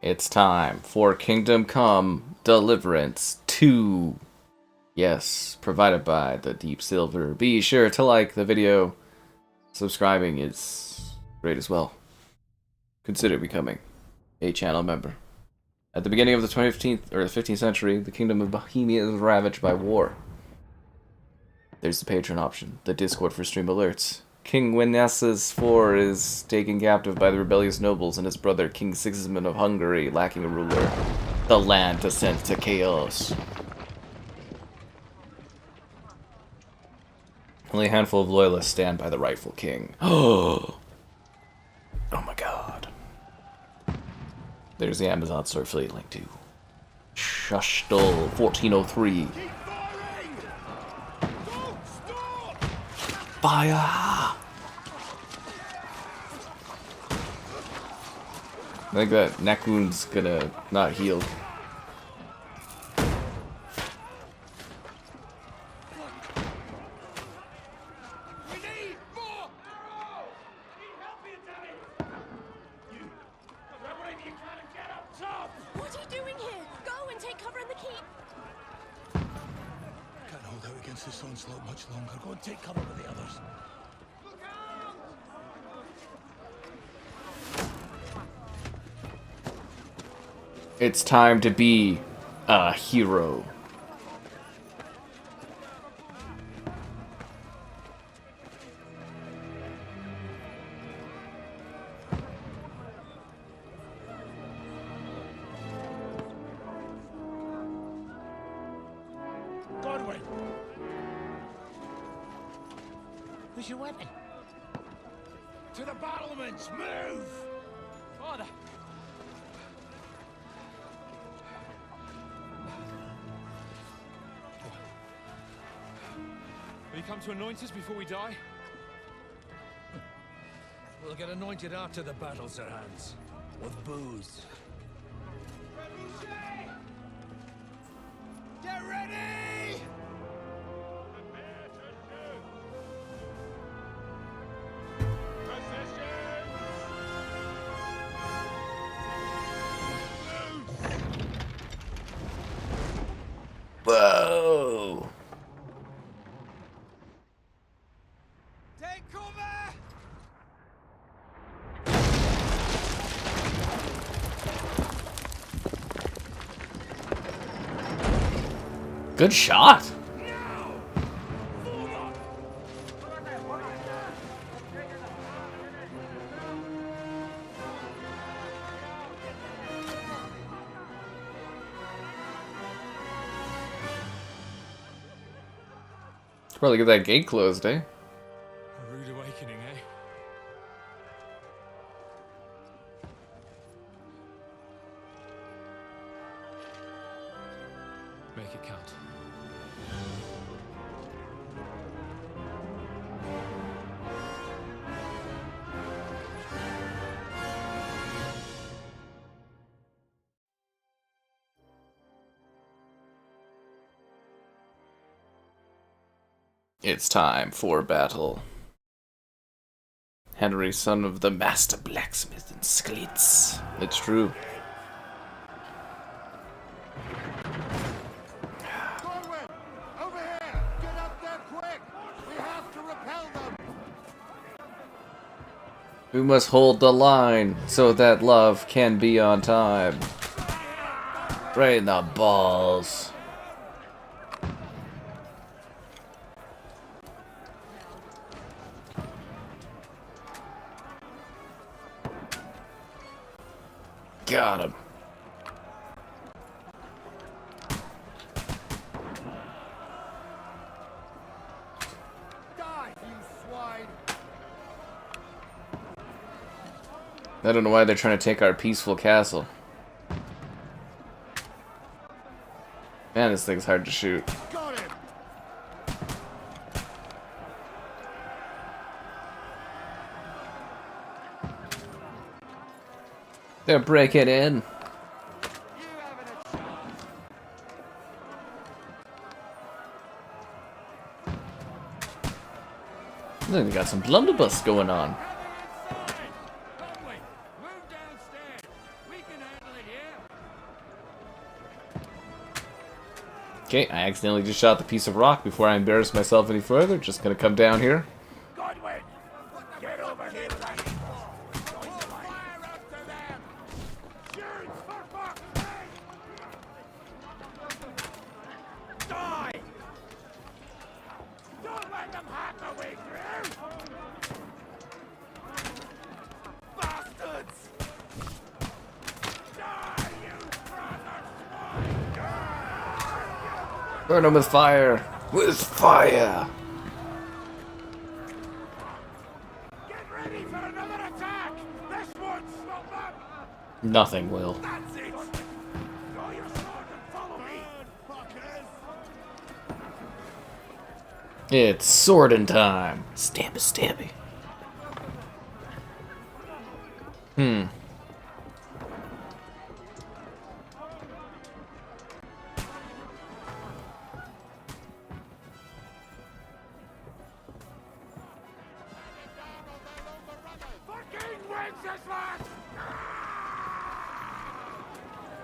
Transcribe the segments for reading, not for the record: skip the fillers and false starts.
It's time for Kingdom Come Deliverance 2. Yes, provided by the Deep Silver. Be sure to like the video. Subscribing is great as well. Consider becoming a channel member. At the beginning of the 15th century, the kingdom of Bohemia was ravaged by war. There's the Patreon option, the Discord for stream alerts. King Wenceslaus IV is taken captive by the rebellious nobles and his brother King Sigismund of Hungary, lacking a ruler. The land descends to chaos. Only a handful of loyalists stand by the rightful king. Oh my god. There's the Amazon sword fleet link to Shushtal 1403. Fire! I think that neck wound's gonna not heal. What are you doing here? Go and take cover in the keep. Can't hold out against this onslaught much longer. Go and take cover with the others. It's time to be a hero. Godwin! Where's your weapon? To the battlements! Move! Father! Will you come to anoint us before we die? We'll get anointed after the battles are hands. With booze. Get ready! Whoa! Take cover! Good shot! Should probably get that gate closed, eh? A rude awakening, eh? Make it count. It's time for battle. Henry, son of the master blacksmith and Sklits. It's true. Godwin! Over here! Get up there quick! We have to repel them! We must hold the line so that love can be on time. Right in the balls. Got him. Die, you swine! I don't know why they're trying to take our peaceful castle. Man, this thing's hard to shoot. Got him! They're breaking in. You having a shot? Then we got some blunderbuss going on. Conway, move downstairs. We can handle it here. Okay, I accidentally just shot the piece of rock before I embarrass myself any further. Just gonna come down here. Godwin, get over here with that. Fire after them. Shoot, for fuck's sake. Die! Don't let them hack their way through! Bastards! Die, you brother swine! Burn them with fire! With fire! Get ready for another attack! This won't stop them! Nothing will. That's it! Draw your sword and follow me! Fuckers! It's swording time. Stabby, stabby. Fucking Wenceslas!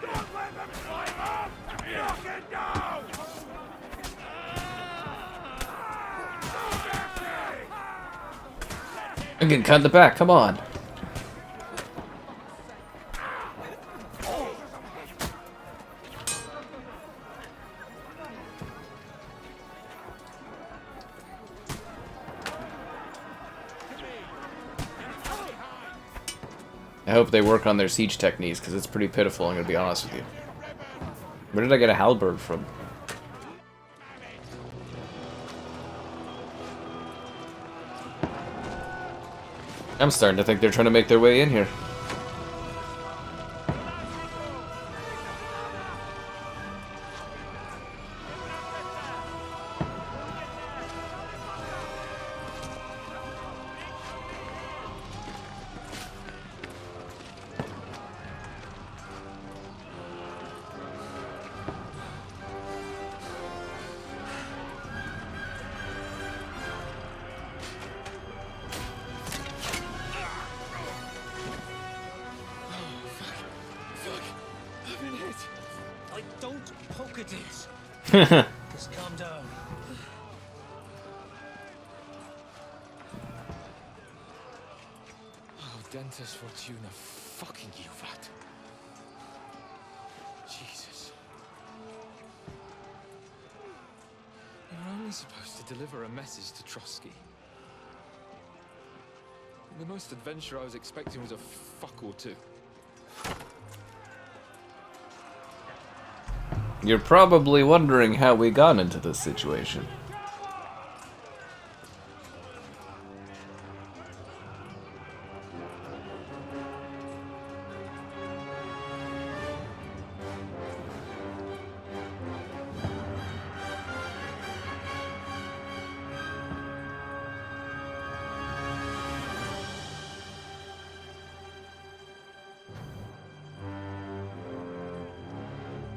Don't let them climb up! Fucking down! I'm getting cut in the back, come on. I hope they work on their siege techniques, because it's pretty pitiful, I'm gonna be honest with you. Where did I get a halberd from? I'm starting to think they're trying to make their way in here. I've been hit. Don't poke at it. Just calm down. Oh, Dentes Fortuna, fucking you, that. Jesus. We were only supposed to deliver a message to Trotsky. The most adventure I was expecting was a fuck or two. You're probably wondering how we got into this situation.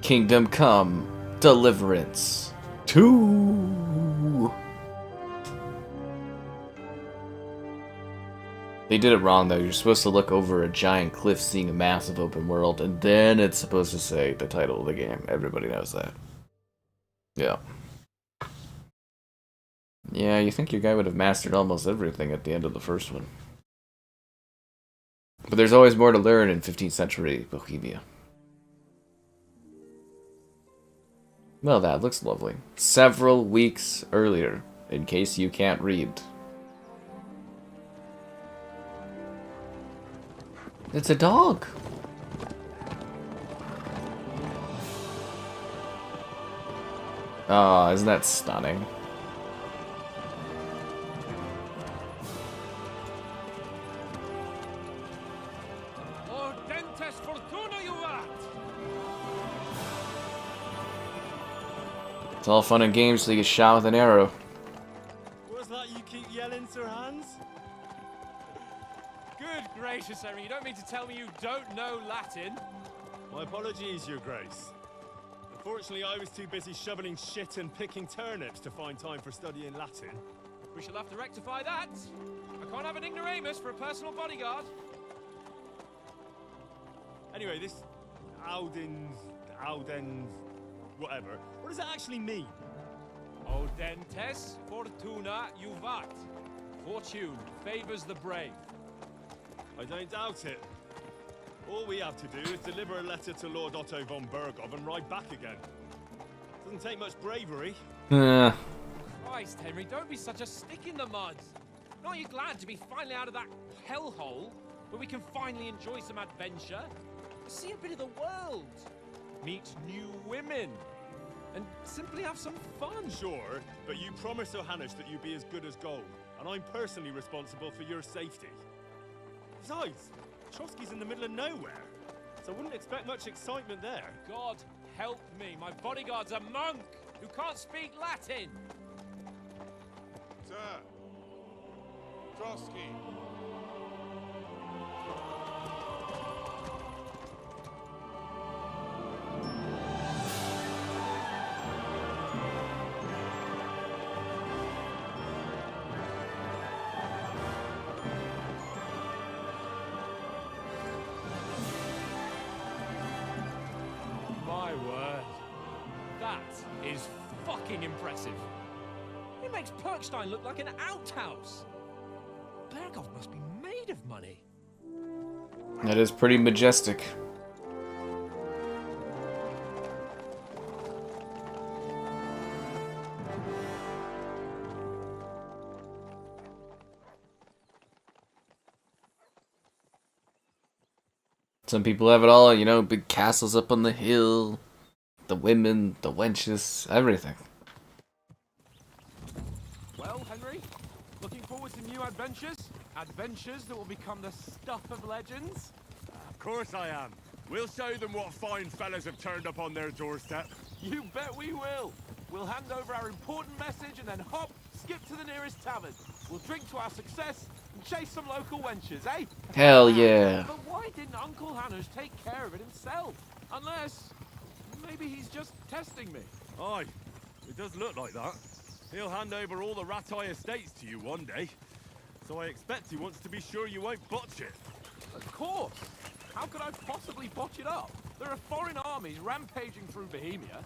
Kingdom Come Deliverance 2. They did it wrong though. You're supposed to look over a giant cliff seeing a massive open world, and then it's supposed to say the title of the game. Everybody knows that. Yeah. Yeah, you think your guy would have mastered almost everything at the end of the first one. But there's always more to learn in 15th century Bohemia. Well, that looks lovely. Several weeks earlier, in case you can't read. It's a dog. Oh, isn't that stunning? Oh, Dentes Fortuna, you rat! It's all fun and games till you get shot with an arrow. What's that you keep yelling, Sir Hans? Good gracious, Henry, you don't mean to tell me you don't know Latin? My apologies, Your Grace. Unfortunately, I was too busy shoveling shit and picking turnips to find time for studying Latin. We shall have to rectify that. I can't have an ignoramus for a personal bodyguard. Anyway, this Audens... whatever. What does that actually mean? Audentes Fortuna juvat. Fortune favors the brave. I don't doubt it. All we have to do is deliver a letter to Lord Otto von Bergov and ride back again. Doesn't take much bravery. Christ, Henry, don't be such a stick in the mud. Aren't you glad to be finally out of that hellhole where we can finally enjoy some adventure? See a bit of the world, meet new women, and simply have some fun. Sure, but you promised Johannes that you'd be as good as gold, and I'm personally responsible for your safety. Besides, Trotsky's in the middle of nowhere, so I wouldn't expect much excitement there. God help me, my bodyguard's a monk who can't speak Latin. Sir. Trotsky. My word. That is fucking impressive. It makes Perkstein look like an outhouse. Bergov must be made of money. That is pretty majestic. Some people have it all, you know, big castles up on the hill, the women, the wenches, everything. Well, Henry, looking forward to new adventures? Adventures that will become the stuff of legends? Of course I am. We'll show them what fine fellas have turned up on their doorstep. You bet we will. We'll hand over our important message and then hop, skip to the nearest tavern. We'll drink to our success and chase some local wenches, eh? Hell yeah. But why didn't Uncle Hanush take care of it himself? Unless, maybe he's just testing me. Aye, it does look like that. He'll hand over all the Ratai estates to you one day. So I expect he wants to be sure you won't botch it. Of course. How could I possibly botch it up? There are foreign armies rampaging through Bohemia.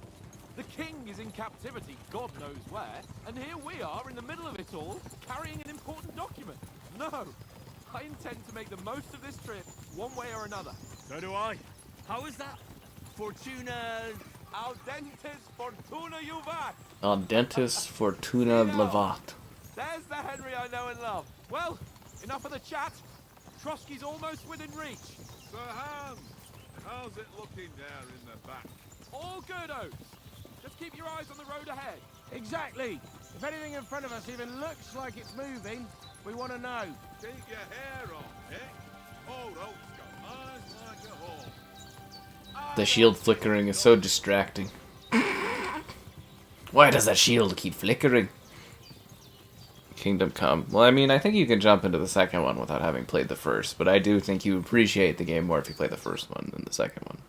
The king is in captivity, God knows where, and here we are in the middle of it all, carrying an important document. No, I intend to make the most of this trip, one way or another. So do I. How is that? Fortuna... Audentes Fortuna juvat. Audentes Fortuna levat. There's the Henry I know and love. Well, enough of the chat. Trotsky's almost within reach. Sir Hans, how's it looking there in the back? All good, Oates. Just keep your eyes on the road ahead. Exactly. If anything in front of us even looks like it's moving, we want to know. Keep your hair on, eh? Old Oak's got eyes like a hawk. The shield flickering is so distracting. Why does that shield keep flickering? Kingdom Come. Well, I mean, I think you can jump into the second one without having played the first, but I do think you appreciate the game more if you play the first one than the second one.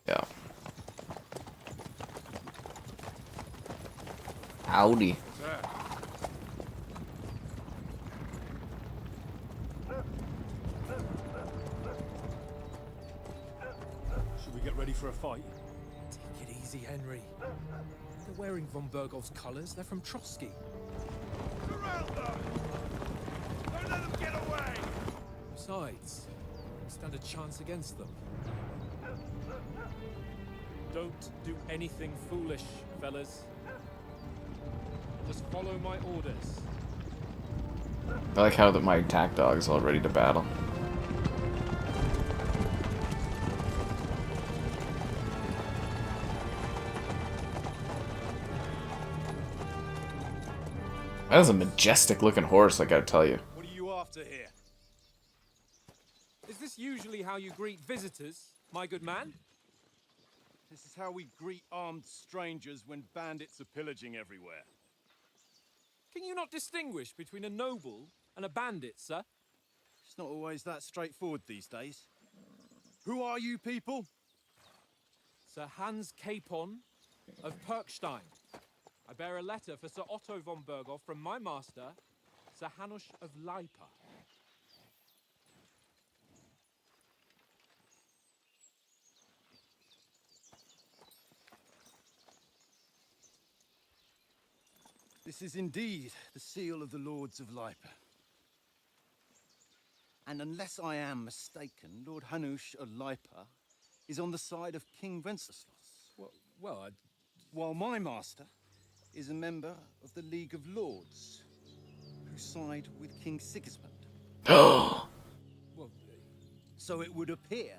Yeah. Howdy. Should we get ready for a fight? Take it easy, Henry. They're wearing von Bergov's colors. They're from Trotsky. Surround them! Don't let them get away! Besides, we stand a chance against them. Don't do anything foolish, fellas. Just follow my orders. I like how my attack dog is all ready to battle. That is a majestic looking horse, I gotta tell you. What are you after here? Is this usually how you greet visitors, my good man? This is how we greet armed strangers when bandits are pillaging everywhere. Can you not distinguish between a noble and a bandit, sir? It's not always that straightforward these days. Who are you people? Sir Hans Capon of Perkstein. I bear a letter for Sir Otto von Bergov from my master, Sir Hanush of Lipa. This is indeed the seal of the Lords of Lipa. And unless I am mistaken, Lord Hanush of Lipa is on the side of King Wenceslas. While my master is a member of the League of Lords, who side with King Sigismund. Oh. So it would appear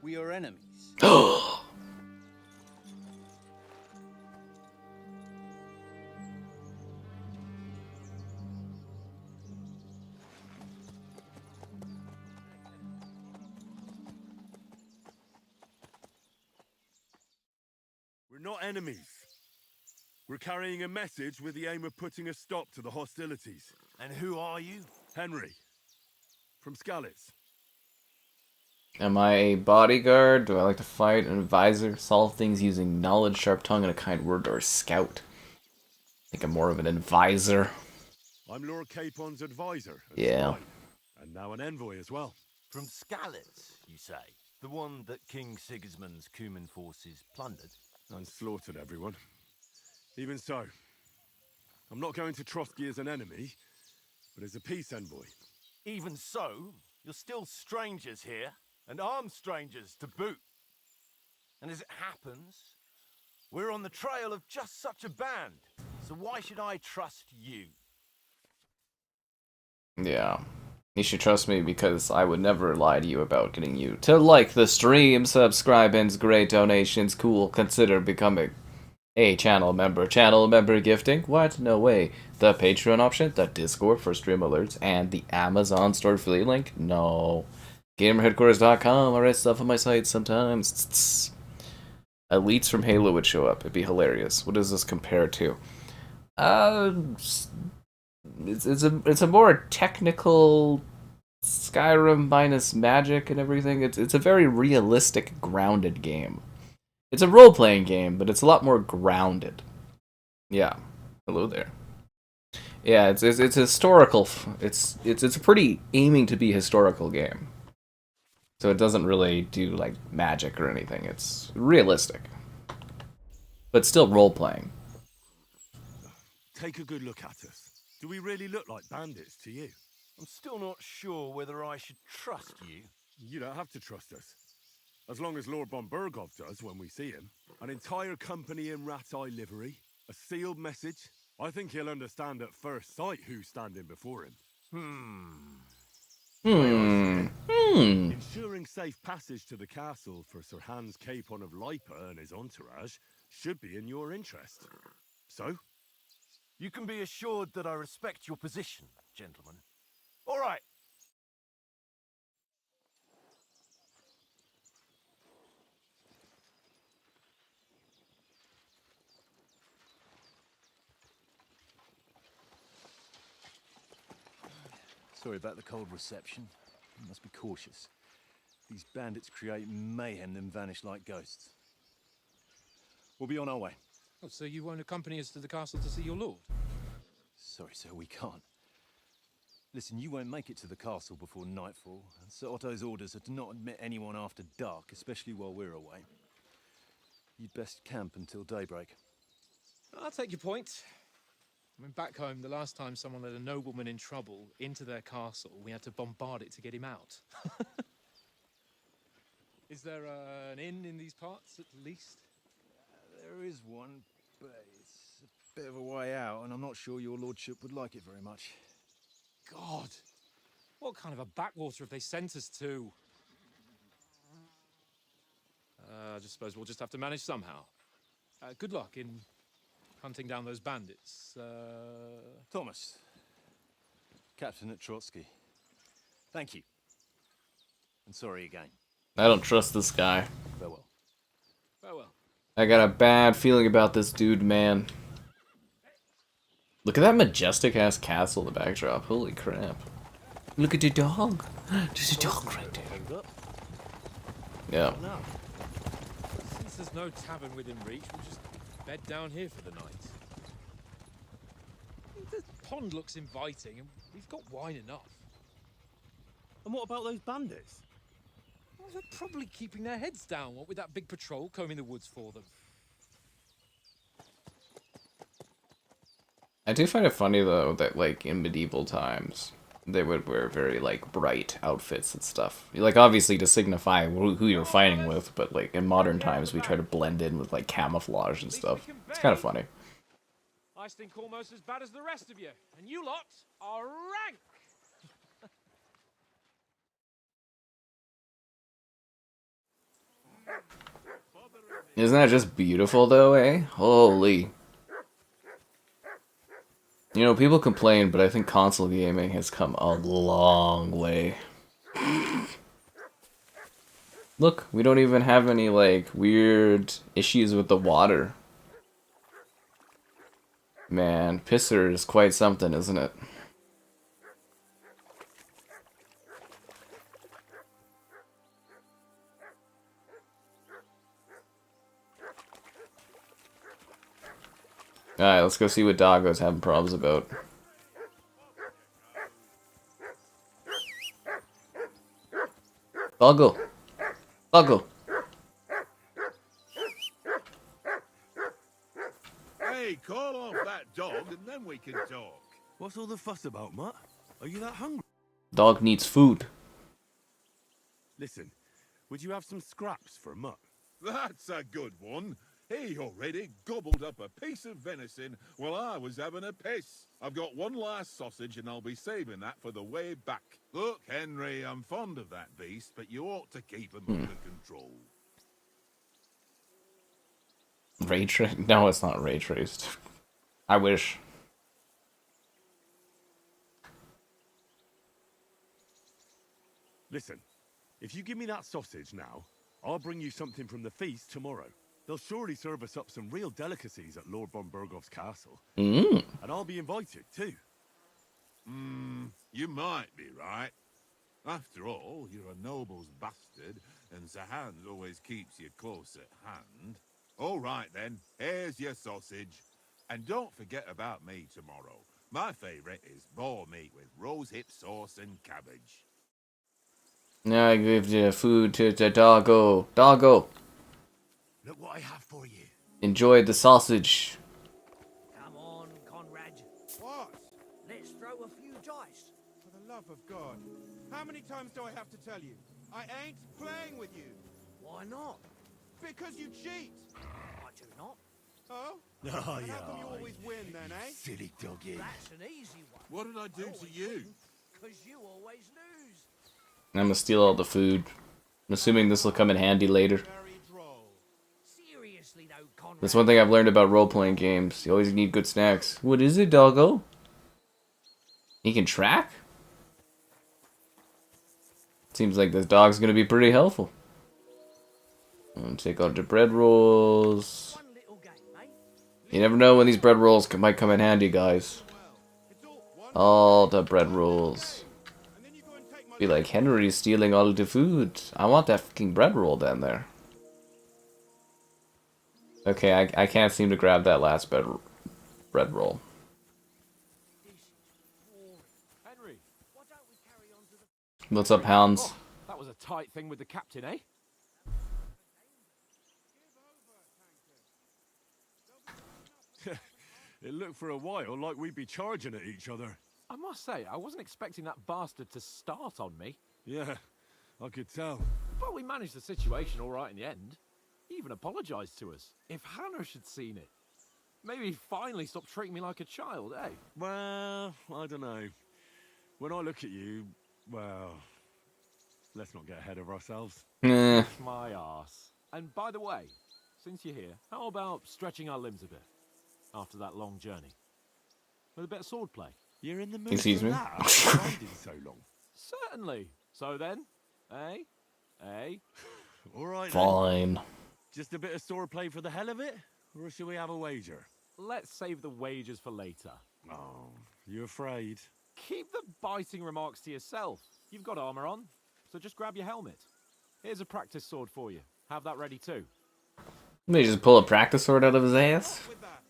we are enemies. We're not enemies. We're carrying a message with the aim of putting a stop to the hostilities. And who are you? Henry. From Skalitz. Am I a bodyguard? Do I like to fight? An advisor? Solve things using knowledge, sharp tongue, and a kind word, or a scout? I think I'm more of an advisor. I'm Lord Capon's advisor. Yeah. Spy, and now an envoy as well. From Skalitz, you say? The one that King Sigismund's Cuman forces plundered? And slaughtered everyone. Even so, I'm not going to Trotsky as an enemy, but as a peace envoy. Even so, you're still strangers here, and armed strangers to boot. And as it happens, we're on the trail of just such a band. So why should I trust you? Yeah. You should trust me because I would never lie to you about getting you to like the stream, subscribe, and great donations. Cool. Consider becoming a channel member. Channel member gifting? What? No way. The Patreon option, the Discord for stream alerts, and the Amazon store affiliate link? No. GamerHeadquarters.com. I write stuff on my site sometimes. Elites from Halo would show up. It'd be hilarious. What does this compare to? It's a more technical Skyrim minus magic and everything. It's a very realistic, grounded game. It's a role-playing game, but it's a lot more grounded. Yeah. Hello there. Yeah, it's historical. It's a pretty aiming to be historical game. So it doesn't really do like magic or anything. It's realistic, but still role-playing. Take a good look at us. Do we really look like bandits to you? I'm still not sure whether I should trust you. You don't have to trust us. As long as Lord von Burgov does when we see him. An entire company in rat-eye livery. A sealed message. I think he'll understand at first sight who's standing before him. Ensuring safe passage to the castle for Sir Hans Capon of Lipa and his entourage should be in your interest. So? You can be assured that I respect your position, gentlemen. All right. Sorry about the cold reception. You must be cautious. These bandits create mayhem, then vanish like ghosts. We'll be on our way. Oh, so you won't accompany us to the castle to see your lord? Sorry, sir, we can't. Listen, you won't make it to the castle before nightfall. And Sir Otto's orders are to not admit anyone after dark, especially while we're away. You'd best camp until daybreak. I'll take your point. I mean, back home, the last time someone let a nobleman in trouble into their castle, we had to bombard it to get him out. Is there an inn in these parts, at least? There is one, but it's a bit of a way out, and I'm not sure your lordship would like it very much. God! What kind of a backwater have they sent us to? I just suppose we'll just have to manage somehow. Good luck in hunting down those bandits. Thomas, Captain at Trotsky. Thank you. And sorry again. I don't trust this guy. Farewell. Farewell. I got a bad feeling about this dude, man. Look at that majestic-ass castle in the backdrop. Holy crap. Look at the dog. There's a dog right there. Yeah. Since there's no tavern within reach, we'll just bed down here for the night. The pond looks inviting, and we've got wine enough. And what about those bandits? Well, they're probably keeping their heads down, what with that big patrol combing the woods for them. I do find it funny though that like in medieval times they would wear very like bright outfits and stuff. Like obviously to signify who you're fighting with, but like in modern times we try to blend in with like camouflage and stuff. It's kind of funny. I stink almost as bad as the rest of you, and you lot are rank. Isn't that just beautiful though, eh? Holy. You know, people complain, but I think console gaming has come a long way. Look, we don't even have any, like, weird issues with the water. Man, pisser is quite something, isn't it? Alright, let's go see what Doggo's having problems about. Doggo! Doggo! Hey, call off that dog and then we can talk. What's all the fuss about, Mutt? Are you that hungry? Dog needs food. Listen, would you have some scraps for Mutt? That's a good one. He already gobbled up a piece of venison while I was having a piss. I've got one last sausage and I'll be saving that for the way back. Look, Henry, I'm fond of that beast, but you ought to keep him under control. Ray trace? No, it's not ray traced. I wish. Listen, if you give me that sausage now, I'll bring you something from the feast tomorrow. They'll surely serve us up some real delicacies at Lord von Bergov's castle. Mm. And I'll be invited, too. You might be right. After all, you're a noble's bastard, and Sir Hans always keeps you close at hand. All right, then. Here's your sausage. And don't forget about me tomorrow. My favourite is boar meat with rosehip sauce and cabbage. Now I give the food to the doggo. Doggo! Look what I have for you. Enjoy the sausage. Come on, Conrad. What? Let's throw a few dice. For the love of God. How many times do I have to tell you? I ain't playing with you. Why not? Because you cheat. I do not. Oh? Oh, And how come you always win then, eh? Silly doggy. That's an easy one. What did I do to you? Because you always lose. I'm gonna steal all the food. I'm assuming this will come in handy later. Very droll. Seriously though, Conrad. That's one thing I've learned about role-playing games. You always need good snacks. What is it, doggo? He can track? Seems like this dog's gonna be pretty helpful. And take out the bread rolls. One little game, eh? You never know when these bread rolls might come in handy, guys. It's all one. All the bread rolls. And then you go and take my Be like, Henry's stealing all the food. I want that fucking bread roll down there. Okay, I can't seem to grab that last bread roll. Henry, Why don't we carry on to the... What's up, hounds? oh, that was a tight thing with the captain, eh? It looked for a while like we'd be charging at each other. I must say, I wasn't expecting that bastard to start on me. Yeah, I could tell. But we managed the situation all right in the end. He even apologized to us. If Hannah had seen it, maybe he'd finally stop treating me like a child, eh? Well, I don't know. When I look at you, well, let's not get ahead of ourselves. Eh. My arse. And by the way, since you're here, how about stretching our limbs a bit after that long journey? With a bit of swordplay? You're in the mood Excuse for me? that after riding so long. Certainly. So then, eh? Eh? All right, then. Fine. Just a bit of swordplay for the hell of it? Or should we have a wager? Let's save the wagers for later. Oh, you afraid? Keep the biting remarks to yourself. You've got armor on, so just grab your helmet. Here's a practice sword for you. Have that ready too. Let me just pull a practice sword out of his ass. With that.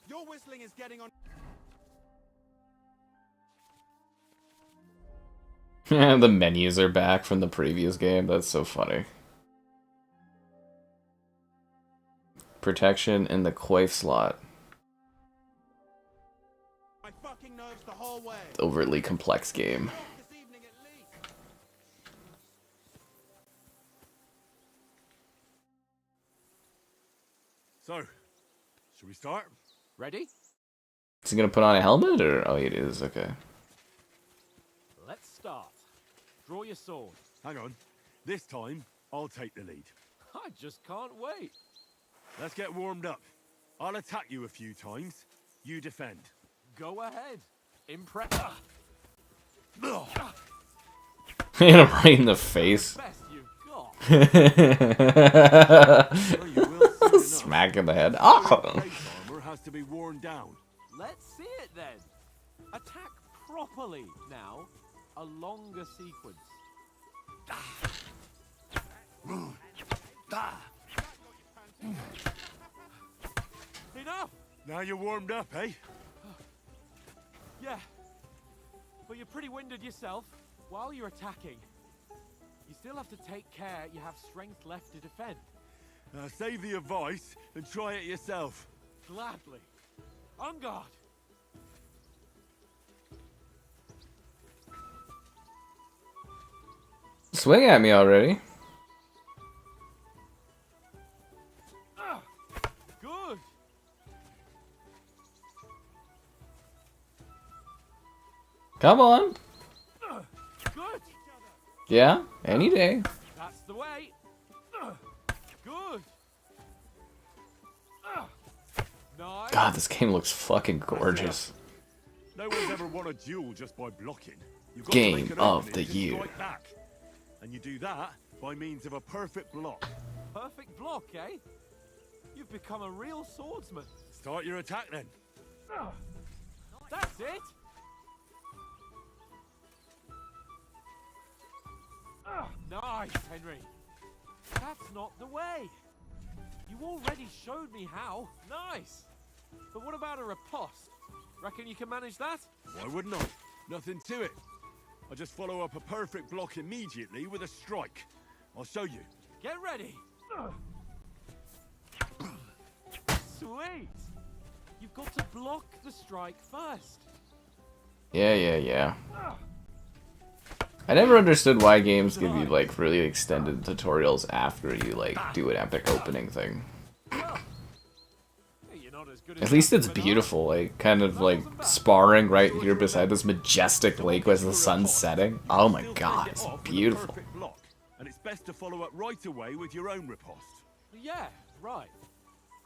Your whistling is getting on. The menus are back from the previous game. That's so funny. Protection in the coif slot. nerves the whole way. Overly complex game. This evening at least. So, should we start? Ready? Is he gonna put on a helmet or? Oh, it is. Okay. Let's start. Draw your sword. Hang on. This time, I'll take the lead. I just can't wait. Let's get warmed up. I'll attack you a few times. You defend. Go ahead. Impress. Hit him right in the face. Best you've got. Well, you will soon enough. Smack in the head. Oh! Plate armor has to be worn down. Let's see it then. Attack properly now. A longer sequence. Enough! Now you're warmed up, eh? Yeah. But you're pretty winded yourself. While you're attacking, you still have to take care you have strength left to defend. Save the advice and try it yourself. Gladly. On guard. Swing at me already. Good. Come on. Good. Yeah, any day. That's the way. Good. Nice. God, this game looks fucking gorgeous. No one's ever won a duel just by blocking. You've got Game to make an of opening the to year. strike back. And you do that by means of a perfect block. Perfect block, eh? You've become a real swordsman. Start your attack then. That's it. Nice, Henry. That's not the way. You already showed me how. Nice. But what about a riposte? Reckon you can manage that? Why wouldn't I? Nothing to it. I just follow up a perfect block immediately with a strike. I'll show you. Get ready. Sweet. You've got to block the strike first. Yeah. I never understood why games give you like really extended tutorials after you like do an epic opening thing. You're not as good At least it's beautiful, like kind of like sparring right here beside this majestic lake as the sun's setting. Oh my god, it's beautiful. Perfect block, and it's best to follow up right away with your own riposte. Yeah, right.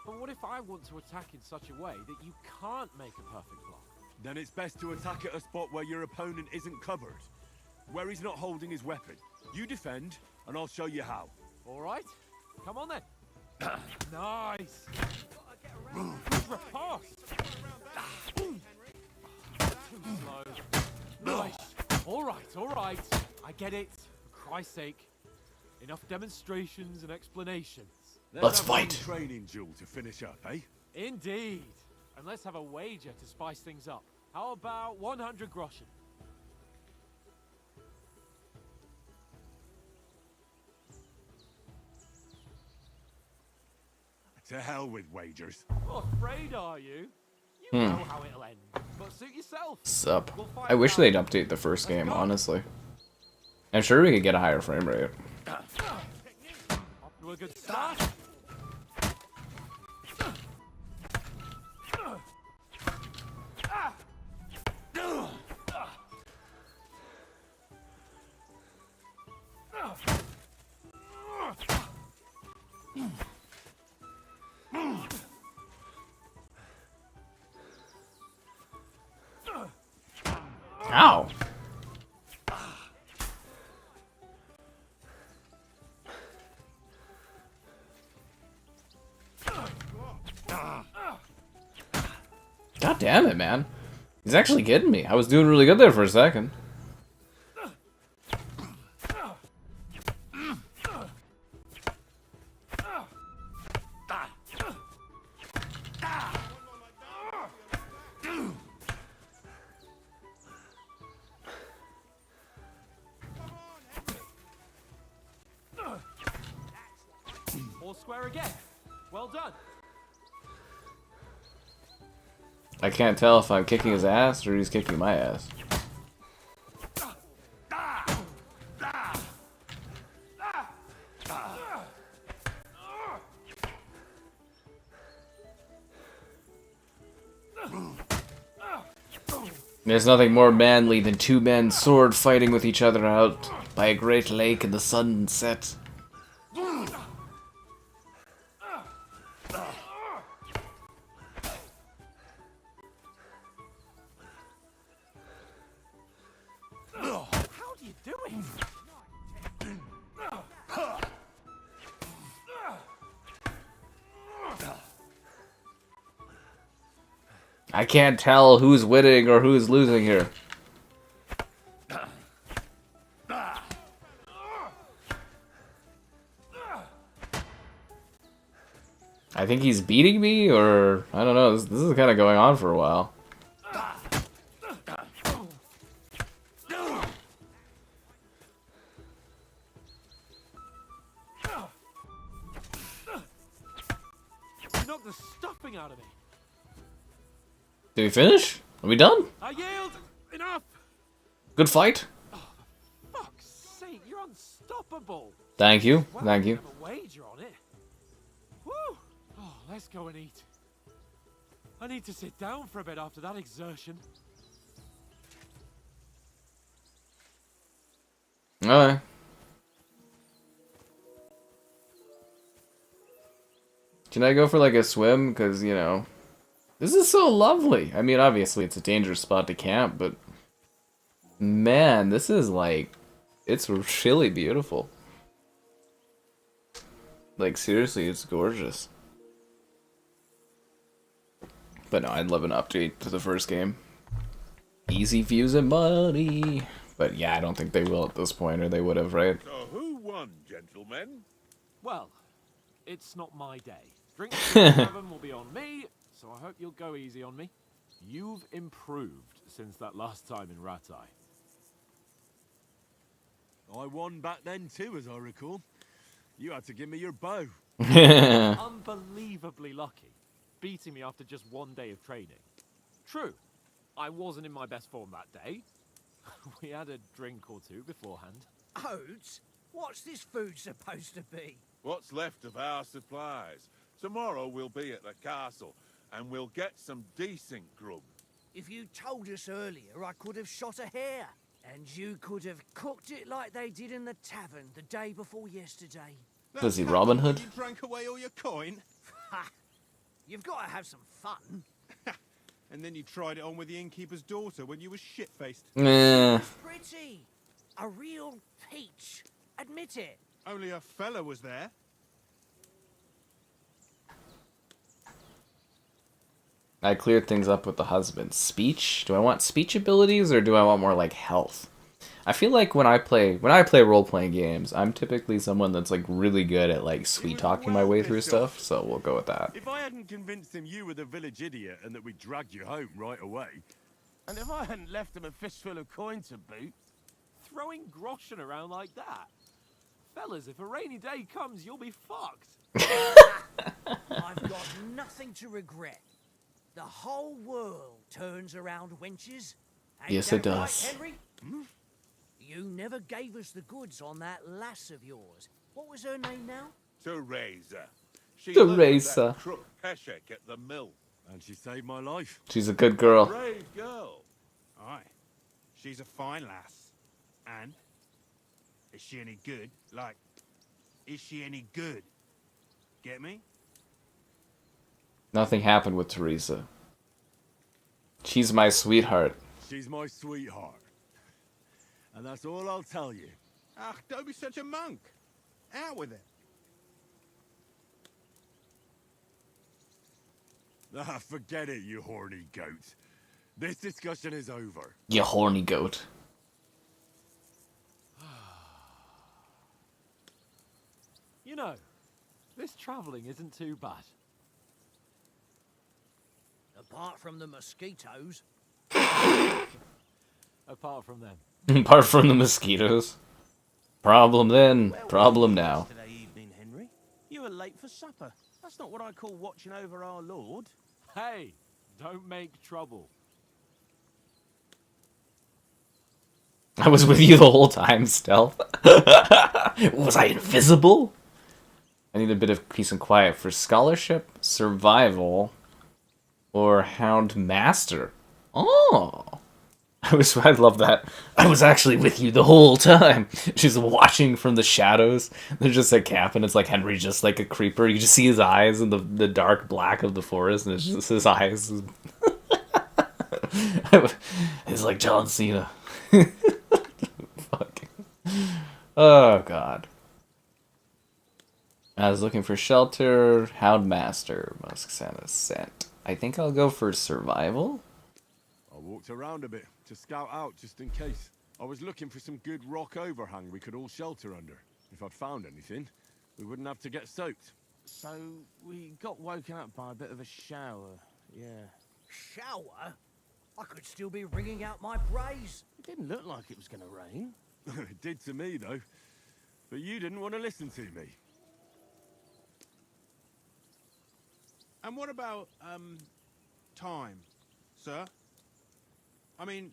But what if I want to attack in such a way that you can't make a perfect block? Then it's best to attack at a spot where your opponent isn't covered, where he's not holding his weapon. You defend, and I'll show you how. All right. Come on then. Nice. Good riposte. Too slow. Nice. All right. I get it. For Christ's sake. Enough demonstrations and explanations. Let's have one fight. Training duel to finish up, eh? Indeed. And let's have a wager to spice things up. How about 100 groschen? To hell with wagers. What afraid are you? You know how it'll end. But suit yourself. Sup. We'll find I wish out. they'd update the first game, honestly. I'm sure we could get a higher frame rate. Off to a good start. Ow! God damn it, man. He's actually getting me. I was doing really good there for a second. All square again. Well done. I can't tell if I'm kicking his ass or he's kicking my ass. There's nothing more manly than two men sword fighting with each other out by a great lake in the sunset. How do you do it? I can't tell who's winning or who's losing here. I think he's beating me, or I don't know. This is kind of going on for a while. You knocked the stuffing out of me. Did we finish? Are we done? I yield. Enough. Good fight. Fuck's sake, you're unstoppable. Thank you. Well, Thank you. have a wager on it. Woo! Oh, let's go and eat. I need to sit down for a bit after that exertion. Alright. Can I go for like a swim? Because, you know, this is so lovely. I mean, obviously it's a dangerous spot to camp, but man, this is like, it's really beautiful. Like, seriously, it's gorgeous. But no, I'd love an update to the first game. Easy views and money. But yeah, I don't think they will at this point, or they would have, right? So who won, gentlemen? Well, it's not my day. Drink 7 will be on me, so I hope you'll go easy on me. You've improved since that last time in Rites. I won back then too, as I recall. You had to give me your bow. Unbelievably lucky, beating me after just 1 day of training. True, I wasn't in my best form that day. We had a drink or two beforehand. Oats? What's this food supposed to be? What's left of our supplies? Tomorrow we'll be at the castle, and we'll get some decent grub. If you told us earlier, I could have shot a hare. And you could have cooked it like they did in the tavern the day before yesterday. Does he Robin Hood? You drank away all your coin, Ha! You've got to have some fun. and then you tried it on with the innkeeper's daughter when you were shit-faced. Pretty. A real peach. Admit it. Only a fella was there. I cleared things up with the husband. Speech? Do I want speech abilities or do I want more like health? I feel like when I play role-playing games, I'm typically someone that's like really good at like sweet-talking my way through stuff, so we'll go with that. If I hadn't convinced him you were the village idiot and that we dragged you home right away. And if I hadn't left him a fistful of coin to boot, Throwing groschen around like that. Fellas, if a rainy day comes, you'll be fucked. I've got nothing to regret. The whole world turns around wenches. Ain't Yes, that it does. Right, Henry? You never gave us the goods on that lass of yours. What was her name now? Teresa. She Teresa. lived with that crook Peshek at the mill. And she saved my life. She's a good girl. Brave girl. Aye. She's a fine lass. And? Is she any good? Like, is she any good? Get me? Nothing happened with Teresa. She's my sweetheart. She's my sweetheart. And that's all I'll tell you. Ah, don't be such a monk. Out with it. Ah, forget it, you horny goat. This discussion is over. You horny goat. You know, this travelling isn't too bad. Apart from the mosquitoes. Apart from them. Apart from the mosquitoes. Problem then, problem now. Today evening, Henry. You were late for supper. That's not what I call watching over our lord. Hey, Don't make trouble. I was with you the whole time, Stealth. Was I invisible? I need a bit of peace and quiet for scholarship, survival, or hound master. Oh, I love that. I was actually with you the whole time. She's watching from the shadows. There's just a cap, and it's like Henry, just like a creeper. You just see his eyes in the dark black of the forest, and it's just his eyes. It's like John Cena. Fuck. Oh god. I was looking for shelter, hound master, Musk Santa scent. I think I'll go for survival. I walked around a bit to scout out just in case. I was looking for some good rock overhang we could all shelter under. If I'd found anything, we wouldn't have to get soaked. So, we got woken up by a bit of a shower, yeah. Shower? I could still be wringing out my brace. It didn't look like it was gonna rain. It did to me, though. But you didn't want to listen to me. And what about, time, sir? I mean,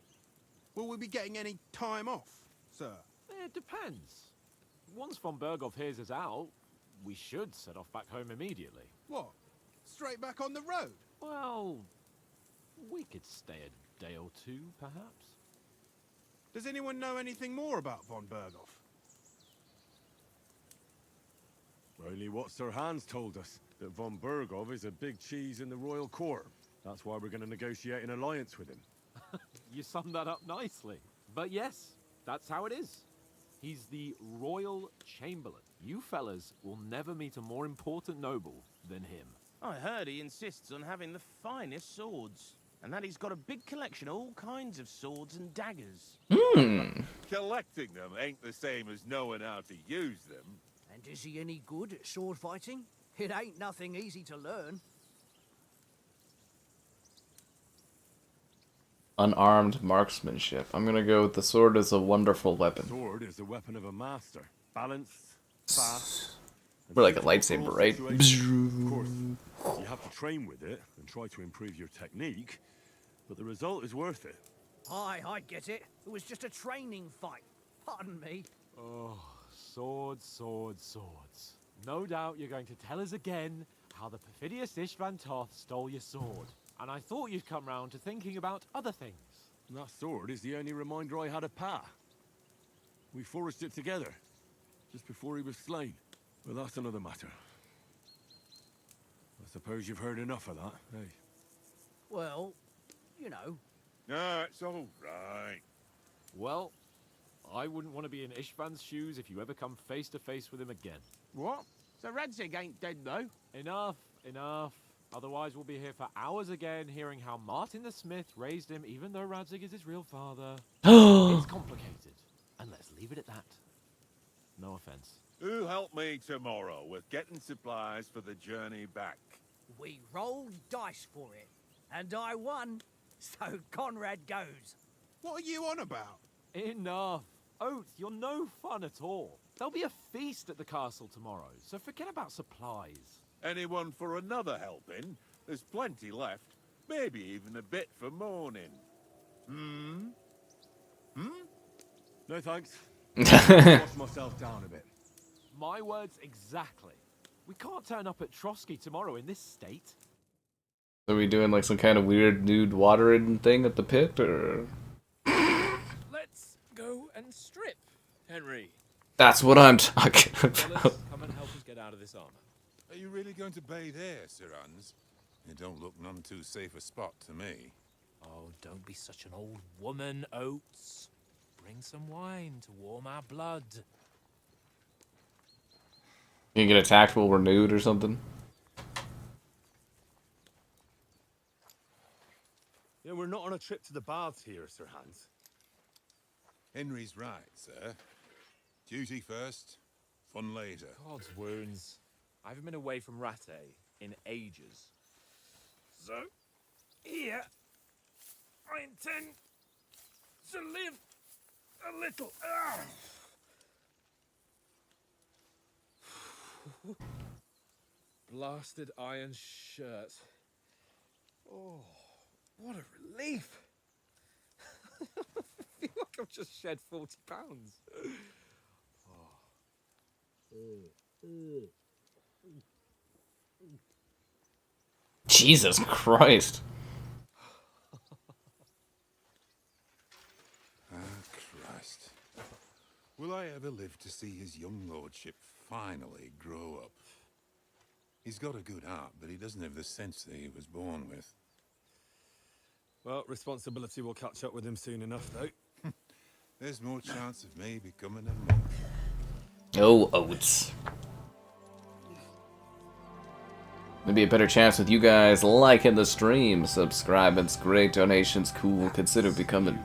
will we be getting any time off, sir? It depends. Once von Berghoff hears us out, we should set off back home immediately. What? Straight back on the road? Well, we could stay a day or two, perhaps. Does anyone know anything more about von Berghoff? Only what Sir Hans told us, that von Berghoff is a big cheese in the royal court. That's why we're going to negotiate an alliance with him. You summed that up nicely. But yes, that's how it is. He's the royal chamberlain. You fellas will never meet a more important noble than him. I heard he insists on having the finest swords, and that he's got a big collection of all kinds of swords and daggers. Collecting them ain't the same as knowing how to use them. And is he any good at sword fighting? It ain't nothing easy to learn. Unarmed marksmanship. I'm gonna go with the sword as a wonderful weapon. Sword is the weapon of a master. Balanced, fast. We're like a lightsaber, right? Of course, you have to train with it and try to improve your technique, but the result is worth it. Aye, I get it. It was just a training fight. Pardon me. Oh, swords, swords, swords. No doubt you're going to tell us again how the perfidious Ishvan Toth stole your sword. And I thought you'd come round to thinking about other things. And that sword is the only reminder I had of Pa. We forged it together, just before he was slain. But that's another matter. I suppose you've heard enough of that, eh? Well, you know. No, it's all right. Well, I wouldn't want to be in Ishvan's shoes if you ever come face to face with him again. What? So Radzig ain't dead, though? Enough, enough. Otherwise we'll be here for hours again hearing how Martin the Smith raised him even though Radzig is his real father. It's complicated. And let's leave it at that. No offense. Who helped me tomorrow with getting supplies for the journey back? We rolled dice for it, and I won, so Conrad goes. What are you on about? Enough. Oath, you're no fun at all. There'll be a feast at the castle tomorrow, so forget about supplies. Anyone for another helping? There's plenty left. Maybe even a bit for morning. No thanks. Wash myself down a bit. My words exactly. We can't turn up at Trotsky tomorrow in this state. Are we doing like some kind of weird nude watering thing at the pit, or? Let's go and strip, Henry. That's what I'm talking Wallace, about. come and help us get out of this armor. Are you really going to bathe here, Sir Hans? It don't look none too safe a spot to me. Oh, don't be such an old woman, Oates. Bring some wine to warm our blood. You get attacked while we're nude or something? Yeah, we're not on a trip to the baths here, Sir Hans. Henry's right, sir. Duty first, fun later. God's wounds. I haven't been away from Rattay in ages. So, here, I intend to live a little. Blasted iron shirt. Oh. What a relief! I feel like I've just shed 40 pounds. Jesus Christ. Christ. Will I ever live to see his young lordship finally grow up? He's got a good heart, but he doesn't have the sense that he was born with. Well, responsibility will catch up with him soon enough, though. There's more chance of me becoming a monk. Oh, oats. Maybe a better chance with you guys liking the stream, subscribing, it's great, donations cool, consider becoming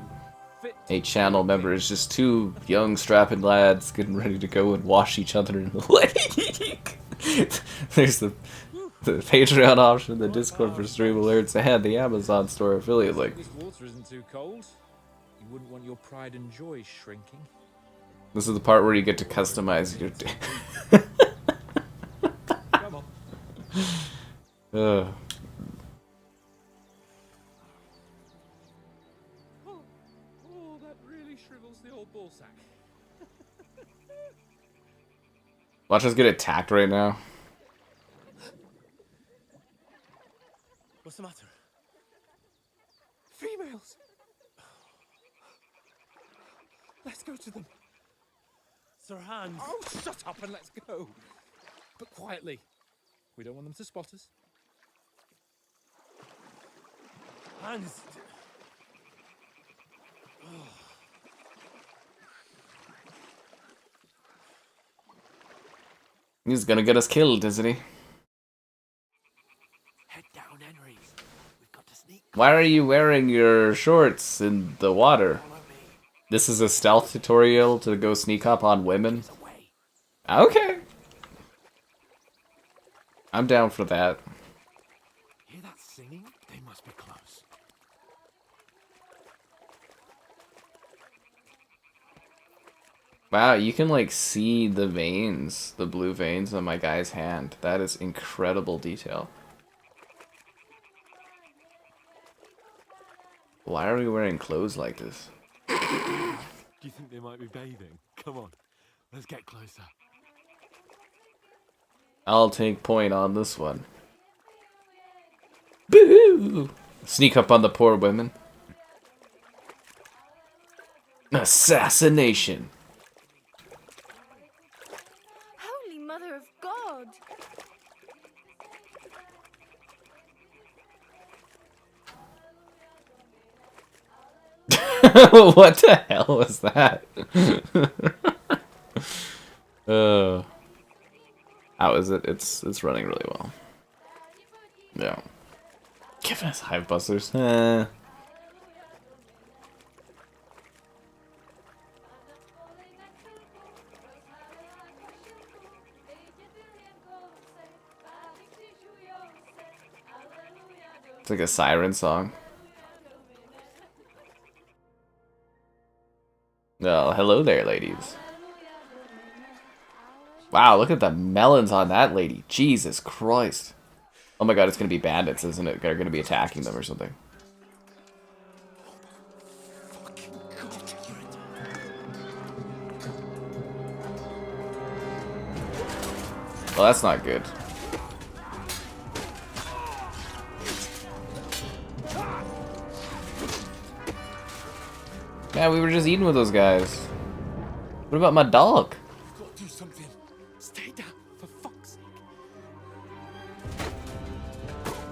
a channel member. It's just two young strapping lads getting ready to go and wash each other in the lake. There's the Patreon option, the Discord for stream alerts, and the Amazon store affiliate link. This water isn't too cold. You wouldn't want your pride and joy shrinking. This is the part where you get to customize your day. Come on. Oh, That really shrivels the old ball sack. watch us get attacked right now. What's the matter? Females! Let's go to them. Sir Hans. Oh, shut up and let's go. But quietly. We don't want them to spot us. Hans. He's gonna get us killed, isn't he? Head down, Henry. We've got to sneak. Why are you wearing your shorts in the water? This is a stealth tutorial to go sneak up on women? Okay. I'm down for that. Hear that singing? They must be close. Wow, you can like see the veins, the blue veins on my guy's hand. That is incredible detail. Why are we wearing clothes like this? Do you think they might be bathing? Come on, let's get closer. I'll take point on this one. Boo! Sneak up on the poor women. Assassination. Holy Mother of God! What the hell was that? How is it? It's running really well. Yeah. Give us hive busters. It's like a siren song. Oh, hello there, ladies. Wow, look at the melons on that lady. Jesus Christ. Oh my god, it's gonna be bandits, isn't it? They're gonna be attacking them or something. Well, that's not good. Man, we were just eating with those guys. What about my dog? We've got to do something. Stay down, for fuck's sake.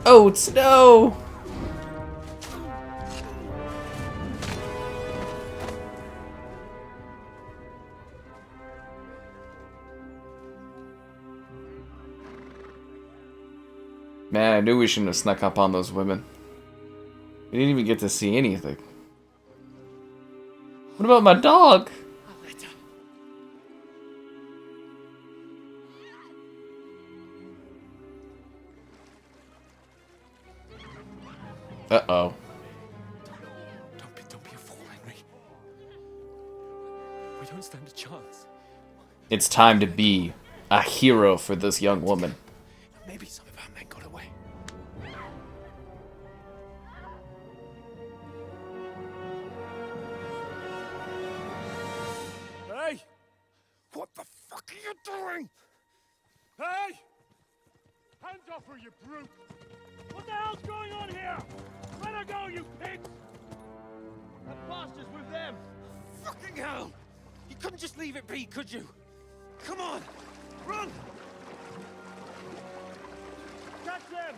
Oats, no! Man, I knew we shouldn't have snuck up on those women. We didn't even get to see anything. What about my dog? Uh-oh. Don't be a fool, Henry. We don't stand a chance. It's time to be a hero for this young woman. Maybe some of our men got away. suffer, you brute! What the hell's going on here? Let her go, you pigs! That bastard's with them! Fucking hell! You couldn't just leave it be, could you? Come on! Run! Catch them!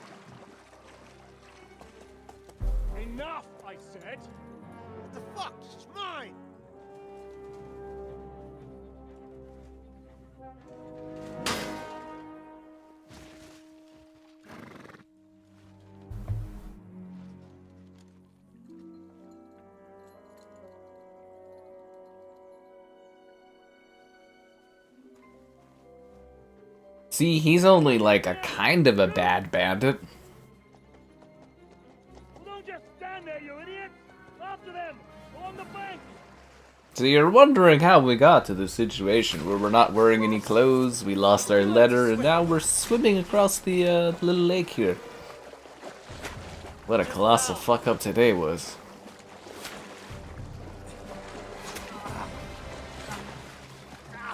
Enough, I said! What the fuck? It's mine! See, he's only like a kind of a bad bandit. Well, don't just stand there, you idiot! After them! Along the bank! So you're wondering how we got to this situation where we're not wearing any clothes, we lost our letter, and now we're swimming across the little lake here. What a colossal fuck up today was.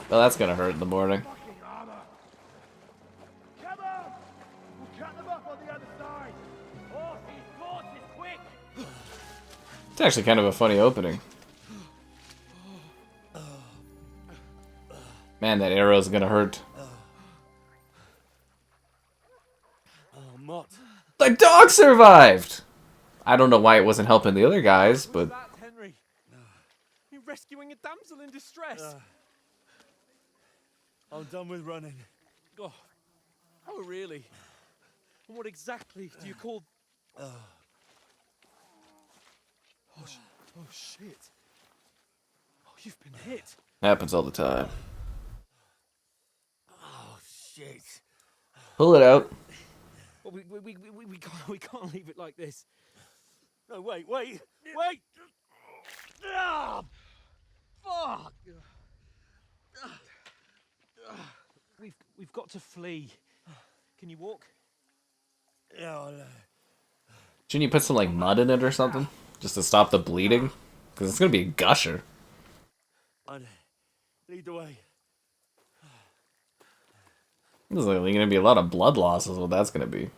Well, that's gonna hurt in the morning. Come on! We'll cut them off on the other side! Horses, quick! It's actually kind of a funny opening. Man, that arrow's gonna hurt. Oh, Mott. The dog survived! I don't know why it wasn't helping the other guys, but... That, Henry? You're rescuing a damsel in distress. I'm done with running. Oh, oh, really? And what exactly do you call... Oh, shit. Oh, you've been hit. Happens all the time. Oh, shit. Pull it out. Well, we can't leave it like this. No, wait! Ah! Fuck! We've got to flee. Can you walk? No. Shouldn't you put some like mud in it or something? Just to stop the bleeding? Because it's gonna be a gusher. Lead the way. There's like gonna be a lot of blood loss is what that's gonna be.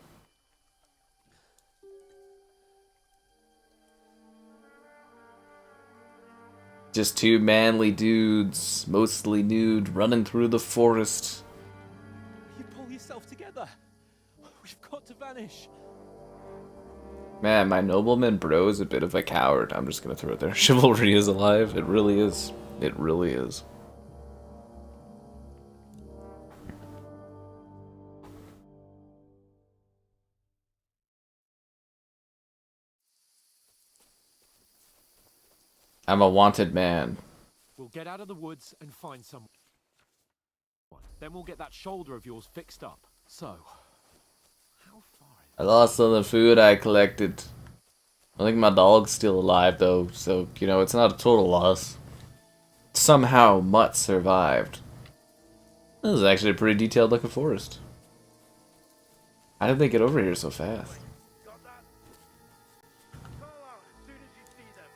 Just two manly dudes, mostly nude, running through the forest. You pull yourself together. We've got to vanish. Man, my nobleman bro is a bit of a coward. I'm just gonna throw it there. Chivalry is alive. It really is. It really is. I'm a wanted man. We'll get out of the woods and find someone. Then we'll get that shoulder of yours fixed up. So, how far is I lost all the food I collected. I think my dog's still alive though, so, you know, it's not a total loss. Somehow, Mutt survived. This is actually a pretty detailed looking forest. How did they get over here so fast? Got that? Call out as soon as you see them.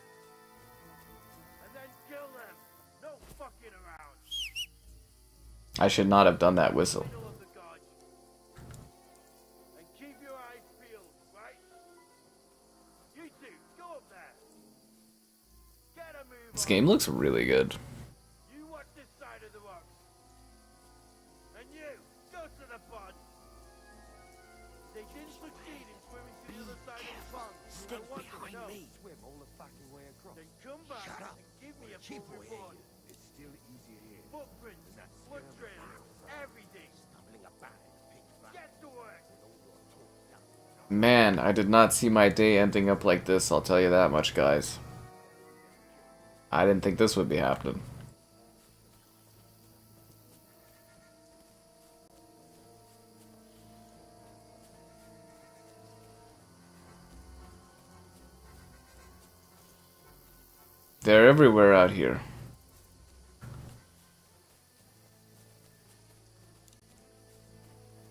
And then kill them. No fucking around. I should not have done that whistle. Middle of the gorge. And keep your eyes peeled, right? You two, go up there. Get a move This on. game looks really good. You watch this side of the rocks. And you, go to the pond. They didn't succeed in swimming to the other side of the pond. Stick I want to behind know. me. Swim all the fucking way across. Then come back Shut up. and give me a Cheap full boy, report. It's still easier here. Footprints, foot trails, everything. Stumbling about in the pitch black. Get to work. Man, I did not see my day ending up like this, I'll tell you that much, guys. I didn't think this would be happening. They're everywhere out here.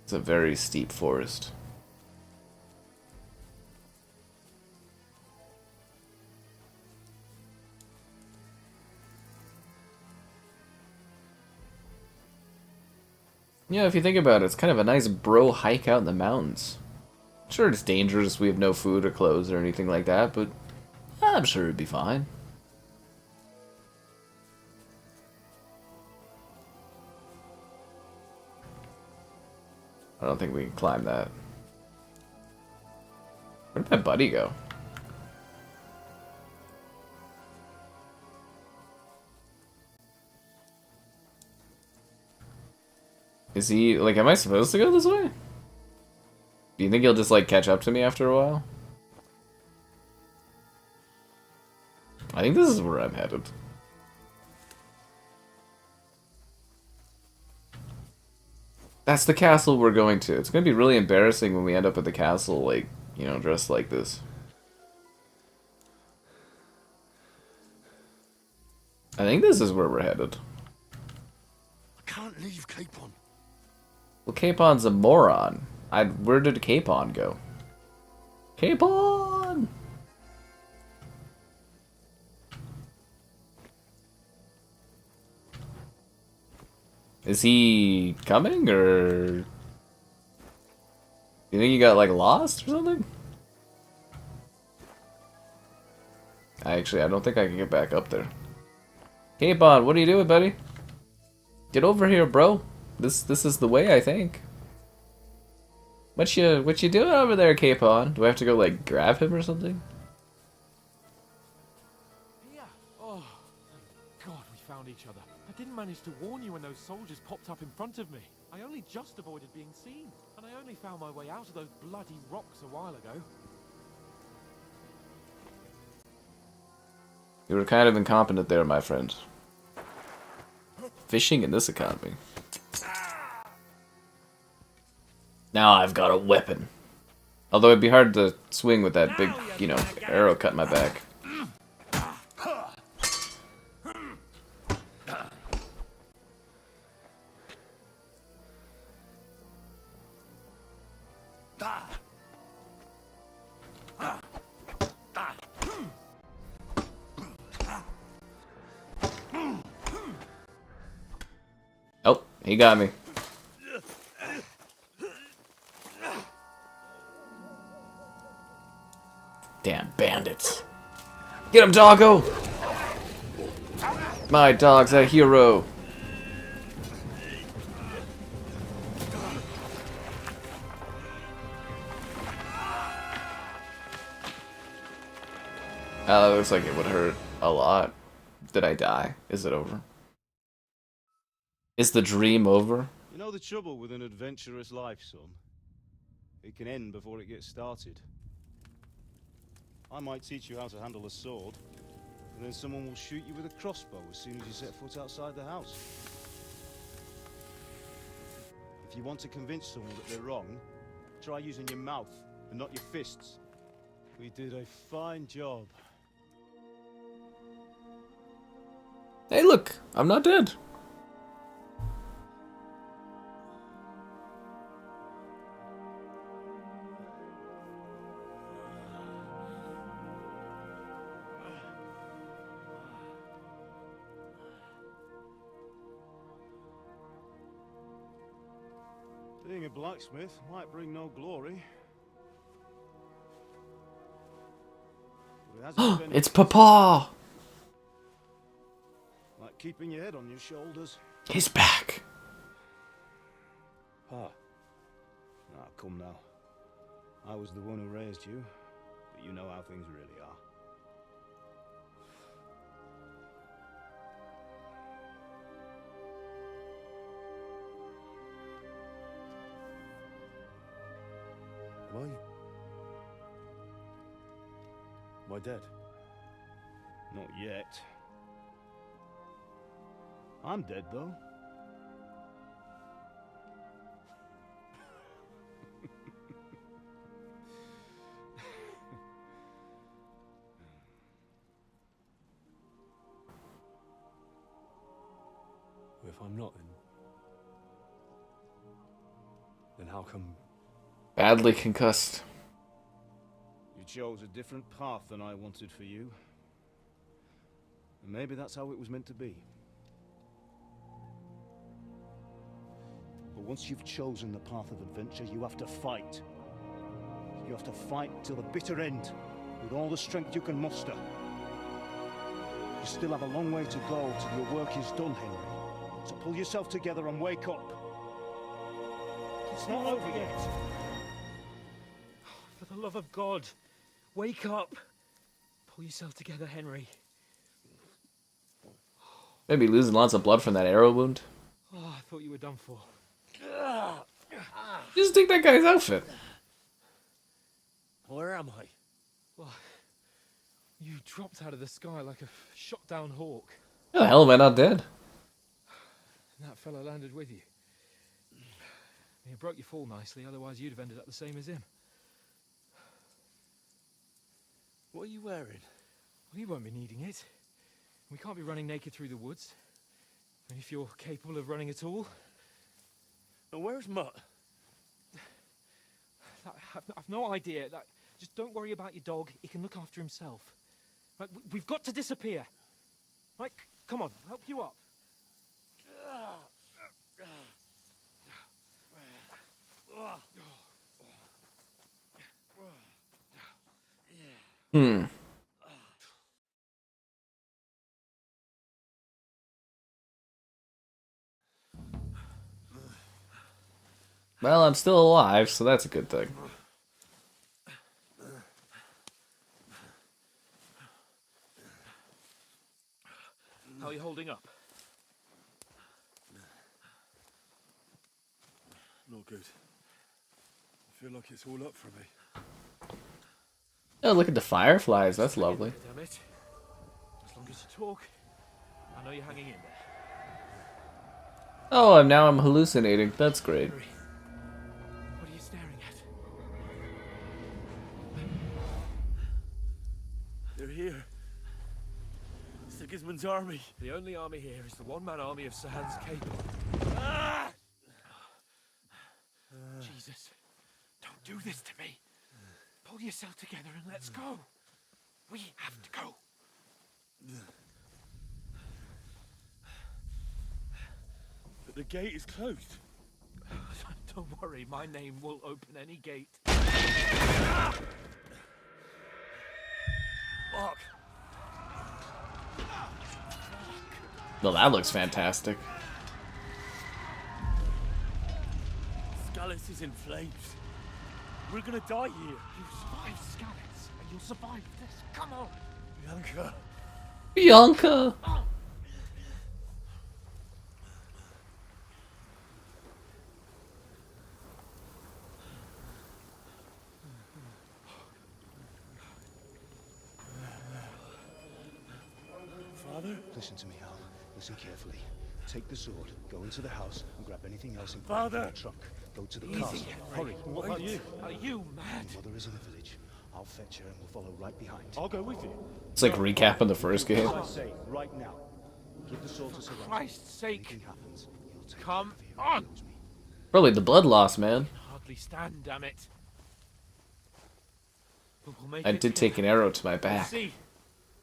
It's a very steep forest. Yeah, if you think about it, it's kind of a nice bro hike out in the mountains. Sure, it's dangerous, we have no food or clothes or anything like that, but I'm sure it'd be fine. I don't think we can climb that. Where'd my buddy go? Is he, like, am I supposed to go this way? Do you think he'll just, like, catch up to me after a while? I think this is where I'm headed. That's the castle we're going to. It's gonna be really embarrassing when we end up at the castle, like, you know, dressed like this. I think this is where we're headed. I can't leave Capon. Well, Capon's a moron. Where did Capon go? Capon! Is he coming, or... You think he got, like, lost or something? I don't think I can get back up there. Capon, what are you doing, buddy? Get over here, bro. This is the way, I think. What you doing over there, Capon? Do I have to go, like, grab him or something? Yeah. Oh, thank God we found each other. I didn't manage to warn you when those soldiers popped up in front of me. I only just avoided being seen, and I only found my way out of those bloody rocks a while ago. You were kind of incompetent there, my friend. Fishing in this economy. Now I've got a weapon. Although it'd be hard to swing with that big, you know, arrow cut in my back. Oh, he got me. Damn bandits. Get him, doggo! My dog's a hero. That looks like it would hurt a lot. Did I die? Is it over? Is the dream over? You know the trouble with an adventurous life, son? It can end before it gets started. I might teach you how to handle a sword, and then someone will shoot you with a crossbow as soon as you set foot outside the house. If you want to convince someone that they're wrong, try using your mouth and not your fists. We did a fine job. Hey, look! I'm not dead. Being a blacksmith might bring no glory. But it has its benefits. It's Papa! Like keeping your head on your shoulders. He's back. Pa. Ah, come now. I was the one who raised you, but you know how things really are. Am I dead? Not yet. I'm dead, though. If I'm not, then how come... Badly concussed. You chose a different path than I wanted for you. And maybe that's how it was meant to be. But But once you've chosen the path of adventure, you have to fight. You have to fight till the bitter end, with all the strength you can muster. You still have a long way to go till your work is done, Henry. So pull yourself together and wake up. It's not over yet. For the love of God, wake up. Pull yourself together, Henry. Maybe losing lots of blood from that arrow wound. Oh, I thought you were done for. Just take that guy's outfit. Where am I? Well, you dropped out of the sky like a shot down hawk. How the hell am I not dead? And that fella landed with you. He broke your fall nicely, otherwise you'd have ended up the same as him. What are you wearing? Well, you won't be needing it. We can't be running naked through the woods. And if you're capable of running at all. And where's Mutt? I've no idea. Just don't worry about your dog. He can look after himself. Right, we've got to disappear. Right, come on, I'll help you up. Well, I'm still alive, so that's a good thing. How are you holding up? Not good. I feel like it's all up for me. Oh, look at the fireflies. That's lovely. Damn it. As long as you talk, I know you're hanging in there. Oh, and now I'm hallucinating. That's great. What are you staring at? They're here. Sigismund's army. The only army here is the one-man army of Sir Hans Cable. Jesus, don't do this to me. Pull yourself together and let's go. We have to go. But the gate is closed. Don't worry, my name will open any gate. Fuck. Well, that looks fantastic. Scallis is in flames. We're gonna die here. You survived Scallis, and you'll survive this. Come on. Bianca. Bianca! Father? Listen to me, Hal. Listen carefully. Take the sword, go into the house, and grab anything else in Father! the trunk. Go to the Easy, castle. Henry. Hurry. What about you? Are you mad? Your mother is in the village. I'll fetch her and we'll follow right behind. I'll go with you. It's like recapping the first game. I say, right now. Give the sword to Sir Hans. Christ's sake. Anything happens, he'll take Come care of you. on. Probably the blood loss, man. Hardly stand, damn it. But we'll make I it did take an arrow to my We'll back see.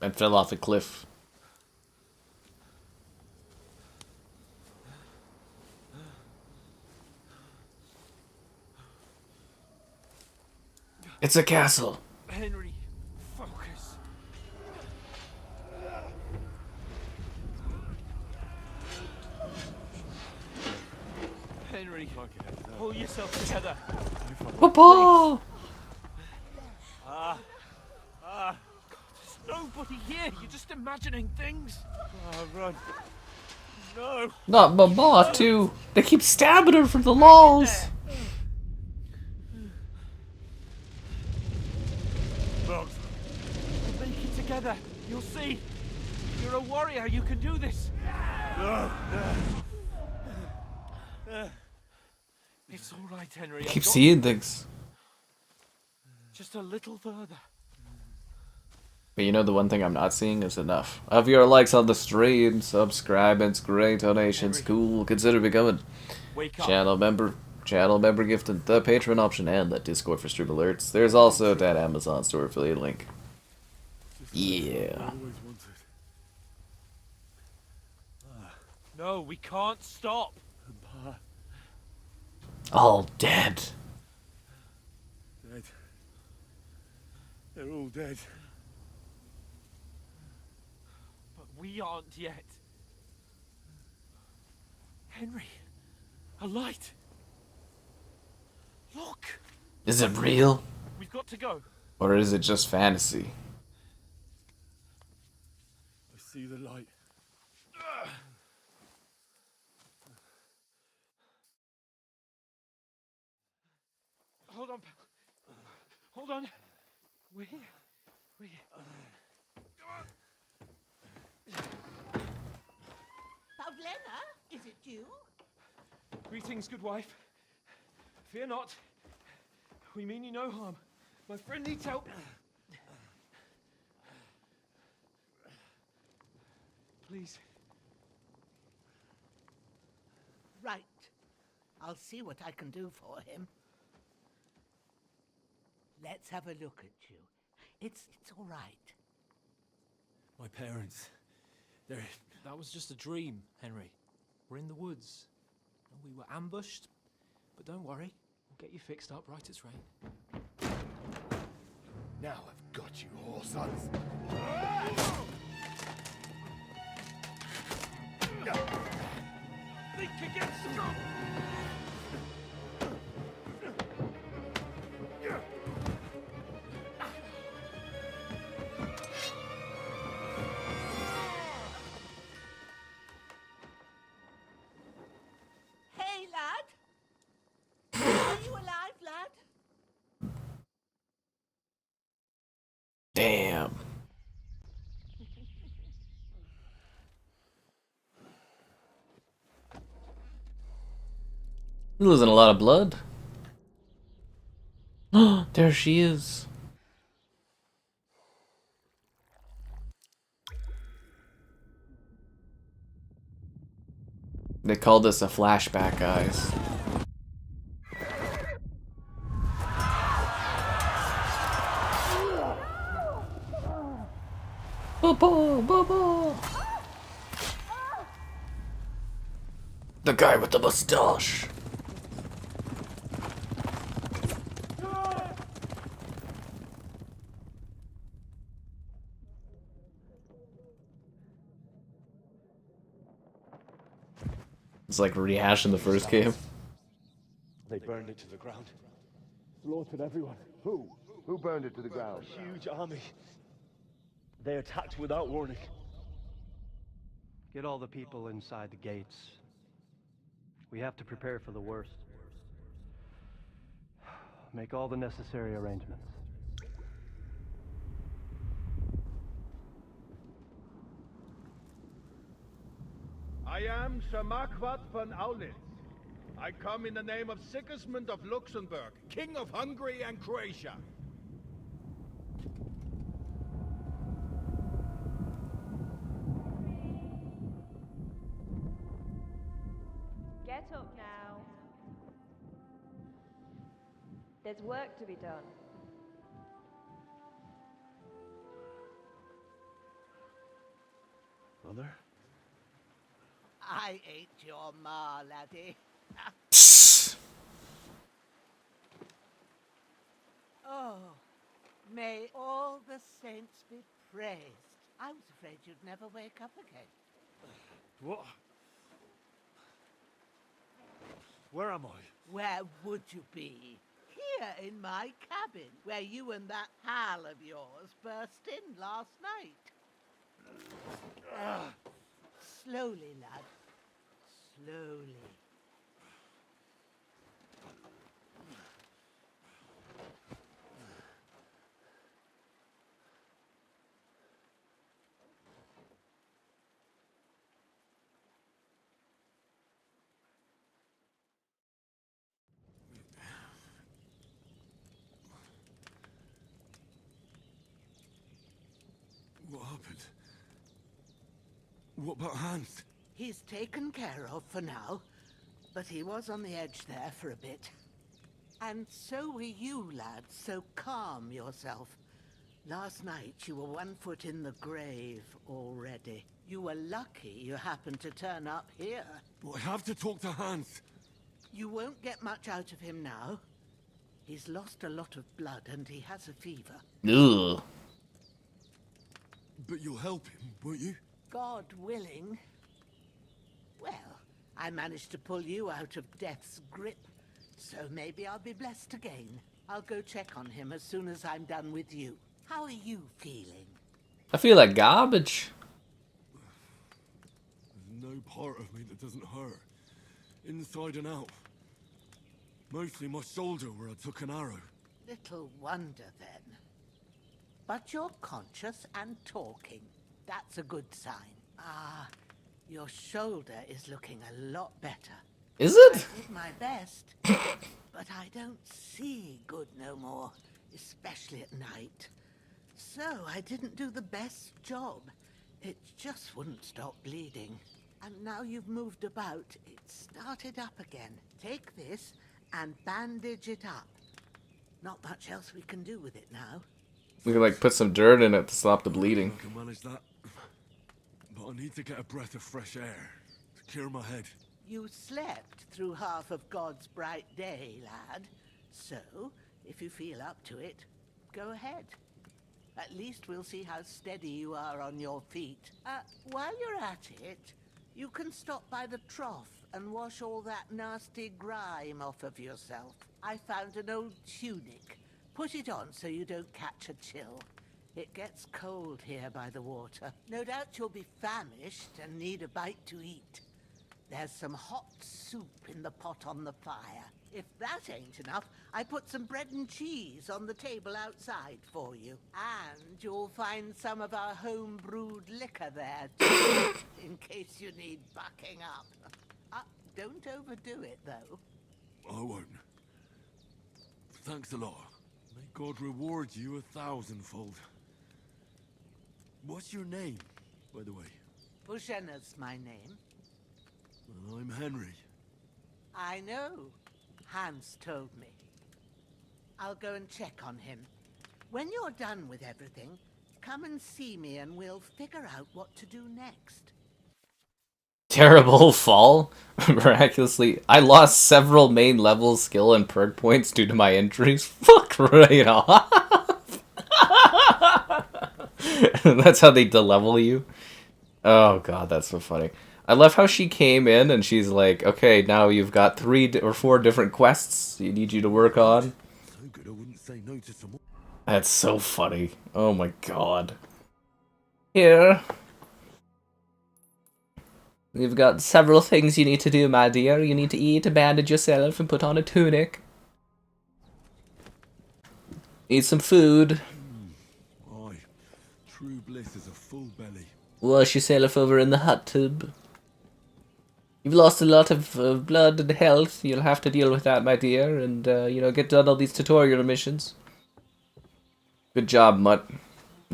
and fell off a cliff. It's a castle. Henry, focus. Henry, pull yourself together. Papa! There's nobody here. You're just imagining things. Run. No. Not Mama, too. They keep stabbing her from the walls. Make it together. You'll see. You're a warrior. You can do this. It's all right, Henry. I I've keep got seeing things. just a little further. But you know the one thing I'm not seeing is enough of your likes on the stream, subscribings, great donations, cool. Consider becoming Wake up. channel member gifted, the Patreon option, and the Discord for stream alerts. There's also that Amazon store affiliate link. Yeah. No, we can't stop. All dead. Dead. They're all dead. But we aren't yet. Henry, a light. Look. Is it real? We've got to go. Or is it just fantasy? I see the light. Hold on. Hold on. We're here. We're here. Pavlena, is it you? Greetings, good wife. Fear not. We mean you no harm. My friend needs help. Please. Right. I'll see what I can do for him. Let's have a look at you. It's all right. My parents. They're... That was just a dream, Henry. We're in the woods. We were ambushed, but don't worry. We'll get you fixed up right as rain. Now I've got you, whore sons. Think again, strong. Hey, lad. Are you alive, lad? Damn. You're losing a lot of blood. There she is. They called this a flashback, guys. Bubba, Bubba. The guy with the mustache. It's like rehashing the first game. They burned it to the ground. Slaughtered everyone. Who? Who burned it to the ground? A huge army. They attacked without warning. Get all the people inside the gates. We have to prepare for the worst. Make all the necessary arrangements. I am Sir Marquardt von Aulitz. I come in the name of Sigismund of Luxembourg, King of Hungary and Croatia. Get up now. There's work to be done. Mother? I ain't your ma, laddie. Oh, may all the saints be praised. I was afraid you'd never wake up again. What? Where am I? Where would you be? Here in my cabin, where you and that pal of yours burst in last night. Slowly, lad. Slowly. What happened? What about Hans? He's taken care of for now, but he was on the edge there for a bit. And so were you, lad, so calm yourself. Last night you were 1 foot in the grave already. You were lucky you happened to turn up here. But I have to talk to Hans. You won't get much out of him now. He's lost a lot of blood and he has a fever. Ugh. But you'll help him, won't you? God willing. Well, I managed to pull you out of death's grip, so maybe I'll be blessed again. I'll go check on him as soon as I'm done with you. How are you feeling? I feel like garbage. There's no part of me that doesn't hurt. Inside and out. Mostly my shoulder where I took an arrow. Little wonder then. But you're conscious and talking. That's a good sign. Ah, your shoulder is looking a lot better. Is it? I did my best, but I don't see good no more, especially at night. So I didn't do the best job. It just wouldn't stop bleeding. And now you've moved about, it started up again. Take this and bandage it up. Not much else we can do with it now. We can like put some dirt in it to stop the bleeding. I can manage that. But I need to get a breath of fresh air to clear my head. You slept through half of God's bright day, lad. So, if you feel up to it, go ahead. At least we'll see how steady you are on your feet. While you're at it, you can stop by the trough and wash all that nasty grime off of yourself. I found an old tunic. Put it on so you don't catch a chill. It gets cold here by the water. No doubt you'll be famished and need a bite to eat. There's some hot soup in the pot on the fire. If that ain't enough, I put some bread and cheese on the table outside for you. And you'll find some of our home-brewed liquor there, too, in case you need bucking up. Don't overdo it, though. I won't. Thanks a lot. May God reward you 1,000-fold. What's your name, by the way? Pushena's my name. I'm Henry. I know. Hans told me. I'll go and check on him. When you're done with everything, come and see me and we'll figure out what to do next. Terrible fall. Miraculously, I lost several main level skill and perk points due to my injuries. Fuck right off. That's how they de-level you. Oh god, that's so funny. I love how she came in and she's like, okay, now you've got 3 or 4 different quests you need you to work on. So good I wouldn't say no to someone. That's so funny. Oh my god. Here. You've got several things you need to do, my dear. You need to eat, bandage yourself, and put on a tunic. Eat some food. Aye. True bliss is a full belly. Wash yourself over in the hot tub. You've lost a lot of blood and health. You'll have to deal with that, my dear, and, you know, get done all these tutorial missions. Good job, Mutt.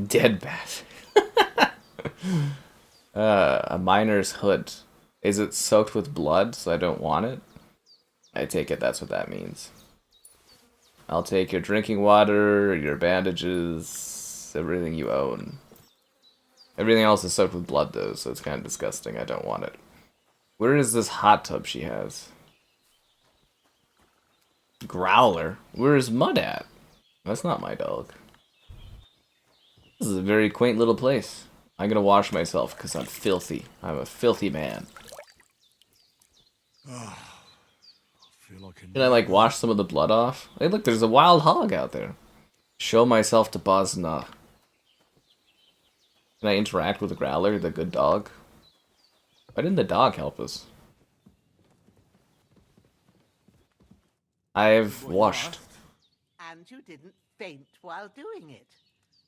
Dead bat. A miner's hood. Is it soaked with blood, so I don't want it? I take it that's what that means. I'll take your drinking water, your bandages, everything you own. Everything else is soaked with blood, though, so it's kind of disgusting. I don't want it. Where is this hot tub she has? Growler? Where is Mud at? That's not my dog. This is a very quaint little place. I'm gonna wash myself because I'm filthy. I'm a filthy man. Can I, like, wash some of the blood off? Hey, look, there's a wild hog out there. Show myself to Bosna. Can I interact with the Growler, the good dog? Why didn't the dog help us? I've washed. And you didn't faint while doing it.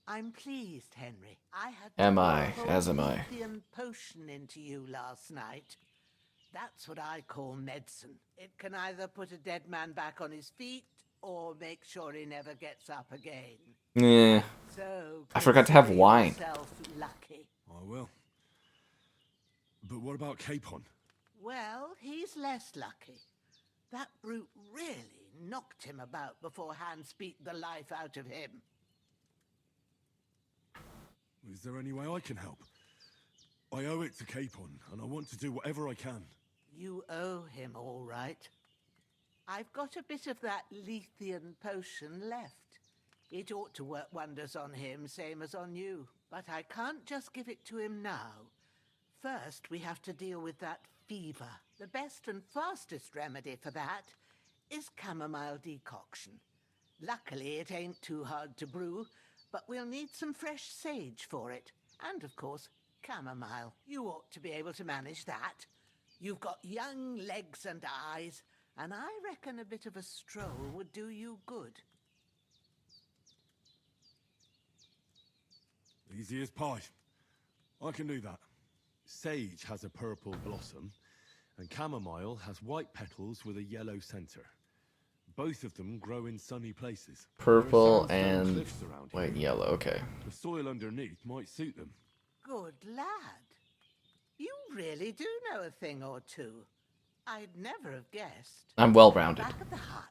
I'm pleased, Henry. I had Am I? pour a As am whole I. lithium potion into you last night. That's what I call medicine. It can either put a dead man back on his feet or make sure he never gets up again. Yeah. So I forgot to have wine. yourself lucky. I will. But what about Capon? Well, he's less lucky. That brute really knocked him about before Hans beat the life out of him. Is there any way I can help? I owe it to Capon, and I want to do whatever I can. You owe him, all right. I've got a bit of that Lethean potion left. It ought to work wonders on him, same as on you. But I can't just give it to him now. First, we have to deal with that fever. The best and fastest remedy for that is chamomile decoction. Luckily, it ain't too hard to brew, but we'll need some fresh sage for it. And, of course, chamomile. You ought to be able to manage that. You've got young legs and eyes, and I reckon a bit of a stroll would do you good. Easy as pie. I can do that. Sage has a purple blossom, and chamomile has white petals with a yellow center. Both of them grow in sunny places. Purple and white and yellow, okay. The soil underneath might suit them. Good lad. You really do know a thing or two. I'd never have guessed. I'm well-rounded. Back of the hut,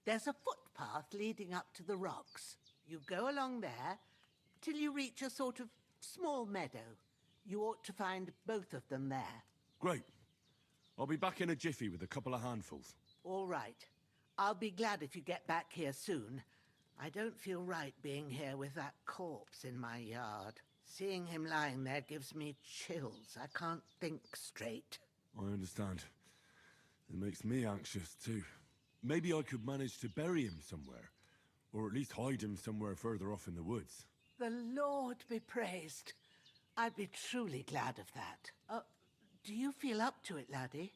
there's a footpath leading up to the rocks. You go along there till you reach a sort of small meadow. You ought to find both of them there. Great. I'll be back in a jiffy with a couple of handfuls. All right. I'll be glad if you get back here soon. I don't feel right being here with that corpse in my yard. Seeing him lying there gives me chills. I can't think straight. I understand. It makes me anxious too. Maybe I could manage to bury him somewhere. Or at least hide him somewhere further off in the woods. The Lord be praised. I'd be truly glad of that. Do you feel up to it, laddie?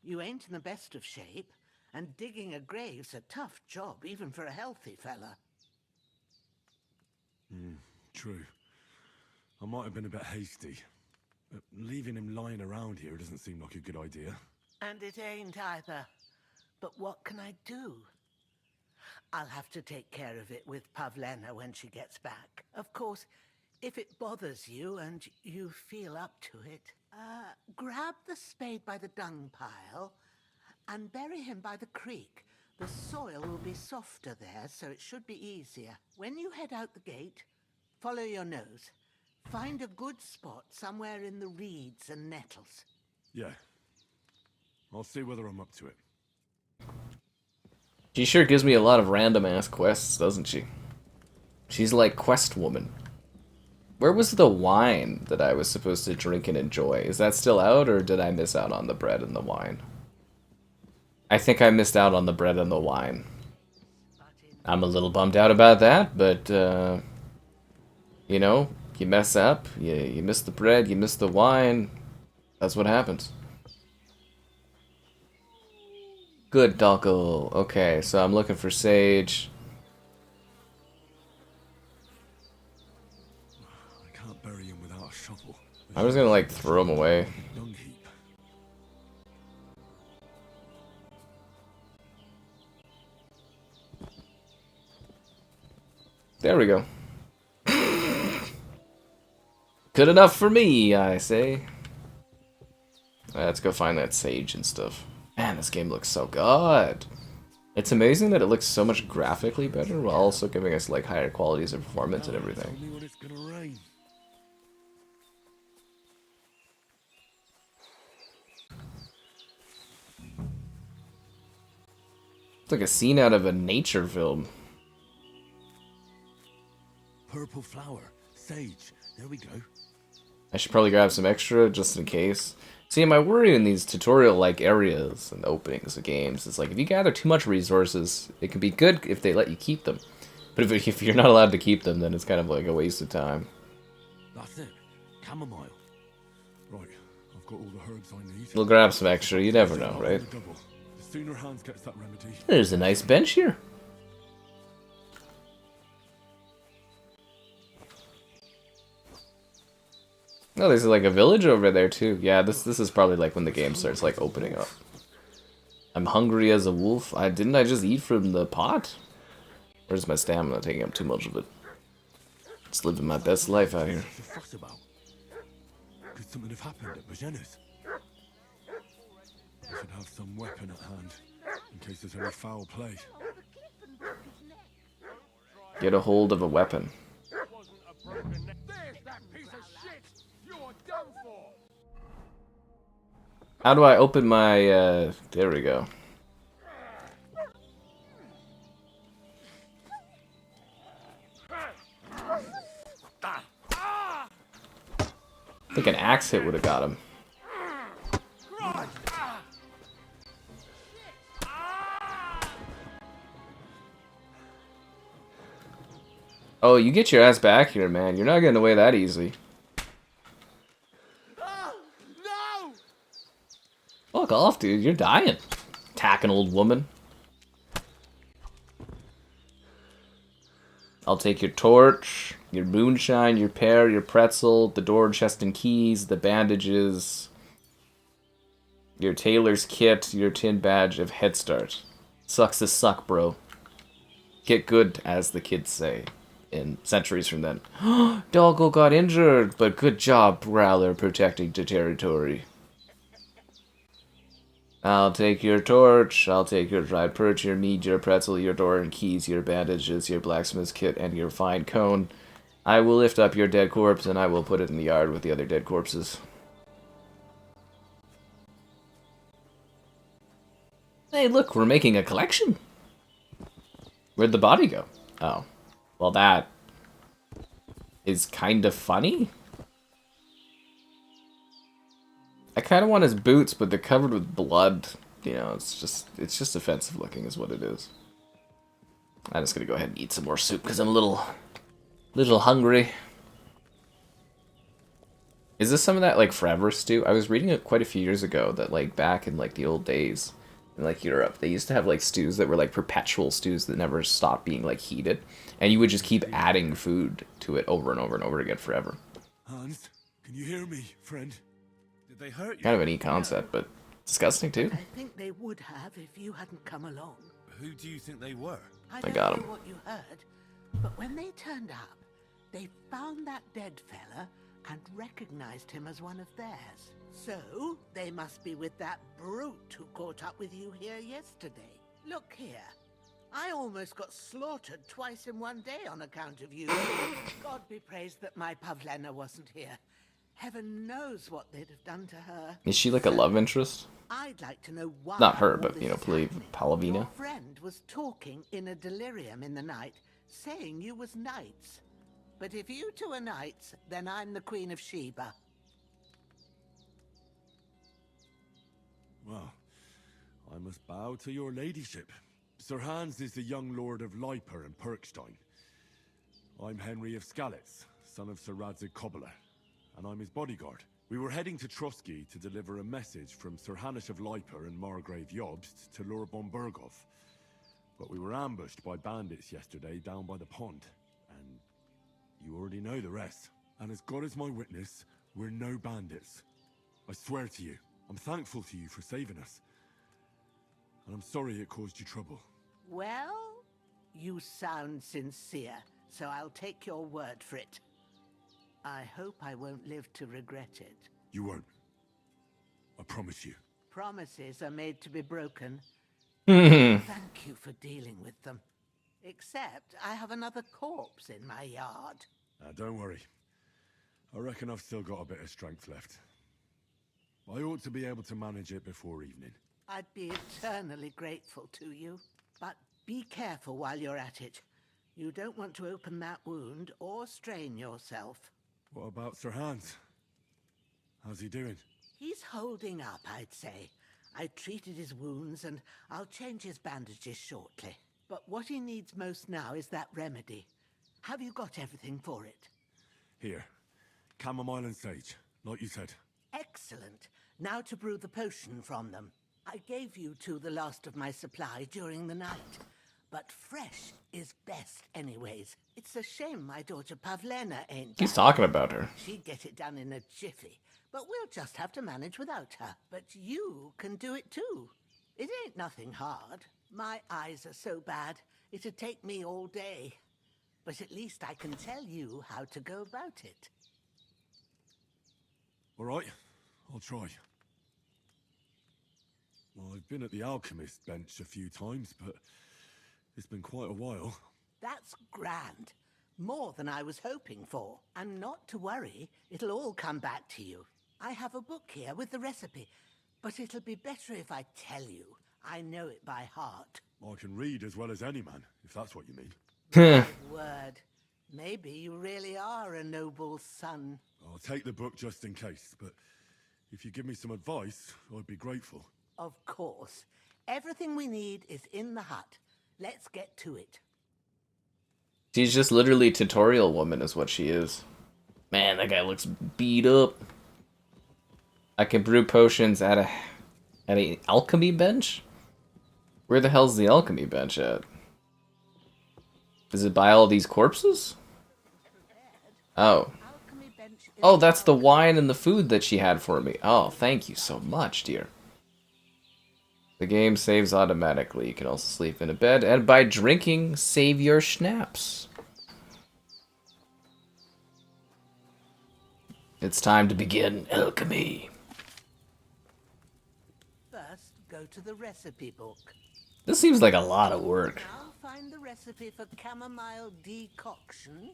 You ain't in the best of shape, and digging a grave's a tough job, even for a healthy fella. True. I might have been a bit hasty. But leaving him lying around here doesn't seem like a good idea. And it ain't either. But what can I do? I'll have to take care of it with Pavlena when she gets back. Of course, if it bothers you and you feel up to it, grab the spade by the dung pile and bury him by the creek. The soil will be softer there, so it should be easier. When you head out the gate, follow your nose. Find a good spot somewhere in the reeds and nettles. Yeah. I'll see whether I'm up to it. She sure gives me a lot of random-ass quests, doesn't she? She's like quest woman. Where was the wine that I was supposed to drink and enjoy? Is that still out, or did I miss out on the bread and the wine? I think I missed out on the bread and the wine. I'm a little bummed out about that, but, you know, you mess up, you miss the bread, you miss the wine. That's what happens. Good, Doggle. Okay, so I'm looking for sage. I can't bury him without a shovel. I'm just gonna, like, throw him away. Dung heap. There we go. Good enough for me, I say. Let's go find that sage and stuff. Man, this game looks so good. It's amazing that it looks so much graphically better while also giving us like higher qualities of performance and everything. It's like a scene out of a nature film. Purple flower. Sage. There we go. I should probably grab some extra just in case. See, my worry in these tutorial-like areas and openings of games is like if you gather too much resources, it can be good if they let you keep them. But if you're not allowed to keep them, then it's kind of like a waste of time. That's it. Chamomile. Right, I've got all the herbs I need. We'll grab some extra, you never know, right? The sooner Hans gets that remedy. There's a nice bench here. Oh, there's like a village over there too. Yeah, this is probably like when the game starts like opening up. I'm hungry as a wolf. Didn't I just eat from the pot? Where's my stamina taking up too much of it? Just living my best life out here. Fuss about. Could something have happened at Bajena's? I should have some weapon at hand in case there's any foul play. Get a hold of a weapon. How do I open my, there we go. I think an axe hit would have got him. Oh, you get your ass back here, man. You're not getting away that easy. No! Fuck off, dude. You're dying. Attacking old woman. I'll take your torch, your moonshine, your pear, your pretzel, the door, chest, and keys, the bandages, your tailor's kit, your tin badge of Head Start. Sucks to suck, bro. Get good, as the kids say. In centuries from then. Doggo got injured, but good job, Growler, protecting the territory. I'll take your torch, I'll take your dried perch, your meat, your pretzel, your door and keys, your bandages, your blacksmith's kit, and your fine cone. I will lift up your dead corpse, and I will put it in the yard with the other dead corpses. Hey, look, we're making a collection. Where'd the body go? Oh. Well, that is kind of funny. I kind of want his boots, but they're covered with blood. You know, it's just offensive looking is what it is. I'm just gonna go ahead and eat some more soup because I'm a little hungry. Is this some of that like forever stew? I was reading it quite a few years ago that like back in like the old days in like Europe, they used to have like stews that were like perpetual stews that never stopped being like heated, and you would just keep adding food to it over and over and over again forever. Hans, can you hear me, friend? Did they hurt you? Kind of a neat concept, but disgusting too. I think they would have if you hadn't come along. Who do you think they were? I got don't him. know what you heard, but when they turned up, they found that dead fella and recognized him as one of theirs. So, they must be with that brute who caught up with you here yesterday. Look here. I almost got slaughtered twice in one day on account of you. God be praised that my Pavlena wasn't here. Heaven knows what they'd have done to her. Is she like a love interest? I'd like to know why. Not her, all but this you know, is happening. Palavina. Your friend was talking in a delirium in the night, saying you was knights. But if you two are knights, then I'm the Queen of Sheba. Well, I must bow to your ladyship. Sir Hans is the young lord of Leiper and Perkstein. I'm Henry of Skalitz, son of Sir Radzig Kobyla, and I'm his bodyguard. We were heading to Trotsky to deliver a message from Sir Hanush of Leiper and Margrave Jobst to Lord von Berghoff. But we were ambushed by bandits yesterday down by the pond, and you already know the rest. And as God is my witness, we're no bandits. I swear to you, I'm thankful to you for saving us. And I'm sorry it caused you trouble. Well, you sound sincere, so I'll take your word for it. I hope I won't live to regret it. You won't. I promise you. Promises are made to be broken. Hmm. Thank you for dealing with them. Except I have another corpse in my yard. Don't worry. I reckon I've still got a bit of strength left. I ought to be able to manage it before evening. I'd be eternally grateful to you. But be careful while you're at it. You don't want to open that wound or strain yourself. What about Sir Hans? How's he doing? He's holding up, I'd say. I treated his wounds and I'll change his bandages shortly. But what he needs most now is that remedy. Have you got everything for it? Here. Chamomile and sage, like you said. Excellent. Now to brew the potion from them. I gave you two the last of my supply during the night. But fresh is best anyways. It's a shame my daughter Pavlena ain't He's back. talking about her. She'd get it done in a jiffy. But we'll just have to manage without her. But you can do it too. It ain't nothing hard. My eyes are so bad, it'd take me all day. But at least I can tell you how to go about it. All right, I'll try. Well, I've been at the alchemist bench a few times, but it's been quite a while. That's grand. More than I was hoping for. And not to worry, it'll all come back to you. I have a book here with the recipe, but it'll be better if I tell you. I know it by heart. I can read as well as any man, if that's what you mean. Good word. Maybe you really are a noble son. I'll take the book just in case, but if you give me some advice, I'd be grateful. Of course. Everything we need is in the hut. Let's get to it. She's just literally tutorial woman is what she is. Man, that guy looks beat up. I can brew potions at an alchemy bench? Where the hell's the alchemy bench at? Is it by all these corpses? Oh. Oh, that's the wine and the food that she had for me. Oh, thank you so much, dear. The game saves automatically. You can also sleep in a bed, and by drinking, save your schnapps. It's time to begin alchemy. First, go to the recipe book. This seems like a lot of work. Now find the recipe for chamomile decoction,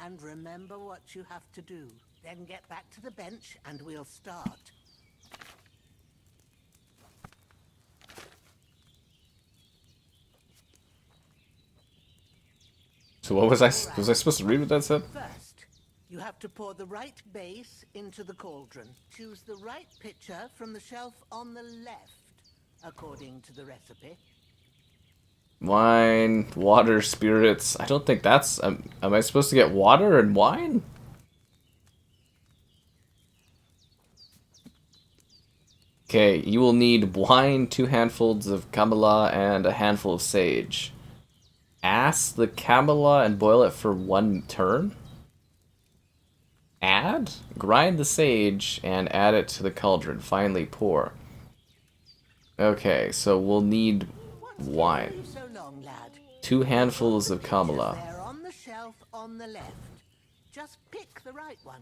and remember what you have to do. Then get back to the bench, and we'll start. So what was I supposed to read what that said? First, you have to pour the right base into the cauldron. Choose the right pitcher from the shelf on the left, according to the recipe. Wine, water, spirits. I don't think that's... am I supposed to get water and wine? Okay, you will need wine, 2 handfuls of camellia, and a handful of sage. Ass the camellia and boil it for 1 turn. Add? Grind the sage and add it to the cauldron. Finally pour. Okay, so we'll need wine. 2 handfuls of camellia. They're on the shelf on the left. Just pick the right one.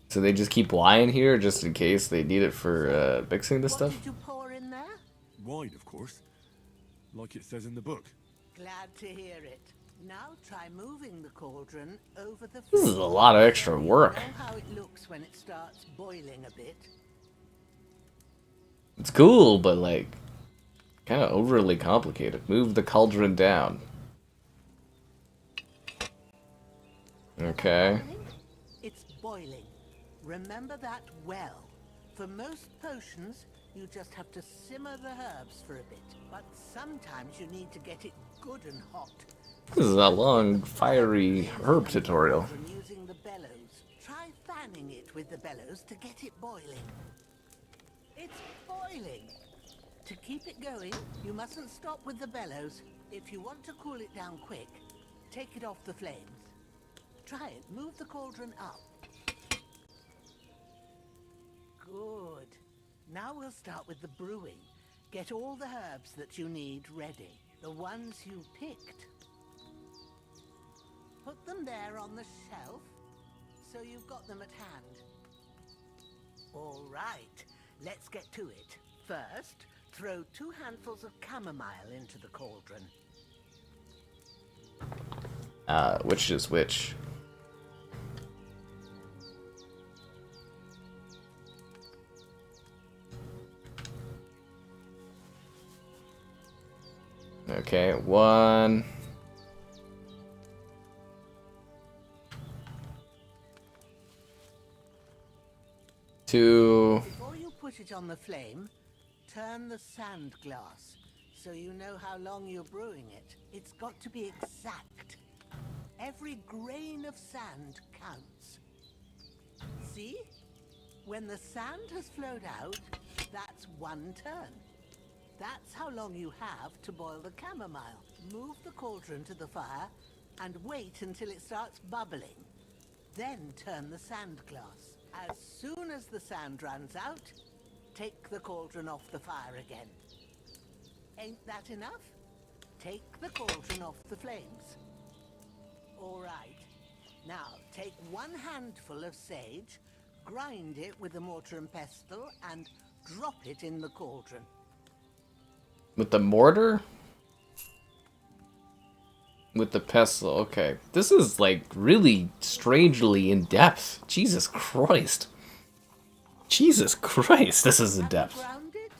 So they just keep wine here just in case they need it for mixing this stuff? What did you pour in there? Wine, of course. Like it says in the book. Glad to hear it. Now try moving the cauldron over the... This is a lot of extra work. You know how it looks when it starts boiling a bit? It's cool, but like, kind of overly complicated. Move the cauldron down. Okay. It's boiling. Remember that well. For most potions, you just have to simmer the herbs for a bit. But sometimes you need to get it good and hot. This is a long, fiery herb tutorial. Using the bellows. Try fanning it with the bellows to get it boiling. It's boiling. To keep it going, you mustn't stop with the bellows. If you want to cool it down quick, take it off the flames. Try it. Move the cauldron up. Good. Now we'll start with the brewing. Get all the herbs that you need ready. The ones you picked. Put them there on the shelf, so you've got them at hand. All right, let's get to it. First, throw 2 handfuls of chamomile into the cauldron. Which is which? Okay, 1. 2. Before you put it on the flame, turn the sand glass so you know how long you're brewing it. It's got to be exact. Every grain of sand counts. See? When the sand has flowed out, that's 1 turn. That's how long you have to boil the chamomile. Move the cauldron to the fire and wait until it starts bubbling. Then turn the sand glass. As soon as the sand runs out, take the cauldron off the fire again. Ain't that enough? Take the cauldron off the flames. All right. Now, take 1 handful of sage, grind it with a mortar and pestle, and drop it in the cauldron. With the mortar? With the pestle, okay. This is like really strangely in depth. Jesus Christ. Jesus Christ, this is in depth. Ground it?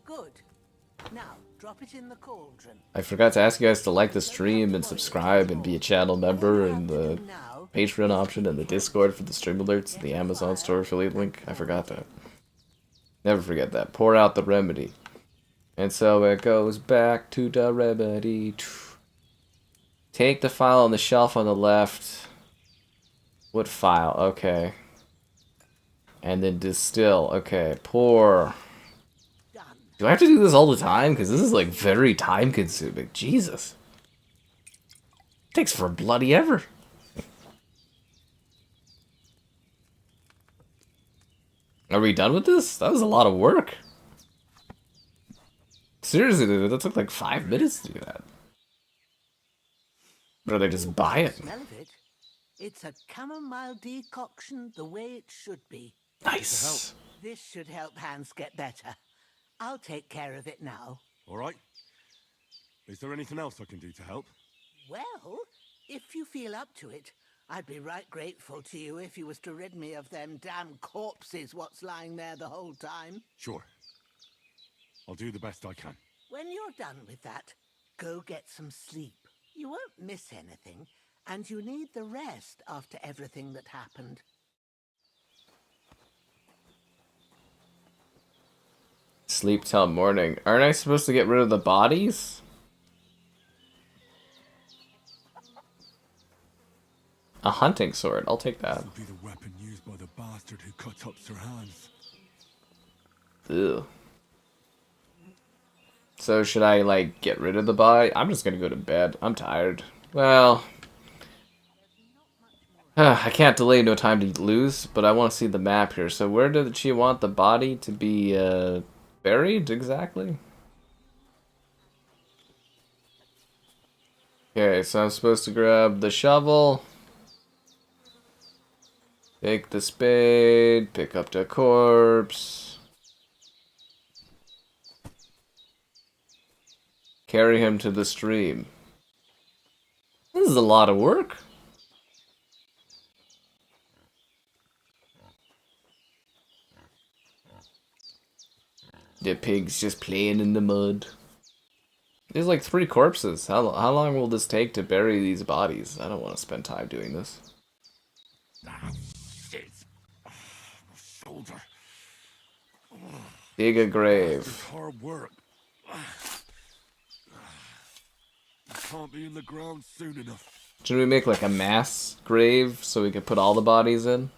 Good. drop it in the cauldron. I forgot to ask you guys to like the stream and subscribe and be a channel member and the Patreon option and the Discord for the stream alerts, the Amazon store affiliate link. I forgot that. Never forget that. Pour out the remedy. And so it goes back to the remedy. Take the file on the shelf on the left. What file? Okay. And then distill. Okay. Pour. Do I have to do this all the time? Because this is like very time consuming. Jesus. Takes for bloody ever. Are we done with this? That was a lot of work. Seriously, dude, that took like 5 minutes to do that. Or they just buy it. Smell of it. It's a chamomile decoction the way it should be. Nice. This should help Hans get better. I'll take care of it now. All right. Is there anything else I can do to help? Well, if you feel up to it, I'd be right grateful to you if you was to rid me of them damn corpses what's lying there the whole time. Sure. I'll do the best I can. When you're done with that, go get some sleep. You won't miss anything, and you need the rest after everything that happened. Sleep till morning. Aren't I supposed to get rid of the bodies? A hunting sword. I'll take that. This will be the weapon used by the bastard who cut up Sir Hans. Ew. So should I, like, get rid of the body? I'm just gonna go to bed. I'm tired. Well... I can't delay no time to lose, but I want to see the map here. So where did she want the body to be, buried, exactly? Okay, so I'm supposed to grab the shovel. Take the spade, pick up the corpse. Carry him to the stream. This is a lot of work. The pig's just playing in the mud. There's like 3 corpses. How long will this take to bury these bodies? I don't want to spend time doing this. Ah, shit. Shoulder. Dig a grave. It's hard work. You can't be in the ground soon enough. Should we make like a mass grave so we can put all the bodies in?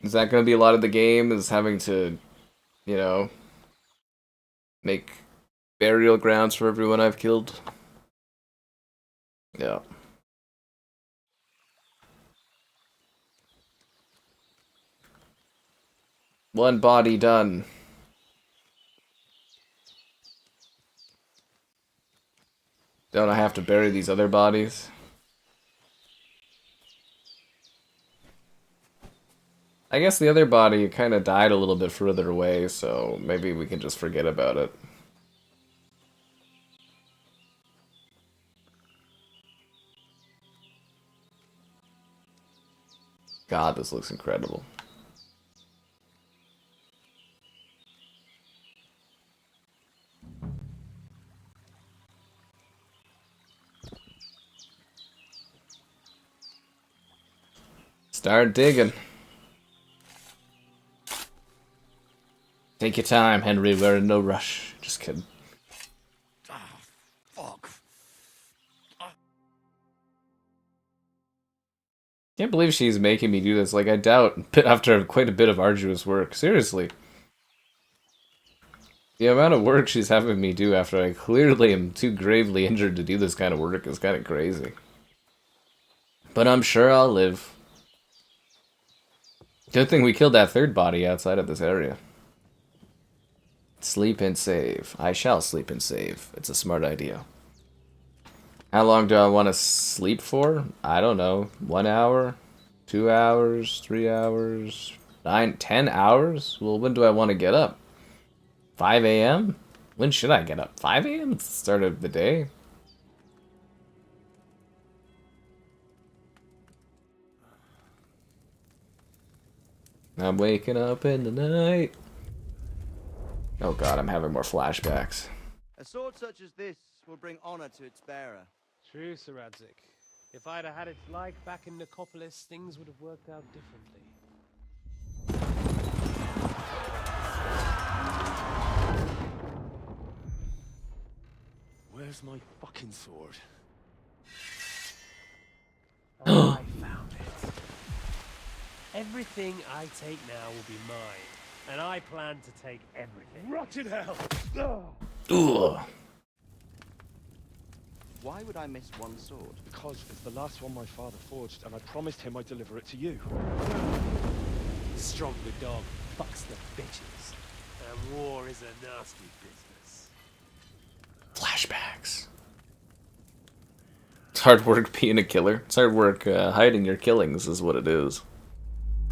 Is that going to be a lot of the game, is having to, you know, make burial grounds for everyone I've killed? Yeah. One body done. Don't I have to bury these other bodies? I guess the other body kind of died a little bit further away, so maybe we can just forget about it. God, this looks incredible. Start digging. Take your time, Henry. We're in no rush. Just kidding. Fuck. Can't believe she's making me do this. Like, I doubt, after quite a bit of arduous work. Seriously. The amount of work she's having me do after I clearly am too gravely injured to do this kind of work is kind of crazy. But I'm sure I'll live. Good thing we killed that third body outside of this area. Sleep and save. I shall sleep and save. It's a smart idea. How long do I want to sleep for? I don't know. 1 hour? 2 hours? 3 hours? 9, 10 hours? Well, when do I want to get up? 5 a.m.? When should I get up? 5 a.m.? It's the start of the day. I'm waking up in the night. Oh god, I'm having more flashbacks. A sword such as this will bring honor to its bearer. True, Sir Radzik. If I'd have had its like back in Nicopolis, things would have worked out differently. Where's my fucking sword? I found it. Everything I take now will be mine, and I plan to take everything. Rotted hell! Ugh. Why would I miss one sword? Because it's the last one my father forged, and I promised him I'd deliver it to you. Stronger dog fucks the bitches, and war is a nasty business. Flashbacks. It's hard work being a killer. It's hard work hiding your killings is what it is.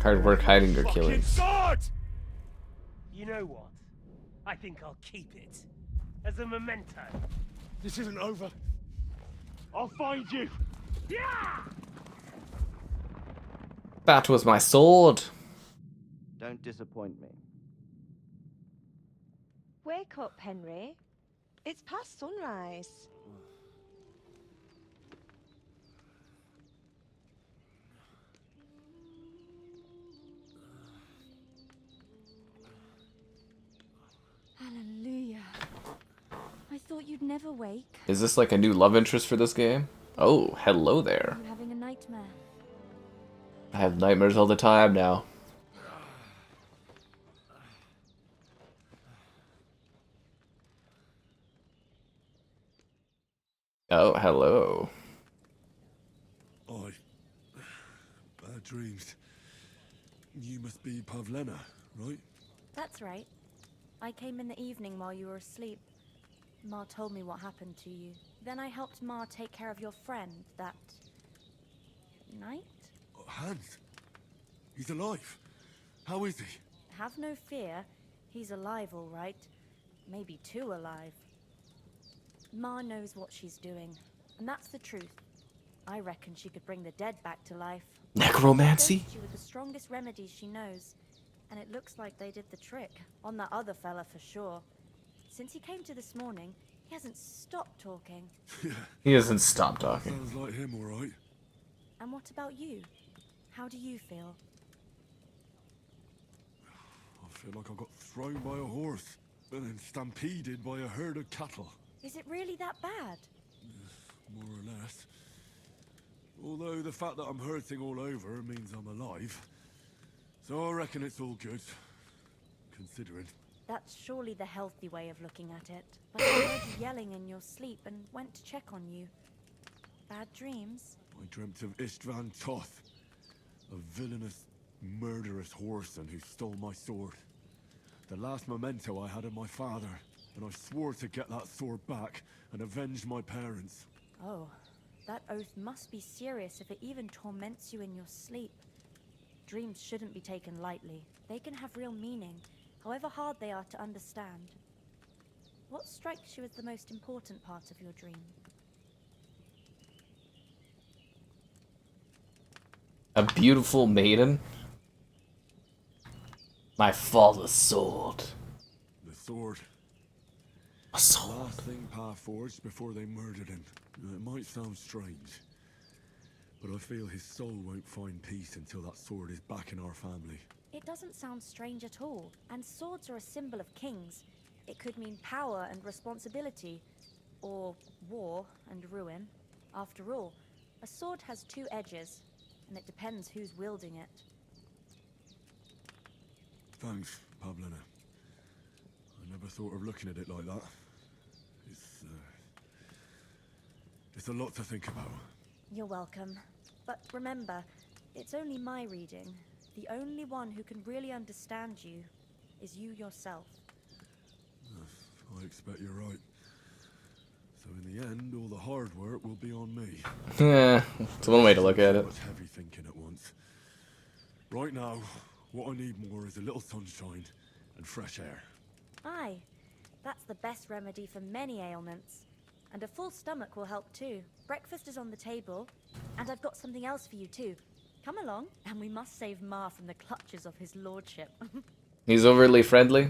Hard work hiding your killings. Sword! You know what? I think I'll keep it. As a memento. This isn't over. I'll find you! Yeah! That was my sword. Don't disappoint me. Wake up, Henry. It's past sunrise. Hallelujah. I thought you'd never wake. Is this like a new love interest for this game? Oh, hello there. Are you having a nightmare? I have nightmares all the time now. Oh, hello. Bad dreams. You must be Pavlena, right? That's right. I came in the evening while you were asleep. Ma told me what happened to you. Then I helped Ma take care of your friend that night? Hans? He's alive. How is he? Have no fear. He's alive, all right. Maybe too alive. Ma knows what she's doing, and that's the truth. I reckon she could bring the dead back to life. Necromancy? She with the strongest remedies she knows, and it looks like they did the trick on that other fella for sure. Since he came to this morning, he hasn't stopped talking. He hasn't stopped talking. Sounds like him, all right. And what about you? How do you feel? I feel like I got thrown by a horse, and then stampeded by a herd of cattle. Is it really that bad? More or less. Although the fact that I'm hurting all over means I'm alive. So I reckon it's all good. Considering. That's surely the healthy way of looking at it. But I heard you yelling in your sleep and went to check on you. Bad dreams? I dreamt of Istvan Toth, a villainous, murderous whoreson who stole my sword. The last memento I had of my father, and I swore to get that sword back and avenge my parents. Oh, that oath must be serious if it even torments you in your sleep. Dreams shouldn't be taken lightly. They can have real meaning, however hard they are to understand. What strikes you as the most important part of your dream? A beautiful maiden? My father's sword. The sword. A sword. The last thing Pa forged before they murdered him. It might sound strange, but I feel his soul won't find peace until that sword is back in our family. It doesn't sound strange at all, and swords are a symbol of kings. It could mean power and responsibility, or war and ruin. After all, a sword has two edges, and it depends who's wielding it. Thanks, Pavlena. I never thought of looking at it like that. It's a lot to think about. You're welcome. But remember, it's only my reading. The only one who can really understand you is you yourself. I expect you're right. So in the end, all the hard work will be on me. Yeah, it's one way to look at it. Much heavy thinking at once. Right now, what I need more is a little sunshine and fresh air. Aye, that's the best remedy for many ailments. And a full stomach will help too. Breakfast is on the table, and I've got something else for you too. Come along, and we must save Ma from the clutches of his lordship. He's overly friendly.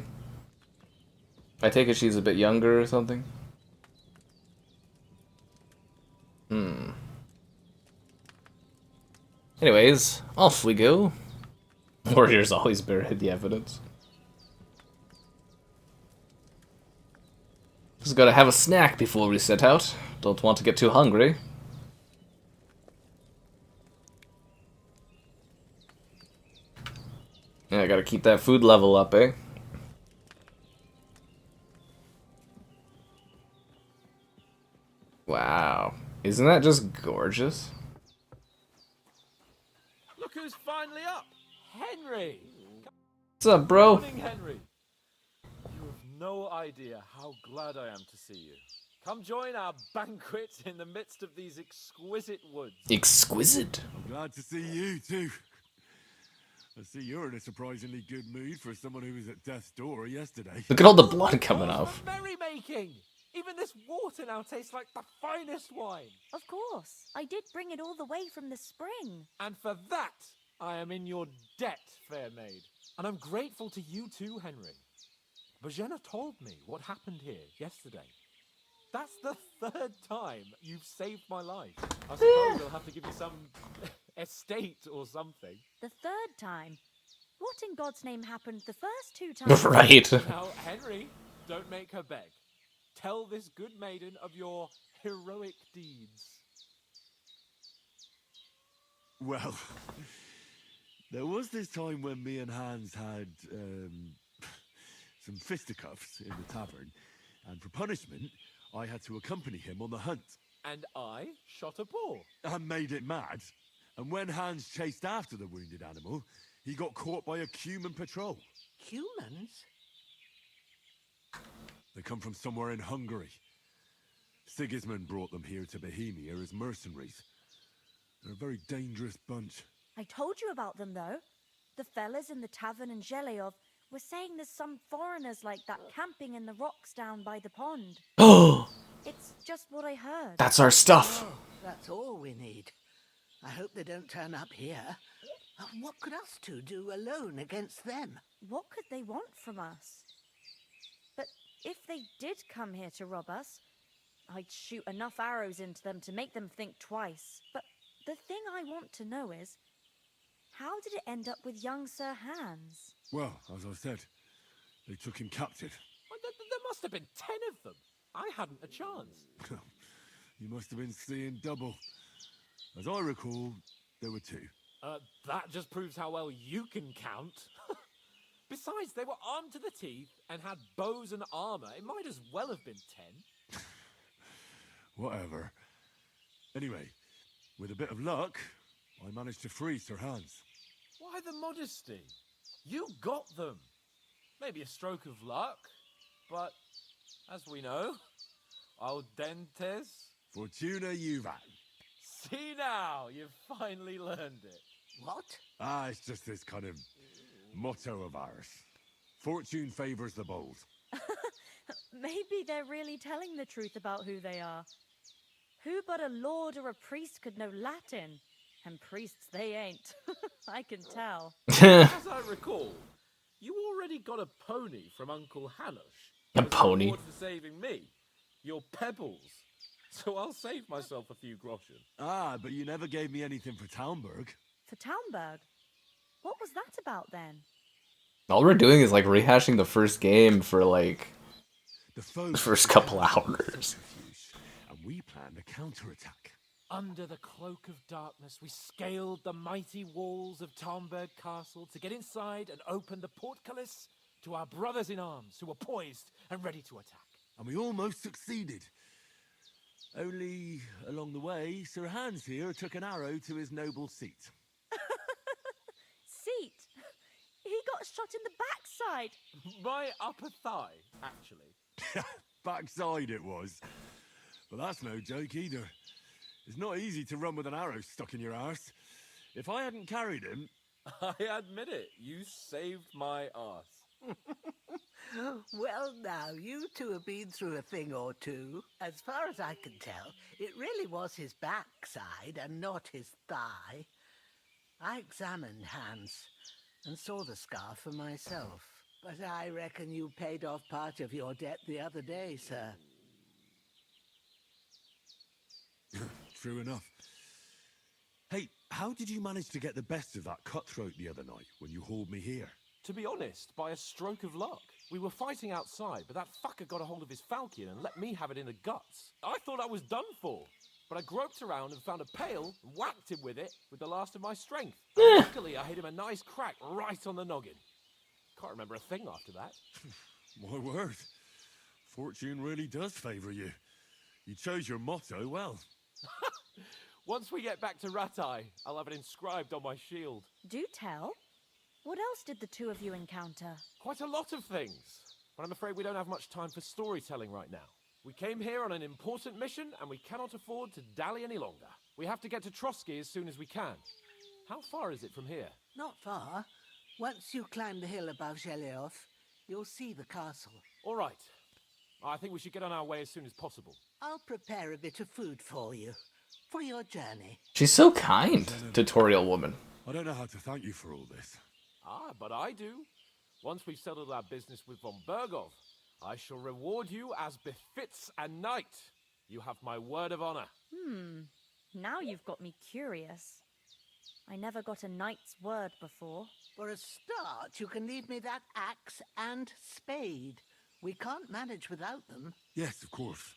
I take it she's a bit younger or something? Anyways, off we go. Warriors always bury the evidence. Just gotta have a snack before we set out. Don't want to get too hungry. Yeah, I gotta keep that food level up, eh? Wow. Isn't that just gorgeous? Look who's finally up! Henry! What's up, bro? Good morning, Henry. You have no idea how glad I am to see you. Come join our banquet in the midst of these exquisite woods. Exquisite? I'm glad to see you, too. I see you're in a surprisingly good mood for someone who was at death's door yesterday. Look at all the blood coming off. Merrymaking! Even this water now tastes like the finest wine. Of course. I did bring it all the way from the spring. And for that, I am in your debt, fair maid. And I'm grateful to you too, Henry. Bajena told me what happened here yesterday. That's the third time you've saved my life. I suppose I'll have to give you some estate or something. The third time? What in God's name happened the first two times? Right. Now, Henry, don't make her beg. Tell this good maiden of your heroic deeds. Well, there was this time when me and Hans had some fisticuffs in the tavern, and for punishment, I had to accompany him on the hunt. And I shot a boar. And made it mad. And when Hans chased after the wounded animal, he got caught by a human patrol. Humans? They come from somewhere in Hungary. Sigismund brought them here to Bohemia as mercenaries. They're a very dangerous bunch. I told you about them, though. The fellas in the tavern in Zheleov were saying there's some foreigners like that camping in the rocks down by the pond. Oh! It's just what I heard. That's our stuff. Oh, that's all we need. I hope they don't turn up here. What could us two do alone against them? What could they want from us? But if they did come here to rob us, I'd shoot enough arrows into them to make them think twice. But the thing I want to know is, how did it end up with young Sir Hans? Well, as I said, they took him captive. Well, there must have been 10 of them. I hadn't a chance. You must have been seeing double. As I recall, there were 2. That just proves how well you can count. Besides, they were armed to the teeth and had bows and armor. It might as well have been 10. Whatever. Anyway, with a bit of luck, I managed to free Sir Hans. Why the modesty? You got them. Maybe a stroke of luck, but as we know, al dentes. Fortuna juvat. See now, you've finally learned it. What? It's just this kind of motto of ours. Fortune favors the bold. Maybe they're really telling the truth about who they are. Who but a lord or a priest could know Latin? And priests they ain't. I can tell. As I recall, you already got a pony from Uncle Hanush. A pony? Reward for saving me. Your pebbles. So I'll save myself a few groschen. But you never gave me anything for Talmberg. For Talmberg? What was that about then? All we're doing is like rehashing the first game for like the first couple hours. And we planned a counterattack. Under the cloak of darkness, we scaled the mighty walls of Talmberg Castle to get inside and open the portcullis to our brothers in arms who were poised and ready to attack. And we almost succeeded. Only along the way, Sir Hans here took an arrow to his noble seat. Seat? He got shot in the backside. My upper thigh, actually. Backside it was. But that's no joke either. It's not easy to run with an arrow stuck in your arse. If I hadn't carried him... I admit it, you saved my arse. Well, now, you two have been through a thing or two. As far as I can tell, it really was his backside and not his thigh. I examined Hans and saw the scar for myself. But I reckon you paid off part of your debt the other day, sir. True enough. Hey, how did you manage to get the best of that cutthroat the other night when you hauled me here? To be honest, by a stroke of luck. We were fighting outside, but that fucker got a hold of his falcon and let me have it in the guts. I thought I was done for, but I groped around and found a pail and whacked him with it with the last of my strength. Luckily, I hit him a nice crack right on the noggin. Can't remember a thing after that. My word. Fortune really does favour you. You chose your motto well. Once we get back to Ratai, I'll have it inscribed on my shield. Do tell. What else did the two of you encounter? Quite a lot of things, but I'm afraid we don't have much time for storytelling right now. We came here on an important mission, and we cannot afford to dally any longer. We have to get to Trotsky as soon as we can. How far is it from here? Not far. Once you climb the hill above Zheleov, you'll see the castle. All right. I think we should get on our way as soon as possible. I'll prepare a bit of food for you, for your journey. She's so kind, tutorial woman. I don't know how to thank you for all this. Ah, but I do. Once we've settled our business with von Bergov, I shall reward you as befits a knight. You have my word of honor. Now you've got me curious. I never got a knight's word before. For a start, you can leave me that axe and spade. We can't manage without them. Yes, of course.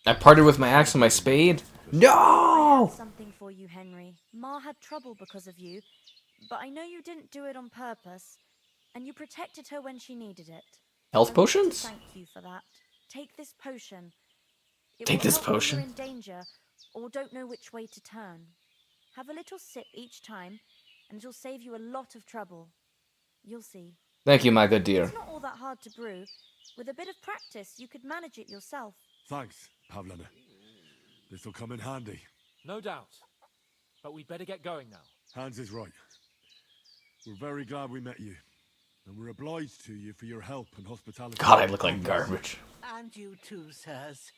I parted with my axe and my spade? No! I have something for you, Henry. Ma had trouble because of you, but I know you didn't do it on purpose, and you protected her when she needed it. Health I want to potions? thank you for that. Take this potion. It Take will this help when potion. you're in danger or don't know which way to turn. Have a little sip each time, and it'll save you a lot of trouble. You'll see. Thank you, my good dear. It's not all that hard to brew. With a bit of practice, you could manage it yourself. Thanks, Pavlena. This'll come in handy. No doubt. But we'd better get going now. Hans is right. We're very glad we met you. And we're obliged to you for your help and hospitality. God, I look like garbage. And you too, sirs.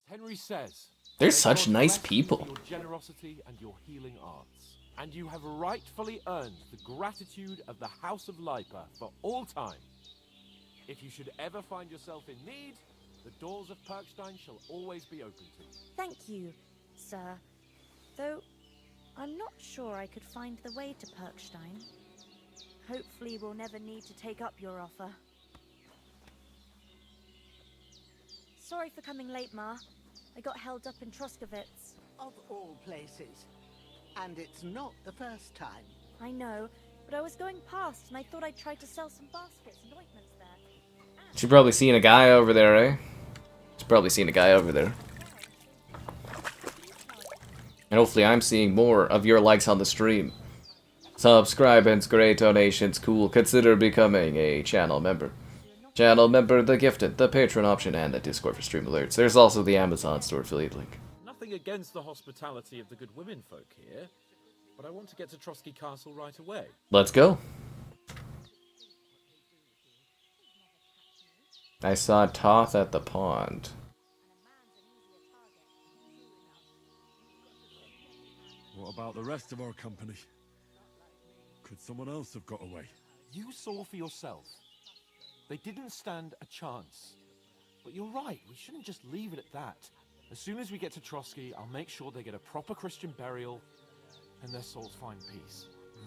Henry says, They're "May such God nice bless you for people. your generosity and your healing arts. And you have rightfully earned the gratitude of the House of Lipa for all time. If you should ever find yourself in need, the doors of Perkstein shall always be open to you." Thank you, sir. Though, I'm not sure I could find the way to Perkstein. Hopefully we'll never need to take up your offer. Sorry for coming late, Ma. I got held up in Troskowitz. Of all places. And it's not the first time. I know, but I was going past and I thought I'd try to sell some baskets and ointments there. She's probably seeing a guy over there, eh? She's probably seeing a guy over there. And hopefully I'm seeing more of your likes on the stream. Subscribance, great donations, cool. Consider becoming a channel member. Channel member, the gifted, the patron option, and the Discord for stream alerts. There's also the Amazon store affiliate link. Nothing against the hospitality of the good women folk here, but I want to get to Trotsky Castle right away. Let's go. I saw Toth at the pond. What about the rest of our company? Could someone else have got away? You saw for yourself. They didn't stand a chance. But you're right, we shouldn't just leave it at that. As soon as we get to Trotsky, I'll make sure they get a proper Christian burial and their souls find peace.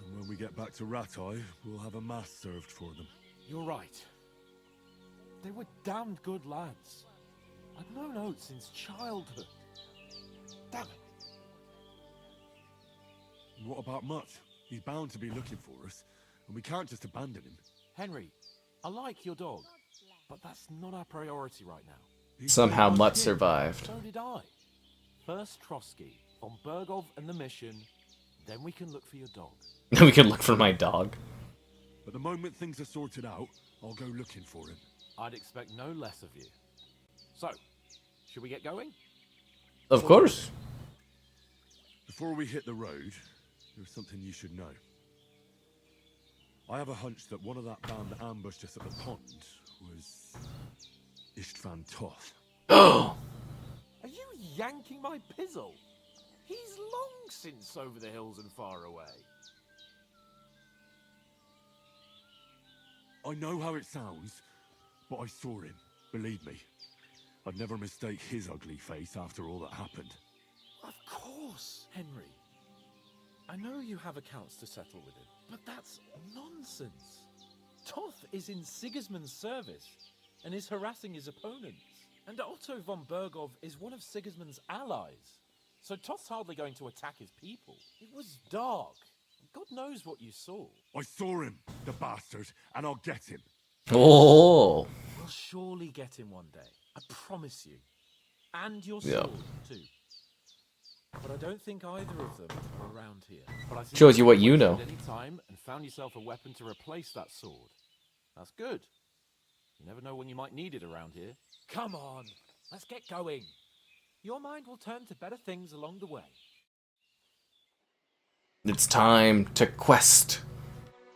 And when we get back to Ratai, we'll have a mass served for them. You're right. They were damned good lads. I've known Oates since childhood. Damn it. And what about Mutt? He's bound to be looking for us, and we can't just abandon him. Henry, I like your dog, but that's not our priority right now. Somehow Mutt survived. So did I. First Trotsky, von Bergov and the mission, then we can look for your dog. We can look for my dog. But the moment things are sorted out, I'll go looking for him. I'd expect no less of you. So, should we get going? Of course. Before we hit the road, there's something you should know. I have a hunch that one of that band that ambushed us at the pond was Istvan Toth. Oh! Are you yanking my pizzle? He's long since over the hills and far away. I know how it sounds, but I saw him. Believe me. I'd never mistake his ugly face after all that happened. Of course, Henry. I know you have accounts to settle with him, but that's nonsense. Toth is in Sigismund's service and is harassing his opponents. And Otto von Bergov is one of Sigismund's allies. So Toth's hardly going to attack his people. It was dark. God knows what you saw. I saw him, the bastard, and I'll get him. Oh. We'll surely get him one day. I promise you. And your Yeah. sword, too. But I don't think either of them are around here. But I think Shows you what you know. Any time and found yourself a weapon to replace that sword. That's good. You never know when you might need it around here. Come on, let's get going. Your mind will turn to better things along the way. It's time to quest.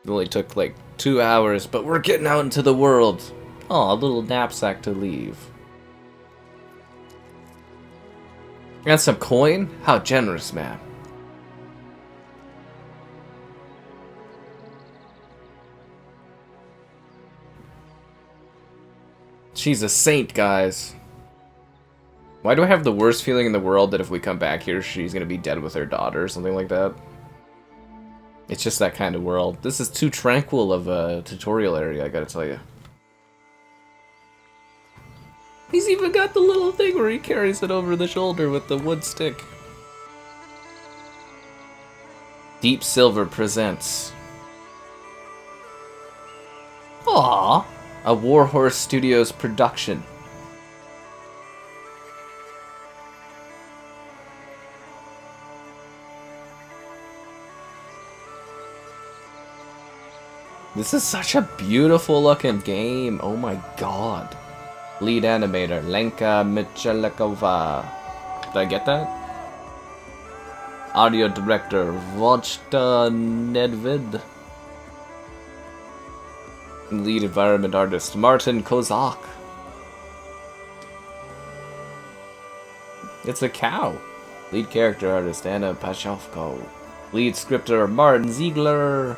It only took like 2 hours, but we're getting out into the world. Oh, a little knapsack to leave. And some coin? How generous, man. She's a saint, guys. Why do I have the worst feeling in the world that if we come back here, she's gonna be dead with her daughter or something like that? It's just that kind of world. This is too tranquil of a tutorial area, I gotta tell you. He's even got the little thing where he carries it over the shoulder with the wood stick. Deep Silver presents... Aww! A Warhorse Studios production. This is such a beautiful looking game. Oh my god. Lead animator, Lenka Michalikova. Did I get that? Audio director, Vojta Nedved. Lead environment artist, Martin Kozak. It's a cow. Lead character artist, Anna Pachovko. Lead scripter, Martin Ziegler.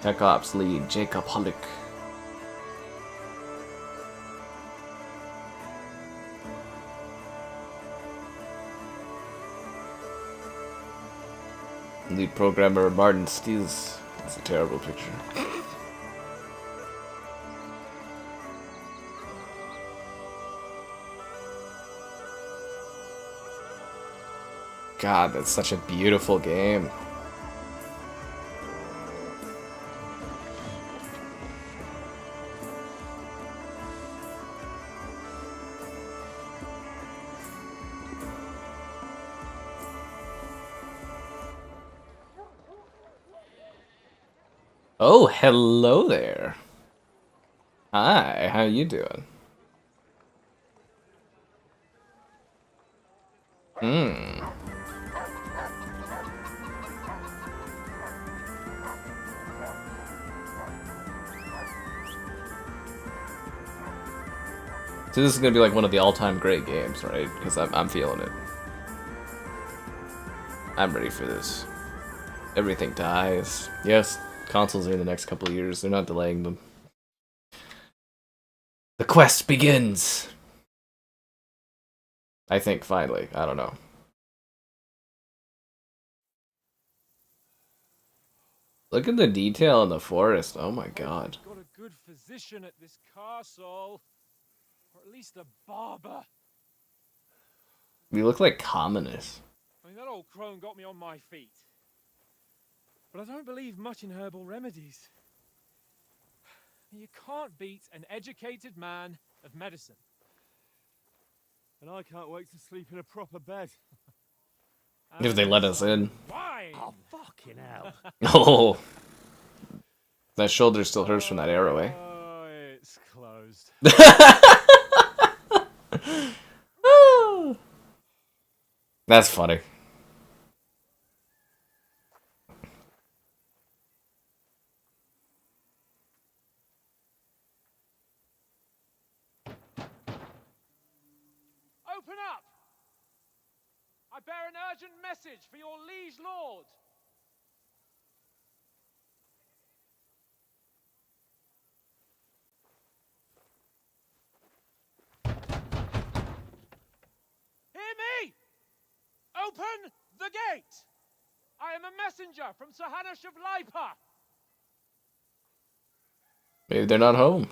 Tech Ops lead, Jacob Hullick. Lead programmer, Martin Steels. It's a terrible picture. God, that's such a beautiful game. Oh, hello there. Hi, how you doing? So this is gonna be like one of the all-time great games, right? Because I'm feeling it. I'm ready for this. Everything dies. Yes, consoles are in the next couple of years. They're not delaying them. The quest begins! I think, finally. I don't know. Look at the detail in the forest. Oh my god. Got a good physician at this castle. Or at least a barber. We look like commoners. I mean, that old crone got me on my feet. But I don't believe much in herbal remedies. You can't beat an educated man of medicine. And I can't wait to sleep in a proper bed. If they let us in. Why? Oh, fucking hell. Oh. That shoulder still hurts from that arrow, eh? Oh, it's closed. That's funny. Open up! I bear an urgent message for your liege lord. Open the gate! I am a messenger from Sir Hanush of Lipa. Maybe they're not home.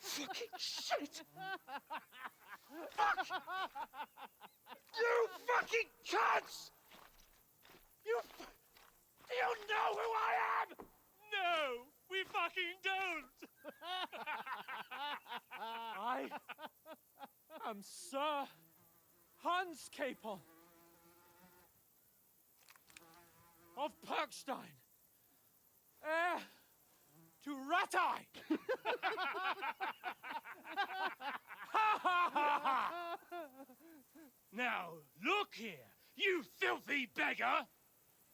Fucking shit! Fuck! You fucking cunts! Do you know who I am? No, we fucking don't! I am Sir Hans Capon of Perkstein, heir to Ratai! Now, look here, you filthy beggar!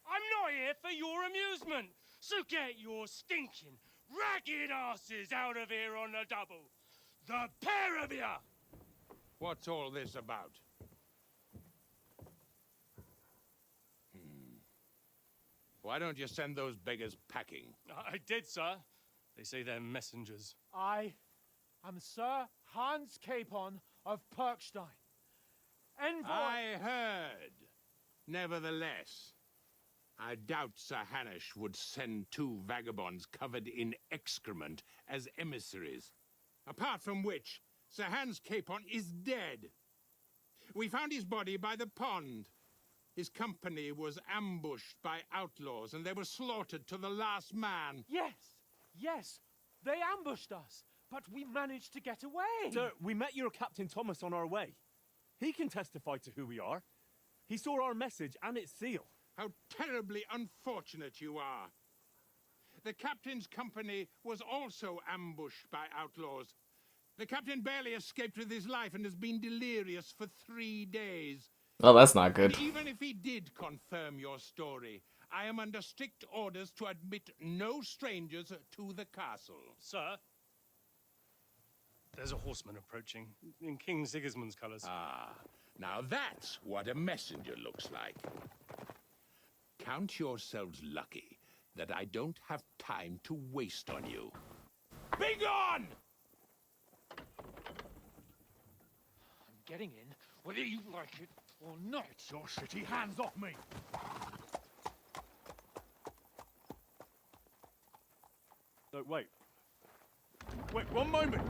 I'm not here for your amusement, so get your stinking, ragged asses out of here on the double. The pair of you! What's all this about? Why don't you send those beggars packing? I did, sir. They say they're messengers. I am Sir Hans Capon of Perkstein. Envoy... I heard. Nevertheless, I doubt Sir Hanush would send two vagabonds covered in excrement as emissaries. Apart from which, Sir Hans Capon is dead. We found his body by the pond. His company was ambushed by outlaws, and they were slaughtered to the last man. Yes, they ambushed us, but we managed to get away. Sir, we met your Captain Thomas on our way. He can testify to who we are. He saw our message and its seal. How terribly unfortunate you are. The captain's company was also ambushed by outlaws. The captain barely escaped with his life and has been delirious for 3 days. Oh, that's not good. And even if he did confirm your story, I am under strict orders to admit no strangers to the castle. Sir, there's a horseman approaching in King Sigismund's colours. Ah, now that's what a messenger looks like. Count yourselves lucky that I don't have time to waste on you. Be gone! I'm getting in, whether you like it or not. Your shitty hands off me! No, wait. Wait, one moment!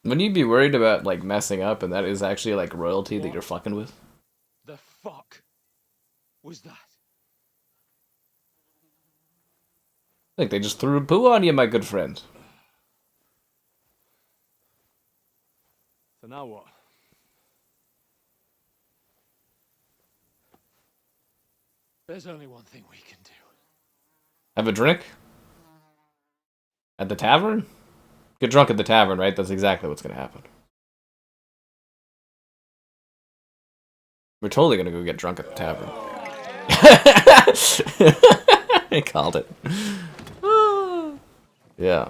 Wouldn't you be worried about, like, messing up and that is actually, like, royalty that you're fucking with? The fuck was that? I think they just threw a poo on you, my good friend. So now what? There's only one thing we can do. Have a drink? At the tavern? Get drunk at the tavern, right? That's exactly what's gonna happen. We're totally gonna go get drunk at the tavern. I called it. Yeah.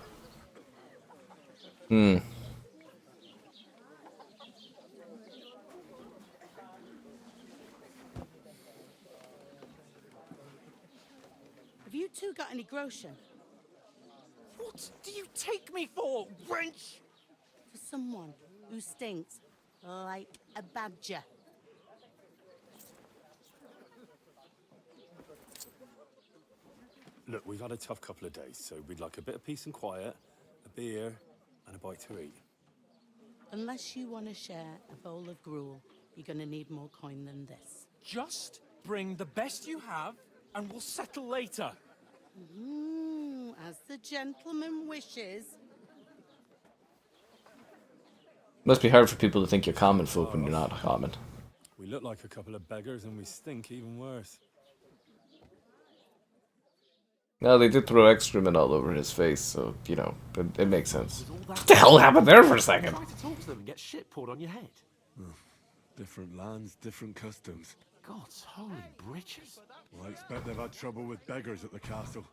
Have you two got any groschen? What do you take me for, wench? For someone who stinks like a badger. Look, we've had a tough couple of days, so we'd like a bit of peace and quiet, a beer, and a bite to eat. Unless you want to share a bowl of gruel, you're going to need more coin than this. Just bring the best you have, and we'll settle later. As the gentleman wishes. Must be hard for people to think you're common folk when you're not common. We look like a couple of beggars, and we stink even worse. No, they did throw excrement all over his face, so, you know, it makes sense. What the hell happened there for a second? Try to talk to them and get shit poured on your head. Different lands, different customs. God's holy britches. Well, I expect they've had trouble with beggars at the castle,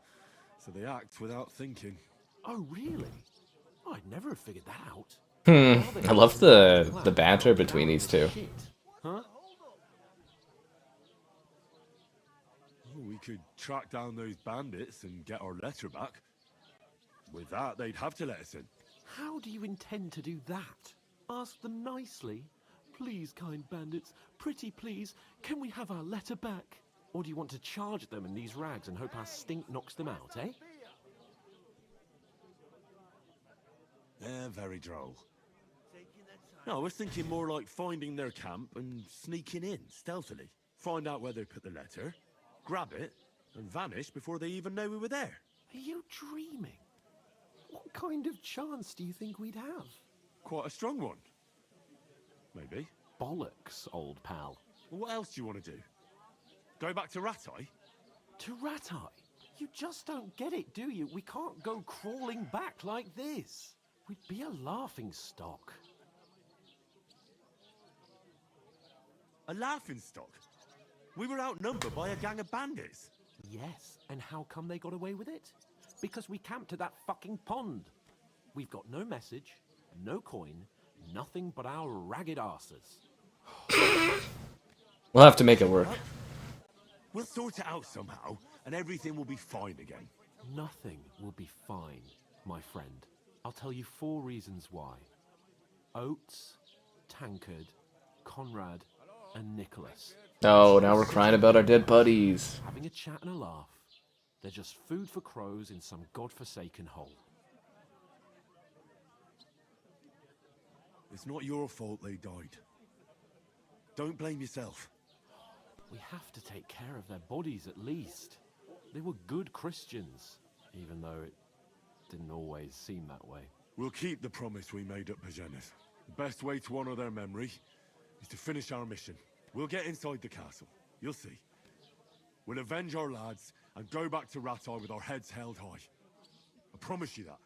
so they act without thinking. Oh, really? I'd never have figured that out. I love the banter between these two. Huh? Well, we could track down those bandits and get our letter back. With that, they'd have to let us in. How do you intend to do that? Ask them nicely. Please, kind bandits, pretty please, can we have our letter back? Or do you want to charge them in these rags and hope our stink knocks them out, eh? Very droll. No, I was thinking more like finding their camp and sneaking in, stealthily. Find out where they put the letter, grab it, and vanish before they even know we were there. Are you dreaming? What kind of chance do you think we'd have? Quite a strong one. Maybe. Bollocks, old pal. Well, what else do you want to do? Go back to Ratai? To Ratai? You just don't get it, do you? We can't go crawling back like this. We'd be a laughing stock. A laughing stock? We were outnumbered by a gang of bandits. Yes, and how come they got away with it? Because we camped at that fucking pond. We've got no message, no coin, nothing but our ragged arses. We'll have to make it work. We'll sort it out somehow, and everything will be fine again. Nothing will be fine, my friend. I'll tell you 4 reasons why. Oates, Tankard, Conrad, and Nicholas. Oh, now we're crying about our dead buddies. Having a chat and a laugh. They're just food for crows in some godforsaken hole. It's not your fault they died. Don't blame yourself. We have to take care of their bodies at least. They were good Christians, even though it didn't always seem that way. We'll keep the promise we made at Pageneth. The best way to honor their memory is to finish our mission. We'll get inside the castle. You'll see. We'll avenge our lads and go back to Ratai with our heads held high. I promise you that.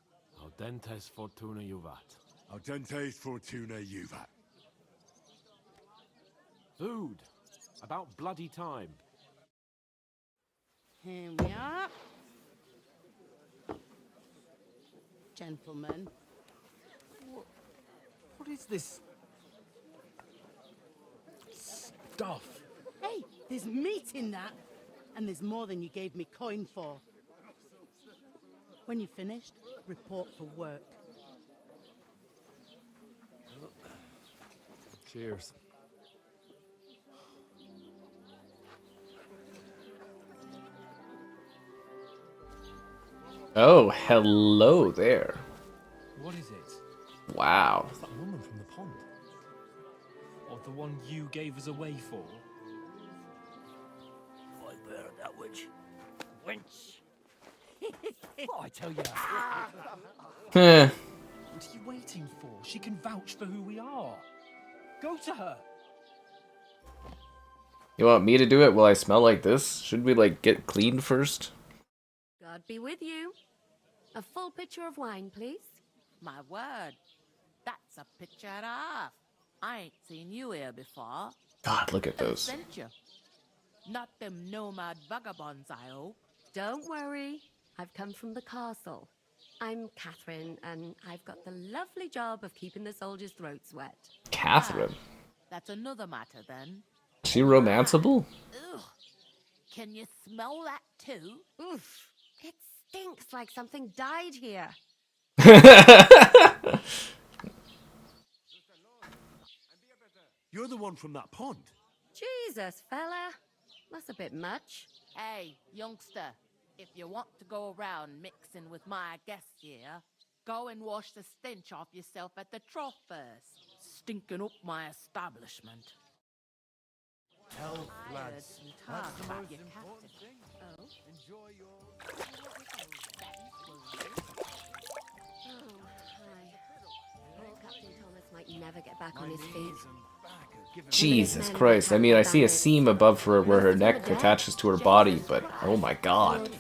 Audentes Fortuna Juvat. Audentes Fortuna Juvat. Food. About bloody time. Here we are. Gentlemen. What is this stuff? Hey, there's meat in that. And there's more than you gave me coin for. When you're finished, report for work. Cheers. Oh, hello there. What is it? Wow. It's that woman from the pond. Or the one you gave us away for. I bear that witch. Wench. What I tell you? Heh. What are you waiting for? She can vouch for who we are. Go to her. You want me to do it? Will I smell like this? Should we, like, get clean first? God be with you. A full pitcher of wine, please. My word. That's a picture and a half. I ain't seen you here before. God, look at Who those. sent you? Not them nomad vagabonds, I hope. Don't worry. I've come from the castle. I'm Catherine, and I've got the lovely job of keeping the soldiers' throats wet. Catherine? That's another matter, then. Is she romanceable? Ugh. Can you smell that, too? Oof. It stinks like something died here. You're the one from that pond. Jesus, fella. That's a bit much. Hey, youngster. If you want to go around mixing with my guests here, go and wash the stench off yourself at the trough first. Stinking up my establishment. Health, lads. That's That's the about most your important captain. thing. Oh. Enjoy your... Oh, hi. Poor Captain Thomas might never get back on his feet. Jesus Christ. I mean, I see a seam above her where her neck attaches to her body, but oh my god.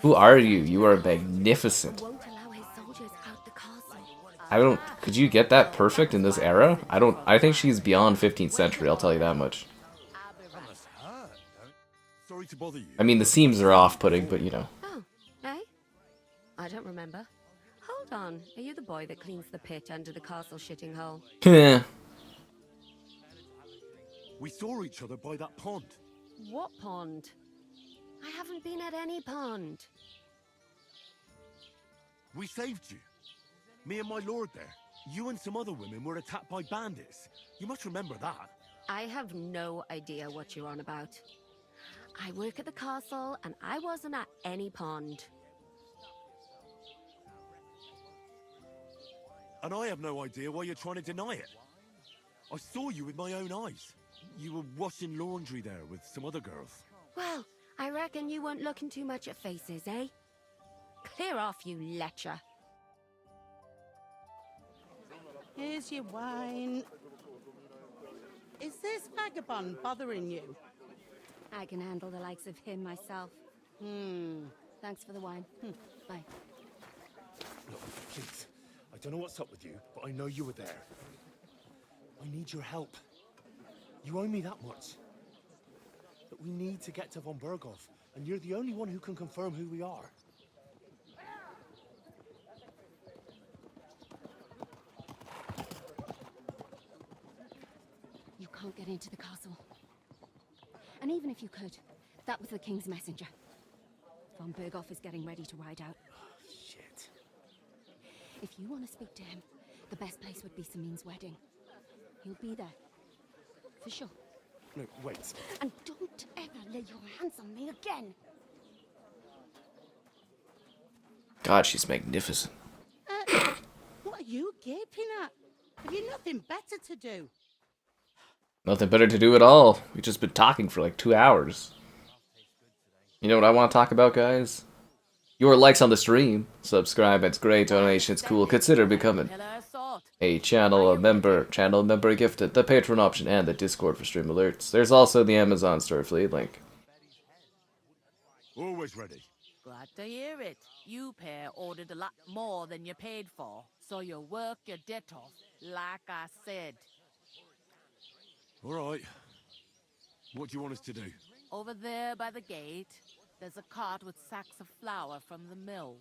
Who are you? You are magnificent. Could you get that perfect in this era? I think she's beyond 15th century, I'll tell you that much. Sorry to bother you. I mean, the seams are off-putting, but you know. Oh, eh? I don't remember. Hold on. Are you the boy that cleans the pit under the castle shitting hole? Yeah. We saw each other by that pond. What pond? I haven't been at any pond. We saved you. Me and my lord there. You and some other women were attacked by bandits. You must remember that. I have no idea what you're on about. I work at the castle, and I wasn't at any pond. And I have no idea why you're trying to deny it. I saw you with my own eyes. You were washing laundry there with some other girls. Well, I reckon you weren't looking too much at faces, eh? Clear off, you lecher. Here's your wine. Is this vagabond bothering you? I can handle the likes of him myself. Thanks for the wine. Bye. Look, please. I don't know what's up with you, but I know you were there. I need your help. You owe me that much. But we need to get to von Berghoff, and you're the only one who can confirm who we are. You can't get into the castle. And even if you could, that was the king's messenger. Von Berghoff is getting ready to ride out. Shit. If you want to speak to him, the best place would be Samin's wedding. He'll be there. For sure. No, wait. And don't ever lay your hands on me again. God, she's magnificent. What are you gaping at? Have you nothing better to do? Nothing better to do at all. We've just been talking for like 2 hours. You know what I want to talk about, guys? Your likes on the stream. Subscribe, it's great. Donations, cool. Consider becoming a channel member gifted, the Patreon option, and the Discord for stream alerts. There's also the Amazon store affiliate link. Always ready. Glad to hear it. You pair ordered a lot more than you paid for, so you work your debt off, like I said. All right. What do you want us to do? Over there by the gate, there's a cart with sacks of flour from the mill.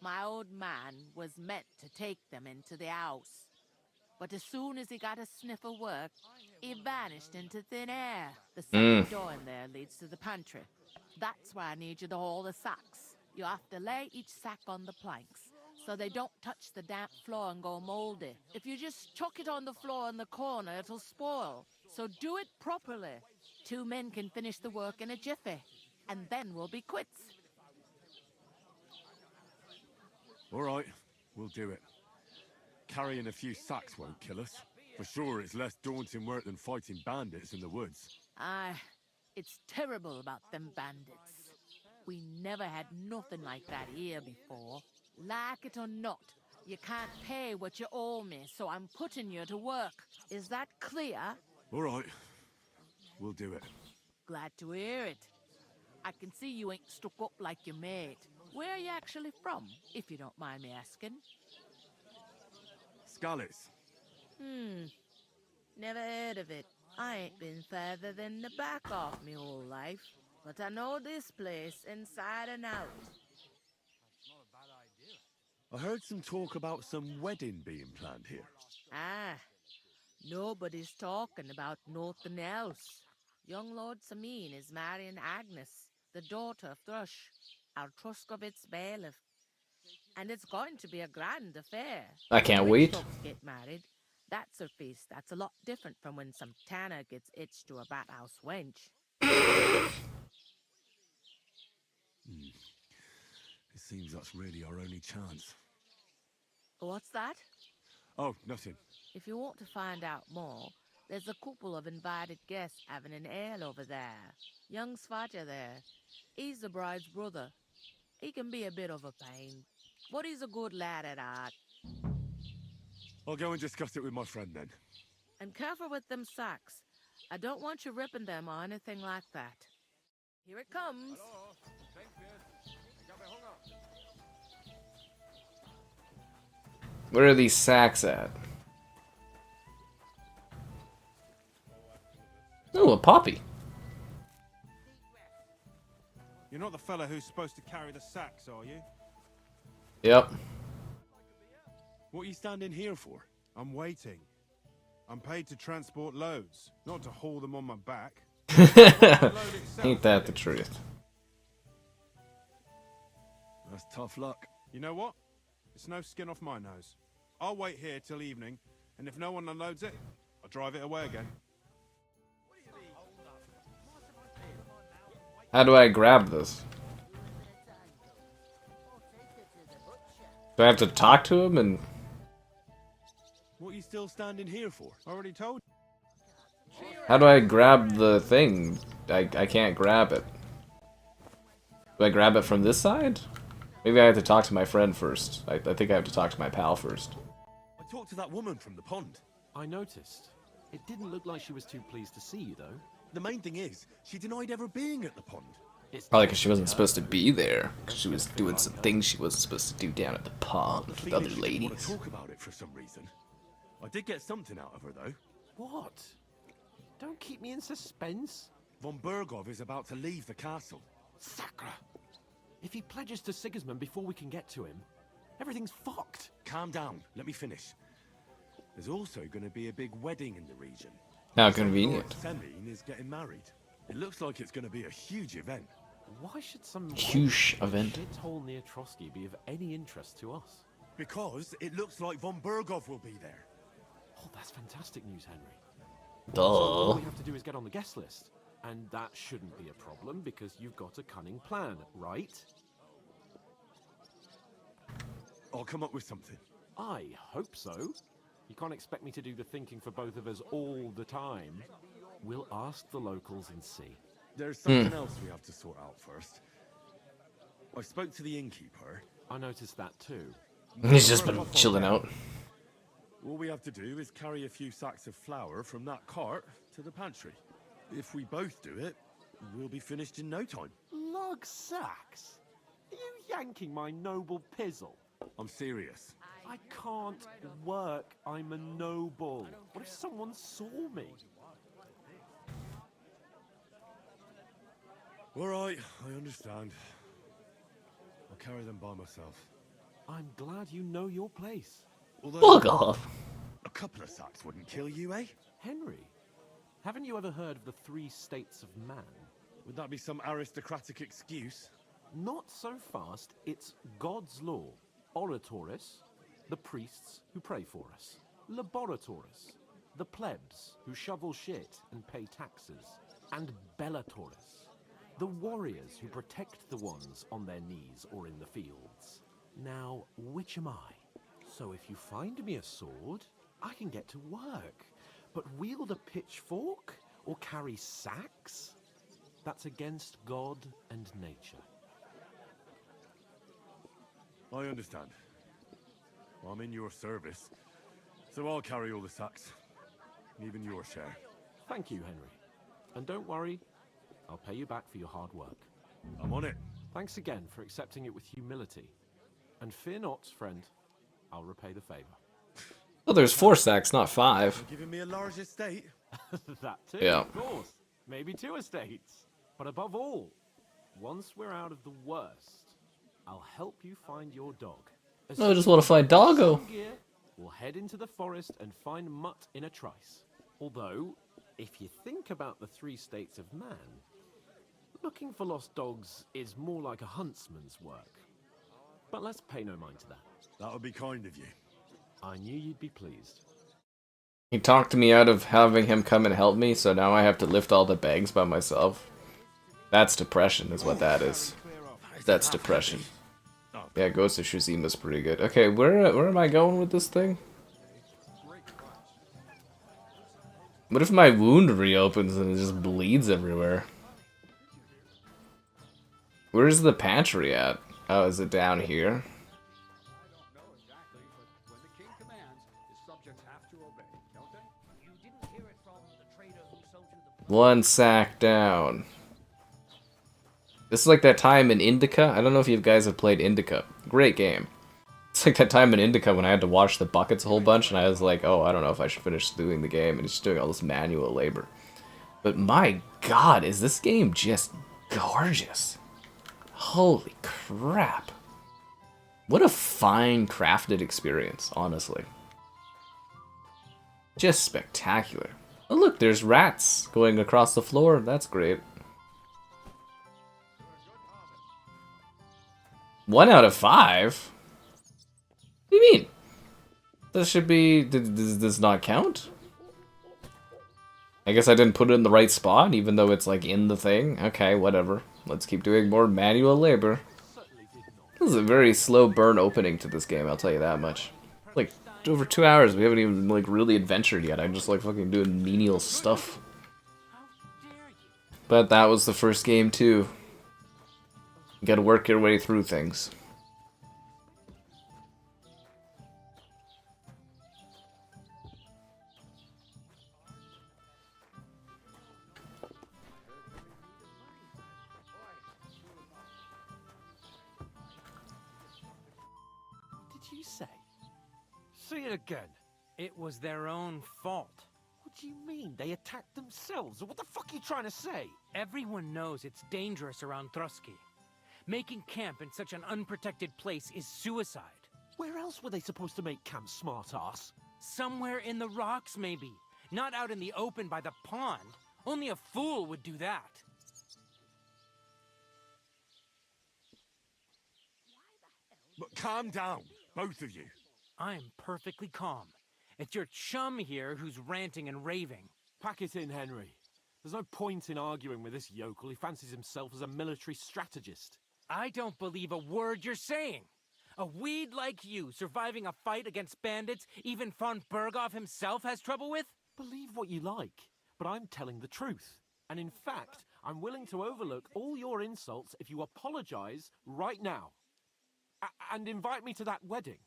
My old man was meant to take them into the house, but as soon as he got a sniff of work, he vanished into thin air. The second door in there leads to the pantry. That's why I need you to haul the sacks. You have to lay each sack on the planks, so they don't touch the damp floor and go moldy. If you just chuck it on the floor in the corner, it'll spoil. So do it properly. 2 men can finish the work in a jiffy, and then we'll be quits. All right, we'll do it. Carrying a few sacks won't kill us. For sure, it's less daunting work than fighting bandits in the woods. Aye, it's terrible about them bandits. We never had nothing like that here before. Like it or not, you can't pay what you owe me, so I'm putting you to work. Is that clear? All right, we'll do it. Glad to hear it. I can see you ain't stuck up like your mate. Where are you actually from, if you don't mind me asking? Scallis. Never heard of it. I ain't been further than the back off me whole life. But I know this place inside and out. I heard some talk about some wedding being planned here. Ah, nobody's talking about nothing else. Young Lord Samin is marrying Agnes, the daughter of Thrush, our Truskovitz bailiff. And it's going to be a grand affair. I can't When wait. folks get married, that's a feast that's a lot different from when some tanner gets itched to a bathouse wench. It seems that's really our only chance. What's that? Oh, nothing. If you want to find out more, there's a couple of invited guests having an ale over there. Young Svaja there. He's the bride's brother. He can be a bit of a pain, but he's a good lad at heart. I'll go and discuss it with my friend then. And careful with them sacks. I don't want you ripping them or anything like that. Here it comes. Where are these sacks at? Oh, a poppy. You're not the fella who's supposed to carry the sacks, are you? Yep. What are you standing here for? I'm waiting. I'm paid to transport loads, not to haul them on my back. Ain't that the truth? That's tough luck. You know what? It's no skin off my nose. I'll wait here till evening, and if no one unloads it, I'll drive it away again. How do I grab this? Do I have to talk to him and... What are you still standing here for? Already told you. How do I grab the thing? I can't grab it. Do I grab it from this side? Maybe I have to talk to my friend first. I think I have to talk to my pal first. I talked to that woman from the pond. I noticed. It didn't look like she was too pleased to see you, though. The main thing is, she denied ever being at the pond. Probably because she wasn't supposed to be there. She was doing some things she wasn't supposed to do down at the pond with other Want to ladies. talk about it for some reason. I did get something out of her, though. What? Don't keep me in suspense. Von Bergov is about to leave the castle. Sacre! If he pledges to Sigismund before we can get to him, everything's fucked. Calm down. Let me finish. There's also going to be a big wedding in the region. How convenient. Semine is getting married. It looks like it's going to be a huge event. Why should some huge event shithole near Trotsky be of any interest to us? Because it looks like Von Bergov will be there. Oh, that's fantastic news, Henry. Duh. So all we have to do is get on the guest list. And that shouldn't be a problem because you've got a cunning plan, right? I'll come up with something. I hope so. You can't expect me to do the thinking for both of us all the time. We'll ask the locals and see. There's something else we have to sort out first. I spoke to the innkeeper. I noticed that too. He's just been chilling out. All we have to do is carry a few sacks of flour from that cart to the pantry. If we both do it, we'll be finished in no time. Lug sacks? Are you yanking my noble pizzle? I'm serious. I can't work. I'm a noble. What if someone saw me? All right, I understand. I'll carry them by myself. I'm glad you know your place. Although, Fuck off. A couple of sacks wouldn't kill you, eh? Henry, haven't you ever heard of the 3 states of man? Would that be some aristocratic excuse? Not so fast. It's God's law. Oratores, the priests who pray for us. Laboratores, the plebs who shovel shit and pay taxes. And Bellatores, the warriors who protect the ones on their knees or in the fields. Now, which am I? So if you find me a sword, I can get to work. But wield a pitchfork or carry sacks? That's against God and nature. I understand. I'm in your service, so I'll carry all the sacks. Even your share. Thank you, Henry. And don't worry, I'll pay you back for your hard work. I'm on it. Thanks again for accepting it with humility. And fear not, friend, I'll repay the favor. Well, there's 4 sacks, not 5. You're giving me a large estate? That too, Yeah. of course. Maybe 2 estates. But above all, once we're out of the worst, I'll help you find your dog. No, I just want to find Doggo. Gear, we'll head into the forest and find Mutt in a trice. Although, if you think about the 3 states of man, looking for lost dogs is more like a huntsman's work. But let's pay no mind to that. That would be kind of you. I knew you'd be pleased. He talked me out of having him come and help me, so now I have to lift all the bags by myself. That's depression, is what that is. That's depression. Yeah, Ghost of Tsushima's pretty good. Okay, where am I going with this thing? What if my wound reopens and it just bleeds everywhere? Where's the pantry at? Oh, is it down here? One sack down. This is like that time in Indica. I don't know if you guys have played Indica. Great game. It's like that time in Indica when I had to wash the buckets a whole bunch and I was like, oh, I don't know if I should finish doing the game, and it's just doing all this manual labor. But my god, is this game just gorgeous. Holy crap. What a fine crafted experience, honestly. Just spectacular. Oh look, there's rats going across the floor. That's great. 1 out of 5? What do you mean? This should be... Does this not count? I guess I didn't put it in the right spot, even though it's like in the thing. Okay, whatever. Let's keep doing more manual labor. This is a very slow burn opening to this game, I'll tell you that much. Like, over 2 hours, we haven't even like really adventured yet. I'm just like fucking doing menial stuff. But that was the first game too. You gotta work your way through things. Did you say? Say it again. It was their own fault. What do you mean? They attacked themselves? What the fuck are you trying to say? Everyone knows it's dangerous around Trotsky. Making camp in such an unprotected place is suicide. Where else were they supposed to make camp, smartass? Somewhere in the rocks, maybe. Not out in the open by the pond. Only a fool would do that. But calm down, both of you. I'm perfectly calm. It's your chum here who's ranting and raving. Pack it in, Henry. There's no point in arguing with this yokel. He fancies himself as a military strategist. I don't believe a word you're saying. A weed like you surviving a fight against bandits even von Berghoff himself has trouble with? Believe what you like, but I'm telling the truth. And in fact, I'm willing to overlook all your insults if you apologize right now. And invite me to that wedding.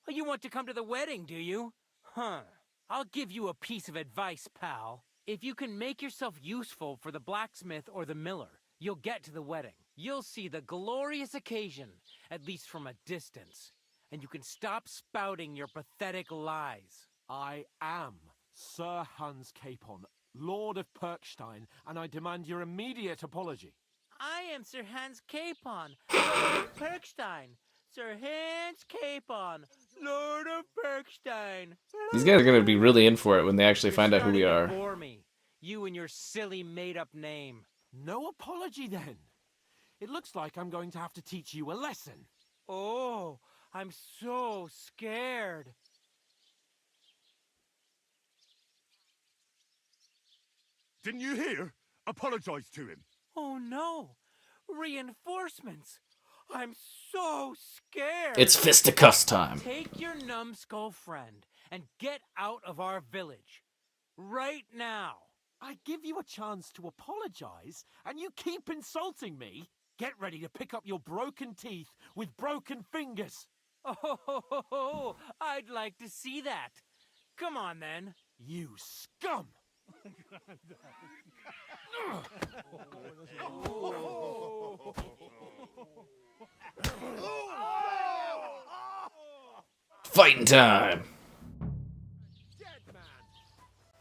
Oh, you want to come to the wedding, do you? Huh. I'll give you a piece of advice, pal. If you can make yourself useful for the blacksmith or the miller, you'll get to the wedding. You'll see the glorious occasion, at least from a distance. And you can stop spouting your pathetic lies. I am Sir Hans Capon, Lord of Perkstein, and I demand your immediate apology. I am Sir Hans Capon, Lord of Perkstein. Sir Hans Capon, Lord of Perkstein. These guys are gonna be really in for it when they actually find out who we are. Bore me. You and your silly made-up name. No apology, then. It looks like I'm going to have to teach you a lesson. Oh, I'm so scared. Didn't you hear? Apologize to him. Oh no, reinforcements. I'm so scared. It's fisticuffs time. Take your numbskull friend and get out of our village. Right now. I give you a chance to apologize, and you keep insulting me. Get ready to pick up your broken teeth with broken fingers. Oh, I'd like to see that. Come on, then. You scum! Fighting time!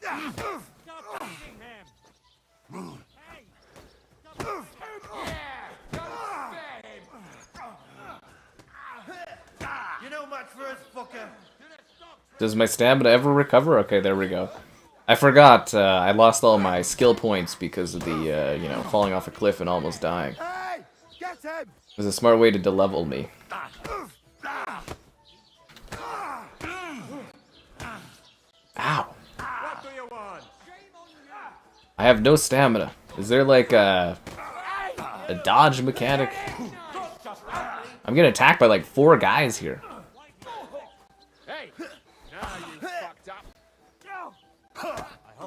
Stop hitting him! Hey! You know much for us, fucker. Does my stamina ever recover? Okay, there we go. I forgot, I lost all my skill points because of the, you know, falling off a cliff and almost dying. Hey! Get him! It was a smart way to de-level me. Ow! What do you want? I have no stamina. Is there like a dodge mechanic? I'm getting attacked by like 4 guys here. Hey! Now you fucked up. I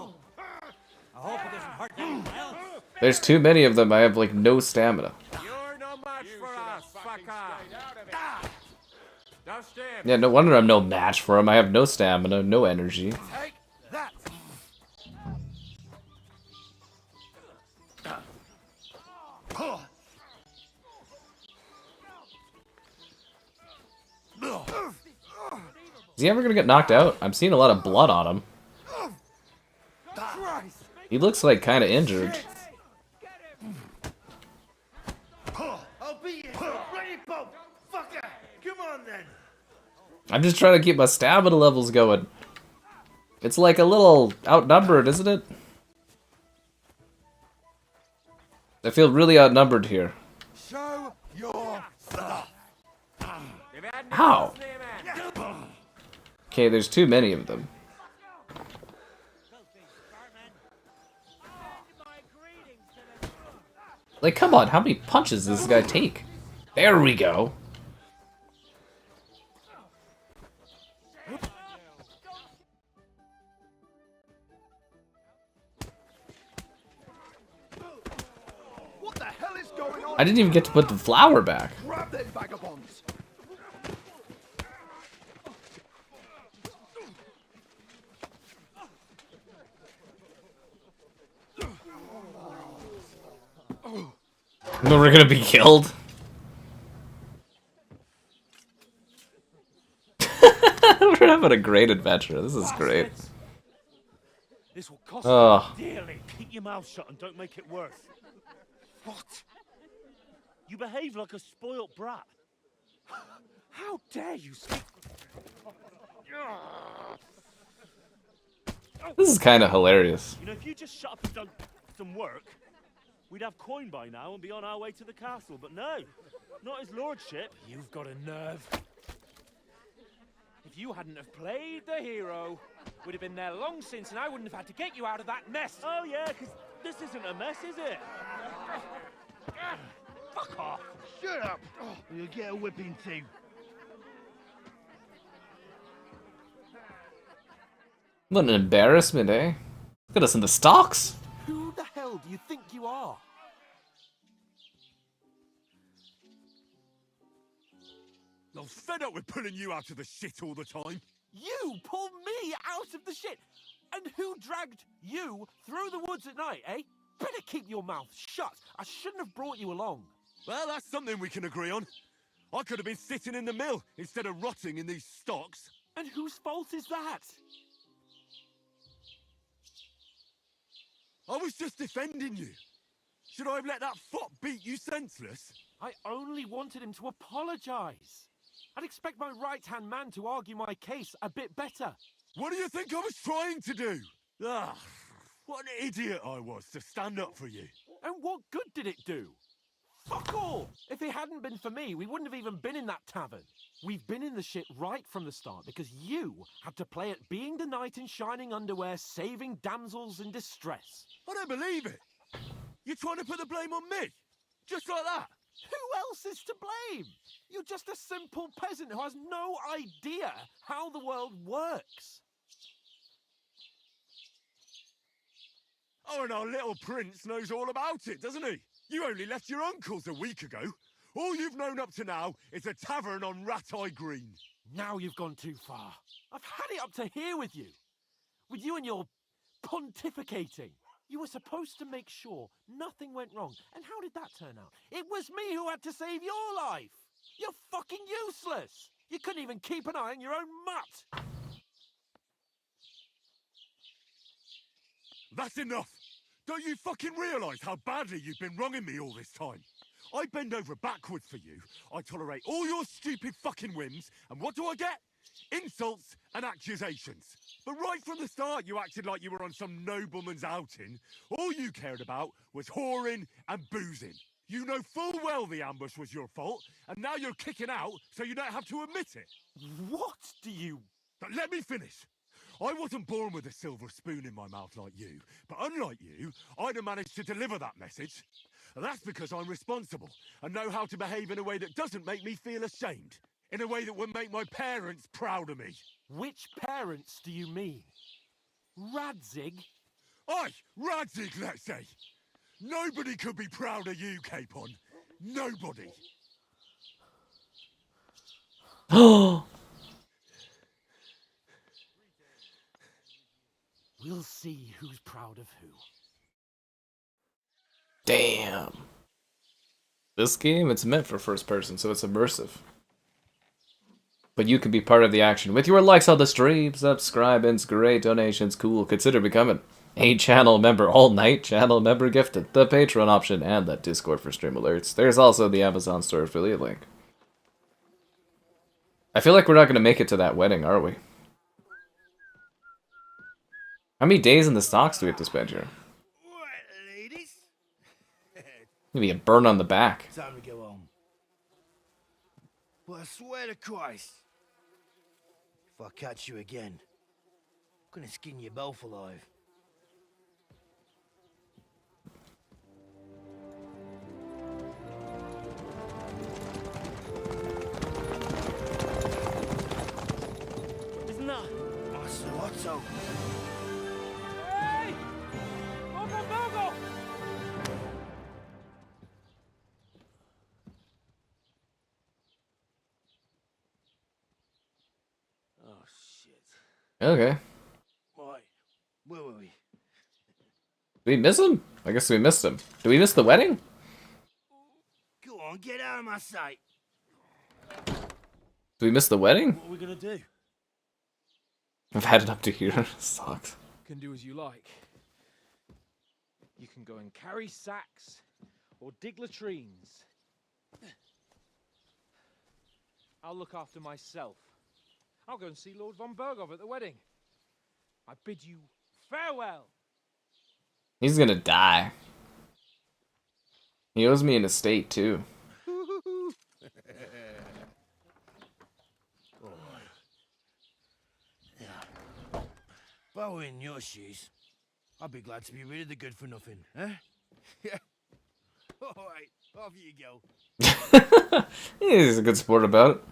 hope it doesn't hurt anyone else. There's too many of them. I have like no stamina. You're no match for us, fucker. Dust him. Yeah, no wonder I'm no match for him. I have no stamina, no energy. Take that. Is he ever gonna get knocked out? I'm seeing a lot of blood on him. He looks like kind of injured. I'll beat you. Ready, Bob. Fucker. Come on I'm just trying to keep my stamina levels going. It's like a little outnumbered, isn't it? I feel really outnumbered here. Show your stuff. How? Okay, there's too many of them. Like, come on, how many punches does this guy take? There we go. What the hell is going on? I didn't even get to put the flower back. Grab them vagabonds. No, we're gonna be killed. We're having a great adventure. This is great. This will cost Oh. you dearly. Keep your mouth shut and don't make it worse. What? You behave like a spoilt brat. How dare you speak? This is kind of hilarious. You know, if you just shut up and done some work, we'd have coin by now and be on our way to the castle. But no, not his lordship. You've got a nerve. If you hadn't have played the hero, we'd have been there long since, and I wouldn't have had to get you out of that mess. Oh yeah, because this isn't a mess, is it? Fuck off. Shut up. Or you'll get a whipping too. What an embarrassment, eh? Look at us in the stocks. Who the hell do you think you are? I'm fed up with pulling you out of the shit all the time. You pull me out of the shit! And who dragged you through the woods at night, eh? Better keep your mouth shut. I shouldn't have brought you along. Well, that's something we can agree on. I could have been sitting in the mill instead of rotting in these stocks. And whose fault is that? I was just defending you. Should I have let that fop beat you senseless? I only wanted him to apologise. I'd expect my right-hand man to argue my case a bit better. What do you think I was trying to do? Ah, what an idiot I was to stand up for you. And what good did it do? Fuck all! If it hadn't been for me, we wouldn't have even been in that tavern. We've been in the shit right from the start because you had to play at being the knight in shining underwear, saving damsels in distress. I don't believe it. You're trying to put the blame on me? Just like that? Who else is to blame? You're just a simple peasant who has no idea how the world works. Oh, and our little prince knows all about it, doesn't he? You only left your uncle's a week ago. All you've known up to now is a tavern on Rat-Eye Green. Now you've gone too far. I've had it up to here with you. With you and your pontificating. You were supposed to make sure nothing went wrong. And how did that turn out? It was me who had to save your life. You're fucking useless. You couldn't even keep an eye on your own mutt. That's enough. Don't you fucking realise how badly you've been wronging me all this time? I bend over backwards for you. I tolerate all your stupid fucking whims. And what do I get? Insults and accusations. But right from the start, you acted like you were on some nobleman's outing. All you cared about was whoring and boozing. You know full well the ambush was your fault, and now you're kicking out so you don't have to admit it. What do you... But let me finish. I wasn't born with a silver spoon in my mouth like you, but unlike you, I'd have managed to deliver that message. And that's because I'm responsible and know how to behave in a way that doesn't make me feel ashamed. In a way that would make my parents proud of me. Which parents do you mean? Radzig? Aye, Radzig, let's say. Nobody could be proud of you, Capon. Nobody. We'll see who's proud of who. Damn. This game, it's meant for first person, so it's immersive. But you can be part of the action with your likes on the stream, subscribings, great donations, cool. Consider becoming a channel member, all night channel member gifted, the Patreon option, and the Discord for stream alerts. There's also the Amazon store affiliate link. I feel like we're not going to make it to that wedding, are we? How many days in the stocks do we have to spend here? Maybe a burn on the back. Time to go home. But I swear to Christ, if I catch you again, I'm gonna skin you both alive. Isn't that? Master Otto. Hey! Go! Oh shit. Okay. Why? Where were we? Did we miss him? I guess we missed him. Did we miss the wedding? Go on, get out of my sight. Did we miss the wedding? What are we gonna do? I've had it up to here. Sucks. You can do as you like. You can go and carry sacks or dig latrines. I'll look after myself. I'll go and see Lord von Berghoff at the wedding. I bid you farewell. He's gonna die. He owes me an estate, too. If I were in your shoes, I'd be glad to be rid of the good for nothing, eh? Yeah. Alright, off you go. He's a good sport about it.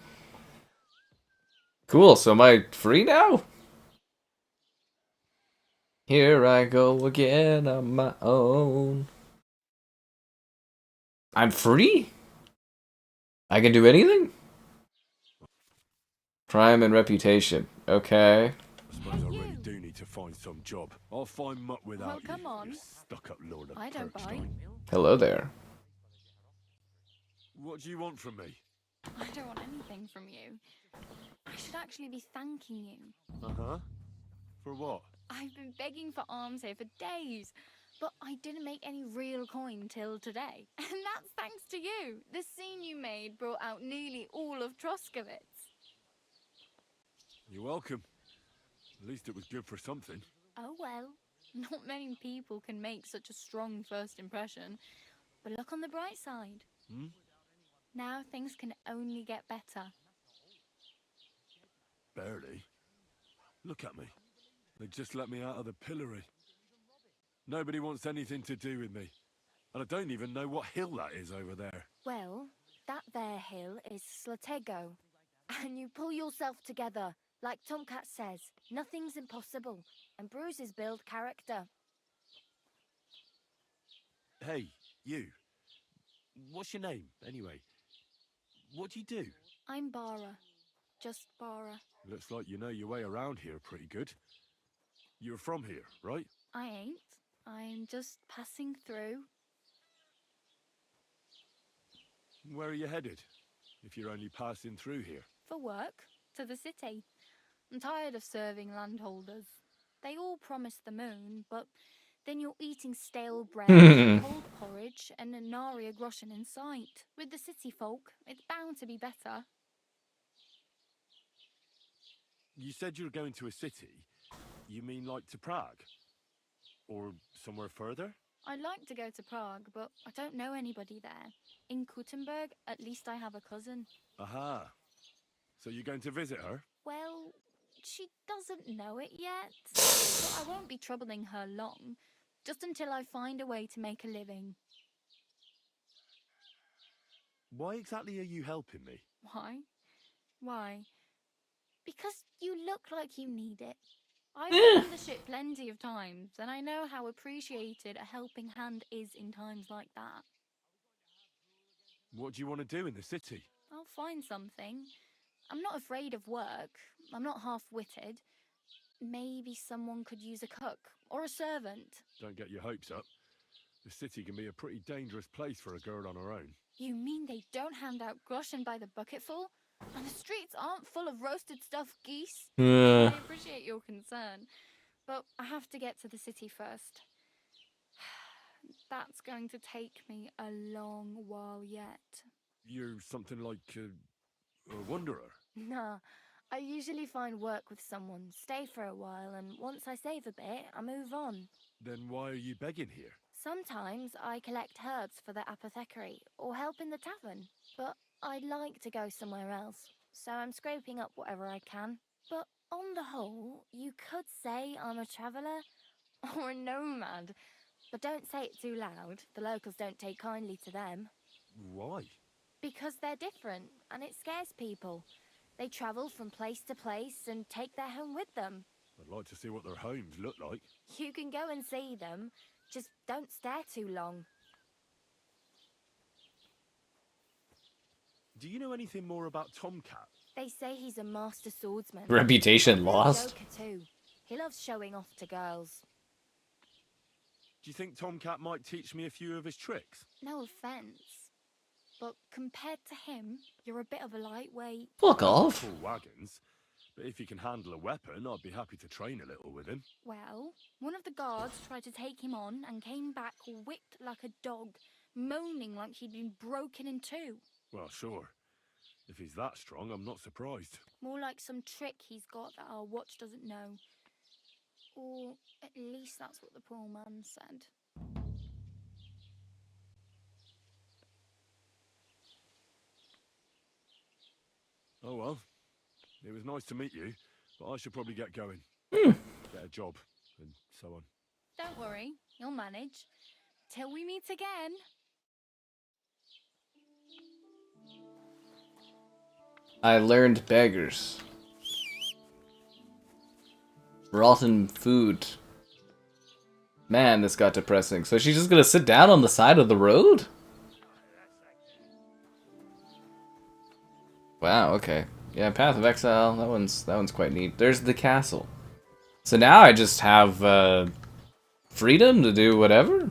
Cool, so am I free now? Here I go again on my own. I'm free? I can do anything? Crime and reputation. Okay. I suppose I really do need to find some job. I'll find muck without Well, come on. you stuck-up lord of I don't bite. Kirkstein. Hello there. What do you want from me? I don't want anything from you. I should actually be thanking you. Uh-huh. For what? I've been begging for alms here for days, but I didn't make any real coin till today. And that's thanks to you. The scene you made brought out nearly all of Troskowitz. You're welcome. At least it was good for something. Oh well, not many people can make such a strong first impression. But look on the bright side. Hmm? Now things can only get better. Barely. Look at me. They just let me out of the pillory. Nobody wants anything to do with me. And I don't even know what hill that is over there. Well, that there hill is Slatego. And you pull yourself together. Like Tomcat says, nothing's impossible. And bruises build character. Hey, you. What's your name, anyway? What do you do? I'm Bara. Just Bara. Looks like you know your way around here pretty good. You're from here, right? I ain't. I'm just passing through. Where are you headed? If you're only passing through here. For work. To the city. I'm tired of serving landholders. They all promise the moon, but then you're eating stale bread, cold porridge, and a naria groschen in sight. With the city folk, it's bound to be better. You said you were going to a city. You mean like to Prague? Or somewhere further? I'd like to go to Prague, but I don't know anybody there. In Kuttenberg, at least I have a cousin. Aha. So you're going to visit her? Well, she doesn't know it yet. But I won't be troubling her long. Just until I find a way to make a living. Why exactly are you helping me? Why? Why? Because you look like you need it. I've been on the ship plenty of times, and I know how appreciated a helping hand is in times like that. What do you want to do in the city? I'll find something. I'm not afraid of work. I'm not half-witted. Maybe someone could use a cook or a servant. Don't get your hopes up. The city can be a pretty dangerous place for a girl on her own. You mean they don't hand out groschen by the bucketful? And the streets aren't full of roasted stuffed geese? Yeah. I appreciate your concern, but I have to get to the city first. That's going to take me a long while yet. You're something like a wanderer? Nah, I usually find work with someone, stay for a while, and once I save a bit, I move on. Then why are you begging here? Sometimes I collect herbs for the apothecary or help in the tavern, but I'd like to go somewhere else, so I'm scraping up whatever I can. But on the whole, you could say I'm a traveller or a nomad, but don't say it too loud. The locals don't take kindly to them. Why? Because they're different, and it scares people. They travel from place to place and take their home with them. I'd like to see what their homes look like. You can go and see them, just don't stare too long. Do you know anything more about Tomcat? They say he's a master swordsman. Reputation Real lost. joker too. He loves showing off to girls. Do you think Tomcat might teach me a few of his tricks? No offense, but compared to him, you're a bit of a lightweight. Fuck off. Pull wagons. But if he can handle a weapon, I'd be happy to train a little with him. Well, one of the guards tried to take him on and came back whipped like a dog, moaning like he'd been broken in two. Well, sure. If he's that strong, I'm not surprised. More like some trick he's got that our watch doesn't know. Or at least that's what the poor man said. Oh well. It was nice to meet you, but I should probably get going. Get a job, and so on. Don't worry, you'll manage. Till we meet again. I learned beggars. Rotten food. Man, this got depressing. So she's just gonna sit down on the side of the road? Wow, okay. Yeah, Path of Exile, that one's quite neat. There's the castle. So now I just have freedom to do whatever?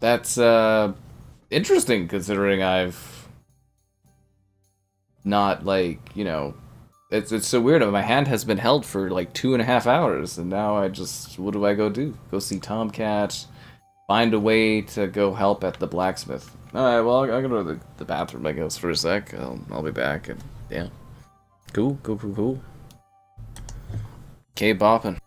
That's interesting considering I've not, like, you know, it's so weird. My hand has been held for like 2.5 hours, and now I just, what do I go do? Go see Tomcat, find a way to go help at the blacksmith. Alright, well, I'll go to the bathroom, I guess, for a sec. I'll be back, and yeah. Cool. Okay, boppin'.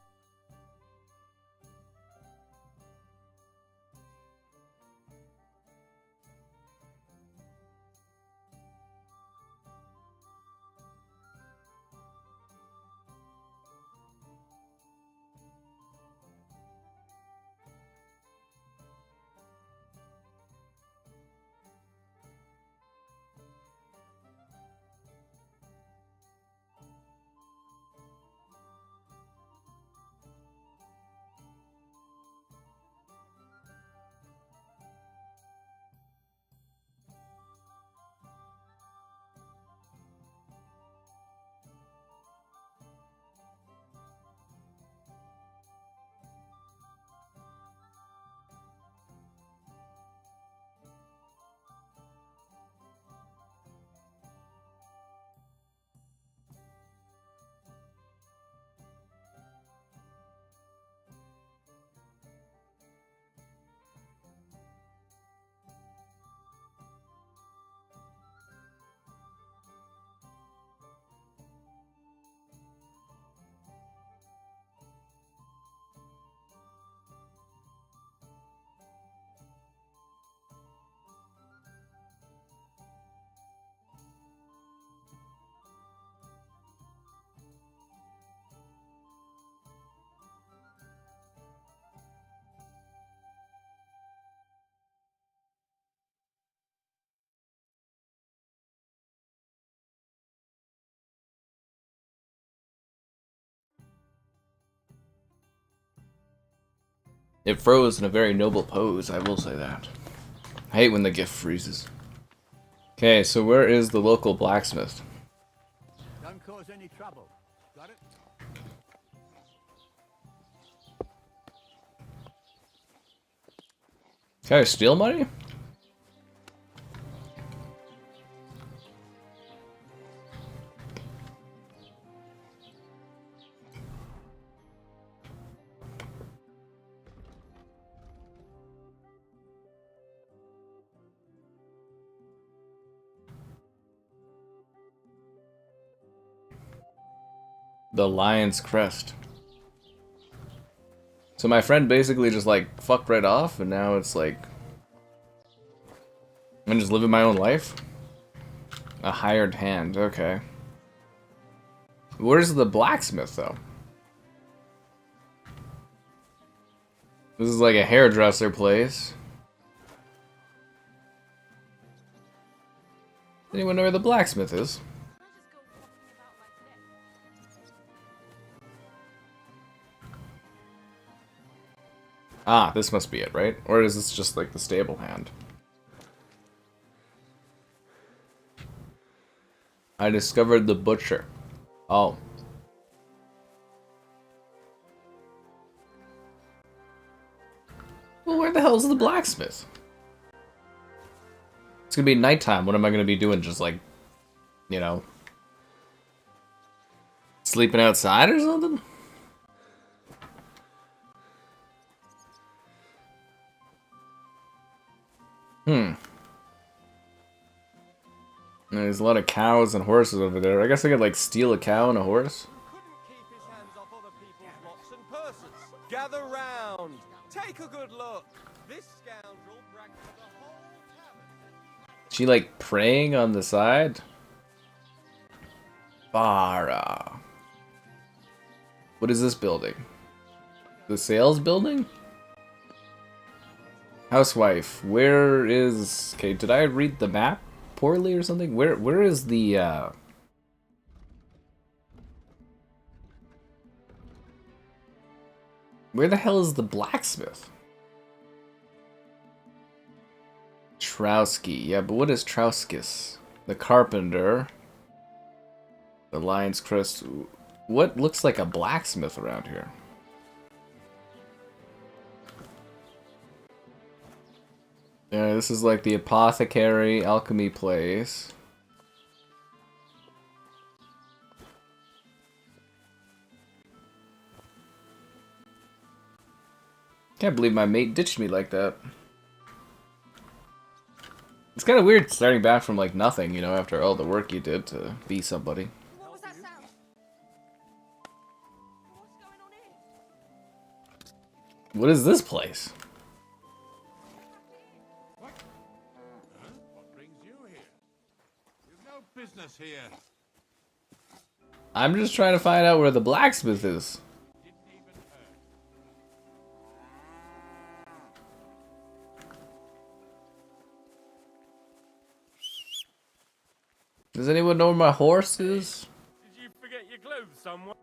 It froze in a very noble pose, I will say that. I hate when the GIF freezes. Okay, so where is the local blacksmith? Don't cause any trouble. Got it? Can I steal money? The lion's crest. So my friend basically just like fucked right off, and now it's like I'm just living my own life. A hired hand, okay. Where's the blacksmith though? This is like a hairdresser place. Anyone know where the blacksmith is? Ah, this must be it, right? Or is this just like the stable hand? I discovered the butcher. Oh. Well, where the hell is the blacksmith? It's gonna be nighttime. What am I gonna be doing? Just like, you know, sleeping outside or something? There's a lot of cows and horses over there. I guess I could like steal a cow and a horse. Gather round. Take a good look. This scoundrel bragged for the whole tavern. She like praying on the side? Bara. What is this building? The sales building? Housewife, where is... Okay, did I read the map poorly or something? Where is the, Where the hell is the blacksmith? Trowski. Yeah, but what is Trowskis? The carpenter. The lion's crest. What looks like a blacksmith around here? Yeah, this is like the apothecary alchemy place. Can't believe my mate ditched me like that. It's kind of weird starting back from like nothing, you know, after all the work you did to be somebody. What was that sound? What is this place? What brings you here? You've no business here. I'm just trying to find out where the blacksmith is. Does anyone know where my horse is? Did you forget your clothes somewhere?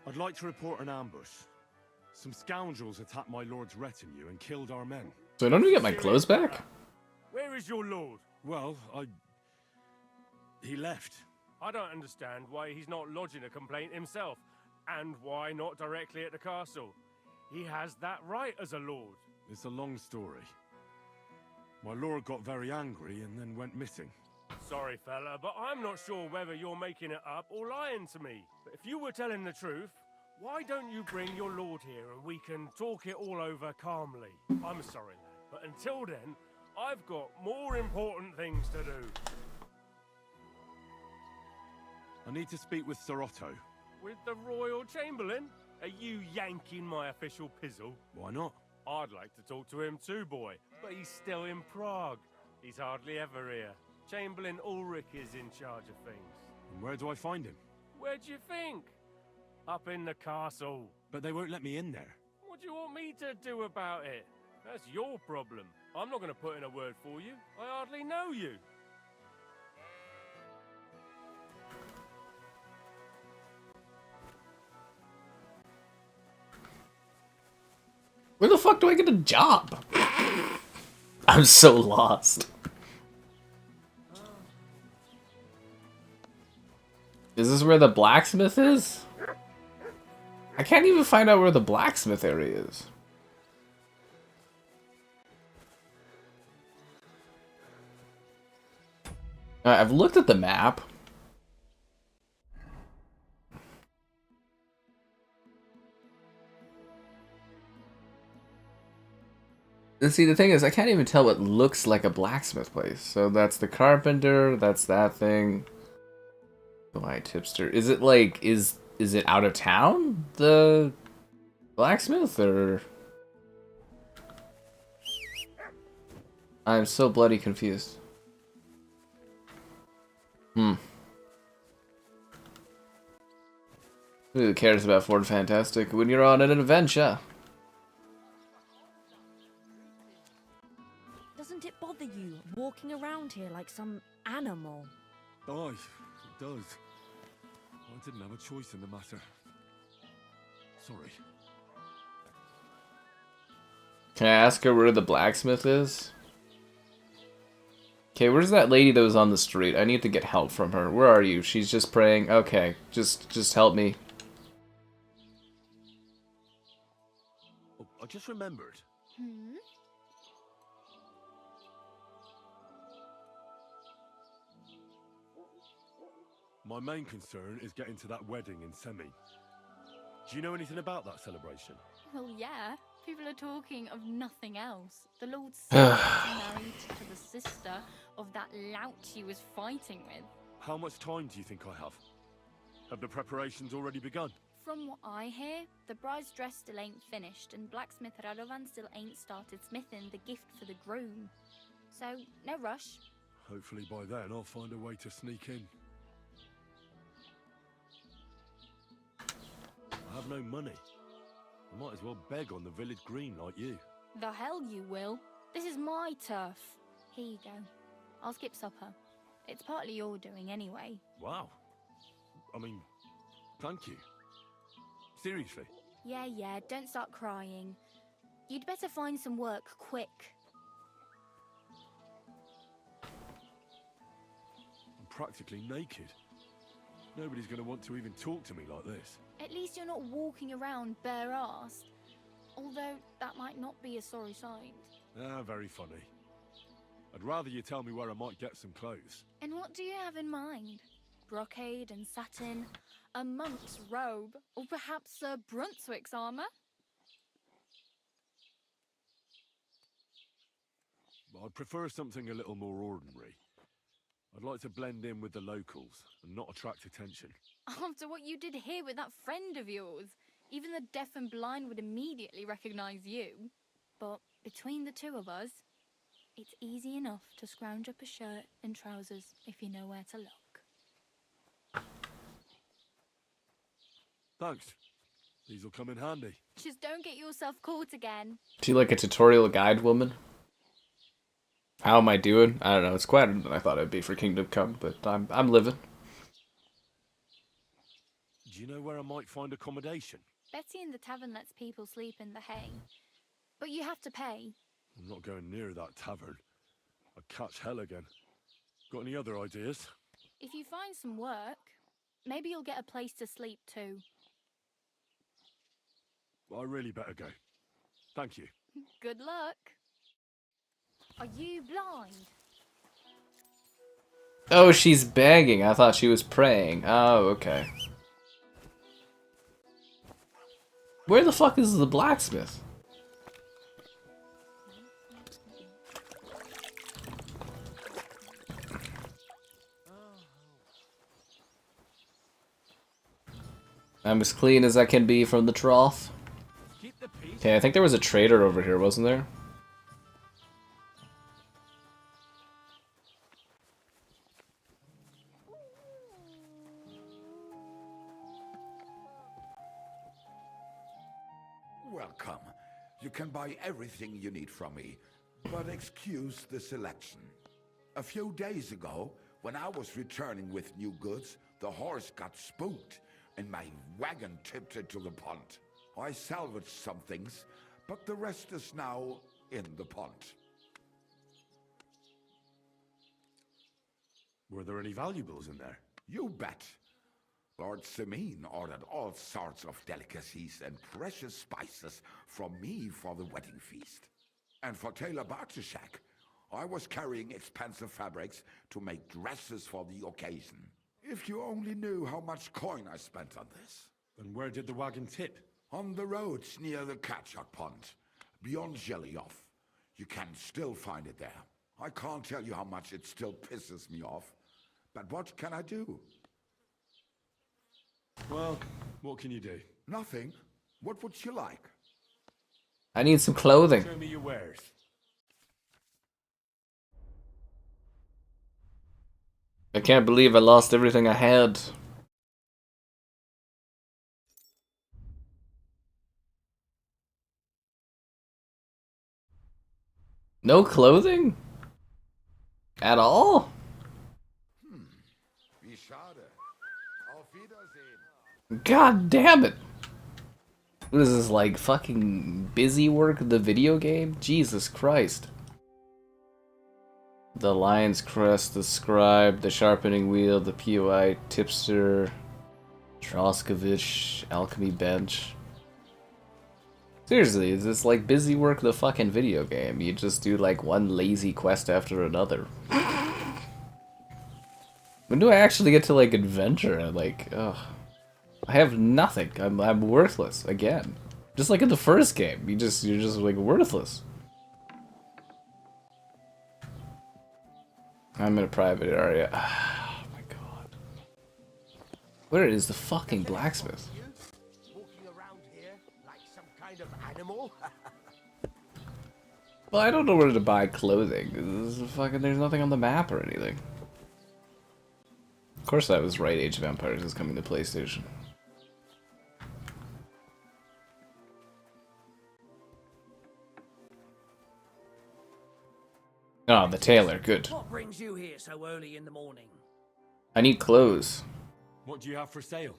I'd like to report an ambush. Some scoundrels attacked my lord's retinue and killed our men. So I don't even get my clothes back? Where is your lord? Well, he left. I don't understand why he's not lodging a complaint himself, and why not directly at the castle. He has that right as a lord. It's a long story. My lord got very angry and then went missing. Sorry, fella, but I'm not sure whether you're making it up or lying to me. But if you were telling the truth, why don't you bring your lord here and we can talk it all over calmly? I'm sorry, lad, but until then, I've got more important things to do. I need to speak with Sir Otto. With the Royal Chamberlain? Are you yanking my official pizzle? Why not? I'd like to talk to him too, boy, but he's still in Prague. He's hardly ever here. Chamberlain Ulrich is in charge of things. And where do I find him? Where do you think? Up in the castle. But they won't let me in there. What do you want me to do about it? That's your problem. I'm not going to put in a word for you. I hardly know you. Where the fuck do I get a job? I'm so lost. Is this where the blacksmith is? I can't even find out where the blacksmith area is. I've looked at the map. And see, the thing is, I can't even tell what looks like a blacksmith place. So that's the carpenter, that's that thing. White tipster. Is it like, is it out of town? The blacksmith, or? I'm so bloody confused. Who cares about Ford Fantastic when you're on an adventure? Doesn't it bother you walking around here like some animal? Aye, it does. I didn't have a choice in the matter. Sorry. Can I ask her where the blacksmith is? Okay, where's that lady that was on the street? I need to get help from her. Where are you? She's just praying. Okay, just help me. Oh, I just remembered. My main concern is getting to that wedding in Semi. Do you know anything about that celebration? Well, yeah. People are talking of nothing else. The Lord's married to the sister of that lout he was fighting with. How much time do you think I have? Have the preparations already begun? From what I hear, the bride's dress still ain't finished, and blacksmith Radovan still ain't started smithing the gift for the groom. So, no rush. Hopefully by then I'll find a way to sneak in. I have no money. I might as well beg on the village green like you. The hell you will. This is my turf. Here you go. I'll skip supper. It's partly your doing anyway. Wow. I mean, thank you. Seriously. Yeah, don't start crying. You'd better find some work quick. I'm practically naked. Nobody's going to want to even talk to me like this. At least you're not walking around bare-assed. Although, that might not be a sorry sight. Ah, very funny. I'd rather you tell me where I might get some clothes. And what do you have in mind? Brocade and satin? A monk's robe? Or perhaps Sir Brunswick's armor? I'd prefer something a little more ordinary. I'd like to blend in with the locals and not attract attention. After what you did here with that friend of yours, even the deaf and blind would immediately recognize you. But between the two of us, it's easy enough to scrounge up a shirt and trousers if you know where to look. Thanks. These will come in handy. Just don't get yourself caught again. Is she like a tutorial guide woman? How am I doing? I don't know. It's quieter than I thought it'd be for Kingdom Come, but I'm living. Do you know where I might find accommodation? Betty in the tavern lets people sleep in the hay. But you have to pay. I'm not going near that tavern. I'd catch hell again. Got any other ideas? If you find some work, maybe you'll get a place to sleep too. I really better go. Thank you. Good luck. Are you blind? Oh, she's begging. I thought she was praying. Oh, okay. Where the fuck is the blacksmith? I'm as clean as I can be from the trough. Okay, I think there was a trader over here, wasn't there? Welcome. You can buy everything you need from me, but excuse the selection. A few days ago, when I was returning with new goods, the horse got spooked and my wagon tipped into the pond. I salvaged some things, but the rest is now in the pond. Were there any valuables in there? You bet. Lord Semin ordered all sorts of delicacies and precious spices from me for the wedding feast. And for Taylor Bartishak, I was carrying expensive fabrics to make dresses for the occasion. If you only knew how much coin I spent on this. And where did the wagon tip? On the roads near the Katchak Pond, beyond Jelly Off. You can still find it there. I can't tell you how much it still pisses me off. But what can I do? Well, what can you do? Nothing. What would you like? I need some clothing. Show me your wares. I can't believe I lost everything I had. No clothing? At all? Wie schade. Auf Wiedersehen. God damn it. What is this, like fucking busy work, the video game? Jesus Christ. The Lion's Crest, the Scribe, the Sharpening Wheel, the POI Tipster, Troskovich, Alchemy Bench. Seriously, is this like busy work, the fucking video game? You just do like one lazy quest after another. When do I actually get to like adventure? Like, ugh. I have nothing. I'm worthless again. Just like in the first game, you're just like worthless. I'm in a private area. Oh my god. Where is the fucking blacksmith? Walking around here like some kind of animal? Well, I don't know where to buy clothing. This is fucking, there's nothing on the map or anything. Of course that was right, Age of Empires is coming to PlayStation. Oh, the tailor, good. What brings you here so early in the morning? I need clothes. What do you have for sale?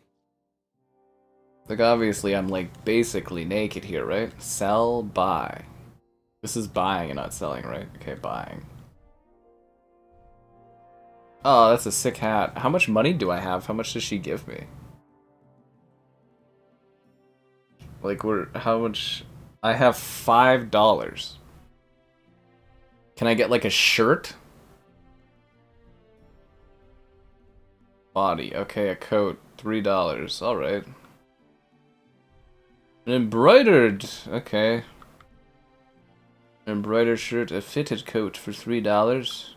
Like, obviously I'm like basically naked here, right? Sell, buy. This is buying and not selling, right? Okay, buying. Oh, that's a sick hat. How much money do I have? How much does she give me? Like, how much? I have $5. Can I get like a shirt? Body, okay, a coat, $3. Alright. An embroidered, okay. An embroidered shirt, a fitted coat for $3.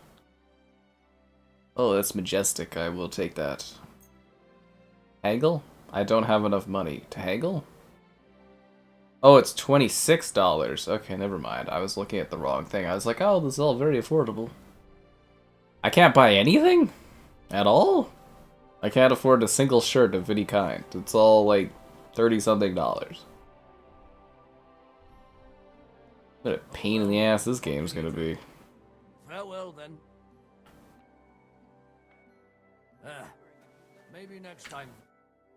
Oh, that's majestic. I will take that. Haggle? I don't have enough money to haggle? Oh, it's $26. Okay, never mind. I was looking at the wrong thing. I was like, oh, this is all very affordable. I can't buy anything? At all? I can't afford a single shirt of any kind. It's all like $30-something. What a pain in the ass this game's gonna be. Farewell then. Maybe next time.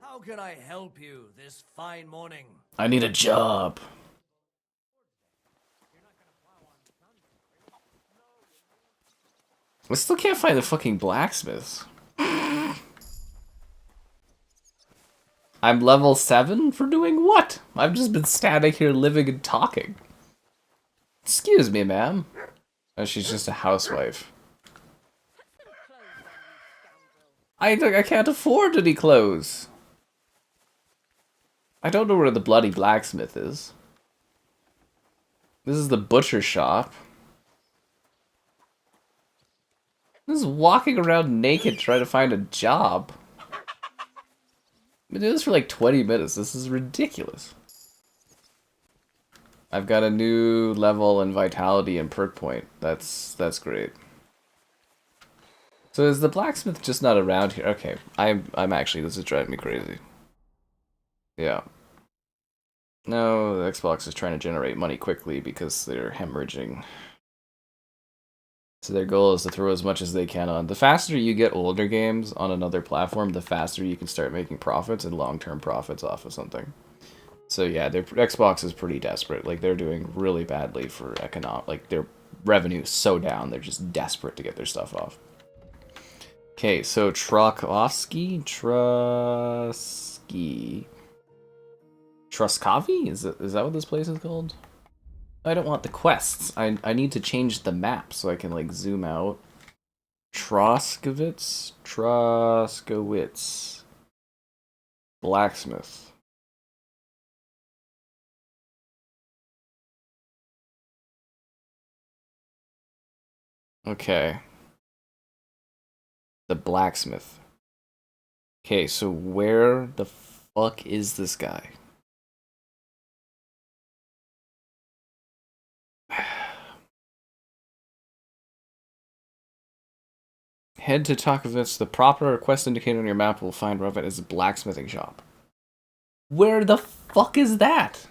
How can I help you this fine morning? I need a job. I still can't find the fucking blacksmiths. I'm level 7 for doing what? I've just been standing here living and talking. Excuse me, ma'am. Oh, she's just a housewife. I can't afford any clothes. I don't know where the bloody blacksmith is. This is the butcher shop. This is walking around naked trying to find a job. I've been doing this for like 20 minutes. This is ridiculous. I've got a new level in vitality and perk point. That's great. So is the blacksmith just not around here? Okay, I'm actually, this is driving me crazy. Yeah. No, the Xbox is trying to generate money quickly because they're hemorrhaging. So their goal is to throw as much as they can on. The faster you get older games on another platform, the faster you can start making profits and long-term profits off of something. So yeah, their Xbox is pretty desperate. Like, they're doing really badly for like, their revenue is so down, they're just desperate to get their stuff off. Okay, so Truskovsky? Truskavi? Is that what this place is called? I don't want the quests. I need to change the map so I can like zoom out. Troskowitz? Blacksmith. Okay. The blacksmith. Okay, so where the fuck is this guy? Head to Takovitz. The proper quest indicator on your map will find wherever it is a blacksmithing shop. Where the fuck is that?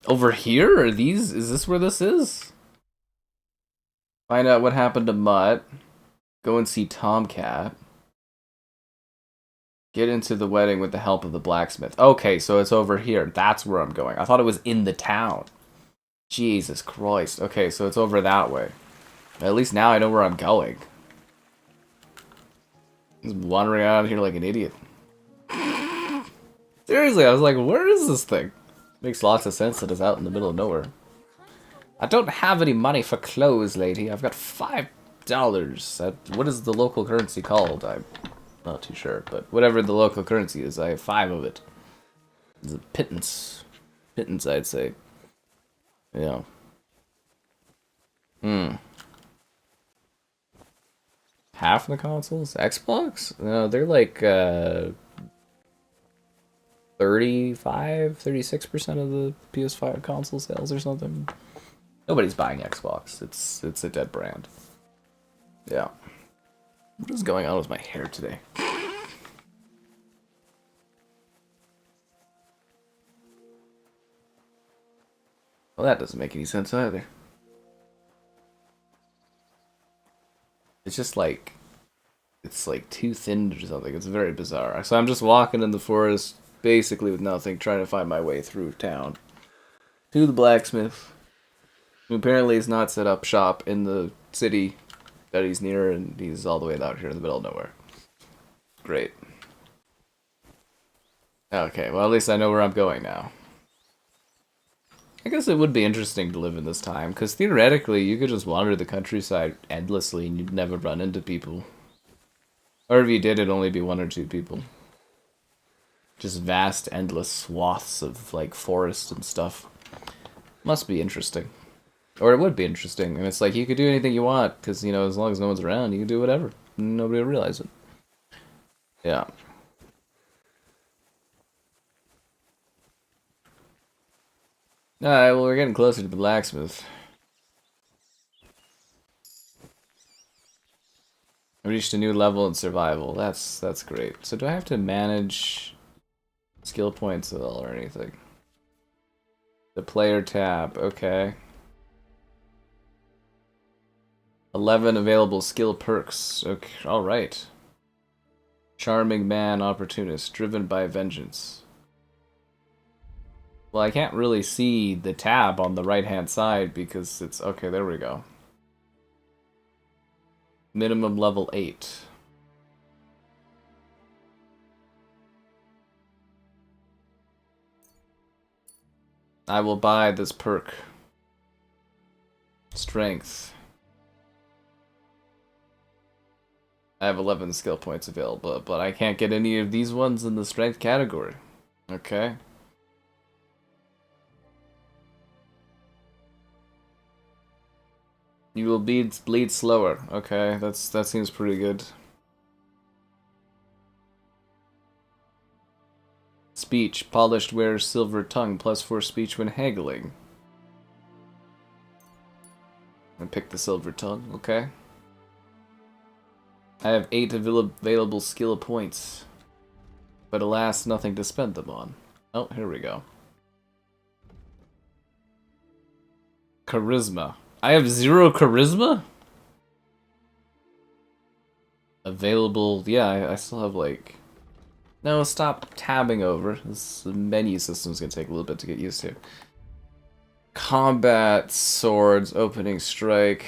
Over here? Are these? Is this where this is? Find out what happened to Mutt. Go and see Tomcat. Get into the wedding with the help of the blacksmith. Okay, so it's over here. That's where I'm going. I thought it was in the town. Jesus Christ. Okay, so it's over that way. At least now I know where I'm going. Just wandering around here like an idiot. Seriously, I was like, where is this thing? Makes lots of sense that it's out in the middle of nowhere. I don't have any money for clothes, lady. I've got $5. What is the local currency called? I'm not too sure, but whatever the local currency is, I have 5 of it. It's a pittance. Pittance, I'd say. Yeah. Half the consoles? Xbox? No, they're like 36% of the PS5 console sales or something. Nobody's buying Xbox. It's a dead brand. Yeah. What is going on with my hair today? Well, that doesn't make any sense either. It's just like, it's like too thin or something. It's very bizarre. So I'm just walking in the forest, basically with nothing, trying to find my way through town to the blacksmith, who apparently is not set up shop in the city that he's near, and he's all the way out here in the middle of nowhere. Great. Okay, well at least I know where I'm going now. I guess it would be interesting to live in this time, because theoretically you could just wander the countryside endlessly and you'd never run into people. Or if you did, it'd only be 1 or 2 people. Just vast, endless swaths of, like, forest and stuff. Must be interesting. Or it would be interesting. And it's like, you could do anything you want, because, you know, as long as no one's around, you can do whatever. Nobody will realize it. Yeah. Alright, well, we're getting closer to the blacksmith. I reached a new level in survival. That's great. So do I have to manage skill points at all or anything? The player tab, okay. 11 available skill perks. Okay, alright. Charming man, opportunist, driven by vengeance. Well, I can't really see the tab on the right-hand side because it's... Okay, there we go. Minimum level 8. I will buy this perk. Strength. I have 11 skill points available, but I can't get any of these ones in the strength category. Okay. You will bleed slower. Okay, that seems pretty good. Speech. Polished wears silver tongue, +4 speech when haggling. I pick the silver tongue, okay. I have 8 available skill points. But alas, nothing to spend them on. Oh, here we go. Charisma. I have 0 charisma? Available... Yeah, I still have, like... No, stop tabbing over. This menu system's gonna take a little bit to get used to. Combat, swords, opening strike...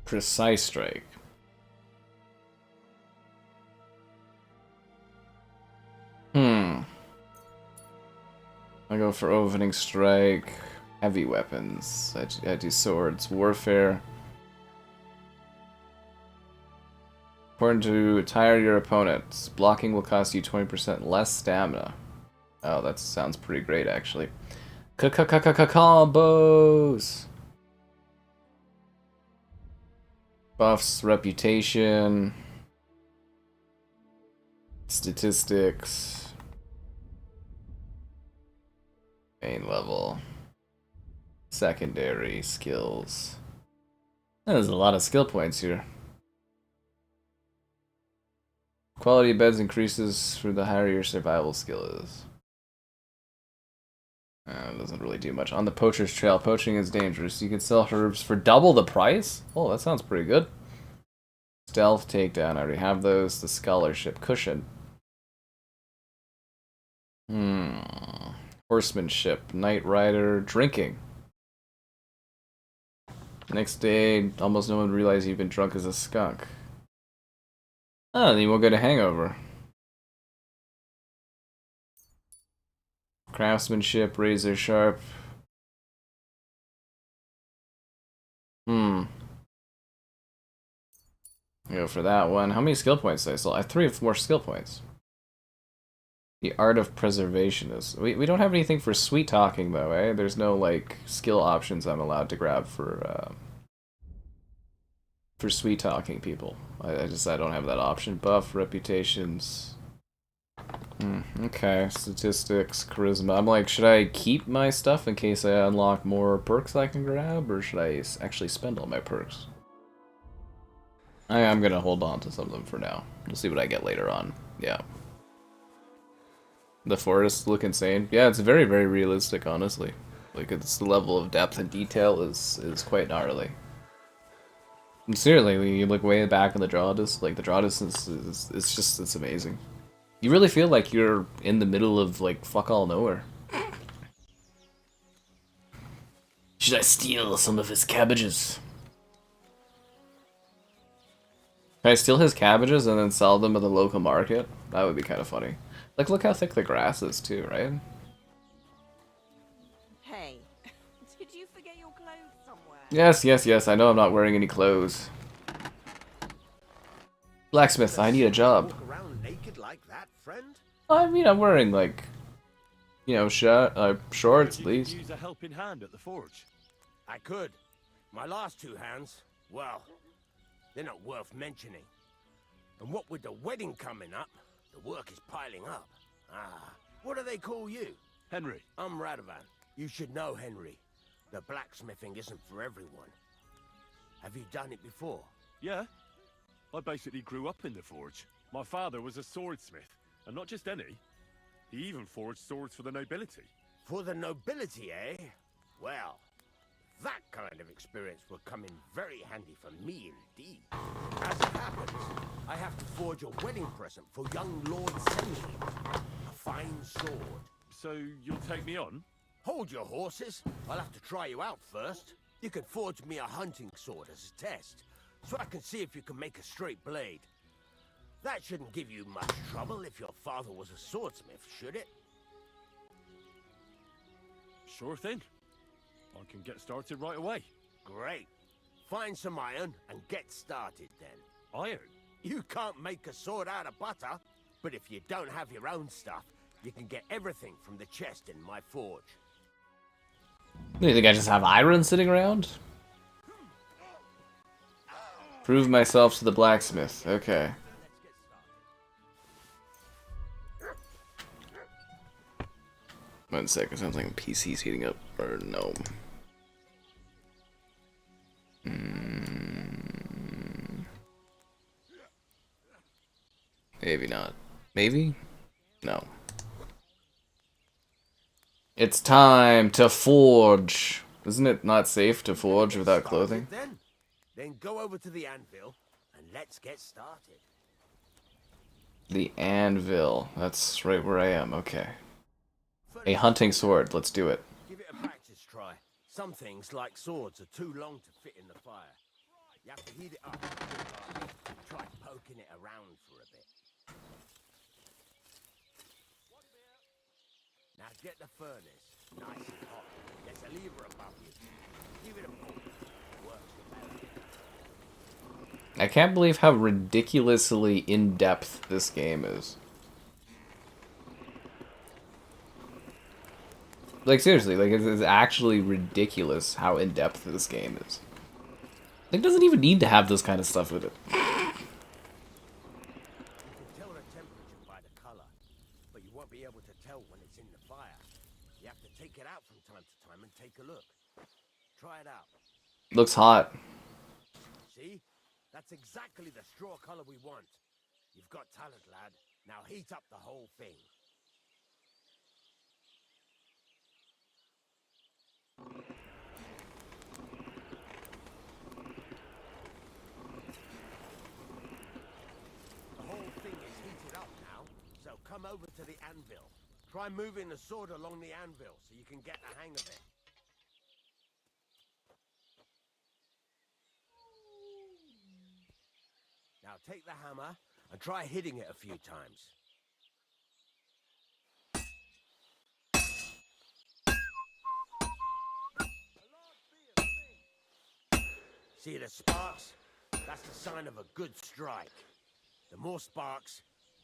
Precise strike. I go for opening strike, heavy weapons. I do swords, warfare. Important to tire your opponents. Blocking will cost you 20% less stamina. Oh, that sounds pretty great, actually. Combos! Buffs, reputation, statistics, main level, secondary skills. There's a lot of skill points here. Quality of beds increases for the higher your survival skill is. It doesn't really do much. On the poacher's trail, poaching is dangerous. You can sell herbs for double the price? Oh, that sounds pretty good. Stealth, takedown, I already have those. The scholarship, cushion. Horsemanship, night rider, drinking. Next day, almost no one realizes you've been drunk as a skunk. Oh, then you won't get a hangover. Craftsmanship, razor sharp. Go for that one. How many skill points did I still? I have 3 more skill points. The art of preservation is... We don't have anything for sweet talking, though, eh? There's no, like, skill options I'm allowed to grab for sweet talking people. I don't have that option. Buff, reputations... okay, statistics, charisma. I'm like, should I keep my stuff in case I unlock more perks I can grab, or should I actually spend all my perks? I'm gonna hold on to some of them for now. We'll see what I get later on. Yeah. The forests look insane. Yeah, it's very, very realistic, honestly. Like, it's the level of depth and detail is quite gnarly. And seriously, when you look way back in the draw distance, like, the draw distance it's amazing. You really feel like you're in the middle of, like, fuck all nowhere. Should I steal some of his cabbages? Can I steal his cabbages and then sell them at the local market? That would be kind of funny. Like, look how thick the grass is, too, right? Hey, did you forget your clothes somewhere? Yes, I know I'm not wearing any clothes. Blacksmith, I need a job. Walk around naked like that, friend? I mean, I'm wearing, like, you know, shorts, at least. Use a helping hand at the forge. I could. My last 2 hands, well, they're not worth mentioning. And what with the wedding coming up, the work is piling up. What do they call you? Henry. I'm Radovan. You should know Henry. The blacksmithing isn't for everyone. Have you done it before? Yeah. I basically grew up in the forge. My father was a swordsmith, and not just any. He even forged swords for the nobility. For the nobility, eh? Well, that kind of experience will come in very handy for me indeed. As it happens, I have to forge a wedding present for young Lord Senji. A fine sword. So you'll take me on? Hold your horses. I'll have to try you out first. You could forge me a hunting sword as a test, so I can see if you can make a straight blade. That shouldn't give you much trouble if your father was a swordsmith, should it? Sure thing. I can get started right away. Great. Find some iron and get started then. Iron? You can't make a sword out of butter, but if you don't have your own stuff, you can get everything from the chest in my forge. Do you think I just have iron sitting around? Prove myself to the blacksmith. Okay. One sec, it sounds like PC's heating up. Or no. Maybe not. Maybe? No. It's time to forge. Isn't it not safe to forge without clothing? Then go over to the anvil and let's get started. The anvil. That's right where I am. Okay. A hunting sword. Let's do it. Give it a practice try. Some things, like swords, are too long to fit in the fire. You have to heat it up. Try poking it around for a bit. Now get the furnace nice and hot. There's a lever above you. Give it a pull. Works the best. I can't believe how ridiculously in-depth this game is. Like, seriously, like, it's actually ridiculous how in-depth this game is. It doesn't even need to have this kind of stuff with it. You can tell the temperature by the color, but you won't be able to tell when it's in the fire. You have to take it out from time to time and take a look. Try it out. Looks hot. See? That's exactly the straw color we want. You've got talent, lad. Now heat up the whole thing. The whole thing is heated up now, so come over to the anvil. Try moving the sword along the anvil so you can get the hang of it. Now take the hammer and try hitting it a few times. See the sparks? That's the sign of a good strike. The more sparks,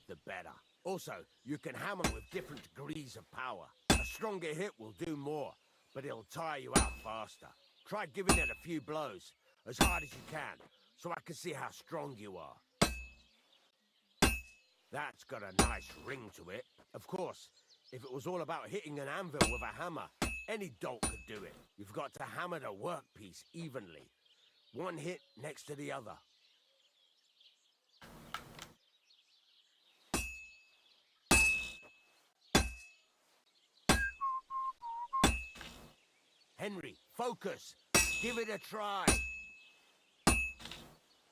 the better. Also, you can hammer with different degrees of power. A stronger hit will do more, but it'll tire you out faster. Try giving it a few blows, as hard as you can, so I can see how strong you are. That's got a nice ring to it. Of course, if it was all about hitting an anvil with a hammer, any dolt could do it. You've got to hammer the workpiece evenly. One hit next to the other. Henry, focus. Give it a try.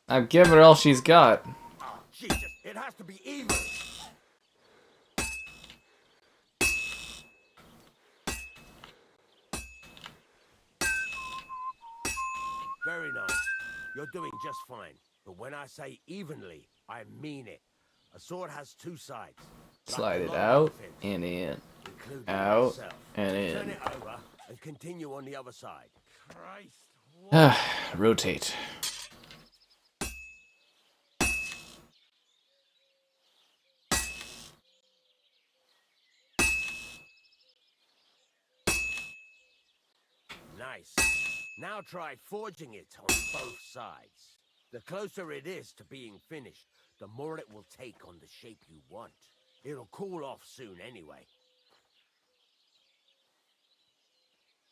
I've given her all she's got. Oh, Jesus, it has to be even. Very nice. You're doing just fine. But when I say evenly, I mean it. A sword has two sides. Slide it out and in. Out and Turn in. it over and continue on the other side. Rotate. Nice. Now try forging it on both sides. The closer it is to being finished, the more it will take on the shape you want. It'll cool off soon anyway.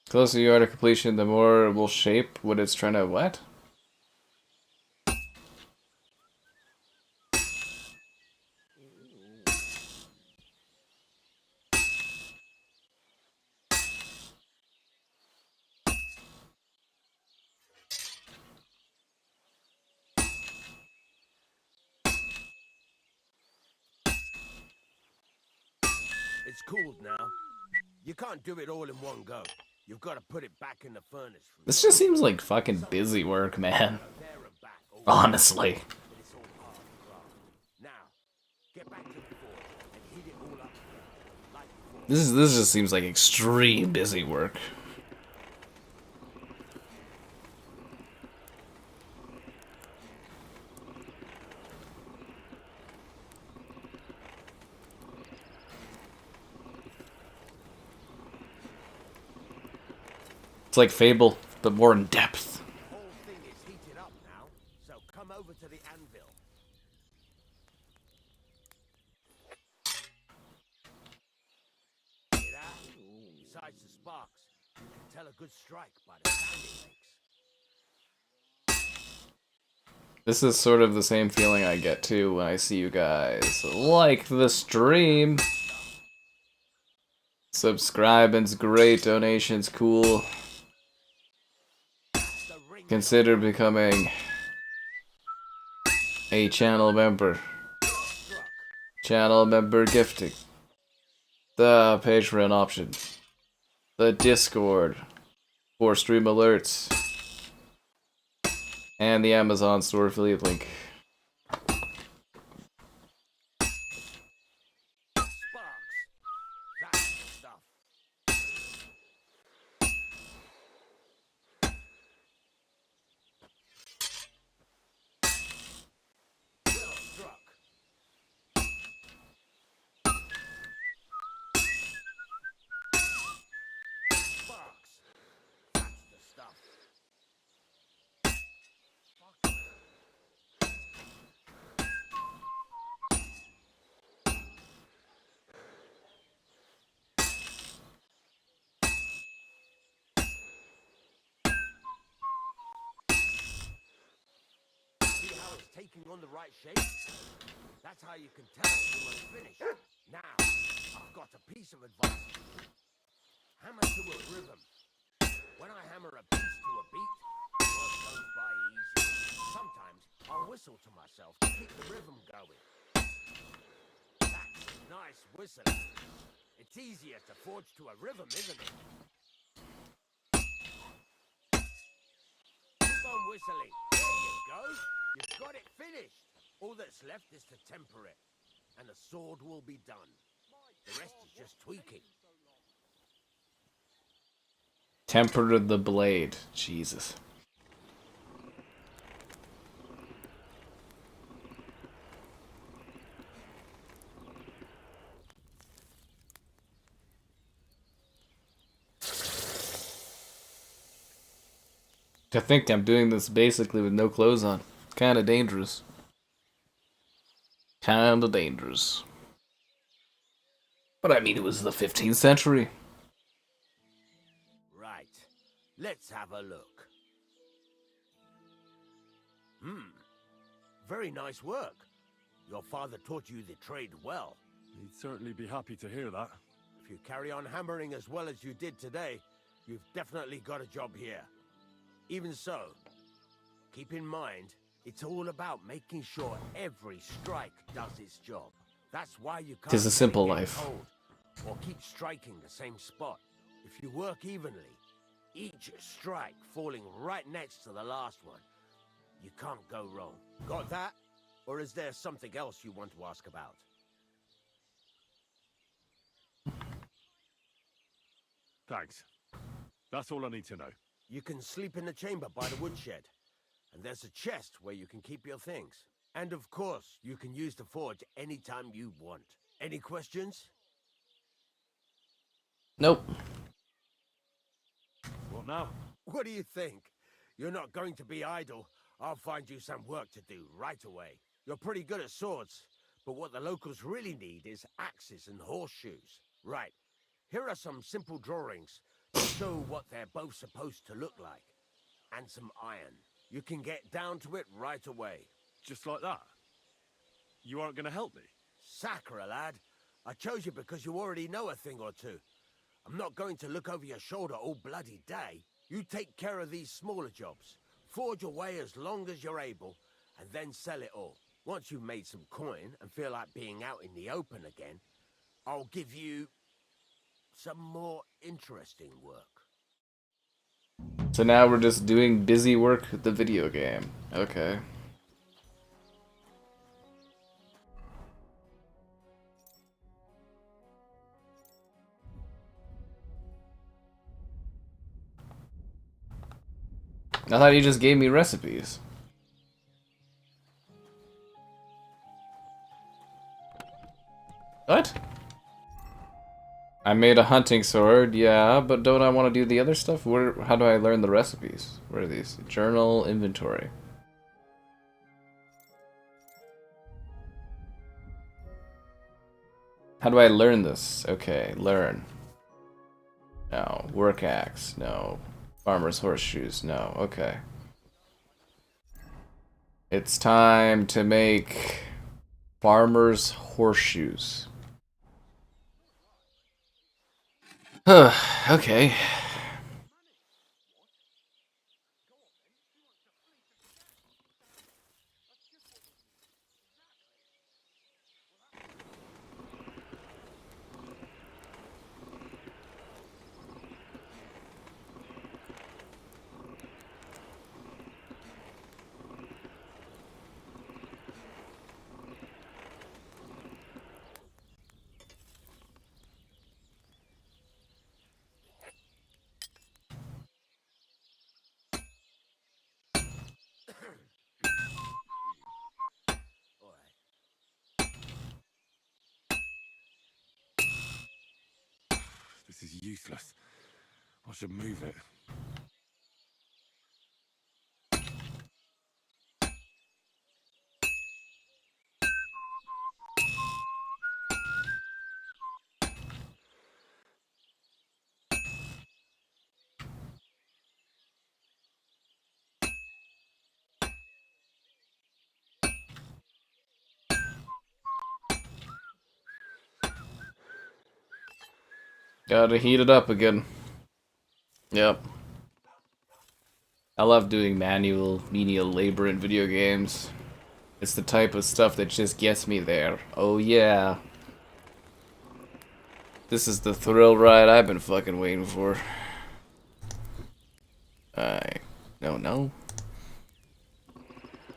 Closer you are to completion, the more it will shape what it's trying to what? It's cooled now. You can't do it all in one go. You've got to put it back in the furnace. This just seems like fucking busy work, man. Honestly. This just seems like extreme busy work. It's like Fable, but more in depth. The whole thing is heated up now, so come over to the anvil. See that? Besides the sparks, you can tell a good strike by the sound it makes. This is sort of the same feeling I get too when I see you guys like the stream. Subscribing's great, donations cool. Consider becoming a channel member. Channel member gifting. The Patreon option. The Discord for stream alerts. And the Amazon store affiliate link. taking on the right shape? That's how you can tell it's almost finished. Now, I've got a piece of advice. Hammer to a rhythm. When I hammer a piece to a beat, work goes by easy. Sometimes I'll whistle to myself to keep the rhythm going. That's nice whistling. It's easier to forge to a rhythm, isn't it? Keep on whistling. There you go. You've got it finished. All that's left is to temper it, and the sword will be done. The rest is just tweaking. Temper the blade. Jesus. I think I'm doing this basically with no clothes on. Kinda dangerous. Kinda dangerous. But I mean, it was the 15th century. Right. Let's have a look. Very nice work. Your father taught you the trade well. He'd certainly be happy to hear that. If you carry on hammering as well as you did today, you've definitely got a job here. Even so, keep in mind, it's all about making sure every strike does its job. That's why you can't 'Tis a simple get life. cold or keep striking the same spot. If you work evenly, each strike falling right next to the last one, you can't go wrong. Got that? Or is there something else you want to ask about? Thanks. That's all I need to know. You can sleep in the chamber by the woodshed. And there's a chest where you can keep your things. And of course, you can use the forge anytime you want. Any questions? Nope. What now? What do you think? You're not going to be idle. I'll find you some work to do right away. You're pretty good at swords, but what the locals really need is axes and horseshoes. Right. Here are some simple drawings to show what they're both supposed to look like. And some iron. You can get down to it right away. Just like that? You aren't going to help me? Sacre, lad. I chose you because you already know a thing or two. I'm not going to look over your shoulder all bloody day. You take care of these smaller jobs. Forge away as long as you're able, and then sell it all. Once you've made some coin and feel like being out in the open again, I'll give you some more interesting work. So now we're just doing busy work with the video game. Okay. I thought you just gave me recipes. What? I made a hunting sword, yeah, but don't I want to do the other stuff? Where? How do I learn the recipes? Where are these? Journal, inventory. How do I learn this? Okay, learn. No. Work axe, no. Farmer's horseshoes, no. Okay. It's time to make farmer's horseshoes. Okay. This is useless. I should move it. Gotta heat it up again. Yep. I love doing manual, menial labor in video games. It's the type of stuff that just gets me there. Oh yeah. This is the thrill ride I've been fucking waiting for. I don't know.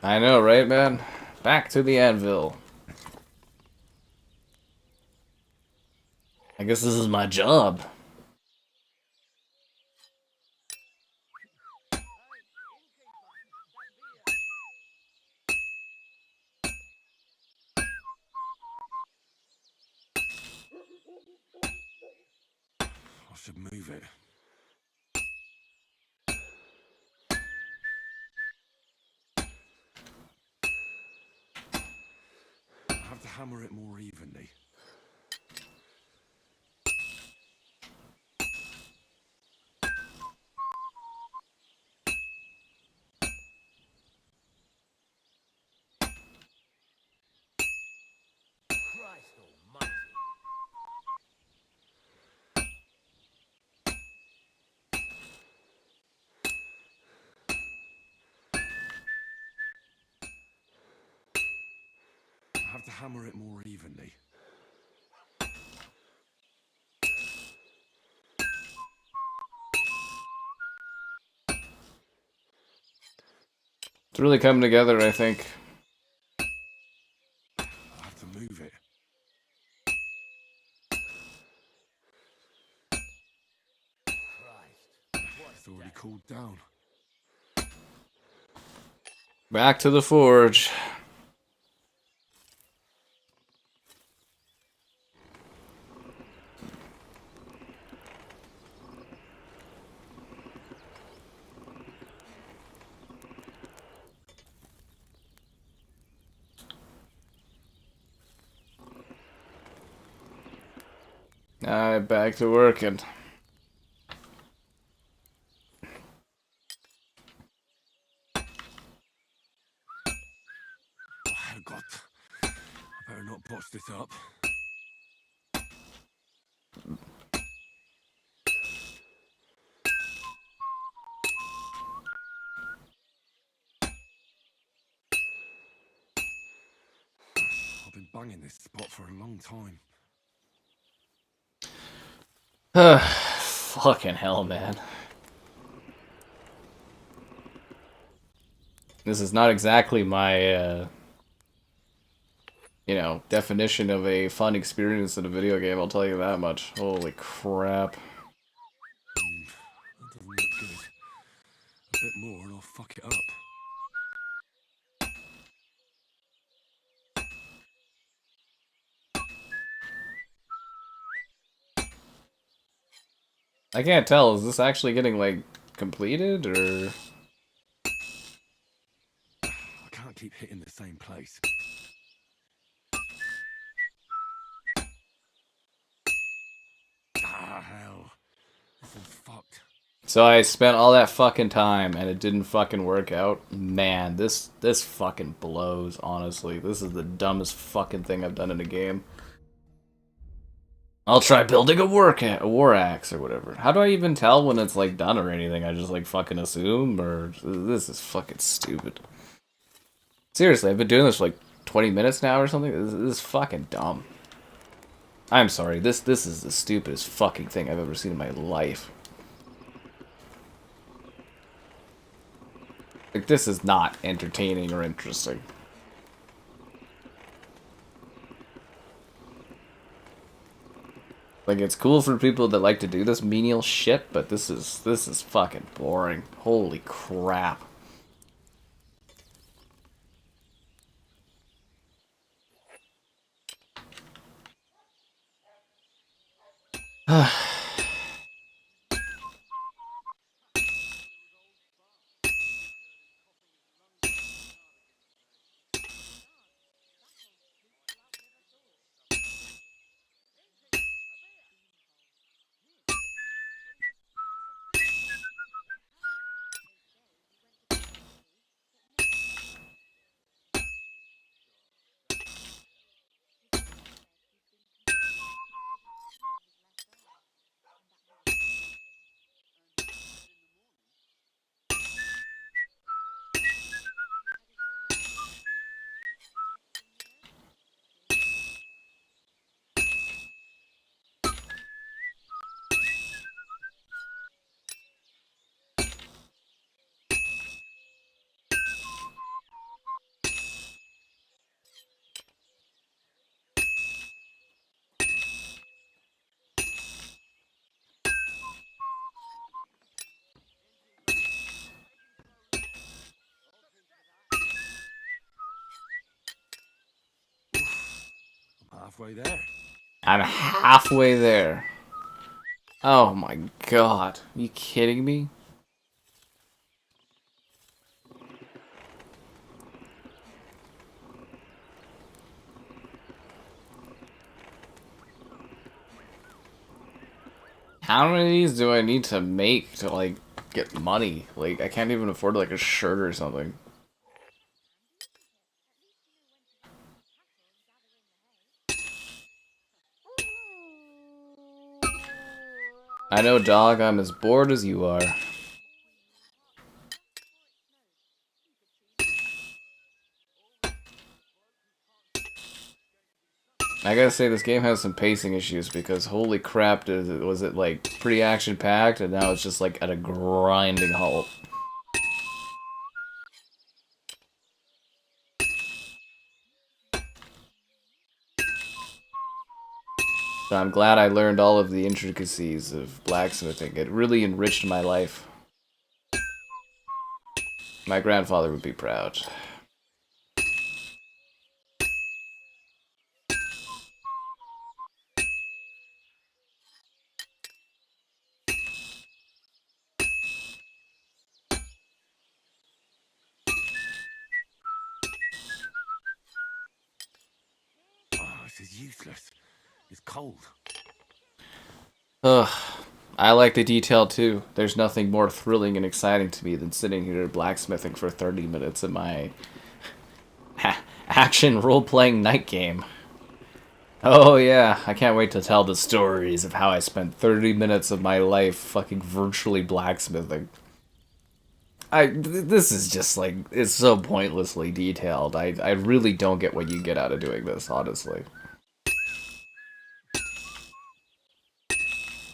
I know, right, man? Back to the anvil. I guess this is my job. I should move it. I have to hammer it more evenly. Christ almighty. I have to hammer it more evenly. It's really coming together, I think. I have to move it. It's already cooled down. Back to the forge. Alright, back to working. Oh, God. I better not botch this up. I've been banging this spot for a long time. Fucking hell, man. This is not exactly my, you know, definition of a fun experience in a video game, I'll tell you that much. Holy crap. That doesn't look good. A bit more and I'll fuck it up. I can't tell, is this actually getting, like, completed, or...? I can't keep hitting the same place. Ah, hell. This one's fucked. So I spent all that fucking time and it didn't fucking work out. Man, this fucking blows, honestly. This is the dumbest fucking thing I've done in a game. I'll try building a war axe or whatever. How do I even tell when it's like done or anything? I just like fucking assume, or this is fucking stupid. Seriously, I've been doing this for like 20 minutes now or something. This is fucking dumb. I'm sorry. This is the stupidest fucking thing I've ever seen in my life. Like, this is not entertaining or interesting. Like, it's cool for people that like to do this menial shit, but this is fucking boring. Holy crap. halfway there. I'm halfway there. Oh my god. Are you kidding me? How many of these do I need to make to, like, get money? Like, I can't even afford, like, a shirt or something. I know, dog, I'm as bored as you are. I gotta say, this game has some pacing issues because holy crap, was it like pretty action packed, and now it's just like at a grinding halt. So I'm glad I learned all of the intricacies of blacksmithing. It really enriched my life. My grandfather would be proud. Oh, this is useless. It's cold. Ugh. I like the detail too. There's nothing more thrilling and exciting to me than sitting here blacksmithing for 30 minutes in my action role-playing night game. Oh yeah, I can't wait to tell the stories of how I spent 30 minutes of my life fucking virtually blacksmithing. This is just like, it's so pointlessly detailed. I really don't get what you get out of doing this, honestly.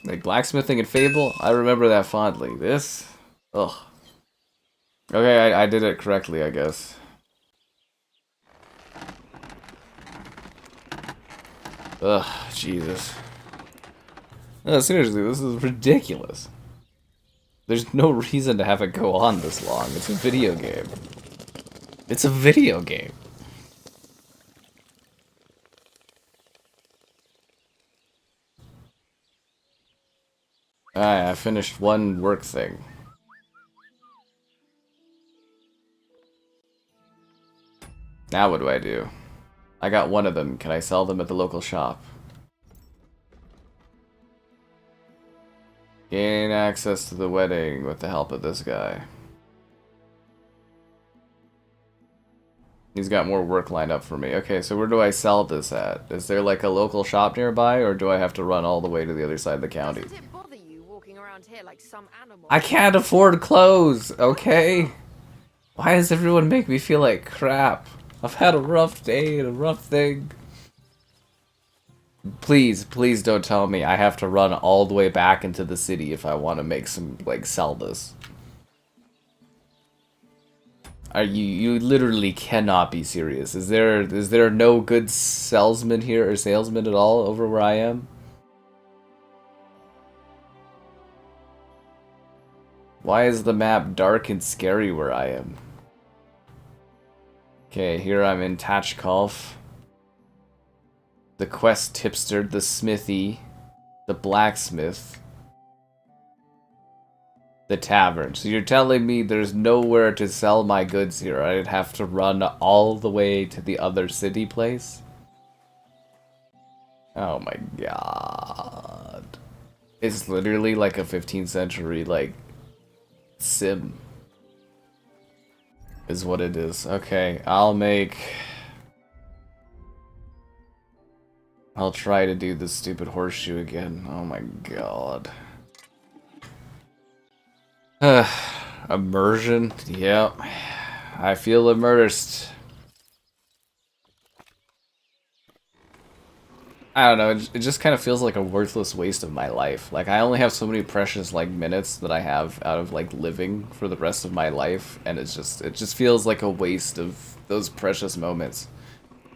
Like, blacksmithing and Fable, I remember that fondly. This? Ugh. Okay, I did it correctly, I guess. Ugh, Jesus. No, seriously, this is ridiculous. There's no reason to have it go on this long. It's a video game. It's a video game. Alright, I finished one work thing. Now what do I do? I got one of them. Can I sell them at the local shop? Gain access to the wedding with the help of this guy. He's got more work lined up for me. Okay, so where do I sell this at? Is there like a local shop nearby, or do I have to run all the way to the other side of the county? Doesn't it bother you walking around here like some animal? I can't afford clothes, okay? Why does everyone make me feel like crap? I've had a rough day and a rough thing. Please, please don't tell me I have to run all the way back into the city if I want to make some, like, sell this. Are you literally cannot be serious. Is there no good salesman here or salesman at all over where I am? Why is the map dark and scary where I am? Okay, here I'm in Tachkolf. The quest tipster, the smithy, the blacksmith, the tavern. So you're telling me there's nowhere to sell my goods here. I'd have to run all the way to the other city place? Oh my god. It's literally like a 15th century, like, sim. Is what it is. Okay, I'll try to do this stupid horseshoe again. Oh my god. Immersion? Yep. I feel immersed. I don't know, it just kind of feels like a worthless waste of my life. Like, I only have so many precious, like, minutes that I have out of, like, living for the rest of my life, and it just feels like a waste of those precious moments.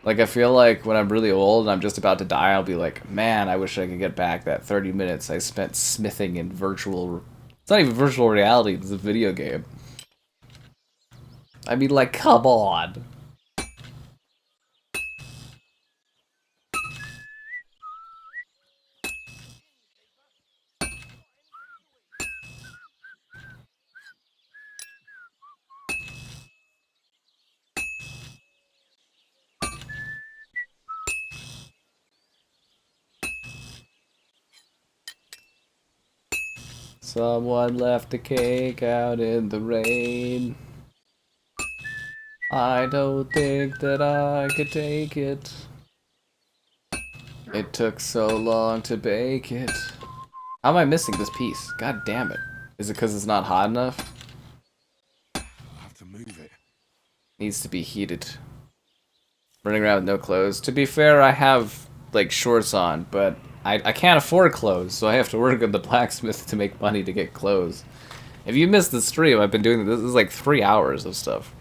Like, I feel like when I'm really old and I'm just about to die, I'll be like, man, I wish I could get back that 30 minutes I spent smithing in virtual... It's not even virtual reality, it's a video game. I mean, like, come on. Someone left the cake out in the rain. I don't think that I could take it. It took so long to bake it. How am I missing this piece? God damn it. Is it because it's not hot enough? I'll have to move it. Needs to be heated. Running around with no clothes. To be fair, I have, like, shorts on, but I can't afford clothes, so I have to work at the blacksmith to make money to get clothes. If you missed the stream, I've been doing this. This is like 3 hours of stuff.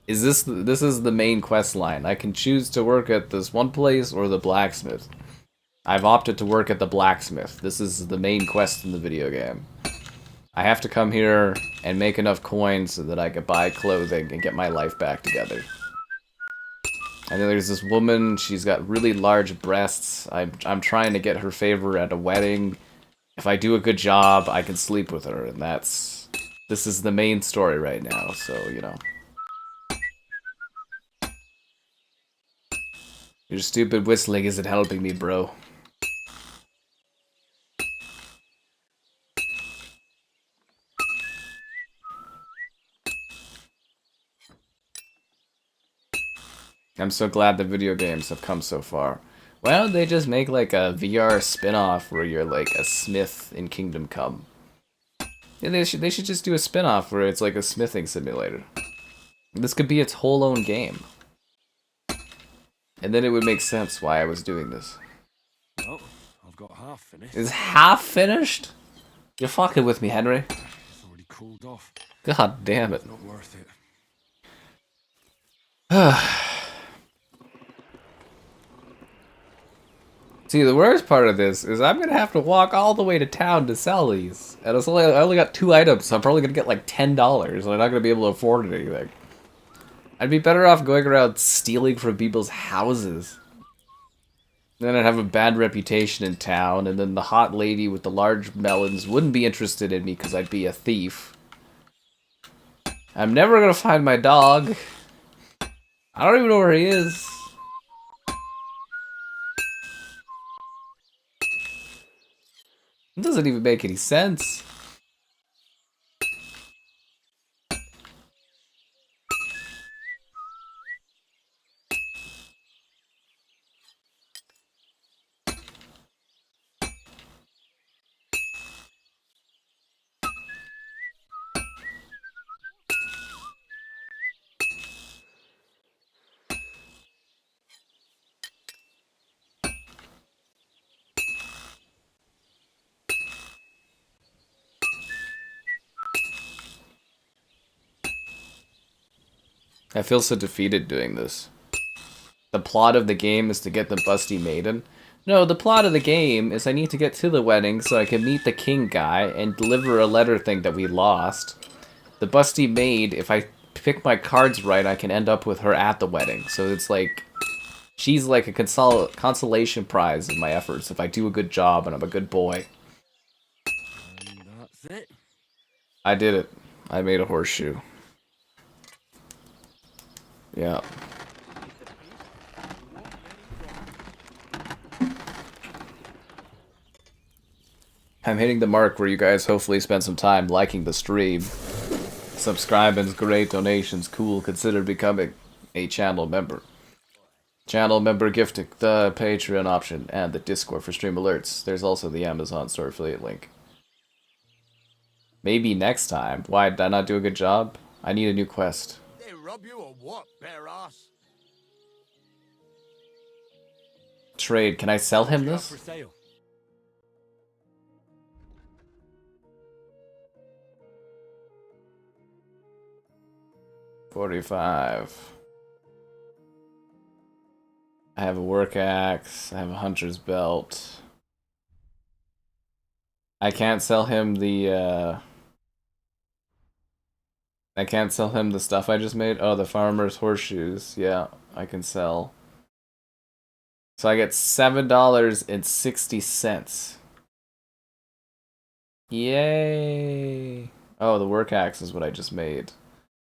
This is the main quest line. I can choose to work at this one place or the blacksmith. I've opted to work at the blacksmith. This is the main quest in the video game. I have to come here and make enough coins so that I can buy clothing and get my life back together. And then there's this woman, she's got really large breasts. I'm trying to get her favor at a wedding. If I do a good job, I can sleep with her, and this is the main story right now, so, you know. Your stupid whistling isn't helping me, bro. I'm so glad the video games have come so far. Why don't they just make like a VR spin-off where you're like a smith in Kingdom Come? Yeah, they should just do a spin-off where it's like a smithing simulator. This could be its whole own game. And then it would make sense why I was doing this. Well, I've got half finished. Is half finished? You're fucking with me, Henry. It's already cooled off. God damn it. It's not worth it. See, the worst part of this is I'm gonna have to walk all the way to town to sell these. And I only got 2 items, so I'm probably gonna get like $10, and I'm not gonna be able to afford anything. I'd be better off going around stealing from people's houses. Then I'd have a bad reputation in town, and then the hot lady with the large melons wouldn't be interested in me because I'd be a thief. I'm never gonna find my dog. I don't even know where he is. It doesn't even make any sense. I feel so defeated doing this. The plot of the game is to get the busty maiden. No, the plot of the game is I need to get to the wedding so I can meet the king guy and deliver a letter thing that we lost. The busty maid, if I pick my cards right, I can end up with her at the wedding. So it's like, she's like a consolation prize in my efforts if I do a good job and I'm a good boy. And that's it. I did it. I made a horseshoe. Yeah. I'm hitting the mark where you guys hopefully spend some time liking the stream. Subscribing's great, donations cool, consider becoming a channel member. Channel member gifting, the Patreon option, and the Discord for stream alerts. There's also the Amazon store affiliate link. Maybe next time. Why, did I not do a good job? I need a new quest. They rob you or what, bare ass? Trade, can I sell him this? For sale. $45. I have a work axe. I have a hunter's belt. I can't sell him the, I can't sell him the stuff I just made. Oh, the farmer's horseshoes. Yeah, I can sell. So I get $7.60. Yay! Oh, the work axe is what I just made.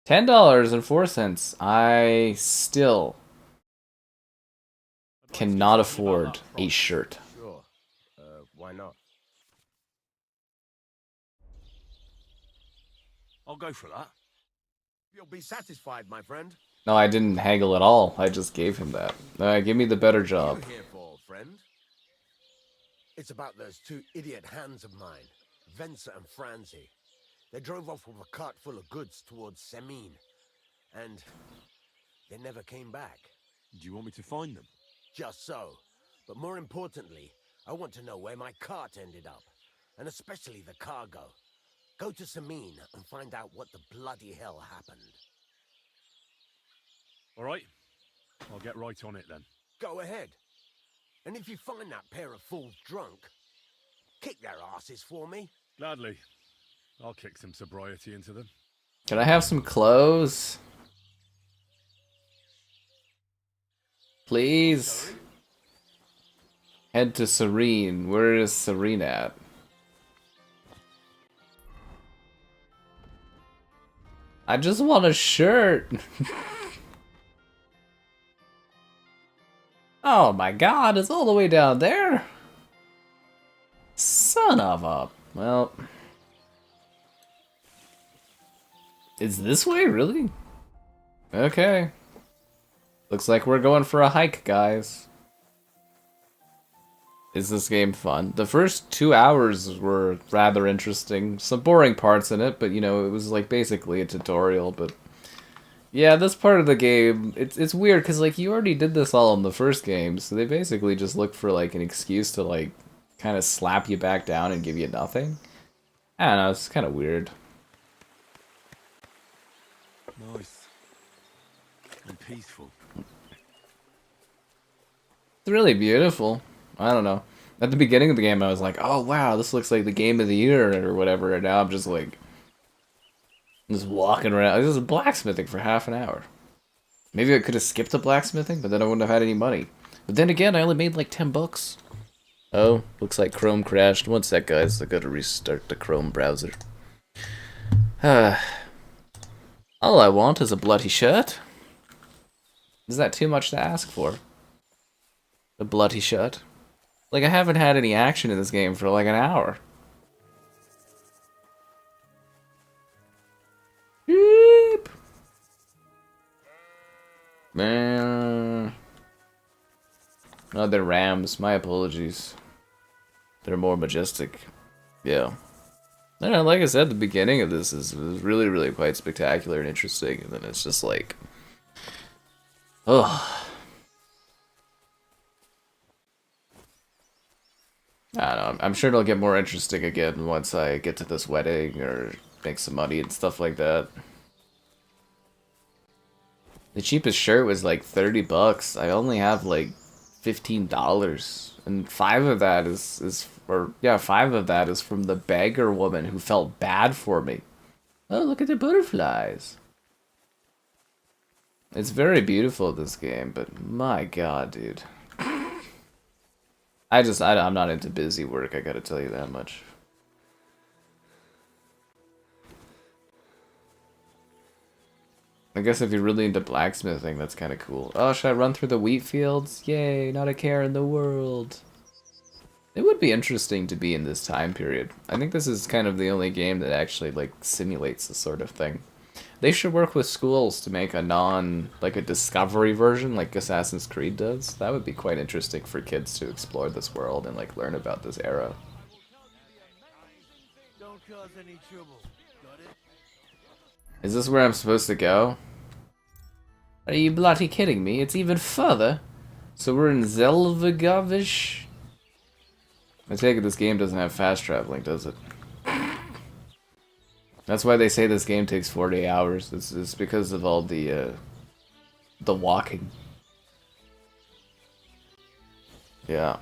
$10.04. I still cannot afford a shirt. Sure. Why not? I'll go for that. You'll be satisfied, my friend. No, I didn't haggle at all. I just gave him that. Give me the better job. What are you here for, friend? It's about those two idiot hands of mine, Venser and Franzi. They drove off with a cart full of goods towards Semin, and they never came back. Do you want me to find them? Just so. But more importantly, I want to know where my cart ended up, and especially the cargo. Go to Semin and find out what the bloody hell happened. All right. I'll get right on it then. Go ahead. And if you find that pair of fools drunk, kick their asses for me. Gladly. I'll kick some sobriety into them. Can I have some clothes? Please? Head to Serene. Where is Serene at? I just want a shirt. Oh my god, it's all the way down there. Son of a... Well... Is this way, really? Okay. Looks like we're going for a hike, guys. Is this game fun? The first 2 hours were rather interesting. Some boring parts in it, but you know, it was like basically a tutorial, but... Yeah, this part of the game, it's weird, because like, you already did this all in the first game, so they basically just look for like an excuse to like, kind of slap you back down and give you nothing. I don't know, it's kind of weird. Nice. And peaceful. It's really beautiful. I don't know. At the beginning of the game, I was like, oh wow, this looks like the game of the year or whatever, and now I'm just like... Just walking around. This is blacksmithing for half an hour. Maybe I could have skipped the blacksmithing, but then I wouldn't have had any money. But then again, I only made like 10 bucks. Oh, looks like Chrome crashed. One sec, guys. I gotta restart the Chrome browser. All I want is a bloody shirt. Is that too much to ask for? A bloody shirt? Like, I haven't had any action in this game for like an hour. Beep. Man. Oh, they're rams. My apologies. They're more majestic. Yeah. I don't know, like I said, the beginning of this is really, really quite spectacular and interesting, and then it's just like... Ugh. I don't know, I'm sure it'll get more interesting again once I get to this wedding, or make some money and stuff like that. The cheapest shirt was like 30 bucks. I only have like $15, and 5 of that is from the beggar woman who felt bad for me. Oh, look at the butterflies. It's very beautiful, this game, but my god, dude. I'm not into busy work, I gotta tell you that much. I guess if you're really into blacksmithing, that's kind of cool. Oh, should I run through the wheat fields? Yay, not a care in the world. It would be interesting to be in this time period. I think this is kind of the only game that actually, like, simulates this sort of thing. They should work with schools to make a discovery version like Assassin's Creed does. That would be quite interesting for kids to explore this world and, like, learn about this era. Don't cause any trouble. Got it? Is this where I'm supposed to go? Are you bloody kidding me? It's even further. So we're in Zelvigovish? I take it this game doesn't have fast traveling, does it? That's why they say this game takes 40 hours. It's because of all the walking. Yeah.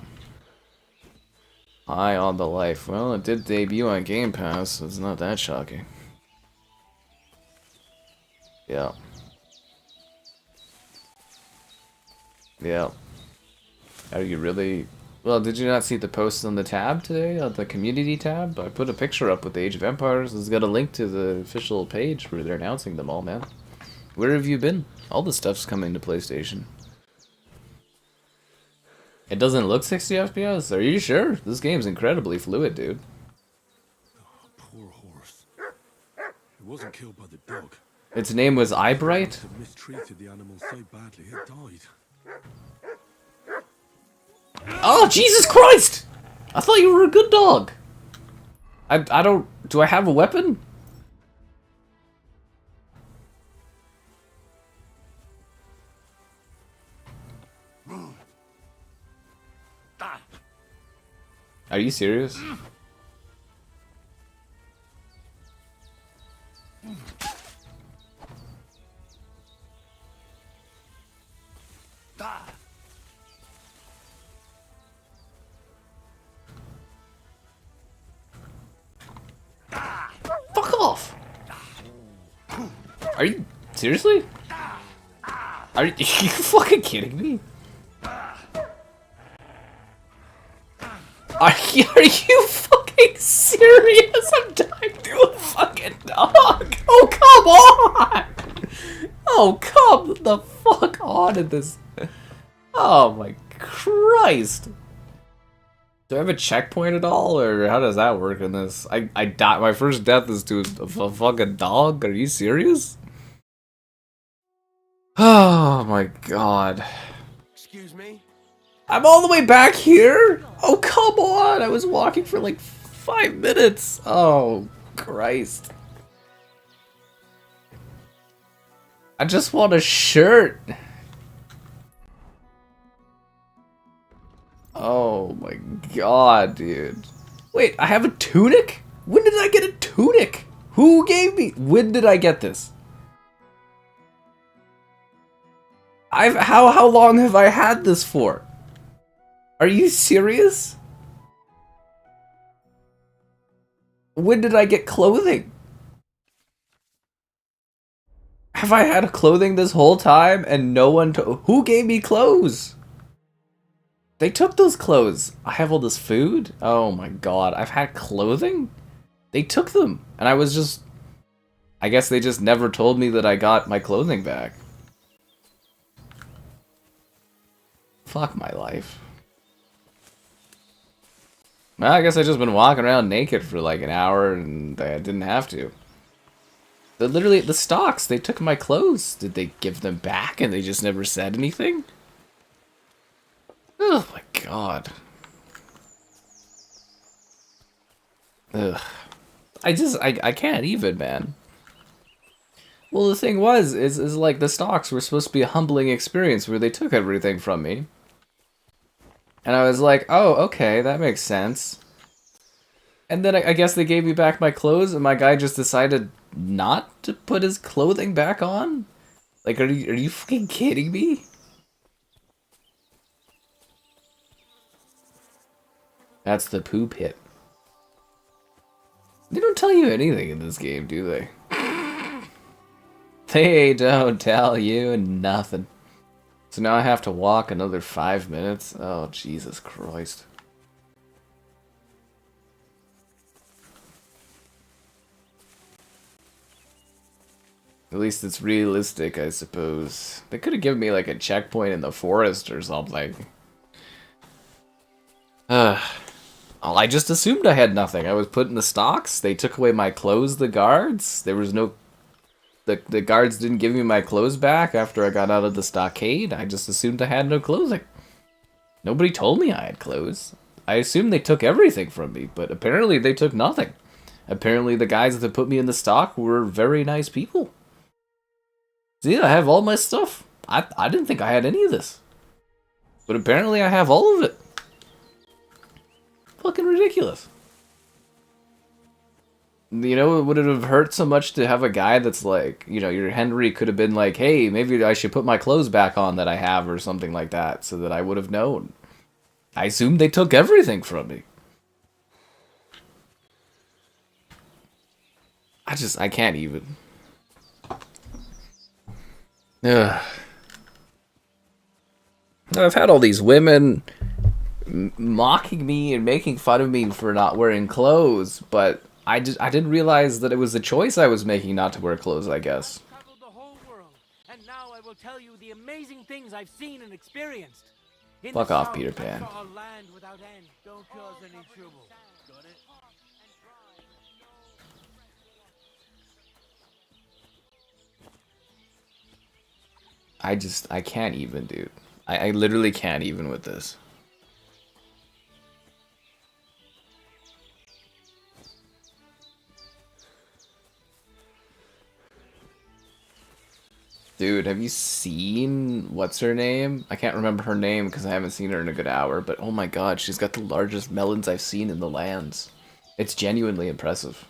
High on the life. Well, it did debut on Game Pass, so it's not that shocking. Yeah. Yeah. Are you really... Well, did you not see the post on the tab today? On the community tab? I put a picture up with the Age of Empires. It's got a link to the official page where they're announcing them all, man. Where have you been? All the stuff's coming to PlayStation. It doesn't look 60 FPS? Are you sure? This game's incredibly fluid, dude. Poor horse. It wasn't killed by the dog. Its name was Eyebright? Had mistreated the animal so badly it died. Oh, Jesus Christ! I thought you were a good dog. I don't... Do I have a weapon? Are you serious? Fuck off! Are you seriously? Are you fucking kidding me? Are you fucking serious? I'm dying to a fucking dog. Oh, come on! Oh, come the fuck on in this. Oh my Christ. Do I have a checkpoint at all, or how does that work in this? I die. My first death is to a fucking dog? Are you serious? Oh my god. Excuse me? I'm all the way back here? Oh, come on! I was walking for like 5 minutes. Oh, Christ. I just want a shirt. Oh my god, dude. Wait, I have a tunic? When did I get a tunic? Who gave me? When did I get this? How long have I had this for? Are you serious? When did I get clothing? Have I had clothing this whole time and no one who gave me clothes? They took those clothes. I have all this food? Oh my god, I've had clothing? They took them, and I was just... I guess they just never told me that I got my clothing back. Fuck my life. Well, I guess I just been walking around naked for like an hour, and I didn't have to. Literally, the stocks, they took my clothes. Did they give them back, and they just never said anything? Oh my god. Ugh. I can't even, man. Well, the thing was, is like the stocks were supposed to be a humbling experience where they took everything from me. And I was like, oh, okay, that makes sense. And then I guess they gave me back my clothes, and my guy just decided not to put his clothing back on? Like, are you fucking kidding me? That's the poo pit. They don't tell you anything in this game, do they? They don't tell you nothing. So now I have to walk another 5 minutes? Oh, Jesus Christ. At least it's realistic, I suppose. They could have given me like a checkpoint in the forest or something. I just assumed I had nothing. I was put in the stocks. They took away my clothes, the guards. There was no... The guards didn't give me my clothes back after I got out of the stockade. I just assumed I had no clothing. Nobody told me I had clothes. I assumed they took everything from me, but apparently they took nothing. Apparently the guys that put me in the stock were very nice people. See, I have all my stuff. I didn't think I had any of this. But apparently I have all of it. Fucking ridiculous. You know, would it have hurt so much to have a guy that's like, you know, your Henry could have been like, hey, maybe I should put my clothes back on that I have or something like that so that I would have known. I assumed they took everything from me. I can't even. Ugh. I've had all these women mocking me and making fun of me for not wearing clothes, but I didn't realize that it was a choice I was making not to wear clothes, I guess. I've traveled the whole world, and now I will tell you the amazing things I've seen and experienced. In Fuck the off, south, Peter I Pan. saw a land without end. Don't cause any trouble. Got it? I can't even, dude. I literally can't even with this. Dude, have you seen what's her name? I can't remember her name because I haven't seen her in a good hour, but oh my god, she's got the largest melons I've seen in the lands. It's genuinely impressive.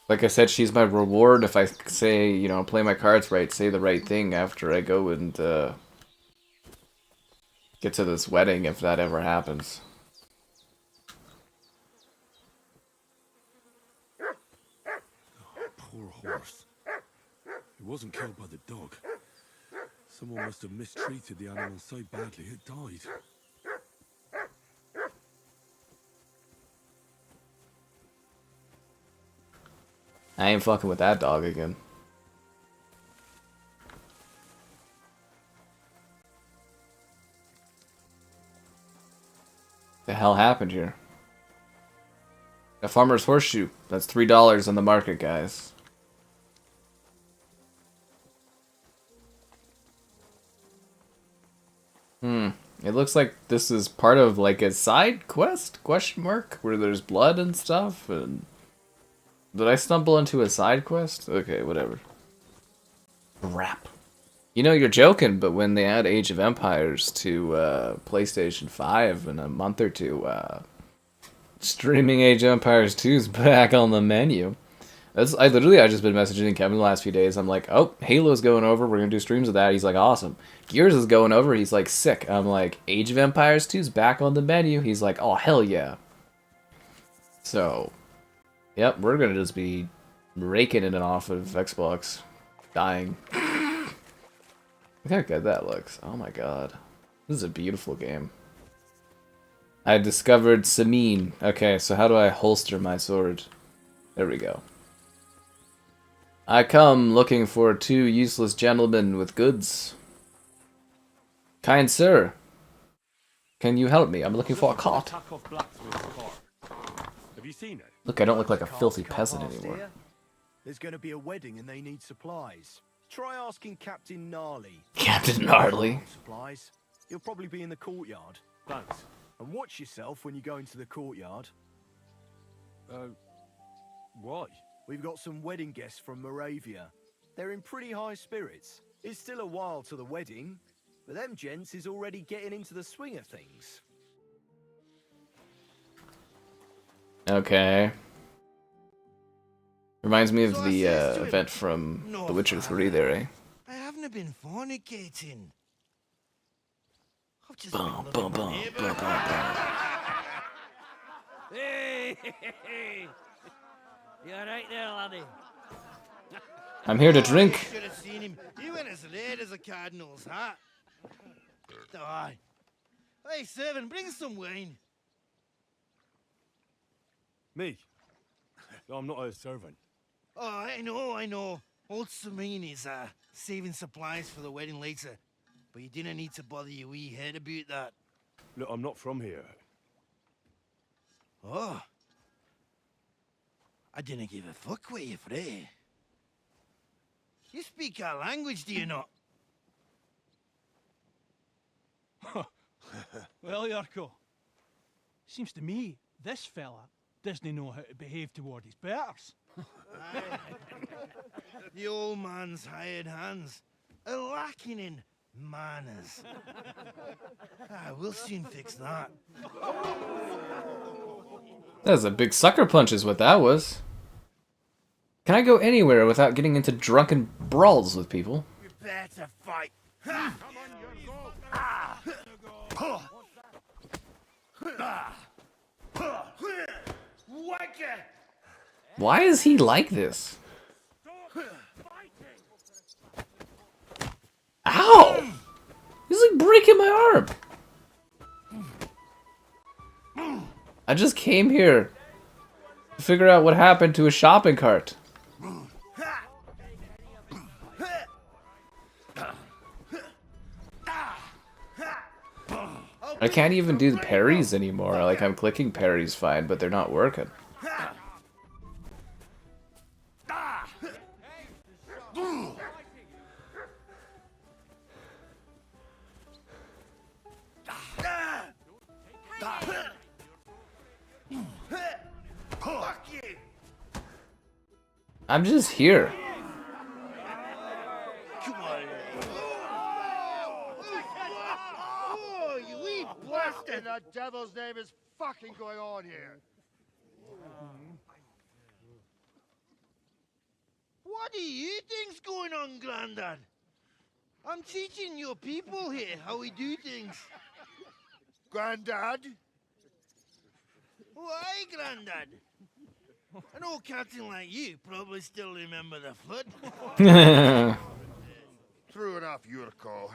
Like I said, she's my reward if I say, you know, play my cards right, say the right thing after I go and get to this wedding, if that ever happens. Poor horse. It wasn't killed by the dog. Someone must have mistreated the animal so badly it died. I ain't fucking with that dog again. The hell happened here? A farmer's horseshoe. That's $3 on the market, guys. It looks like this is part of like a side quest, question mark, where there's blood and stuff. And did I stumble into a side quest? Okay, whatever. Crap. You know, you're joking, but when they add Age of Empires to PlayStation 5 in a month or two, streaming Age of Empires 2 is back on the menu. I just been messaging Kevin the last few days. I'm like, oh, Halo's going over. We're going to do streams of that. He's like, awesome. Gears is going over. He's like, sick. I'm like, Age of Empires 2 is back on the menu. He's like, oh, hell yeah. So, yep, we're going to just be raking it off of Xbox. Dying. Look how good that looks. Oh my god. This is a beautiful game. I discovered Samine. Okay, so how do I holster my sword? There we go. I come looking for 2 useless gentlemen with goods. Kind sir, can you help me? I'm looking for a cart. Have you seen it? Look, I don't look like a filthy peasant anymore. There's going to be a wedding and they need supplies. Try asking Captain Gnarly. Captain Gnarly? Supplies. He'll probably be in the courtyard. Thanks. And watch yourself when you go into the courtyard. Why? We've got some wedding guests from Moravia. They're in pretty high spirits. It's still a while to the wedding, but them gents is already getting into the swing of things. Okay. Reminds me of the event from The Witcher 3 there, eh? I haven't been fornicating. I've just Boom, boom, boom, boom, boom, boom. Hey! You alright there, laddie? I'm here to drink. You should have seen him. He went as red as a cardinal's hat. Aye. Hey, servant, bring some wine. Me? I'm not a servant. Oh, I know. Old Samine is saving supplies for the wedding later. But you didn't need to bother your wee head about that. Look, I'm not from here. Oh. I didn't give a fuck what you frae. You speak our language, do you not? Well, Yarko, seems to me this fella doesn't know how to behave toward his betters. The old man's hired hands are lacking in manners. We'll soon fix that. That was a big sucker punch is what that was. Can I go anywhere without getting into drunken brawls with people? Prepare to fight. Why is he like this? Ow! He's like breaking my arm. I just came here to figure out what happened to a shopping cart. I can't even do the parries anymore. Like, I'm clicking parries fine, but they're not working. I'm just here. Come on. Oh, you wee What in the devil's name is fucking going on here? What do you think's going on, Grandad? I'm teaching your people here how we do things. Grandad? Why, Grandad? An old captain like you probably still remember the flood. True enough, Yurko.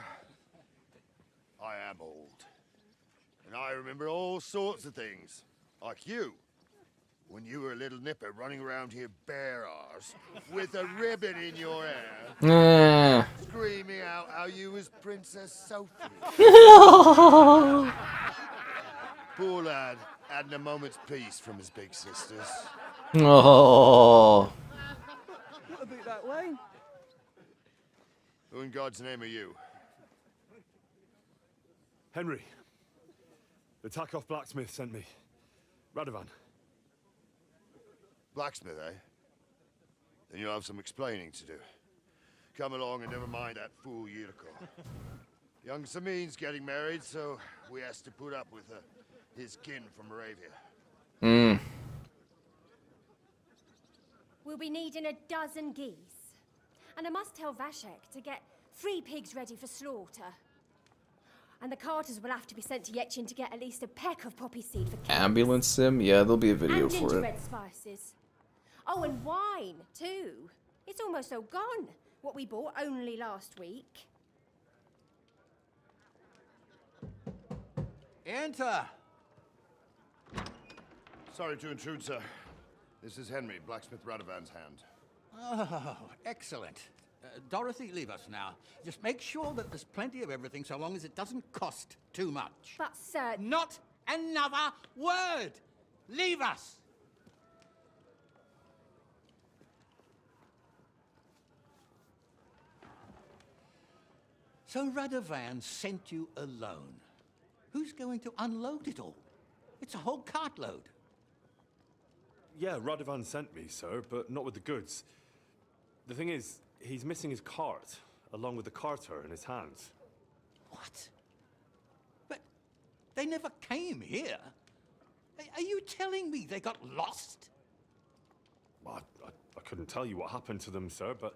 I am old. And I remember all sorts of things. Like you. When you were a little nipper running around here bare arse, with a ribbon in your hair, screaming out how you was Princess Sophie. Poor lad, hadn't a moment's peace from his big sisters. Oh. A bit that way. Who in God's name are you? Henry. The Takoff Blacksmith sent me. Radovan. Blacksmith, eh? Then you'll have some explaining to do. Come along and never mind that fool Yurko. Young Samin's getting married, so we has to put up with his kin from Moravia. We'll be needing a dozen geese. And I must tell Vashek to get 3 pigs ready for slaughter. And the carters will have to be sent to Yechin to get at least a peck of poppy seed for cakes. Ambulance sim? Yeah, there'll be a video and for it. red spices. Oh, and wine, too. It's almost all gone. What we bought only last week. Enter! Sorry to intrude, sir. This is Henry, Blacksmith Radovan's hand. Oh, excellent. Dorothy, leave us now. Just make sure that there's plenty of everything so long as it doesn't cost too much. But, sir... Not another word! Leave us! So Radovan sent you alone. Who's going to unload it all? It's a whole cartload. Yeah, Radovan sent me, sir, but not with the goods. The thing is, he's missing his cart, along with the carter in his hands. What? But they never came here. Are you telling me they got lost? I couldn't tell you what happened to them, sir, but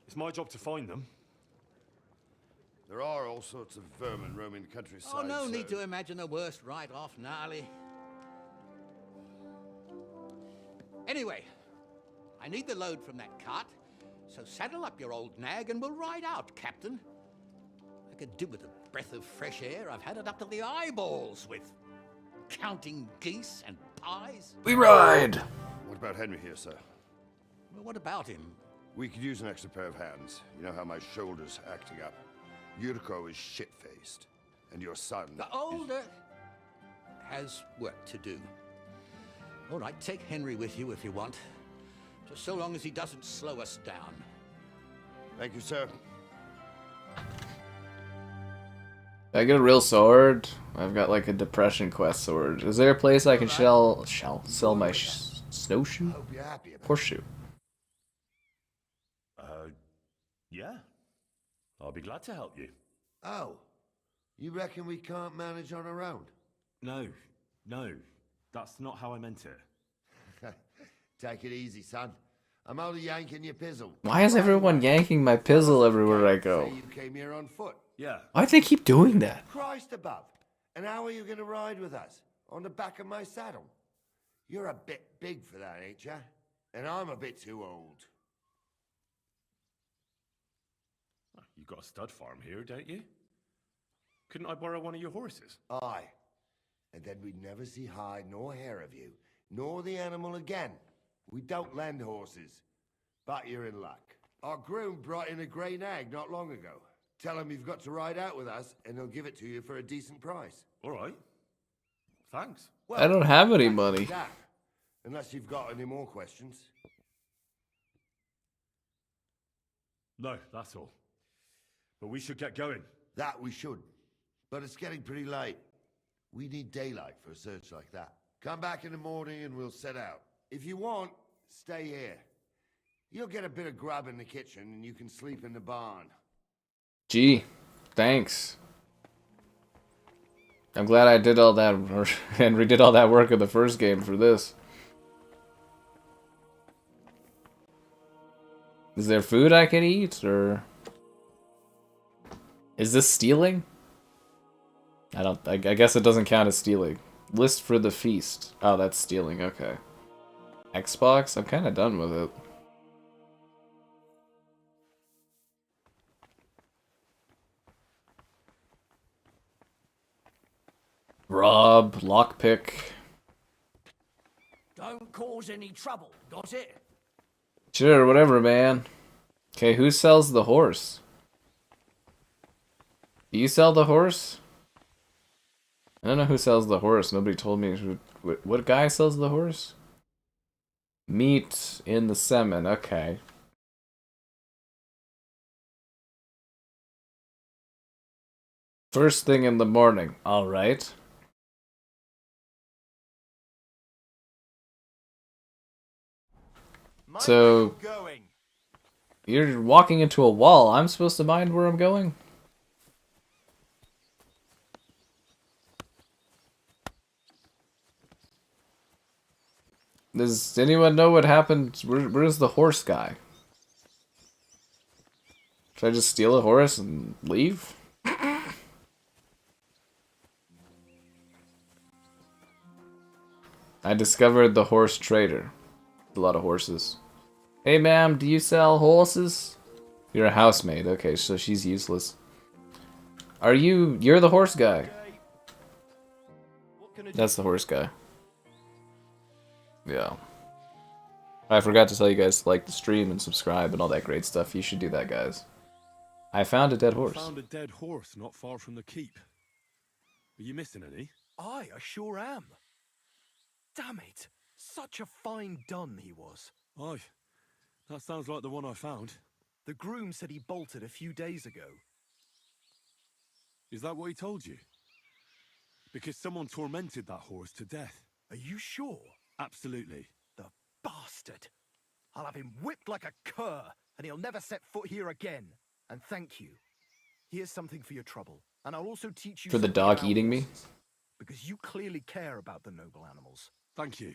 it's my job to find them. There are all sorts of vermin roaming the countryside. Oh, no sir. need to imagine the worst right off, gnarly. Anyway, I need the load from that cart, so saddle up your old nag and we'll ride out, Captain. I could do with a breath of fresh air. I've had it up to the eyeballs with counting geese and pies. We ride! What about Henry here, sir? Well, what about him? We could use an extra pair of hands. You know how my shoulder's acting up. Yurko is shit-faced, and your son... The older has work to do. All right, take Henry with you if you want. Just so long as he doesn't slow us down. Thank you, sir. I get a real sword. I've got like a depression quest sword. Is there a place I can sell my snowshoe? Horseshoe. Yeah. I'll be glad to help you. Oh, you reckon we can't manage on our own? No. That's not how I meant it. Take it easy, son. I'm only yanking your pizzle. Why is everyone yanking my pizzle everywhere I go? Say you came here on foot. Yeah. Why'd they keep doing that? Christ above. And how are you going to ride with us? On the back of my saddle? You're a bit big for that, ain't ya? And I'm a bit too old. You've got a stud farm here, don't you? Couldn't I borrow one of your horses? Aye. And then we'd never see hide nor hair of you, nor the animal again. We don't lend horses. But you're in luck. Our groom brought in a grey nag not long ago. Tell him you've got to ride out with us, and he'll give it to you for a decent price. All right. Thanks. Well, I don't have any money. that, unless you've got any more questions. No, that's all. But we should get going. That we should. But it's getting pretty late. We need daylight for a search like that. Come back in the morning and we'll set out. If you want, stay here. You'll get a bit of grub in the kitchen and you can sleep in the barn. Gee, thanks. I'm glad I did all that and redid all that work in the first game for this. Is there food I can eat, or is this stealing? I guess it doesn't count as stealing. List for the feast. Oh, that's stealing. Okay. Xbox? I'm kind of done with it. Rob, lockpick. Don't cause any trouble, got it? Sure, whatever, man. Okay, who sells the horse? Do you sell the horse? I don't know who sells the horse. Nobody told me who. What guy sells the horse? Meat in the semen. Okay. First thing in the morning. All right. So you're walking into a wall. I'm supposed to mind where I'm going? Does anyone know what happened? Where's the horse guy? Should I just steal a horse and leave? I discovered the horse trader. A lot of horses. Hey ma'am, do you sell horses? You're a housemaid. Okay, so she's useless. You're the horse guy. That's the horse guy. Yeah. I forgot to tell you guys to like the stream and subscribe and all that great stuff. You should do that, guys. I found a dead horse. I found a dead horse not far from the keep. Are you missing any? I sure am. Damn it. Such a fine dun he was. Aye. That sounds like the one I found. The groom said he bolted a few days ago. Is that what he told you? Because someone tormented that horse to death. Are you sure? Absolutely. The bastard. I'll have him whipped like a cur, and he'll never set foot here again. And thank you. Here's something for your trouble, and I'll also teach you for the something dog about eating me. horses, because you clearly care about the noble animals. Thank you.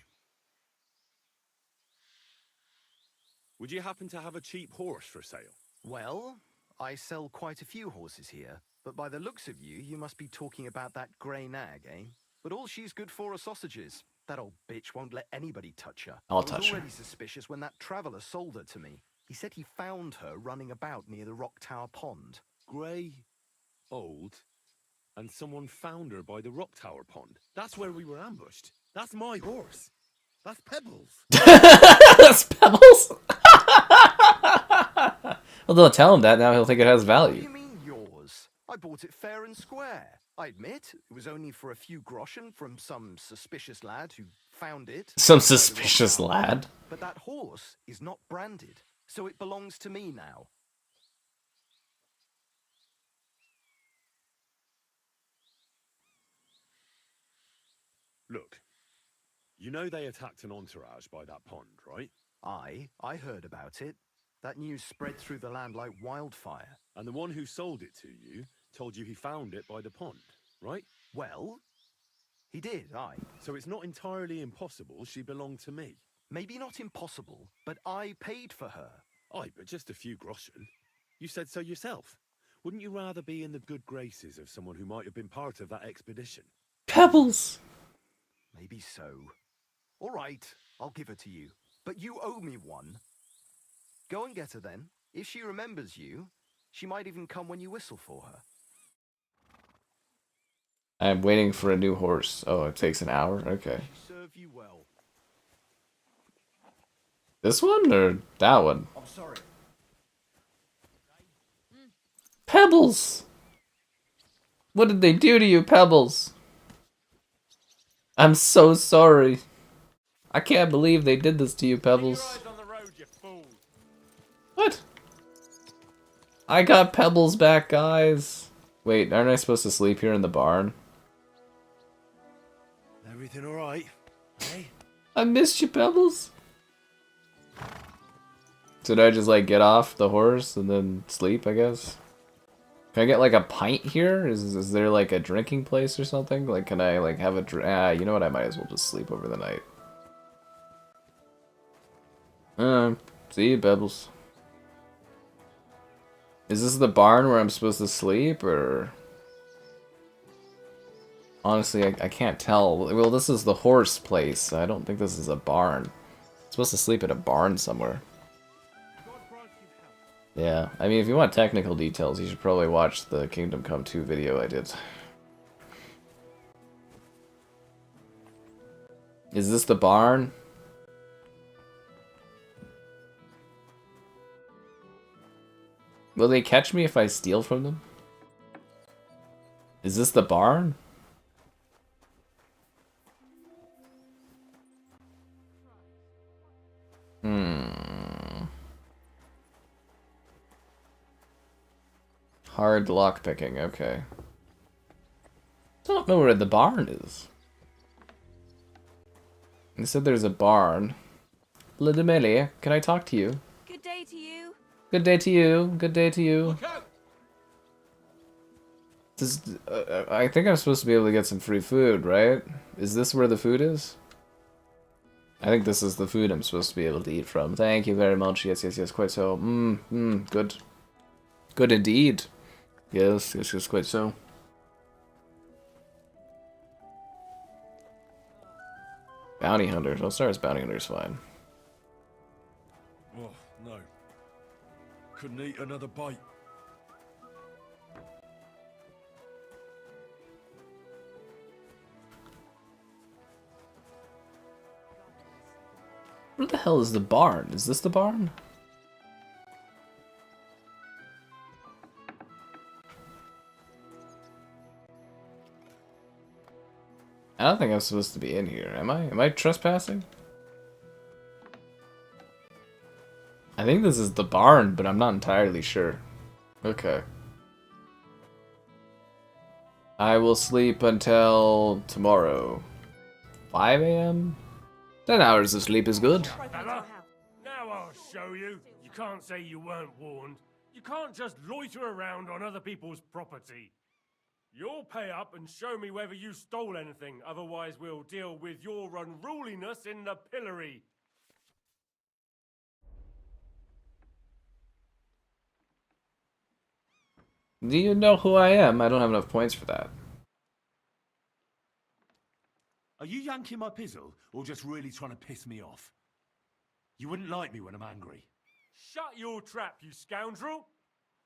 Would you happen to have a cheap horse for sale? Well, I sell quite a few horses here, but by the looks of you, you must be talking about that grey nag, eh? But all she's good for are sausages. That old bitch won't let anybody touch her. I'll I was touch her. already suspicious when that traveller sold her to me. He said he found her running about near the Rock Tower Pond. Grey, old, and someone found her by the Rock Tower Pond. That's where we were ambushed. That's my horse. That's Pebbles. That's Pebbles? Well, don't tell him that. Now he'll think it has What value. do you mean yours? I bought it fair and square. I admit, it was only for a few groschen from some suspicious lad who found it. Some by the Rock suspicious Tower. lad. But that horse is not branded, so it belongs to me now. Look, you know they attacked an entourage by that pond, right? I heard about it. That news spread through the land like wildfire. And the one who sold it to you told you he found it by the pond, right? Well, he did, aye. So it's not entirely impossible she belonged to me. Maybe not impossible, but I paid for her. Aye, but just a few groschen. You said so yourself. Wouldn't you rather be in the good graces of someone who might have been part of that expedition? Pebbles! Maybe so. All right, I'll give her to you. But you owe me one. Go and get her then. If she remembers you, she might even come when you whistle for her. I'm waiting for a new horse. Oh, it takes an hour? Okay. Serve you well. This one or that one? I'm sorry. Pebbles! What did they do to you, Pebbles? I'm so sorry. I can't believe they did this to you, Pebbles. What? I got Pebbles back, guys. Wait, aren't I supposed to sleep here in the barn? Everything alright? Hey? I missed you, Pebbles. So do I just like get off the horse and then sleep, I guess? Can I get like a pint here? Is there like a drinking place or something? Like can I like have a you know what, I might as well just sleep over the night. See you, Bebbles. Is this the barn where I'm supposed to sleep, or...? Honestly, I can't tell. Well, this is the horse place, so I don't think this is a barn. I'm supposed to sleep at a barn somewhere. Yeah, I mean, if you want technical details, you should probably watch the Kingdom Come 2 video I did. Is this the barn? Will they catch me if I steal from them? Is this the barn? Hard lockpicking, okay. Don't know where the barn is. They said there's a barn. Lidimeli, can I talk to you? Good day to you. Good day to you. Good day to you. This, I think I'm supposed to be able to get some free food, right? Is this where the food is? I think this is the food I'm supposed to be able to eat from. Thank you very much. Yes, yes, yes, quite so. Good. Good indeed. Yes, yes, yes, quite so. Bounty hunters. I'll start as bounty hunters, fine. Oh, no. Couldn't eat another bite. Where the hell is the barn? Is this the barn? I don't think I'm supposed to be in here, am I? Am I trespassing? I think this is the barn, but I'm not entirely sure. Okay. I will sleep until tomorrow. 5 AM? 10 hours of sleep is good. Fella, now I'll show you. You can't say you weren't warned. You can't just loiter around on other people's property. You'll pay up and show me whether you stole anything, otherwise we'll deal with your unruliness in the pillory. Do you know who I am? I don't have enough points for that. Are you yanking my pizzle, or just really trying to piss me off? You wouldn't like me when I'm angry. Shut your trap, you scoundrel!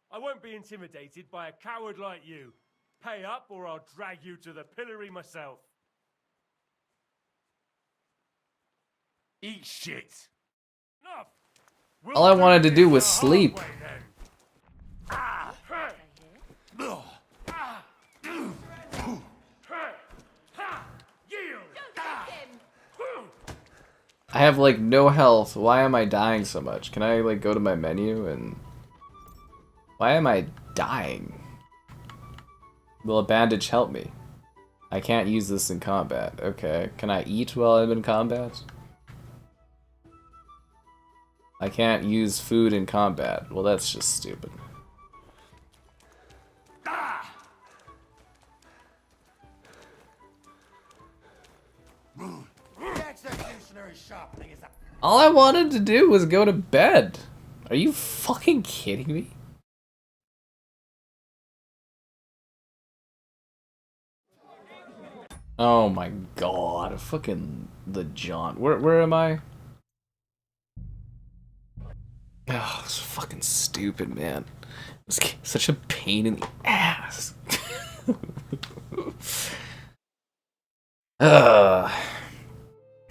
I won't be intimidated by a coward like you. Pay up or I'll drag you to the pillory myself. Eat shit! Enough! All I wanted to do was sleep. I have like no health. Why am I dying so much? Can I like go to my menu and... Why am I dying? Will a bandage help me? I can't use this in combat. Okay. Can I eat while I'm in combat? I can't use food in combat. Well, that's just stupid. All I wanted to do was go to bed. Are you fucking kidding me? Oh my god, fucking the Jaunt. Where am I? Oh, it's fucking stupid, man. It's such a pain in the ass.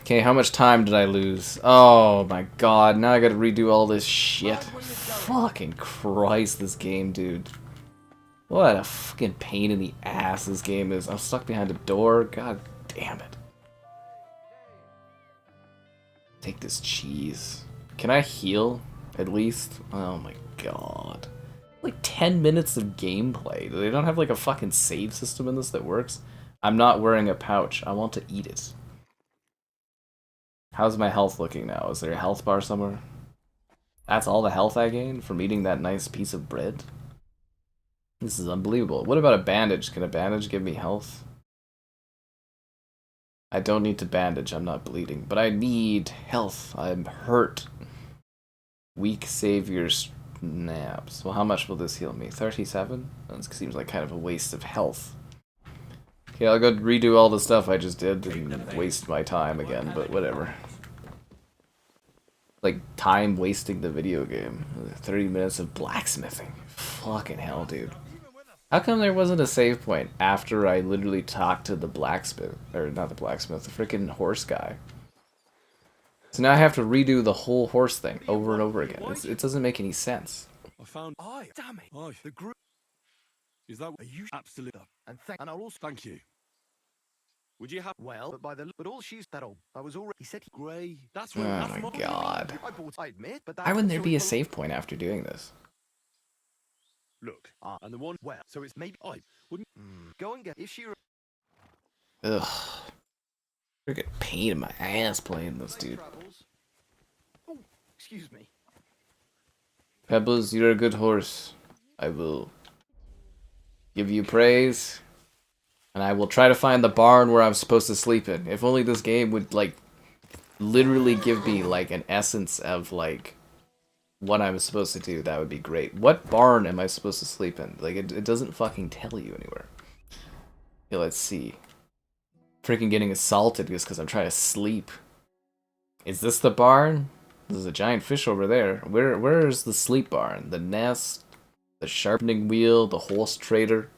Okay, how much time did I lose? Oh my god, now I gotta redo all this shit. Fucking Christ, this game, dude. What a fucking pain in the ass this game is. I'm stuck behind a door. God damn it. Take this cheese. Can I heal? At least? Oh my god. Like 10 minutes of gameplay. They don't have like a fucking save system in this that works. I'm not wearing a pouch. I want to eat it. How's my health looking now? Is there a health bar somewhere? That's all the health I gained from eating that nice piece of bread? This is unbelievable. What about a bandage? Can a bandage give me health? I don't need to bandage, I'm not bleeding. But I need health. I'm hurt. Weak savior snaps. Well, how much will this heal me? 37? That seems like kind of a waste of health. Okay, I'll go redo all the stuff I just did and waste my time again, but whatever. Like, time wasting the video game. 30 minutes of blacksmithing. Fucking hell, dude. How come there wasn't a save point after I literally talked to the blacksmith? Or not the blacksmith, the freaking horse guy. So now I have to redo the whole horse thing over and over again. It doesn't make any sense. I found. Aye, damn it. Aye, the group. Is that? Are you absolutely? And I'll also Thank you. Would you have? well, but all she's that old. I was already. He said Grey. That's Oh what. That's my what god. I admit, but Why wouldn't there be a save point after doing this? Look, and the one. Well, so it's maybe I wouldn't. Go and get if she. Ugh. Freaking pain in my ass playing this, dude. Oh, excuse me. Pebbles, you're a good horse. I will give you praise. And I will try to find the barn where I'm supposed to sleep in. If only this game would, like, literally give me, like, an essence of, like, what I'm supposed to do, that would be great. What barn am I supposed to sleep in? Like, it doesn't fucking tell you anywhere. Okay, let's see. Freaking getting assaulted just because I'm trying to sleep. Is this the barn? There's a giant fish over there. Where is the sleep barn? The nest, the sharpening wheel, the horse trader.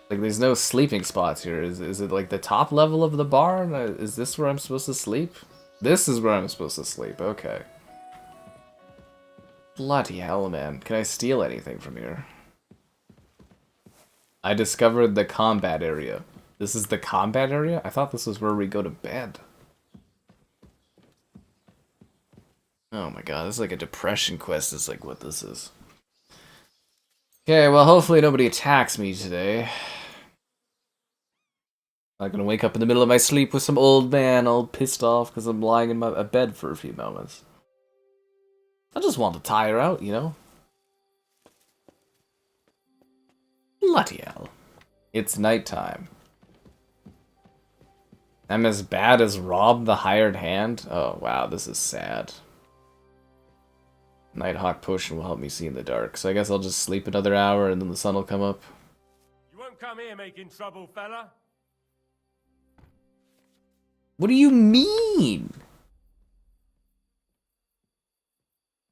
Like, there's no sleeping spots here. Is it like the top level of the barn? Is this where I'm supposed to sleep? This is where I'm supposed to sleep. Okay. Bloody hell, man. Can I steal anything from here? I discovered the combat area. This is the combat area? I thought this was where we go to bed. Oh my god, this is like a depression quest is like what this is. Okay, well hopefully nobody attacks me today. I'm not gonna wake up in the middle of my sleep with some old man all pissed off because I'm lying in my bed for a few moments. I just want to tire out, you know? Bloody hell. It's nighttime. I'm as bad as Rob the Hired Hand? Oh wow, this is sad. Nighthawk potion will help me see in the dark, so I guess I'll just sleep another hour and then the sun will come up. You won't come here making trouble, fella. What do you mean?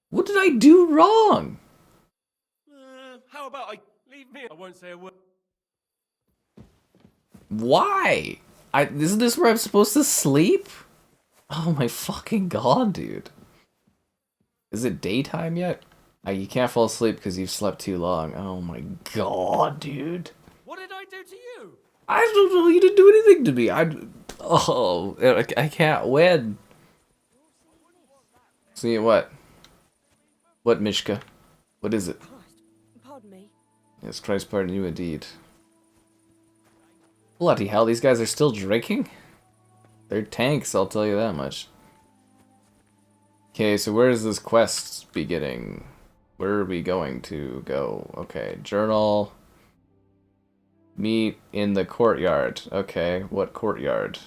What did I do wrong? How about I leave me? I won't say a word. Why? Isn't this where I'm supposed to sleep? Oh my fucking god, dude. Is it daytime yet? You can't fall asleep because you've slept too long. Oh my god, dude. What did I do to you? I don't know, you didn't do anything to me. I can't win. See what? What, Mishka? What is it? Pardon me. Yes, Christ pardon you indeed. Bloody hell, these guys are still drinking? They're tanks, I'll tell you that much. Okay, so where is this quest beginning? Where are we going to go? Okay, journal. Meet in the courtyard. Okay, what courtyard?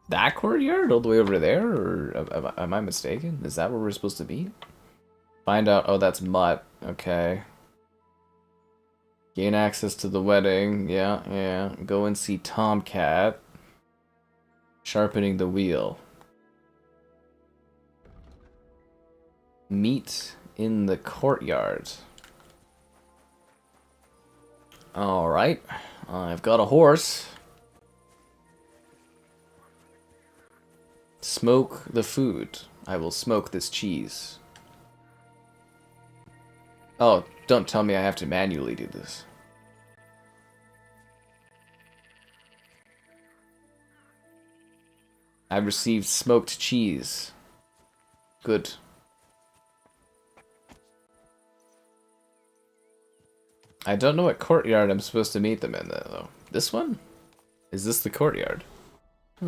That courtyard? All the way over there? Or am I mistaken? Is that where we're supposed to be? Find out. Oh, that's Mutt. Okay. Gain access to the wedding. Yeah. Go and see Tomcat. Sharpening the wheel. Meet in the courtyard. Alright. I've got a horse. Smoke the food. I will smoke this cheese. Oh, don't tell me I have to manually do this. I received smoked cheese. Good. I don't know what courtyard I'm supposed to meet them in, though. This one? Is this the courtyard?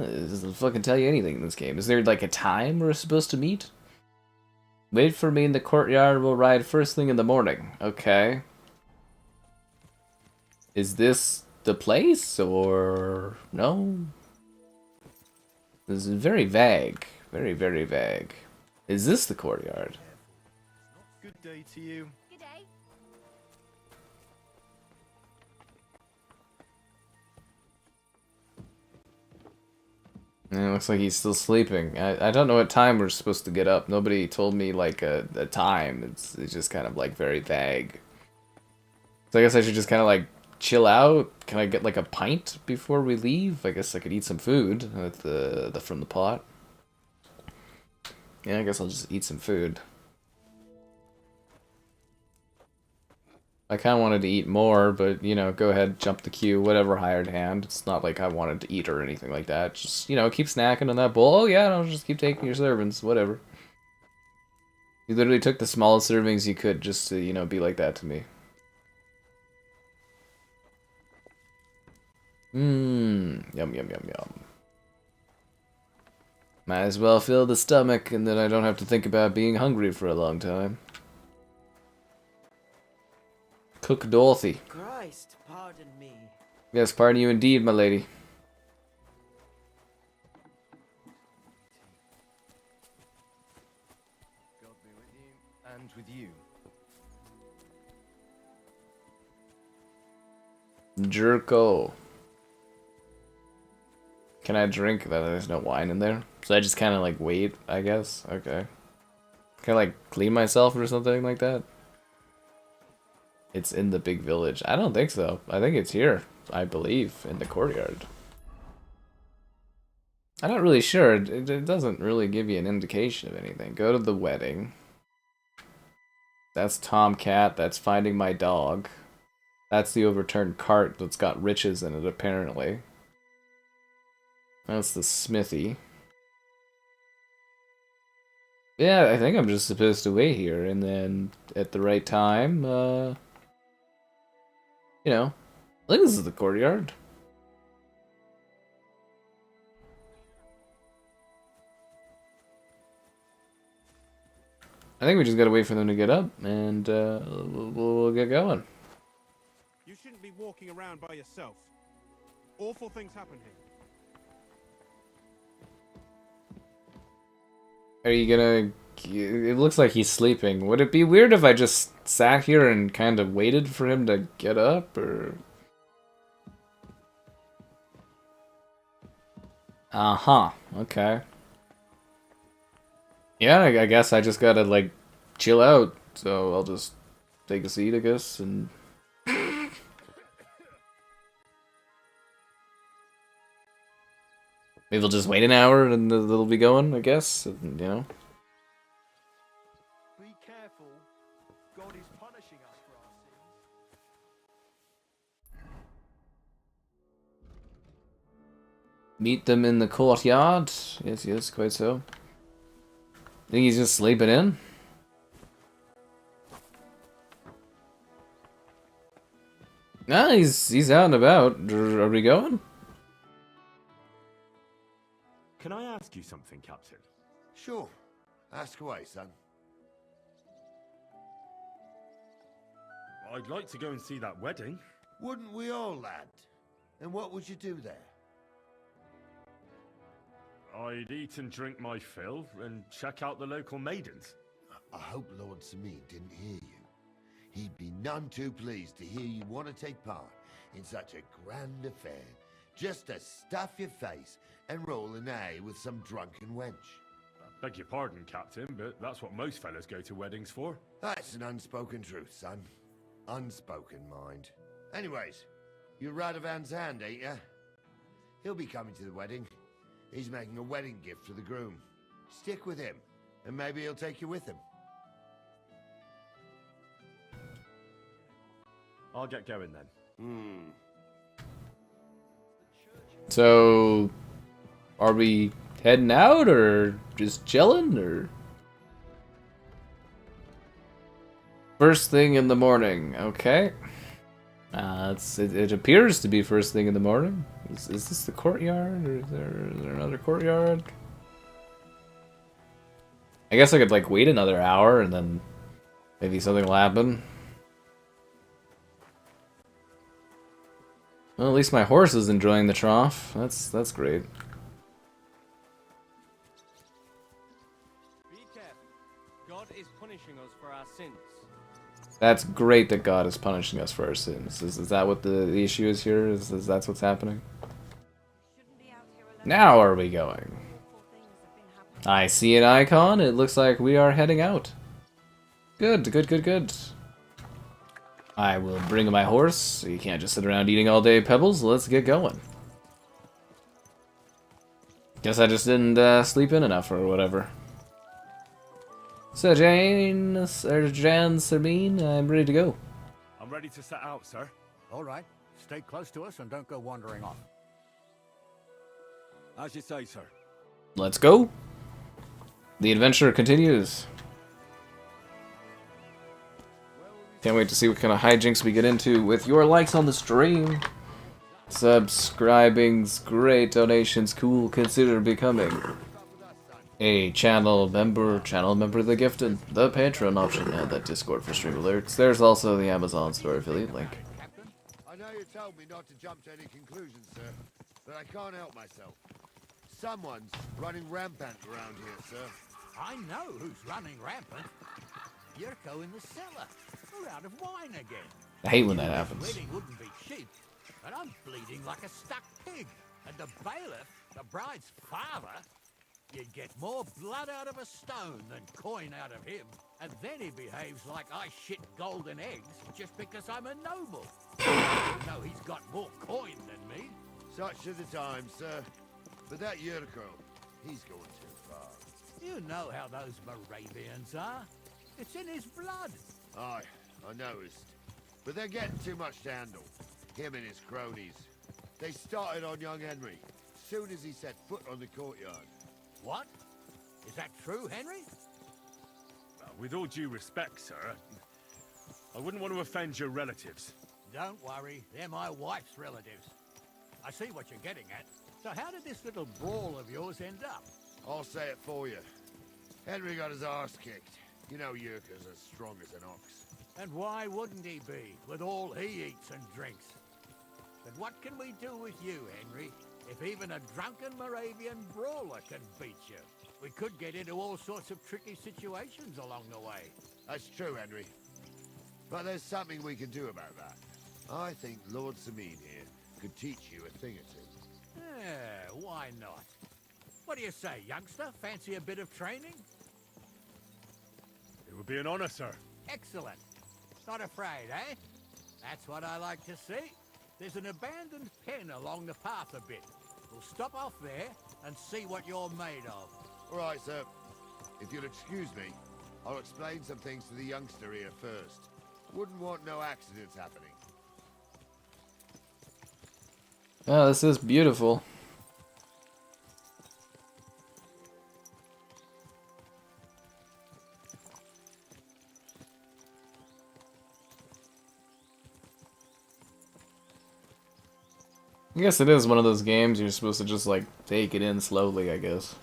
It doesn't fucking tell you anything in this game. Is there like a time we're supposed to meet? Wait for me in the courtyard. We'll ride first thing in the morning. Okay. Is this the place or no? This is very vague. Very, very vague. Is this the courtyard? Good day to you. Good day. It looks like he's still sleeping. I don't know what time we're supposed to get up. Nobody told me like a time. It's just kind of like very vague. So I guess I should just kind of like chill out. Can I get like a pint before we leave? I guess I could eat some food with the from the pot. Yeah, I guess I'll just eat some food. I kind of wanted to eat more, but, you know, go ahead, jump the queue, whatever, hired hand. It's not like I wanted to eat or anything like that. Just, you know, keep snacking on that bowl. Oh, yeah, no, just keep taking your servings, whatever. You literally took the smallest servings you could just to, you know, be like that to me. Yum, yum, yum, yum. Might as well fill the stomach, and then I don't have to think about being hungry for a long time. Cook Dorothy. Christ, pardon me. Yes, pardon you indeed, my lady. God be with you. And with you. Jerko. Can I drink that? There's no wine in there. So I just kind of like wait, I guess. Okay. Can I like clean myself or something like that? It's in the big village. I don't think so. I think it's here, I believe, in the courtyard. I'm not really sure. It doesn't really give you an indication of anything. Go to the wedding. That's Tomcat. That's finding my dog. That's the overturned cart that's got riches in it, apparently. That's the smithy. Yeah, I think I'm just supposed to wait here, and then at the right time, you know, I think this is the courtyard. I think we just gotta wait for them to get up, and we'll get going. You shouldn't be walking around by yourself. Awful things happen here. Are you gonna... It looks like he's sleeping. Would it be weird if I just sat here and kind of waited for him to get up, or... Uh-huh. Okay. Yeah, I guess I just gotta, like, chill out. So I'll just take a seat, I guess, and... Maybe we'll just wait an hour and they'll be going, I guess, and, you know. Be careful. God is punishing us for our sins. Meet them in the courtyard. Yes, yes, quite so. Think he's just sleeping in? Nah, he's out and about. Are we going? Can I ask you something, Captain? Sure. Ask away, son. I'd like to go and see that wedding. Wouldn't we all, lad? And what would you do there? I'd eat and drink my fill and check out the local maidens. I hope Lord Sameen didn't hear you. He'd be none too pleased to hear you want to take part in such a grand affair, just to stuff your face and roll an A with some drunken wench. Beg your pardon, Captain, but that's what most fellas go to weddings for. That's an unspoken truth, son. Unspoken, mind. Anyways, you're Radovan's hand, ain't ya? He'll be coming to the wedding. He's making a wedding gift for the groom. Stick with him, and maybe he'll take you with him. I'll get going then. So, are we heading out, or just chilling, or? First thing in the morning, okay. It appears to be first thing in the morning. Is this the courtyard, or is there another courtyard? I guess I could like wait another hour and then maybe something will happen. Well, at least my horse is enjoying the trough. That's great. Be careful. God is punishing us for our sins. That's great that God is punishing us for our sins. Is that what the issue is here? Is that's what's happening? Now are we going? I see an icon. It looks like we are heading out. Good, good, good, good. I will bring my horse. You can't just sit around eating all day, Pebbles. Let's get going. Guess I just didn't sleep in enough or whatever. So Jan, Sermine, I'm ready to go. I'm ready to set out, sir. All right. Stay close to us and don't go wandering off. As you say, sir. Let's go. The adventure continues. Can't wait to see what kind of hijinks we get into with your likes on the stream. Subscribing's great, donations cool. Consider becoming a channel member of the gifted, the Patreon option, and that Discord for stream alerts. There's also the Amazon store affiliate link. I know you told me not to jump to any conclusions, sir, but I can't help myself. Someone's running rampant around here, sir. I know who's running rampant. Yurko in the cellar. We're out of wine again. I hate when that happens. Wedding wouldn't be cheap, but I'm bleeding like a stuck pig. And the bailiff, the bride's father, you'd get more blood out of a stone than coin out of him. And then he behaves like I shit golden eggs just because I'm a noble. Even though he's got more coin than me. Such are the times, sir. But that Yurko, he's going too far. You know how those Moravians are. It's in his blood. Aye, I noticed. But they're getting too much to handle. Him and his cronies. They started on young Henry, soon as he set foot on the courtyard. What? Is that true, Henry? With all due respect, sir, I wouldn't want to offend your relatives. Don't worry, they're my wife's relatives. I see what you're getting at. So how did this little brawl of yours end up? I'll say it for you. Henry got his arse kicked. You know Yurka's as strong as an ox. And why wouldn't he be, with all he eats and drinks? But what can we do with you, Henry, if even a drunken Moravian brawler can beat you? We could get into all sorts of tricky situations along the way. That's true, Henry. But there's something we can do about that. I think Lord Samine here could teach you a thing or two. Yeah, why not? What do you say, youngster? Fancy a bit of training? It would be an honor, sir. Excellent. Not afraid, eh? That's what I like to see. There's an abandoned pen along the path a bit. We'll stop off there and see what you're made of. All right, sir. If you'll excuse me, I'll explain some things to the youngster here first. Wouldn't want no accidents happening. Oh, this is beautiful. I guess it is one of those games you're supposed to just like take it in slowly, I guess.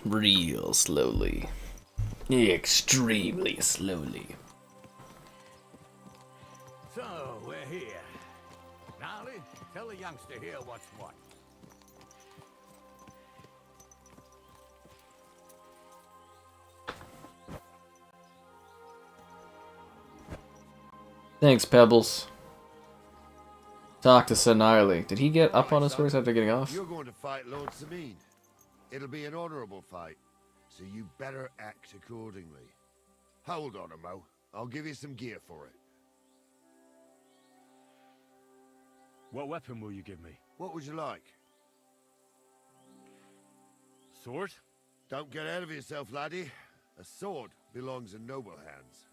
Real slowly. Extremely slowly. So, we're here. Gnarly, tell the youngster here what's what. Thanks, Pebbles. Talk to Sir Gnarly. Did he get up on his horse after getting off? You're going to fight Lord Samine. It'll be an honorable fight, so you better act accordingly. Hold on, Mo. I'll give you some gear for it. What weapon will you give me? What would you like? Sword? Don't get ahead of yourself, laddie. A sword belongs in noble hands.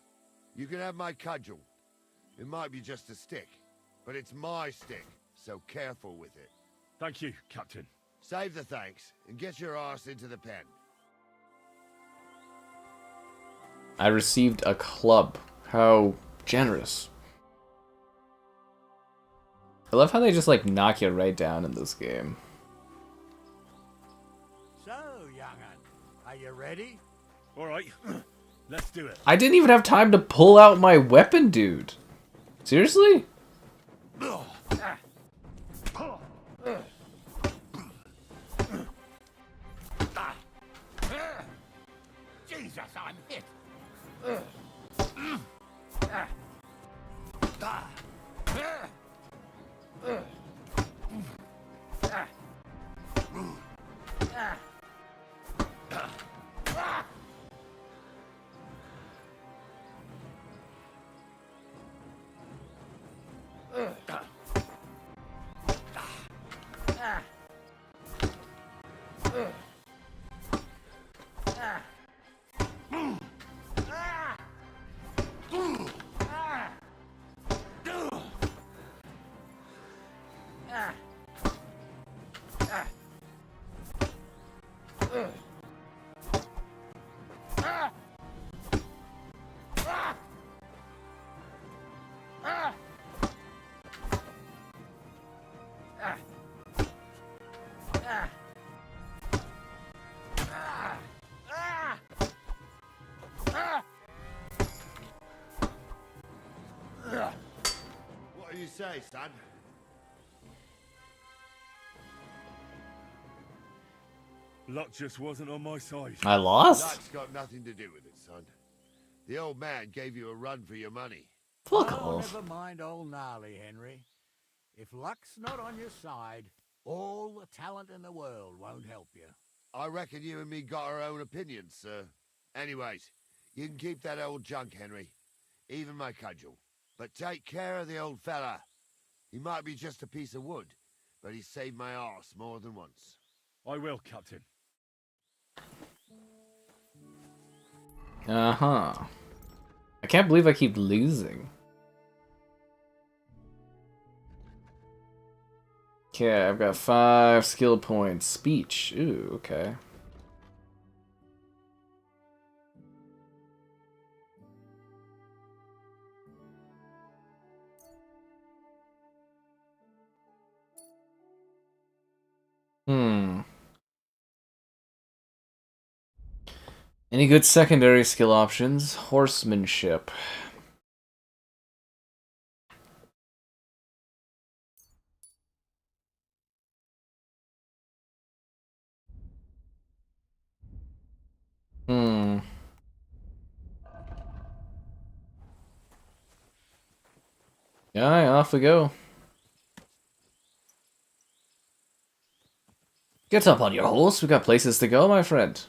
You can have my cudgel. It might be just a stick, but it's my stick, so careful with it. Thank you, Captain. Save the thanks and get your arse into the pen. I received a club. How generous. I love how they just like knock you right down in this game. So, young'un, are you ready? All right, let's do it. I didn't even have time to pull out my weapon, dude. Seriously? Jesus, I'm hit. What do you say, son? Luck just wasn't on my side. I lost? Luck's got nothing to do with it, son. The old man gave you a run for your money. Fuck Oh, off. never mind old gnarly, Henry. If luck's not on your side, all the talent in the world won't help you. I reckon you and me got our own opinions, sir. Anyways, you can keep that old junk, Henry. Even my cudgel. But take care of the old fella. He might be just a piece of wood, but he saved my arse more than once. I will, Captain. Uh-huh. I can't believe I keep losing. Okay, I've got 5 skill points. Speech. Ooh, okay. Any good secondary skill options? Horsemanship. Alright, off we go. Get up on your horse. We got places to go, my friend.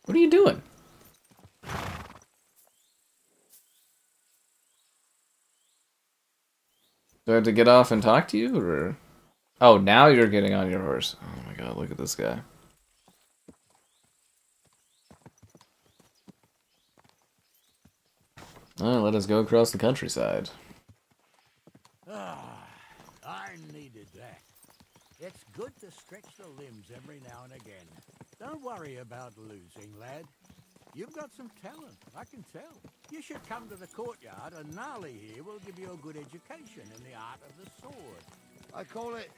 What are you doing? Do I have to get off and talk to you, or? Oh, now you're getting on your horse. Oh my god, look at this guy. Alright, let us go across the countryside. Ah, I needed that. It's good to stretch the limbs every now and again. Don't worry about losing, lad. You've got some talent, I can tell. You should come to the courtyard, and Gnarly here will give you a good education in the art of the sword. I call it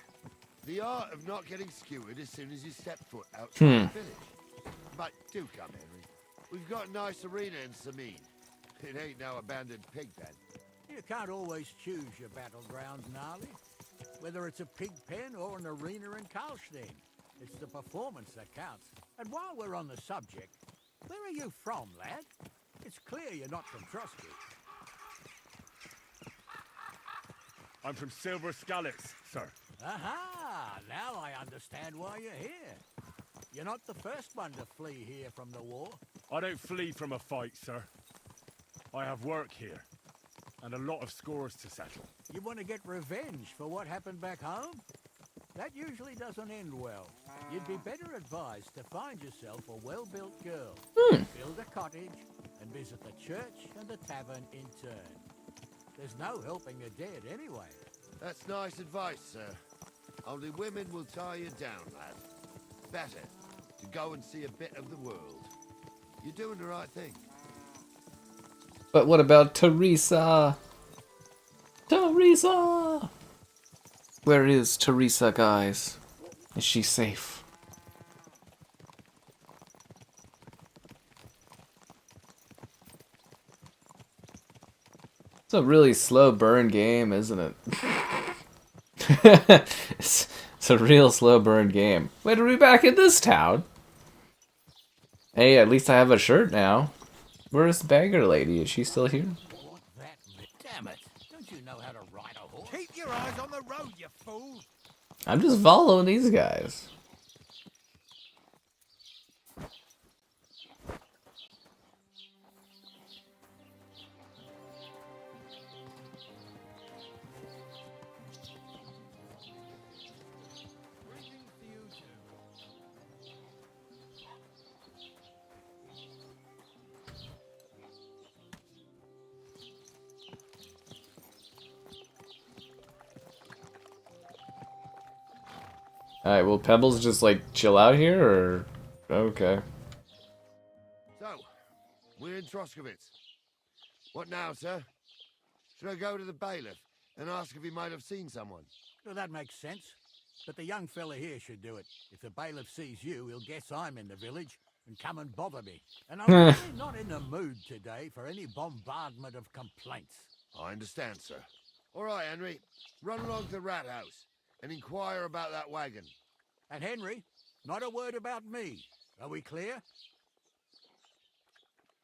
the art of not getting skewered as soon as you step foot outside the village. But do come, Henry. We've got a nice arena in Sameen. It ain't no abandoned pig pen. You can't always choose your battlegrounds, Gnarly. Whether it's a pig pen or an arena in Karlstein, it's the performance that counts. And while we're on the subject, where are you from, lad? It's clear you're not from Trusky. I'm from Silver Scallops, sir. Aha! Now I understand why you're here. You're not the first one to flee here from the war. I don't flee from a fight, sir. I have work here, and a lot of scores to settle. You want to get revenge for what happened back home? That usually doesn't end well. You'd be better advised to find yourself a well-built girl, build a cottage, and visit the church and the tavern in turn. There's no helping the dead anyway. That's nice advice, sir. Only women will tie you down, lad. Better to go and see a bit of the world. You're doing the right thing. But what about Teresa? Teresa! Where is Teresa, guys? Is she safe? It's a really slow burn game, isn't it? it's a real slow burn game. Way to be back in this town. Hey, at least I have a shirt now. Where's Beggar Lady? Is she still here? Damn it! Don't you know how to ride a horse? Keep your eyes on the road, you fool! I'm just following these guys. Alright, will Pebbles just like chill out here, or... Okay. So, we're in Troskowitz. What now, sir? Should I go to the bailiff and ask if he might have seen someone? Well, that makes sense. But the young fella here should do it. If the bailiff sees you, he'll guess I'm in the village and come and bother me. And I'm really not in the mood today for any bombardment of complaints. I understand, sir. All right, Henry. Run along to the rat house and inquire about that wagon. And Henry, not a word about me. Are we clear?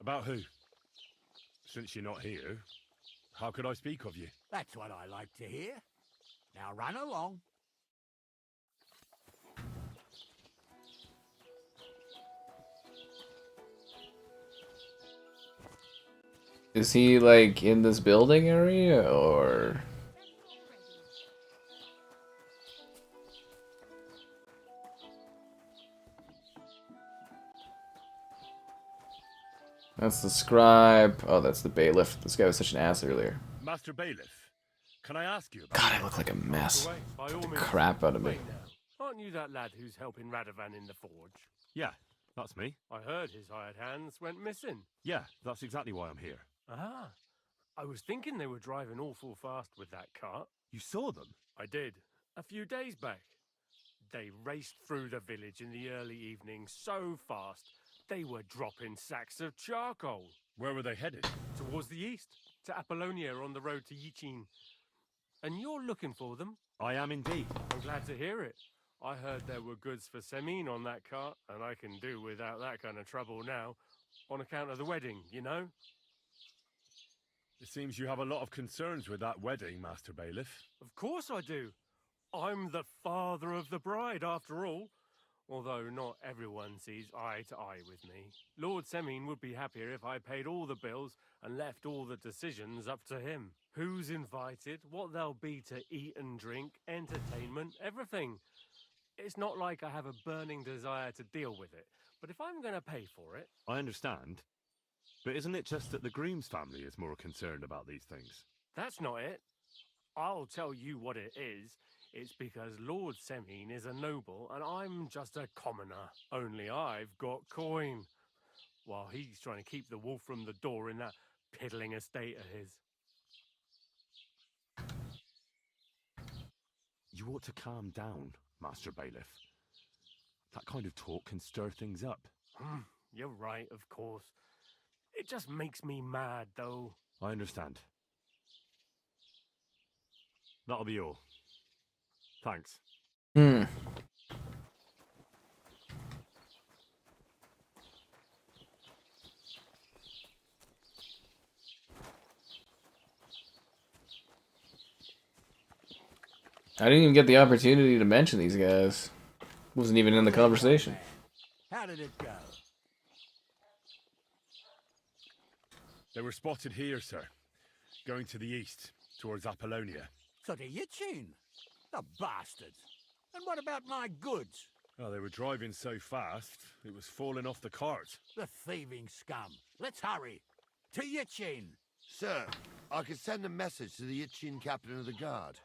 About who? Since you're not here, how could I speak of you? That's what I like to hear. Now run along. Is he like in this building area, or... That's the scribe. Oh, that's the bailiff. This guy was such an ass earlier. Master Bailiff, can I ask you about... God, I look like a mess. The crap out of me. Aren't you that lad who's helping Radovan in the forge? Yeah, that's me. I heard his hired hands went missing. Yeah, that's exactly why I'm here. Ah, I was thinking they were driving awful fast with that cart. You saw them? I did, a few days back. They raced through the village in the early evening so fast, they were dropping sacks of charcoal. Where were they headed? Towards the east, to Apollonia on the road to Yichin. And you're looking for them? I am indeed. I'm glad to hear it. I heard there were goods for Semine on that cart, and I can do without that kind of trouble now, on account of the wedding, you know? It seems you have a lot of concerns with that wedding, Master Bailiff. Of course I do. I'm the father of the bride, after all. Although not everyone sees eye to eye with me. Lord Semine would be happier if I paid all the bills and left all the decisions up to him. Who's invited, what there'll be to eat and drink, entertainment, everything. It's not like I have a burning desire to deal with it, but if I'm going to pay for it... I understand. But isn't it just that the groom's family is more concerned about these things? That's not it. I'll tell you what it is. It's because Lord Semine is a noble and I'm just a commoner. Only I've got coin. While he's trying to keep the wolf from the door in that piddling estate of his. You ought to calm down, Master Bailiff. That kind of talk can stir things up. You're right, of course. It just makes me mad, though. I understand. That'll be all. Thanks. I didn't even get the opportunity to mention these guys. Wasn't even in the conversation. How did it go? They were spotted here, sir. Going to the east, towards Apollonia. So to Yichin? The bastards. And what about my goods? Oh, they were driving so fast, it was falling off the cart. The thieving scum. Let's hurry. To Yichin. Sir, I could send a message to the Yichin captain of the guard.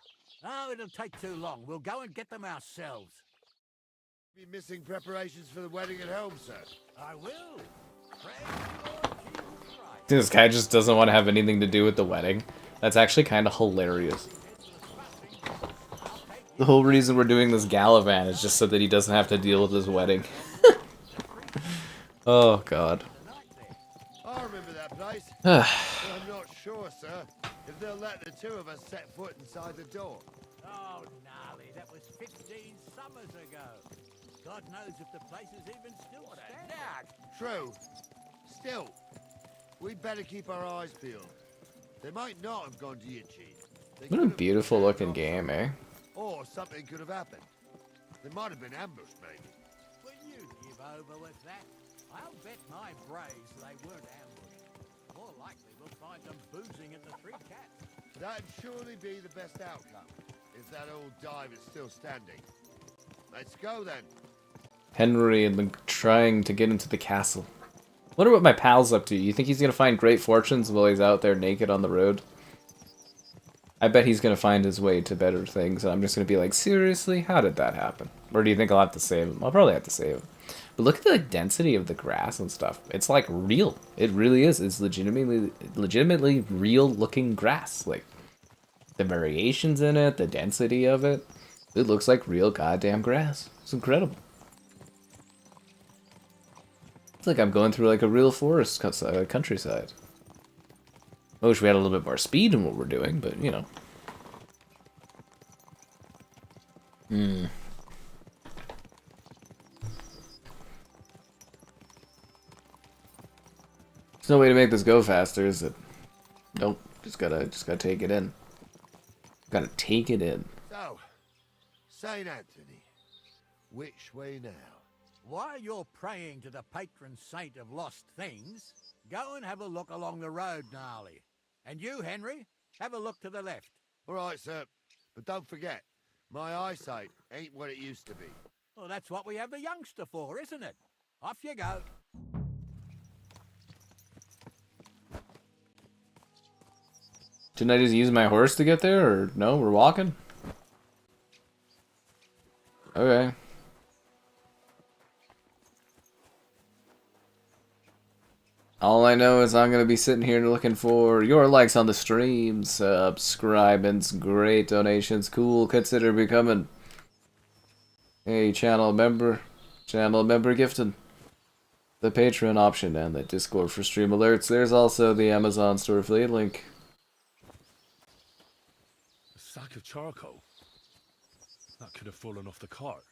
Oh, it'll take too long. We'll go and get them ourselves. Be missing preparations for the wedding at home, sir. I will. Praise the Lord Jesus Christ. This guy just doesn't want to have anything to do with the wedding. That's actually kind of hilarious. The whole reason we're doing this Galavan is just so that he doesn't have to deal with his wedding. Oh, God. I remember that place. But I'm not sure, sir, if they'll let the two of us set foot inside the door. Oh, gnarly, that was 15 summers ago. God knows if the place is even still standing. True. Still, we'd better keep our eyes peeled. They might not have gone to Yichi. What a beautiful looking game, eh? Or something could have happened. They might have been ambushed, maybe. Will you give over with that? I'll bet my braves they weren't ambushed. More likely we'll find them boozing at the Three Cats. That'd surely be the best outcome, if that old dive is still standing. Let's go, then. Henry had been trying to get into the castle. Wonder what my pal's up to. You think he's gonna find great fortunes while he's out there naked on the road? I bet he's gonna find his way to better things, and I'm just gonna be like, seriously? How did that happen? Or do you think I'll have to save him? I'll probably have to save him. But look at the density of the grass and stuff. It's like real. It really is. It's legitimately real looking grass. Like the variations in it, the density of it. It looks like real goddamn grass. It's incredible. It's like I'm going through like a real forest countryside. I wish we had a little bit more speed in what we're doing, but you know. There's no way to make this go faster, is it? Nope. Just gotta take it in. Gotta take it in. So, Saint Anthony, which way now? While you're praying to the patron saint of lost things, go and have a look along the road, gnarly. And you, Henry, have a look to the left. All right, sir. But don't forget, my eyesight ain't what it used to be. Well, that's what we have the youngster for, isn't it? Off you go. Didn't I just use my horse to get there, or no? We're walking? Okay. All I know is I'm going to be sitting here looking for your likes on the stream, subscribings, great donations, cool, consider becoming a channel member gifted, the Patreon option, and the Discord for stream alerts. There's also the Amazon store affiliate link. A sack of charcoal? That could have fallen off the cart.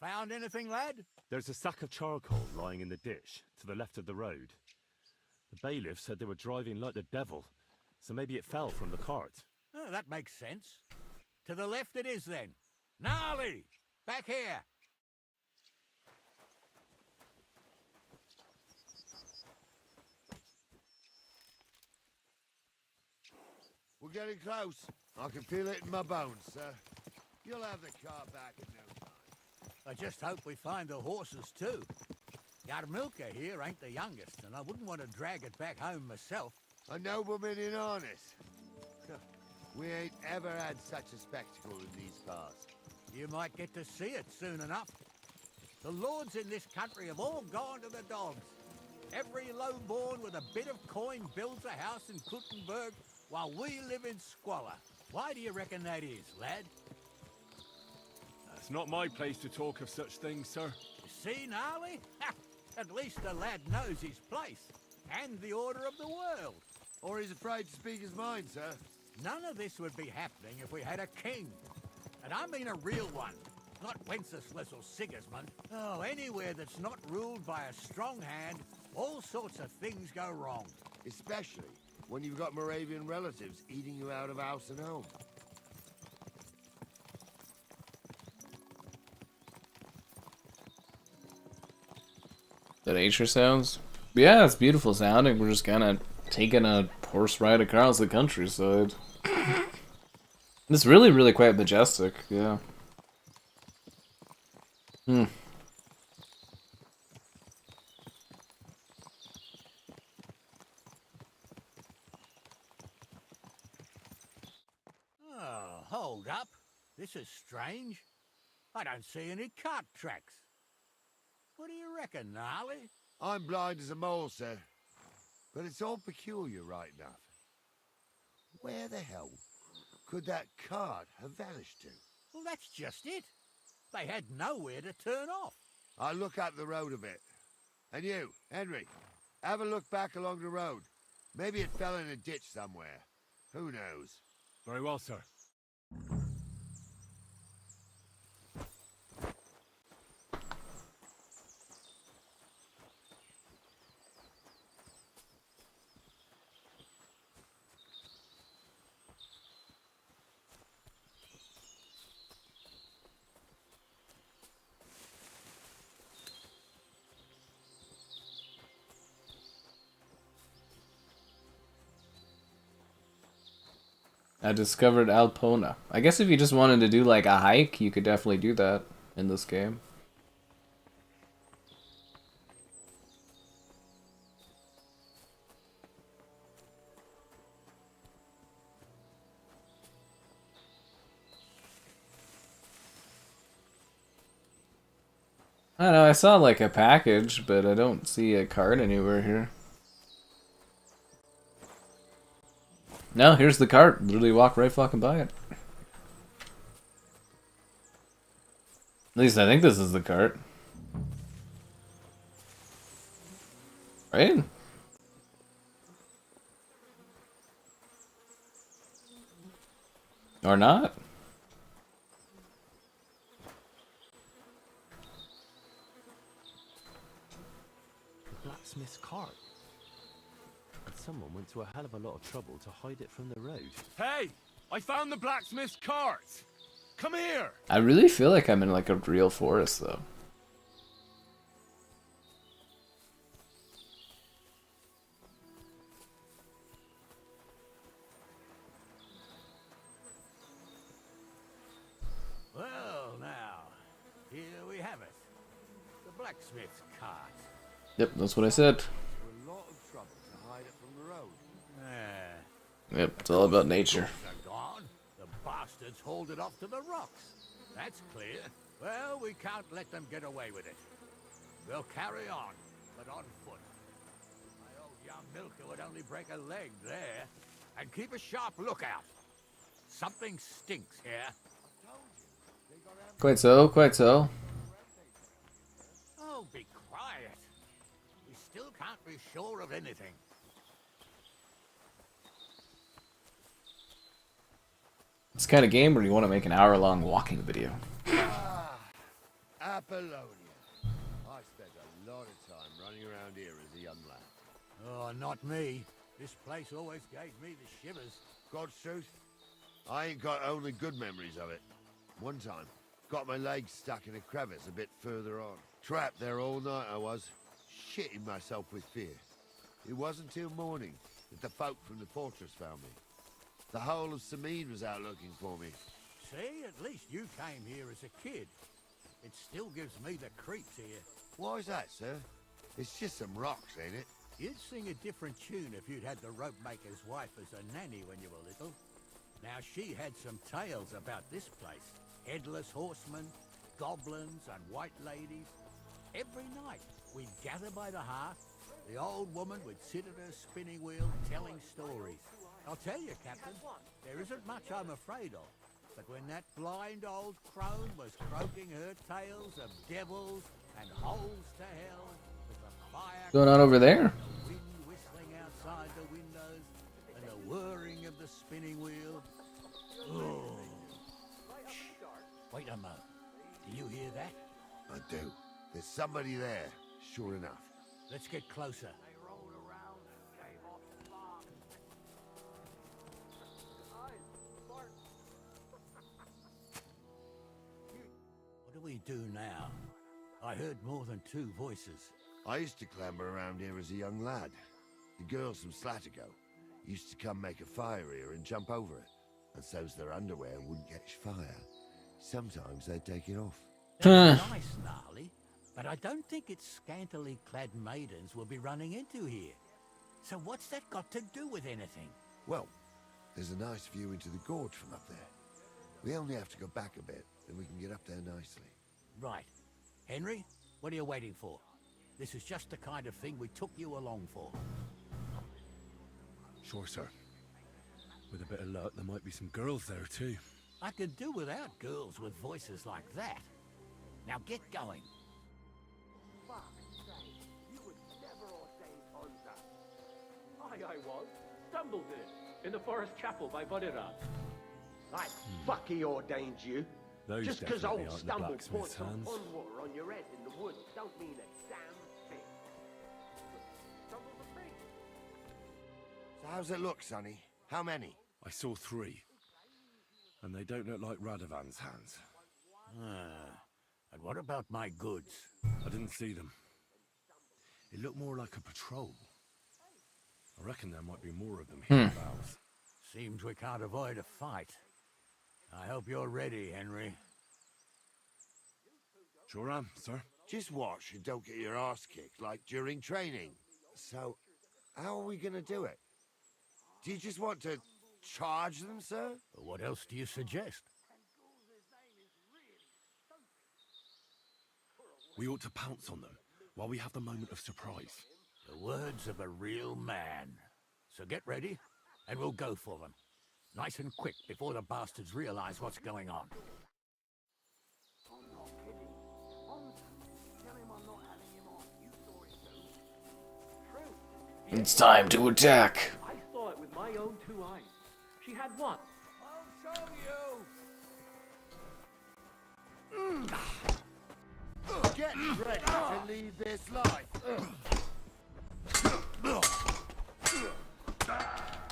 Found anything, lad? There's a sack of charcoal lying in the ditch to the left of the road. The bailiff said they were driving like the devil, so maybe it fell from the cart. Oh, that makes sense. To the left it is then. Gnarly! Back here! We're getting close. I can feel it in my bones, sir. You'll have the car back in no time. I just hope we find the horses too. Yarmilka here ain't the youngest, and I wouldn't want to drag it back home myself. A nobleman in harness. We ain't ever had such a spectacle in these parts. You might get to see it soon enough. The lords in this country have all gone to the dogs. Every lowborn with a bit of coin builds a house in Kuttenberg while we live in squalor. Why do you reckon that is, lad? It's not my place to talk of such things, sir. See, gnarly? At least the lad knows his place and the order of the world. Or he's afraid to speak his mind, sir. None of this would be happening if we had a king. And I mean a real one, not Wenceslas or Sigismund. Oh, anywhere that's not ruled by a strong hand, all sorts of things go wrong. Especially when you've got Moravian relatives eating you out of house and home. The nature sounds? Yeah, it's beautiful sounding. We're just kind of taking a horse ride across the countryside. It's really, really quite majestic, yeah. Hmm. Oh, hold up. This is strange. I don't see any cart tracks. What do you reckon, Gnarly? I'm blind as a mole, sir. But it's all peculiar, right enough. Where the hell could that cart have vanished to? Well, that's just it. They had nowhere to turn off. I'll look up the road a bit. And you, Henry, have a look back along the road. Maybe it fell in a ditch somewhere. Who knows? Very well, sir. I discovered Alpona. I guess if you just wanted to do like a hike, you could definitely do that in this game. I don't know, I saw like a package, but I don't see a card anywhere here. No, here's the cart. Literally walk right fucking by it. At least I think this is the cart. Right? Or not? The blacksmith's cart. Someone went to a hell of a lot of trouble to hide it from the road. Hey! I found the blacksmith's cart! Come here! I really feel like I'm in like a real forest though. Well, now, here we have it. The blacksmith's cart. Yep, that's what I said. A lot of trouble to hide it from the road. Yep, it's all about nature. They're gone. The bastards hauled it off to the rocks. That's clear. Well, we can't let them get away with it. We'll carry on, but on foot. My old young milker would only break a leg there. And keep a sharp lookout. Something stinks here. Quite so, quite so. Oh, be quiet. We still can't be sure of anything. It's the kind of game where you want to make an hour-long walking video. Apollonia. I spent a lot of time running around here as a young lad. Oh, not me. This place always gave me the shivers. God's truth, I ain't got only good memories of it. One time, got my legs stuck in a crevice a bit further on. Trapped there all night I was, shitting myself with fear. It wasn't till morning that the folk from the fortress found me. The whole of Sameen was out looking for me. See, at least you came here as a kid. It still gives me the creeps here. Why's that, sir? It's just some rocks, ain't it? You'd sing a different tune if you'd had the rope maker's wife as a nanny when you were little. Now, she had some tales about this place. Headless horsemen, goblins, and white ladies. Every night, we'd gather by the hearth. The old woman would sit at her spinning wheel telling stories. I'll tell you, Captain, there isn't much I'm afraid of. But when that blind old crone was croaking her tales of devils and holes to hell, with the fire What's going on over there? the wind whistling outside the windows, and the whirring of the spinning wheel. Oh. Shh. Wait a moment. Do you hear that? I do. There's somebody there, sure enough. Let's get closer. What do we do now? I heard more than two voices. I used to clamber around here as a young lad. The girls from Slatigo used to come make a fire here and jump over it. and so's their underwear wouldn't catch fire. Sometimes they'd take it off. That's nice, Gnarly, but I don't think it's scantily clad maidens we'll be running into here. So what's that got to do with anything? Well, there's a nice view into the gorge from up there. We only have to go back a bit, and we can get up there nicely. Right. Henry, what are you waiting for? This is just the kind of thing we took you along for. Sure, sir. With a bit of luck, there might be some girls there, too. I could do without girls with voices like that. Now get going. I was. Stumbled in the forest chapel by Vodera. Like fuck he ordained you. Those Just because definitely old aren't the Stumble blacksmith's points some hands. pond water on your head in the woods don't mean a damn thing. Stumble's a thing. So how's it look, Sonny? How many? I saw 3. And they don't look like Radovan's hands. And what about my goods? I didn't see them. It looked more like a patrol. I reckon there might be more of them hereabouts. Seems we can't avoid a fight. I hope you're ready, Henry. Sure am, sir. Just watch and don't get your ass kicked like during training. So, how are we gonna do it? Do you just want to charge them, sir? What else do you suggest? We ought to pounce on them while we have the moment of surprise. The words of a real man. So get ready, and we'll go for them. Nice and quick before the bastards realize what's going on. It's time to attack. I saw it with my own 2 eyes. She had one. I'll show you. Get ready to leave this life.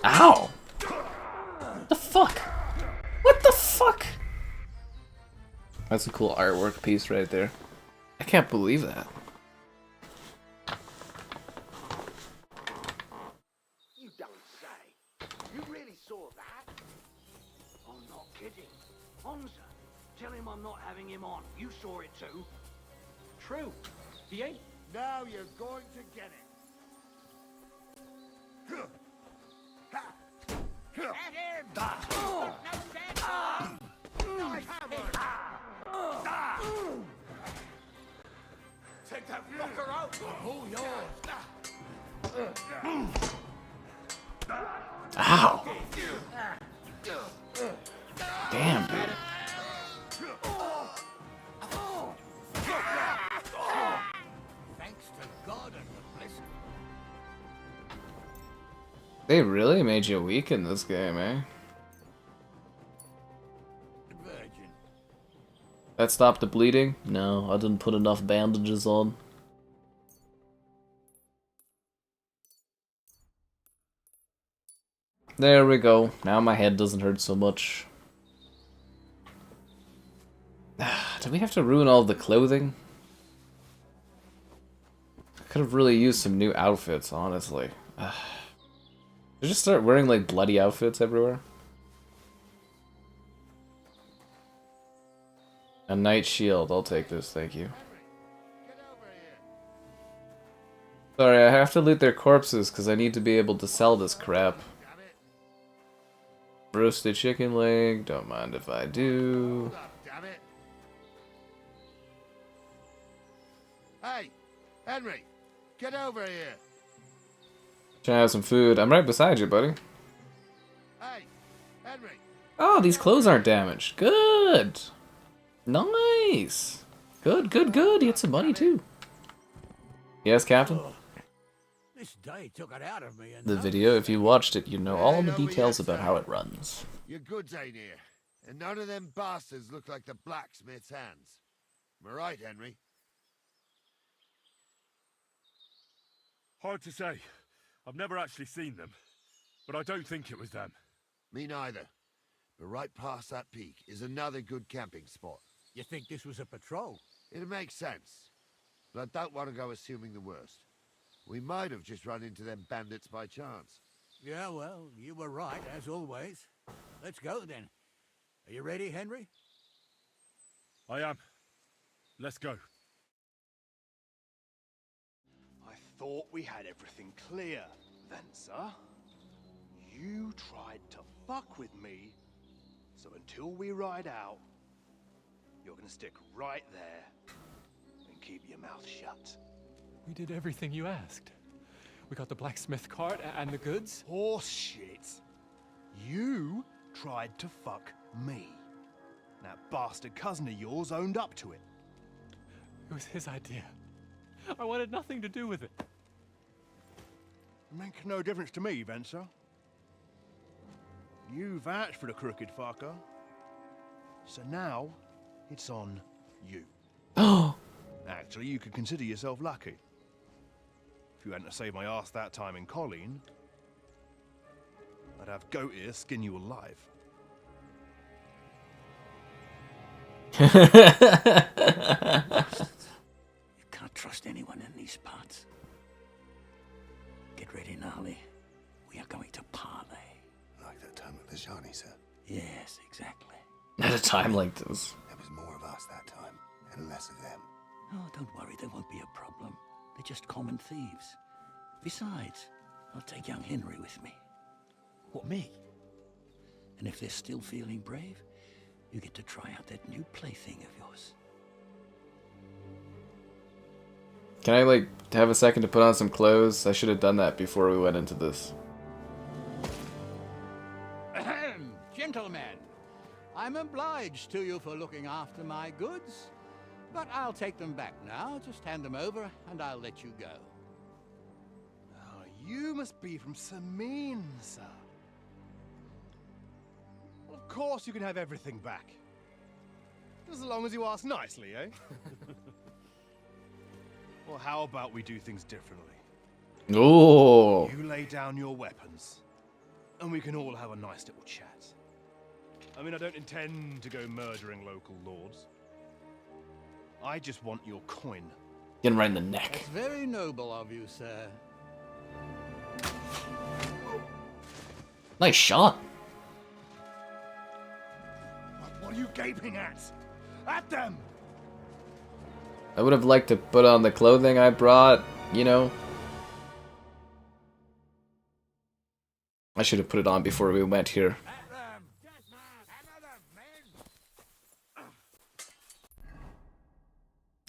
Ow! What the fuck? What the fuck? That's a cool artwork piece right there. I can't believe that. You don't say. You really saw that? I'm not kidding. Hamza, tell him I'm not having him on. You saw it too. True. He ain't. Now you're going to get it. At him! No stand Nice Take that fucker out! All yours! Ow! Damn, dude. Thanks to God and the blessing. They really made you weak in this game, eh? Virgin. That stopped the bleeding? No, I didn't put enough bandages on. There we go. Now my head doesn't hurt so much. Do we have to ruin all the clothing? I could have really used some new outfits, honestly. Should I just start wearing like bloody outfits everywhere? A knight shield, I'll take this, thank you. Sorry, I have to loot their corpses because I need to be able to sell this crap. Roasted chicken leg, don't mind if I do. Damn it. Hey, Henry, get over here. Trying to have some food. I'm right beside you, buddy. Hey, Henry. Oh, these clothes aren't damaged. Good. Nice. Good, good, good. You get some money too. Yes, Captain? This day took it out of me. And The video, if you watched it, you know all the details about how it runs. Your goods ain't here, and none of them bastards look like the blacksmith's hands. Am I right, Henry? Hard to say. I've never actually seen them. But I don't think it was them. Me neither. But right past that peak is another good camping spot. You think this was a patrol? It makes sense. But I don't want to go assuming the worst. We might have just run into them bandits by chance. Yeah, well, you were right, as always. Let's go then. Are you ready, Henry? I am. Let's go. I thought we had everything clear, Venser. You tried to fuck with me, so until we ride out, you're gonna stick right there and keep your mouth shut. We did everything you asked. We got the blacksmith cart and the goods. Horse shit. You tried to fuck me. That bastard cousin of yours owned up to it. It was his idea. I wanted nothing to do with it. Make no difference to me, Venser. You vouched for the crooked fucker. So now, it's on you. Oh. Actually, you could consider yourself lucky. If you hadn't saved my ass that time in Colleen, I'd have goat ear skin you alive. You can't trust anyone in these parts. Get ready, Gnarly. We are going to parley. Like that time at the Shani, sir? Yes, exactly. At a time like this. There was more of us that time, and less of them. Oh, don't worry, there won't be a problem. They're just common thieves. Besides, I'll take young Henry with me. What, me? And if they're still feeling brave, you get to try out that new plaything of yours. Can I, like, have a second to put on some clothes? I should have done that before we went into this. Ahem, gentlemen, I'm obliged to you for looking after my goods, but I'll take them back now. Just hand them over, and I'll let you go. Oh, you must be from Samin, sir. Well, of course you can have everything back. As long as you ask nicely, eh? Well, how about we do things differently? Oh. You lay down your weapons, and we can all have a nice little chat. I mean, I don't intend to go murdering local lords. I just want your coin. Get him right in the neck. That's very noble of you, sir. Nice shot. What are you gaping at? At them! I would have liked to put on the clothing I brought, you know. I should have put it on before we went here.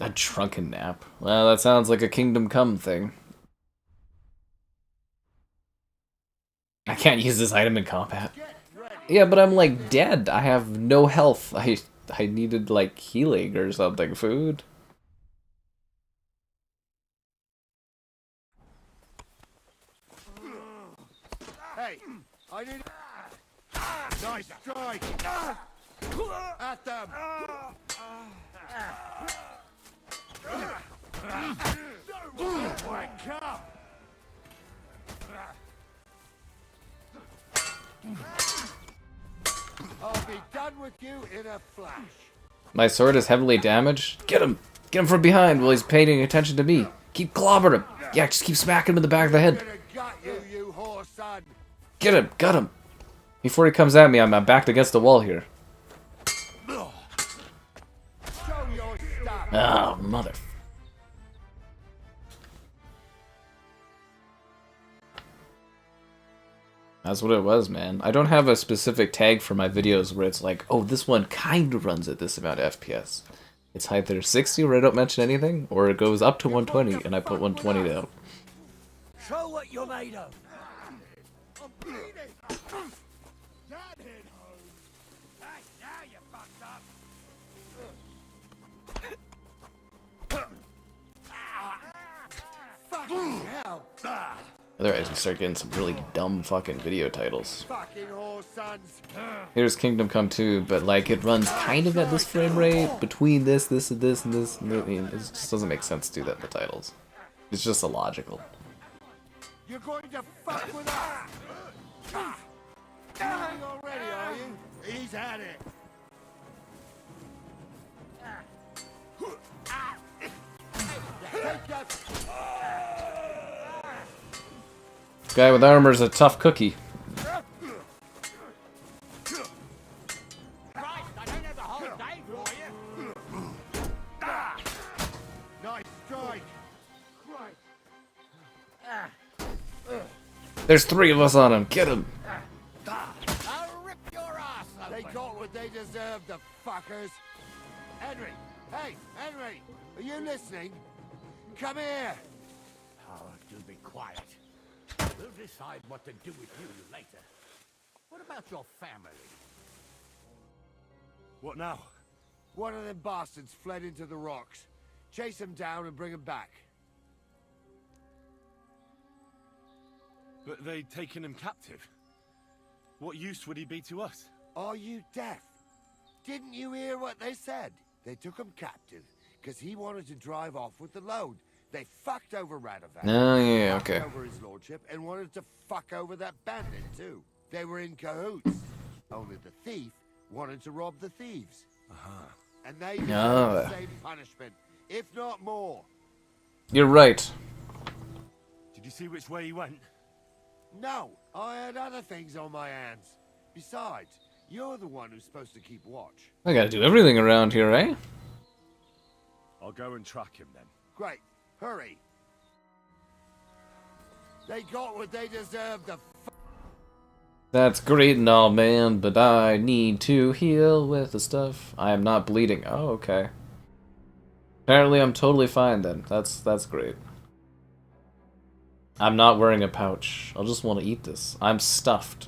A drunken nap. Well, that sounds like a Kingdom Come thing. I can't use this item in combat. Yeah, but I'm like dead. I have no health. I needed like healing or something. Food. Hey, I need... Nice strike! At them! Wake up! I'll be done with you in a flash. My sword is heavily damaged. Get him! Get him from behind while he's paying attention to me. Keep clobbering him. Yeah, just keep smacking him in the back of the head. You whore son. Get him! Got him! Before he comes at me, I'm backed against the wall here. Oh, mother. That's what it was, man. I don't have a specific tag for my videos where it's like, oh, this one kind of runs at this amount of FPS. It's either 60 where I don't mention anything, or it goes up to 120 and I put 120 down. Show what you're made of. I'm bleeding. That hit home. Hey, now you fucked up. Fucking hell. Otherwise, we start getting some really dumb fucking video titles. Fucking whore sons. Here's Kingdom Come 2, but like it runs kind of at this frame rate between this, and this. And it just doesn't make sense to do that in the titles. It's just illogical. You're going to fuck with us. Dying already, are you? He's had it. Take that. Guy with armor's a tough cookie. There's 3 of us on him. Get him. I'll rip your ass open. They got what they deserved, the fuckers. Henry! Hey, Henry! Are you listening? Come here! Oh, do be quiet. We'll decide what to do with you later. What about your family? What now? One of them bastards fled into the rocks. Chase him down and bring him back. But they'd taken him captive. What use would he be to us? Are you deaf? Didn't you hear what they said? They took him captive because he wanted to drive off with the load. They fucked over Radovan. Oh, yeah, okay. Fucked over his lordship and wanted to fuck over that bandit too. They were in cahoots. Only the thief wanted to rob the thieves. And they deserve the same punishment, if not more. You're right. Did you see which way he went? No, I had other things on my hands. Besides, you're the one who's supposed to keep watch. I gotta do everything around here, eh? I'll go and track him then. Great, hurry. They got what they deserved, the That's great and all, man, but I need to heal with the stuff. I am not bleeding. Oh, okay. Apparently I'm totally fine then. That's great. I'm not wearing a pouch. I'll just want to eat this. I'm stuffed.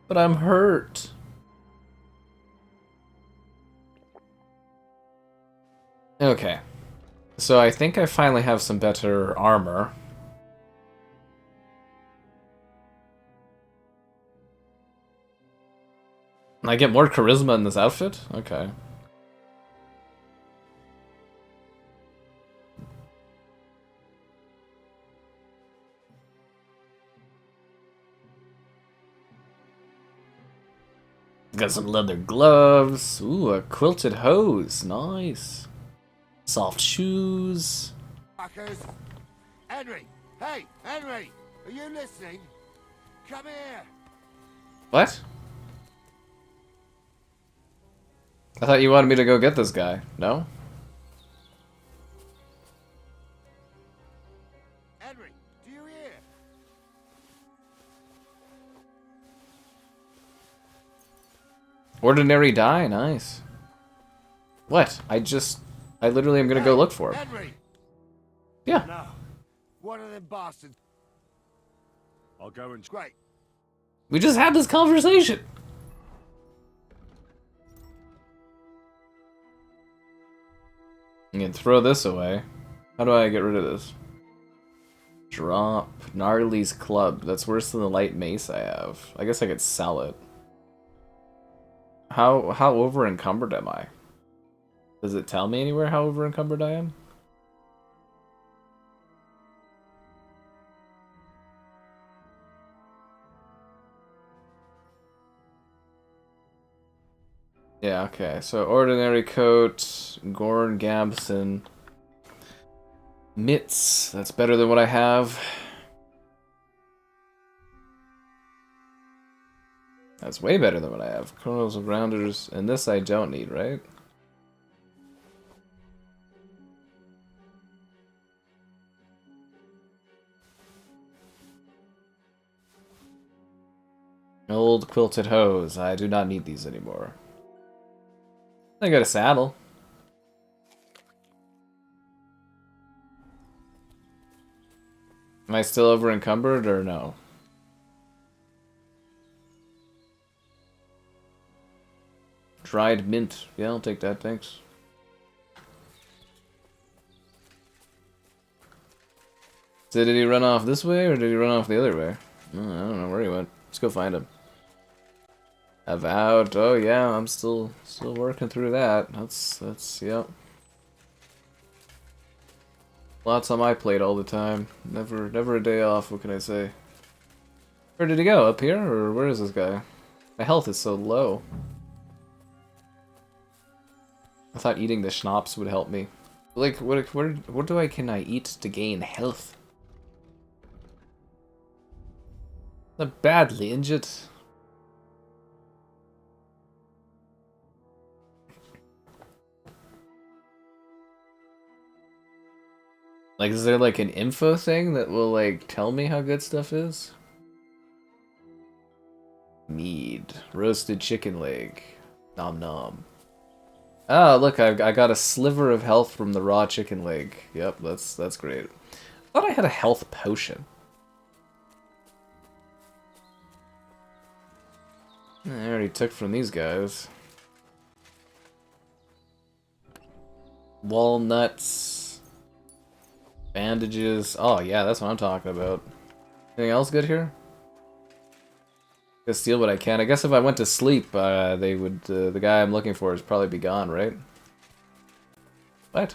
But I'm hurt. Okay. So I think I finally have some better armor. I get more charisma in this outfit? Okay. Got some leather gloves. Ooh, a quilted hose. Nice. Soft shoes. fuckers. Henry! Hey, Henry! Are you listening? Come here! What? I thought you wanted me to go get this guy. No? Henry, do you hear? Ordinary die? Nice. What? I literally am gonna go look for him. Henry! Yeah. No. One of them bastards. I'll go and... Great. We just had this conversation. You can throw this away. How do I get rid of this? Drop Gnarly's club. That's worse than the light mace I have. I guess I could sell it. How over encumbered am I? Does it tell me anywhere how over encumbered I am? Yeah, okay. So ordinary coat, Gorn Gabson. Mitts. That's better than what I have. That's way better than what I have. Chronos of Rounders. And this I don't need, right? Old quilted hose. I do not need these anymore. I got a saddle. Am I still over encumbered or no? Dried mint. Yeah, I'll take that, thanks. So did he run off this way or did he run off the other way? I don't know where he went. Let's go find him. Avowed. Oh yeah, I'm still working through that. That's yep. Lots on my plate all the time. Never a day off, what can I say? Where did he go? Up here? Or where is this guy? My health is so low. I thought eating the schnapps would help me. Like, what can I eat to gain health? Not badly injured. Like, is there like an info thing that will like tell me how good stuff is? Mead. Roasted chicken leg. Nom nom. Ah, look, I got a sliver of health from the raw chicken leg. Yep, that's great. I thought I had a health potion. I already took from these guys. Walnuts. Bandages. Oh yeah, that's what I'm talking about. Anything else good here? Gonna steal what I can. I guess if I went to sleep, they would. The guy I'm looking for would probably be gone, right? What?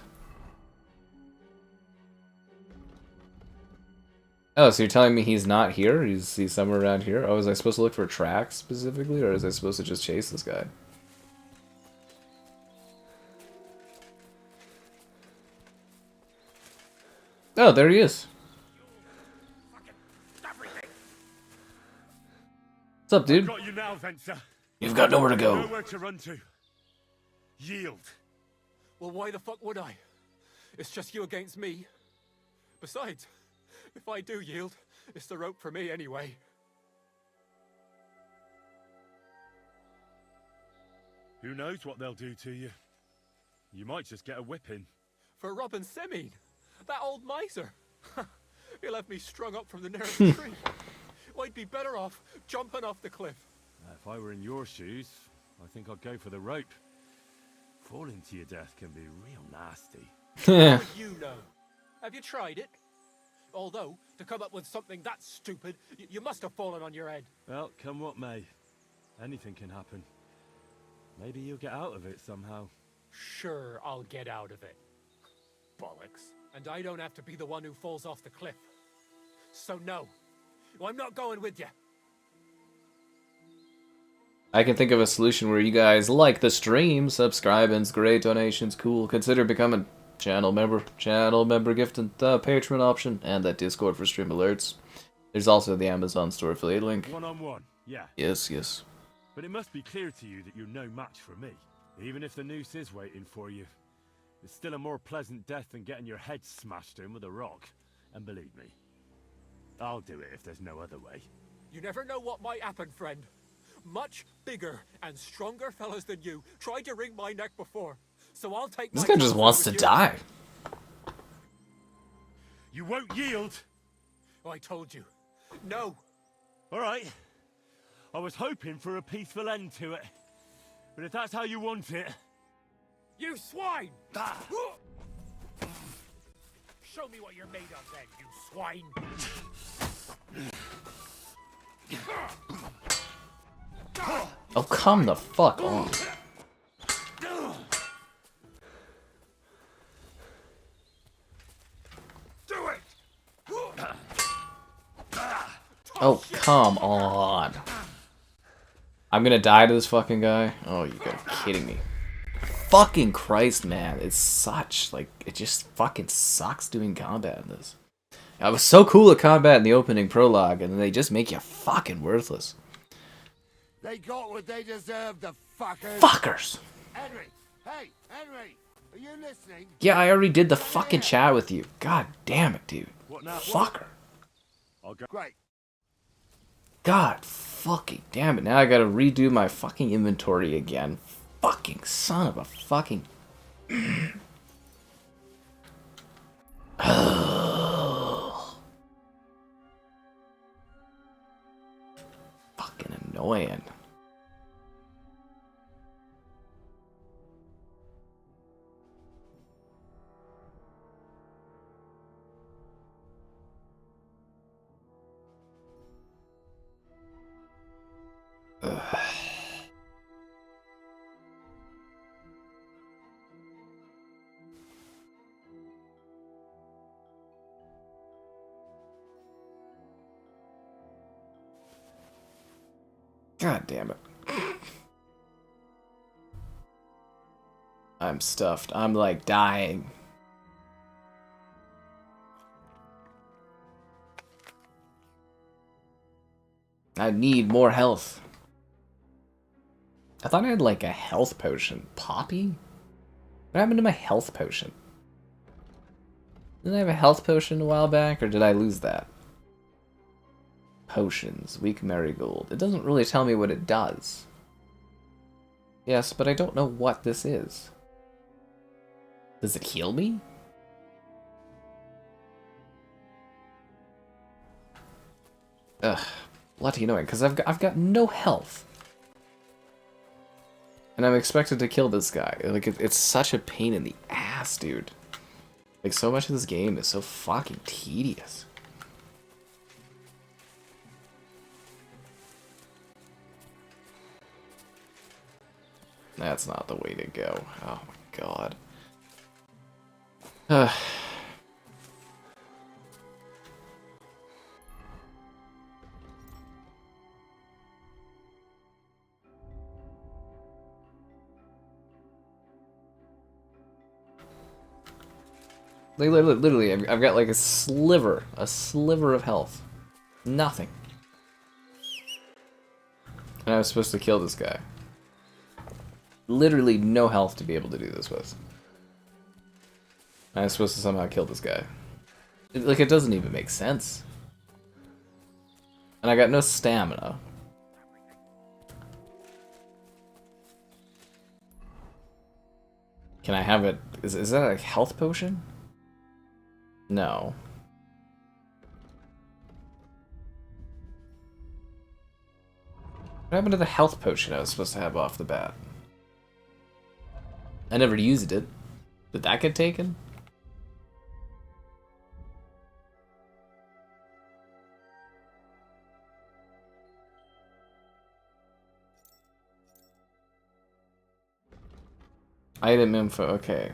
Oh, so you're telling me he's not here? He's somewhere around here? Oh, was I supposed to look for tracks specifically, or is I supposed to just chase this guy? Oh, there he is. What's up, dude? I've got you now, Venser. You've got nowhere to go. Nowhere to run to. Yield. Well, why the fuck would I? It's just you against me. Besides, if I do yield, it's the rope for me anyway. Who knows what they'll do to you? You might just get a whipping. For robbing Semine, that old miser. He'll have me strung up from the nearest tree. I'd be better off jumping off the cliff. If I were in your shoes, I think I'd go for the rope. Falling to your death can be real nasty. How would you know? Have you tried it? Although, to come up with something that stupid, you must have fallen on your head. Well, come what may. Anything can happen. Maybe you'll get out of it somehow. Sure, I'll get out of it. Bollocks. And I don't have to be the one who falls off the cliff. So no, I'm not going with you. I can think of a solution where you guys like the stream, subscribing's great, donations cool, consider becoming channel member gift and the Patreon option, and that Discord for stream alerts. There's also the Amazon store affiliate link. One-on-one, yeah. Yes, yes. But it must be clear to you that you're no match for me. Even if the noose is waiting for you, it's still a more pleasant death than getting your head smashed in with a rock. And believe me, I'll do it if there's no other way. You never know what might happen, friend. Much bigger and stronger fellas than you tried to wring my neck before. So I'll take This guy just wants to die. You won't yield. Oh, I told you. No. All right. I was hoping for a peaceful end to it. But if that's how you want it... You swine! Ah. Show me what you're made of then, you swine! Oh, come the fuck on. Do it! Oh, come on. I'm gonna die to this fucking guy? Oh, you gotta be kidding me. Fucking Christ, man. It's such, like, it just fucking sucks doing combat in this. I was so cool at combat in the opening prologue, and then they just make you fucking worthless. They got what they deserved, the fuckers. Fuckers! Henry! Hey, Henry! Are you listening? Yeah, I already did the fucking chat with you. God damn it, dude. What now? Fucker. I'll go. Great. God fucking damn it. Now I gotta redo my fucking inventory again. Fucking son of a fucking... Fucking annoying. Ugh. God damn it. I'm stuffed. I'm like dying. I need more health. I thought I had like a health potion. Poppy? What happened to my health potion? Didn't I have a health potion a while back, or did I lose that? Potions, weak marigold. It doesn't really tell me what it does. Yes, but I don't know what this is. Does it heal me? Ugh, bloody annoying, because I've got no health. And I'm expected to kill this guy. Like, it's such a pain in the ass, dude. Like, so much of this game is so fucking tedious. That's not the way to go. Oh my god. Like, literally, I've got like a sliver of health. Nothing. And I was supposed to kill this guy. Literally no health to be able to do this with. I was supposed to somehow kill this guy. Like, it doesn't even make sense. And I got no stamina. Can I have it? Is that a health potion? No. What happened to the health potion I was supposed to have off the bat? I never used it. Did that get taken? Item info, okay.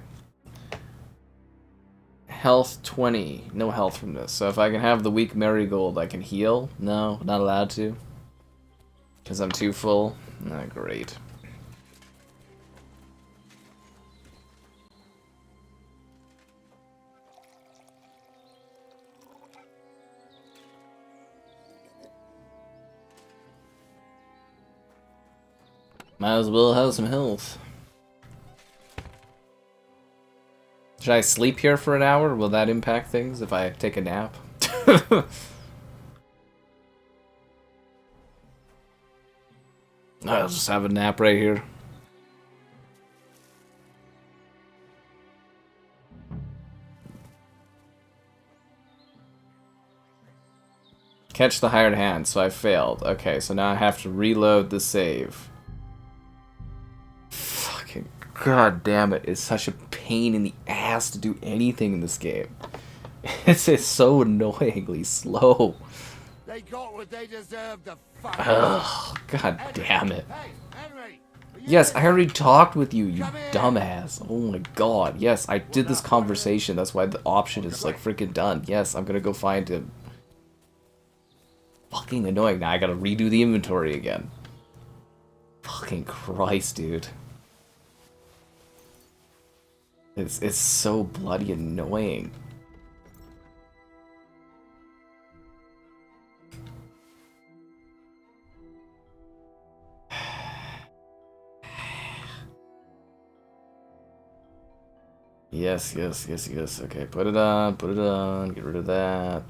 Health 20. No health from this. So if I can have the weak marigold, I can heal? No, not allowed to. Because I'm too full? Ah, great. Might as well have some health. Should I sleep here for an hour? Will that impact things if I take a nap? I'll just have a nap right here. Catch the hired hand, so I failed. Okay, so now I have to reload the save. Fucking god damn it, it's such a pain in the ass to do anything in this game. It's so annoyingly slow. They got what they deserved, the fuck. Ugh, god damn it. Hey, Henry, Yes, I already talked with you, you dumbass. Oh my god. Yes, I did this conversation. That's why the option is like freaking done. Yes, I'm gonna go find him. Fucking annoying. Now I gotta redo the inventory again. Fucking Christ, dude. It's so bloody annoying. Yes. Okay, put it on, get rid of that.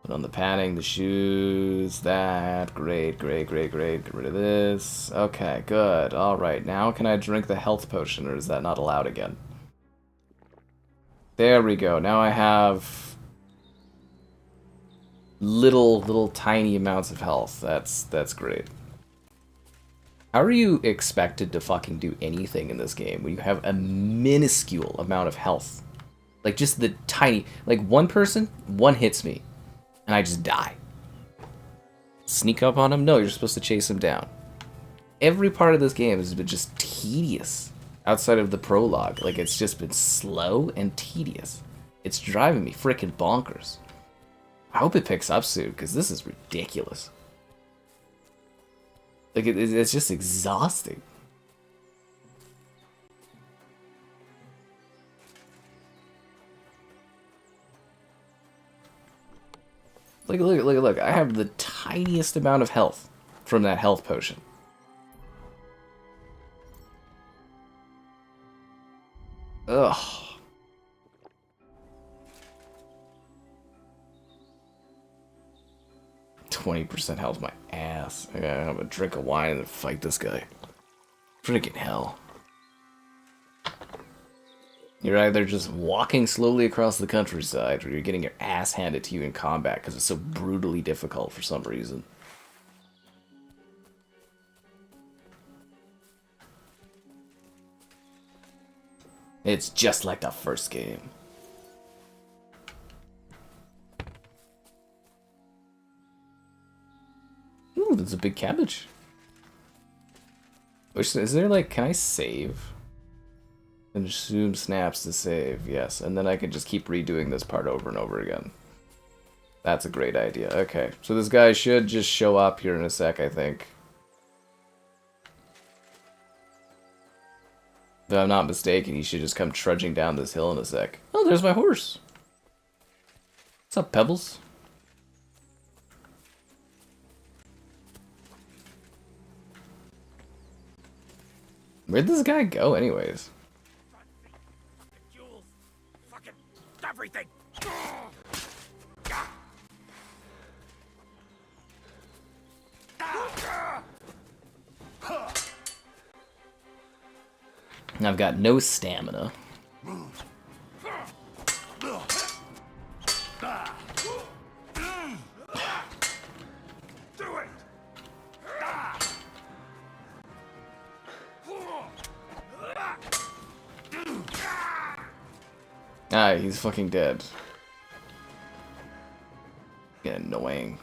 Put on the padding, the shoes, that. Great. Get rid of this. Okay, good. Alright, now can I drink the health potion, or is that not allowed again? There we go. Now I have little tiny amounts of health. That's great. How are you expected to fucking do anything in this game when you have a minuscule amount of health? Like, just the tiny... Like, one hits me, and I just die. Sneak up on him? No, you're supposed to chase him down. Every part of this game has been just tedious. Outside of the prologue. Like, it's just been slow and tedious. It's driving me freaking bonkers. I hope it picks up soon, because this is ridiculous. Like, it's just exhausting. Look. I have the tiniest amount of health from that health potion. Ugh. 20% health, my ass. I gotta have a drink of wine and then fight this guy. Freaking hell. You're either just walking slowly across the countryside, or you're getting your ass handed to you in combat because it's so brutally difficult for some reason. It's just like the first game. Ooh, there's a big cabbage. Which is there like, can I save? Consume snaps to save, yes. And then I can just keep redoing this part over and over again. That's a great idea. Okay, so this guy should just show up here in a sec, I think. If I'm not mistaken, he should just come trudging down this hill in a sec. Oh, there's my horse. What's up, Pebbles? Where'd this guy go anyways? Fucking everything. I've got no stamina. Ah, he's fucking dead. Getting annoying.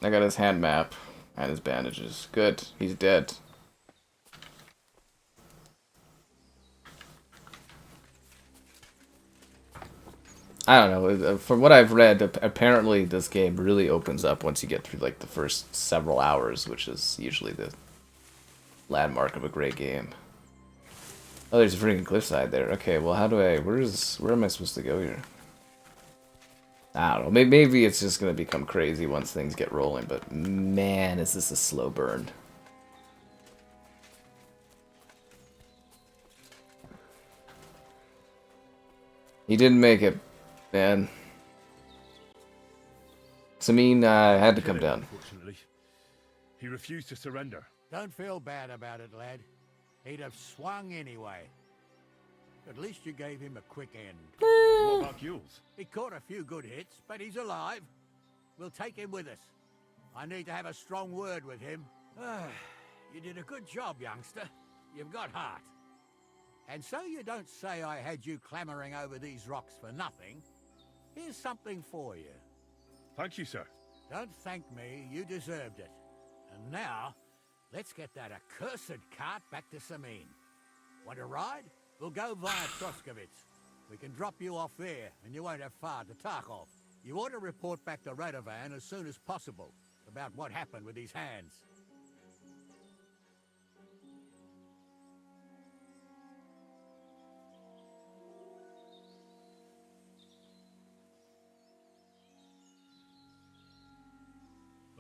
I got his hand map and his bandages. Good, he's dead. I don't know, from what I've read, apparently this game really opens up once you get through like the first several hours, which is usually the landmark of a great game. Oh, there's a freaking cliffside there. Okay, well how do I, where am I supposed to go here? I don't know, maybe it's just gonna become crazy once things get rolling, but man, is this a slow burn. He didn't make it. Man. Sameen had to come down. Unfortunately, he refused to surrender. Don't feel bad about it, lad. He'd have swung anyway. At least you gave him a quick end. What about Gules? He caught a few good hits, but he's alive. We'll take him with us. I need to have a strong word with him. You did a good job, youngster. You've got heart. And so you don't say I had you clamoring over these rocks for nothing. Here's something for you. Thank you, sir. Don't thank me, you deserved it. And now, let's get that accursed cart back to Sameen. Want to ride? We'll go via Troskovitz. We can drop you off there, and you won't have far to Tarkov. You ought to report back to Radovan as soon as possible about what happened with these hands.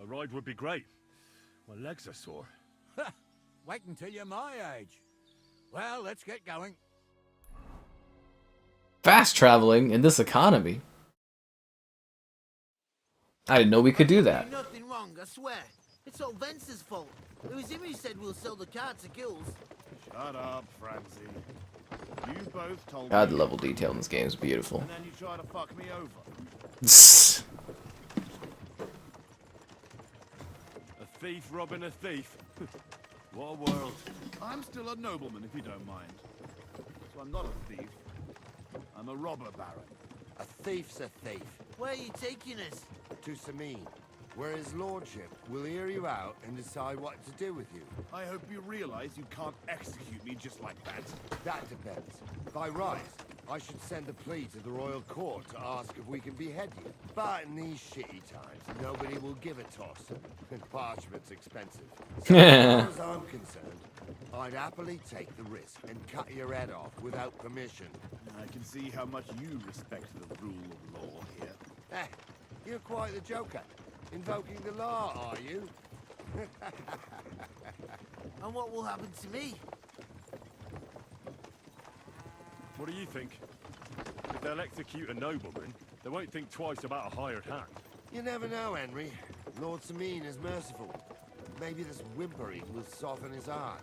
A ride would be great. My legs are sore. Wait until you're my age. Well, let's get going. Fast traveling in this economy. I didn't know we could do that. Nothing wrong, I swear. It's all Vince's fault. It was him who said we'll sell the car to Gills. Shut up, Francie. You both told God, me. the level detail in this game is beautiful. And then you try to fuck me over. A thief robbing a thief. What a world. I'm still a nobleman, if you don't mind. So I'm not a thief. I'm a robber baron. A thief's a thief. Where are you taking us? To Sameen, where his lordship will hear you out and decide what to do with you. I hope you realize you can't execute me just like that. That depends. By right, I should send a plea to the royal court to ask if we can behead you. But in these shitty times, nobody will give a toss. And parchment's expensive. So as far as I'm concerned, I'd happily take the risk and cut your head off without permission. I can see how much you respect the rule of law here. Eh, you're quite the joker. Invoking the law, are you? And what will happen to me? What do you think? If they'll execute a nobleman, they won't think twice about a hired hand. You never know, Henry. Lord Samine is merciful. Maybe this whimpering will soften his heart.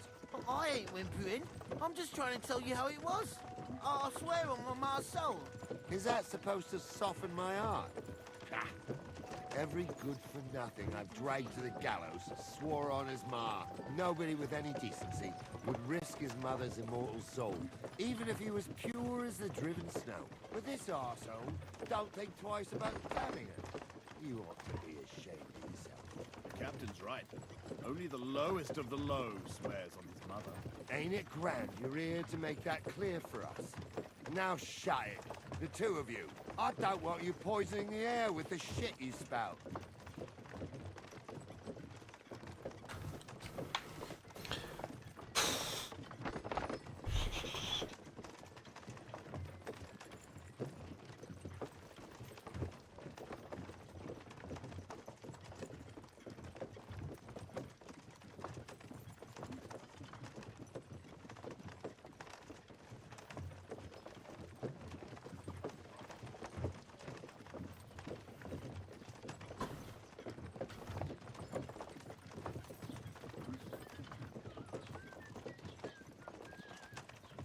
I ain't whimpering. I'm just trying to tell you how it was. I swear on my soul. Is that supposed to soften my heart? Ha! Every good-for-nothing I've dragged to the gallows swore on his ma. Nobody with any decency would risk his mother's immortal soul, even if he was pure as the driven snow. But this arsehole don't think twice about damning it. You ought to be ashamed of yourself. The captain's right. Only the lowest of the low swears on his mother. Ain't it grand you're here to make that clear for us? Now shut it, the two of you. I don't want you poisoning the air with the shit you spout.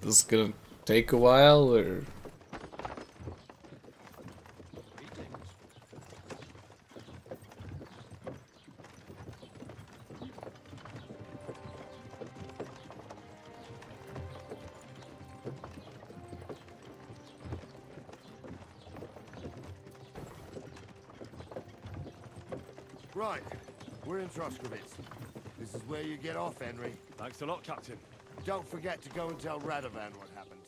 This is gonna take a while, or? Right, we're in Troskovitz. This is where you get off, Henry. Thanks a lot, Captain. Don't forget to go and tell Radovan what happened,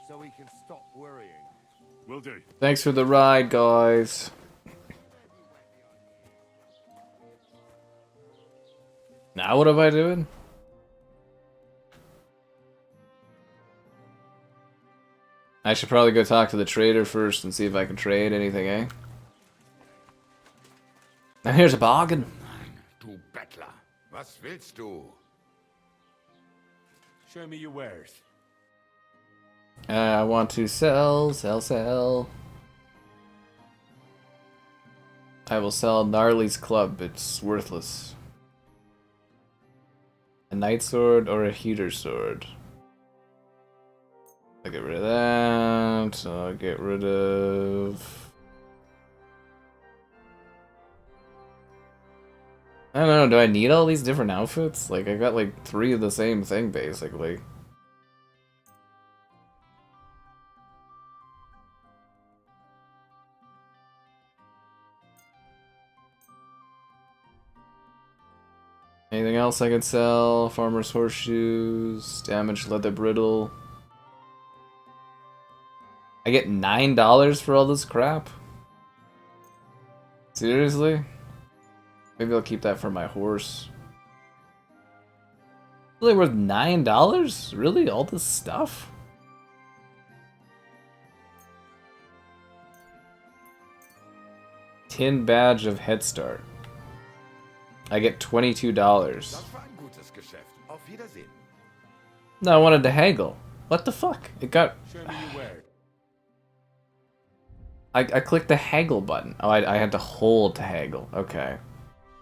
so he can stop worrying. Will do. Thanks for the ride, guys. Now what am I doing? I should probably go talk to the trader first and see if I can trade anything, eh? And here's a bargain. Du Bettler, was willst du? Show me your wares. I want to sell. I will sell Gnarly's club. It's worthless. A knight sword or a heater sword. I'll get rid of that. I'll get rid of... I don't know, do I need all these different outfits? Like, I got like 3 of the same thing, basically. Anything else I could sell? Farmer's horseshoes, damaged leather brittle. I get $9 for all this crap? Seriously? Maybe I'll keep that for my horse. Really worth $9? Really? All this stuff? Tin badge of Head Start. I get $22. Das war ein gutes Geschäft. Auf Wiedersehen. No, I wanted to haggle. What the fuck? It got... Show me your wares. I clicked the haggle button. Oh, I had to hold to haggle. Okay.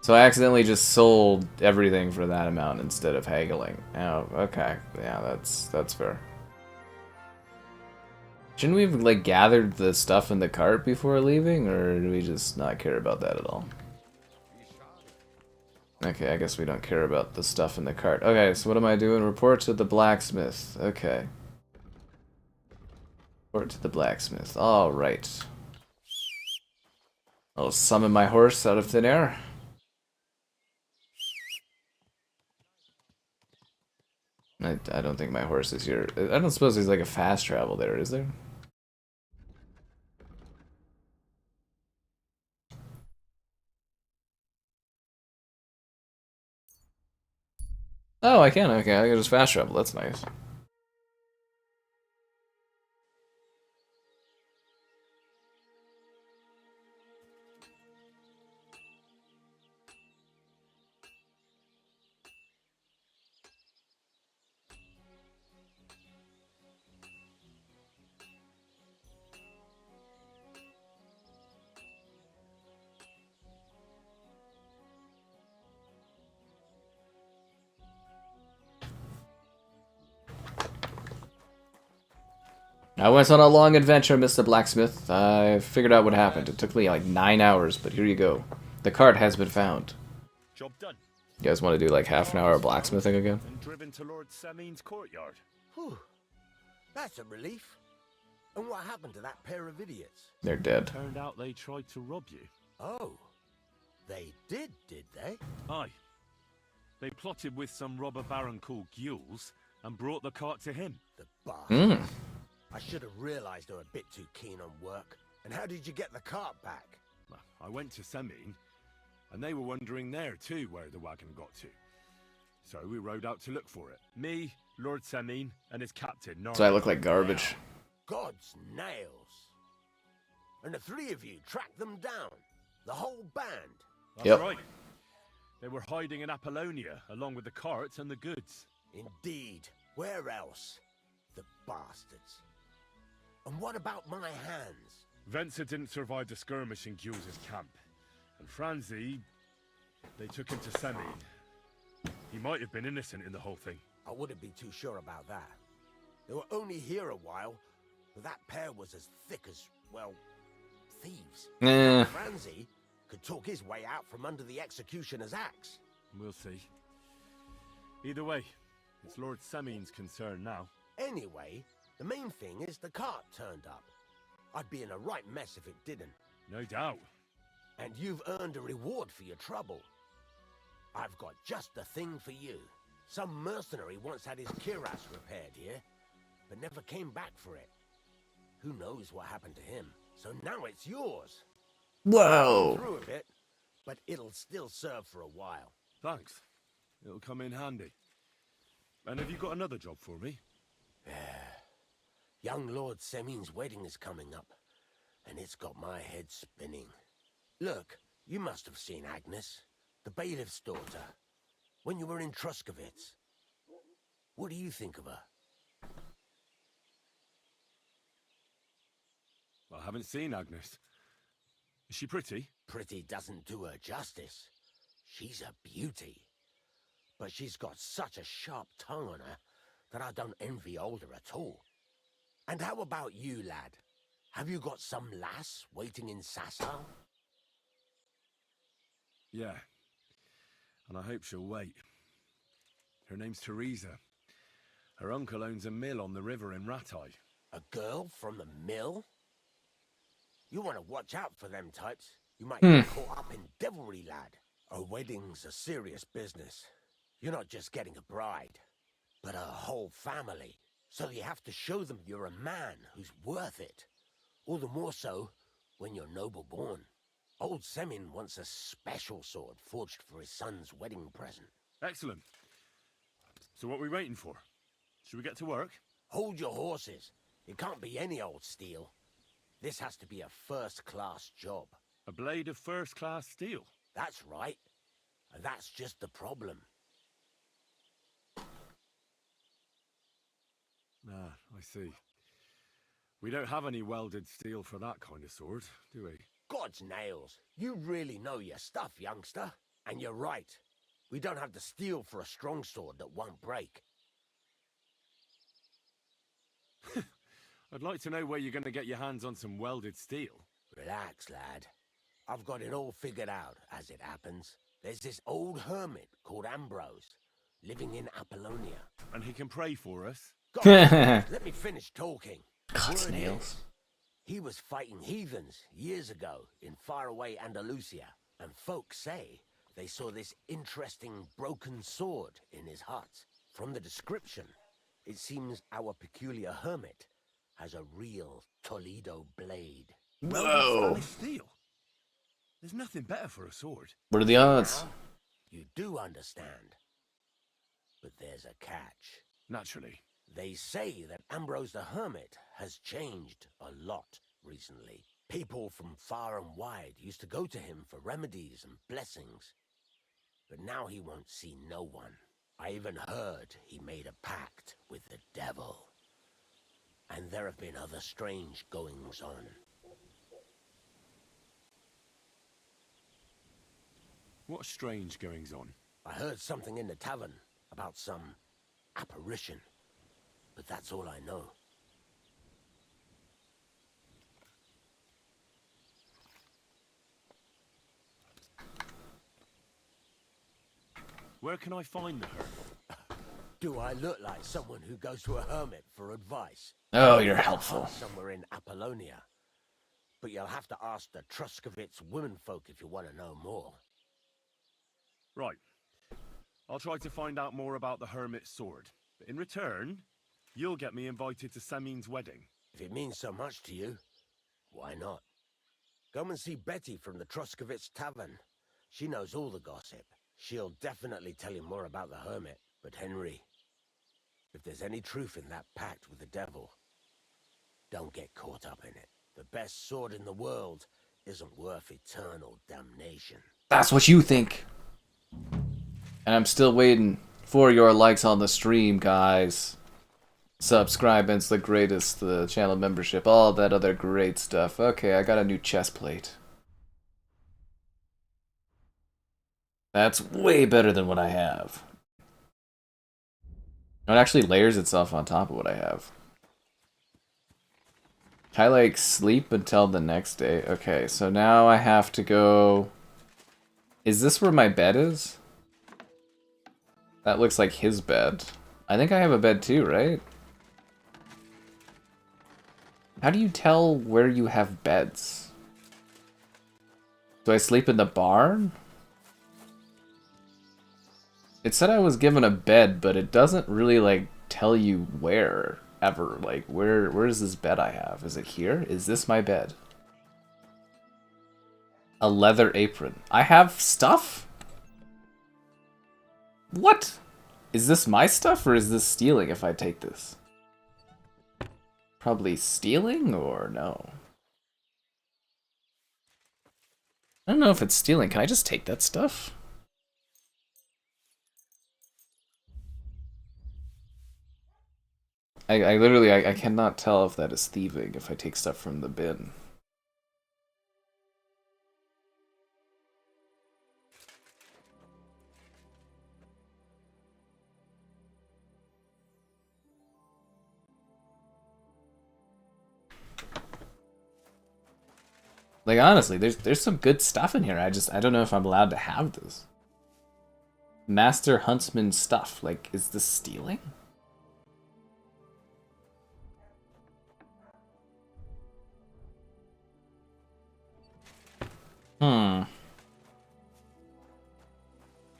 So I accidentally just sold everything for that amount instead of haggling. Oh, okay. Yeah, that's fair. Shouldn't we have, like, gathered the stuff in the cart before leaving, or do we just not care about that at all? Okay, I guess we don't care about the stuff in the cart. Okay, so what am I doing? Report to the blacksmith. Okay. Report to the blacksmith. Alright. I'll summon my horse out of thin air. I don't think my horse is here. I don't suppose there's like a fast travel there, is there? Oh, I can. Okay, I can just fast travel. That's nice. I went on a long adventure, Mr. Blacksmith. I figured out what happened. It took me like 9 hours, but here you go. The cart has been found. Job done. You guys want to do like half an hour of blacksmithing again? And driven to Lord Samin's courtyard. Whew. That's a relief. And what happened to that pair of idiots? They're dead. Turned out they tried to rob you. Oh. They did they? Aye. They plotted with some robber baron called Gules and brought the cart to him. The bastard. Mm. I should have realized they were a bit too keen on work. And how did you get the cart back? I went to Samin, and they were wondering there too where the wagon got to. So we rode out to look for it. Me, Lord Samin, and his captain, So I look like garbage. God's nails. And the three of you tracked them down. The whole band. That's right. They were hiding in Apollonia, along with the carts and the goods. Indeed. Where else? The bastards. And what about my hands? Venser didn't survive the skirmish in Gules' camp. And Franzi, they took him to Samin. He might have been innocent in the whole thing. I wouldn't be too sure about that. They were only here a while, but that pair was as thick as, well, thieves. Franzi could talk his way out from under the executioner's axe. We'll see. Either way, it's Lord Samin's concern now. Anyway, the main thing is the cart turned up. I'd be in a right mess if it didn't. No doubt. And you've earned a reward for your trouble. I've got just the thing for you. Some mercenary once had his cuirass repaired here, but never came back for it. Who knows what happened to him? So now it's yours. Whoa! Through a bit, but it'll still serve for a while. Thanks. It'll come in handy. And have you got another job for me? Young Lord Samin's wedding is coming up, and it's got my head spinning. Look, you must have seen Agnes, the bailiff's daughter, when you were in Truskovitz. What do you think of her? I haven't seen Agnes. Is she pretty? Pretty doesn't do her justice. She's a beauty. But she's got such a sharp tongue on her that I don't envy older at all. And how about you, lad? Have you got some lass waiting in Sasau? Yeah. And I hope she'll wait. Her name's Teresa. Her uncle owns a mill on the river in Ratai. A girl from the mill? You want to watch out for them types. You might get caught up in devilry, lad. A wedding's a serious business. You're not just getting a bride, but a whole family. So you have to show them you're a man who's worth it. All the more so when you're noble born. Old Semin wants a special sword forged for his son's wedding present. Excellent. So what are we waiting for? Should we get to work? Hold your horses. It can't be any old steel. This has to be a first-class job. A blade of first-class steel? That's right. And that's just the problem. Ah, I see. We don't have any welded steel for that kind of sword, do we? God's nails. You really know your stuff, youngster. And you're right. We don't have the steel for a strong sword that won't break. I'd like to know where you're going to get your hands on some welded steel. Relax, lad. I've got it all figured out, as it happens. There's this old hermit called Ambrose, living in Apollonia. And he can pray for us? God, let me finish talking. God's nails. He was fighting heathens years ago in faraway Andalusia, and folks say they saw this interesting broken sword in his hut. From the description, it seems our peculiar hermit has a real Toledo blade. Whoa! Steel. There's nothing better for a sword. What are the odds? Now, you do understand. But there's a catch. Naturally. They say that Ambrose the Hermit has changed a lot recently. People from far and wide used to go to him for remedies and blessings. But now he won't see no one. I even heard he made a pact with the devil. And there have been other strange goings-on. What strange goings-on? I heard something in the tavern about some apparition. But that's all I know. Where can I find the hermit? Do I look like someone who goes to a hermit for advice? Oh, you're helpful. Somewhere in Apollonia. But you'll have to ask the Truskovitz womenfolk if you want to know more. Right. I'll try to find out more about the hermit's sword. But in return, you'll get me invited to Samin's wedding. If it means so much to you, why not? Come and see Betty from the Truskovitz Tavern. She knows all the gossip. She'll definitely tell you more about the hermit. But Henry, if there's any truth in that pact with the devil, don't get caught up in it. The best sword in the world isn't worth eternal damnation. That's what you think. And I'm still waiting for your likes on the stream, guys. Subscribing's the greatest, the channel membership, all that other great stuff. Okay, I got a new chest plate. That's way better than what I have. It actually layers itself on top of what I have. Can I, like, sleep until the next day? Okay, so now I have to go... Is this where my bed is? That looks like his bed. I think I have a bed too, right? How do you tell where you have beds? Do I sleep in the barn? It said I was given a bed, but it doesn't really, like, tell you where, ever. Like, where is this bed I have? Is it here? Is this my bed? A leather apron. I have stuff? What? Is this my stuff, or is this stealing if I take this? Probably stealing, or no? I don't know if it's stealing. Can I just take that stuff? I literally, I cannot tell if that is thieving if I take stuff from the bin. Like, honestly, there's some good stuff in here. I don't know if I'm allowed to have this. Master Huntsman stuff. Like, is this stealing?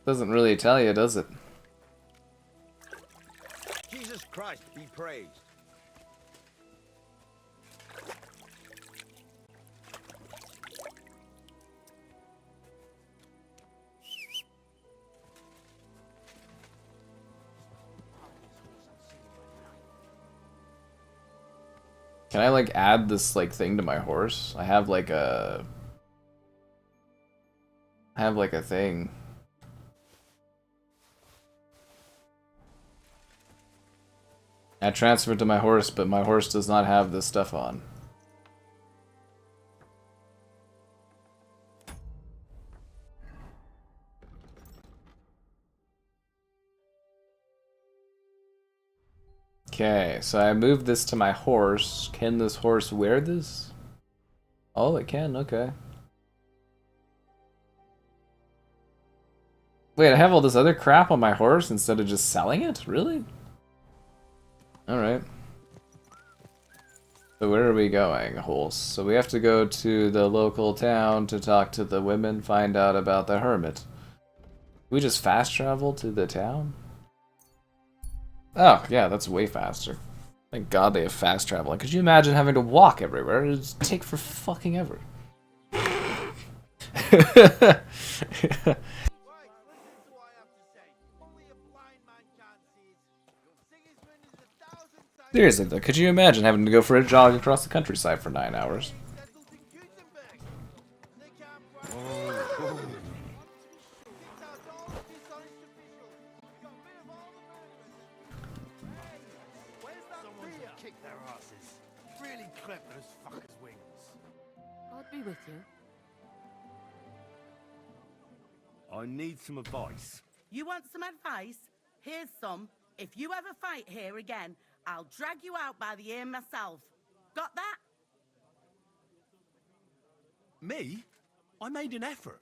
Doesn't really tell you, does it? Jesus Christ be praised. Can I, like, add this, like, thing to my horse? I have, like, a... thing. I transferred to my horse, but my horse does not have this stuff on. Okay, so I moved this to my horse. Can this horse wear this? Oh, it can, okay. Wait, I have all this other crap on my horse instead of just selling it? Really? Alright. So where are we going, horse? So we have to go to the local town to talk to the women, find out about the hermit. We just fast travel to the town? Oh, yeah, that's way faster. Thank God they have fast traveling. Could you imagine having to walk everywhere? It'd just take for fucking ever. Seriously though, could you imagine having to go for a jog across the countryside for 9 hours? I'll be with you. I need some advice. You want some advice? Here's some. If you ever fight here again, I'll drag you out by the ear myself. Got that? Me? I made an effort.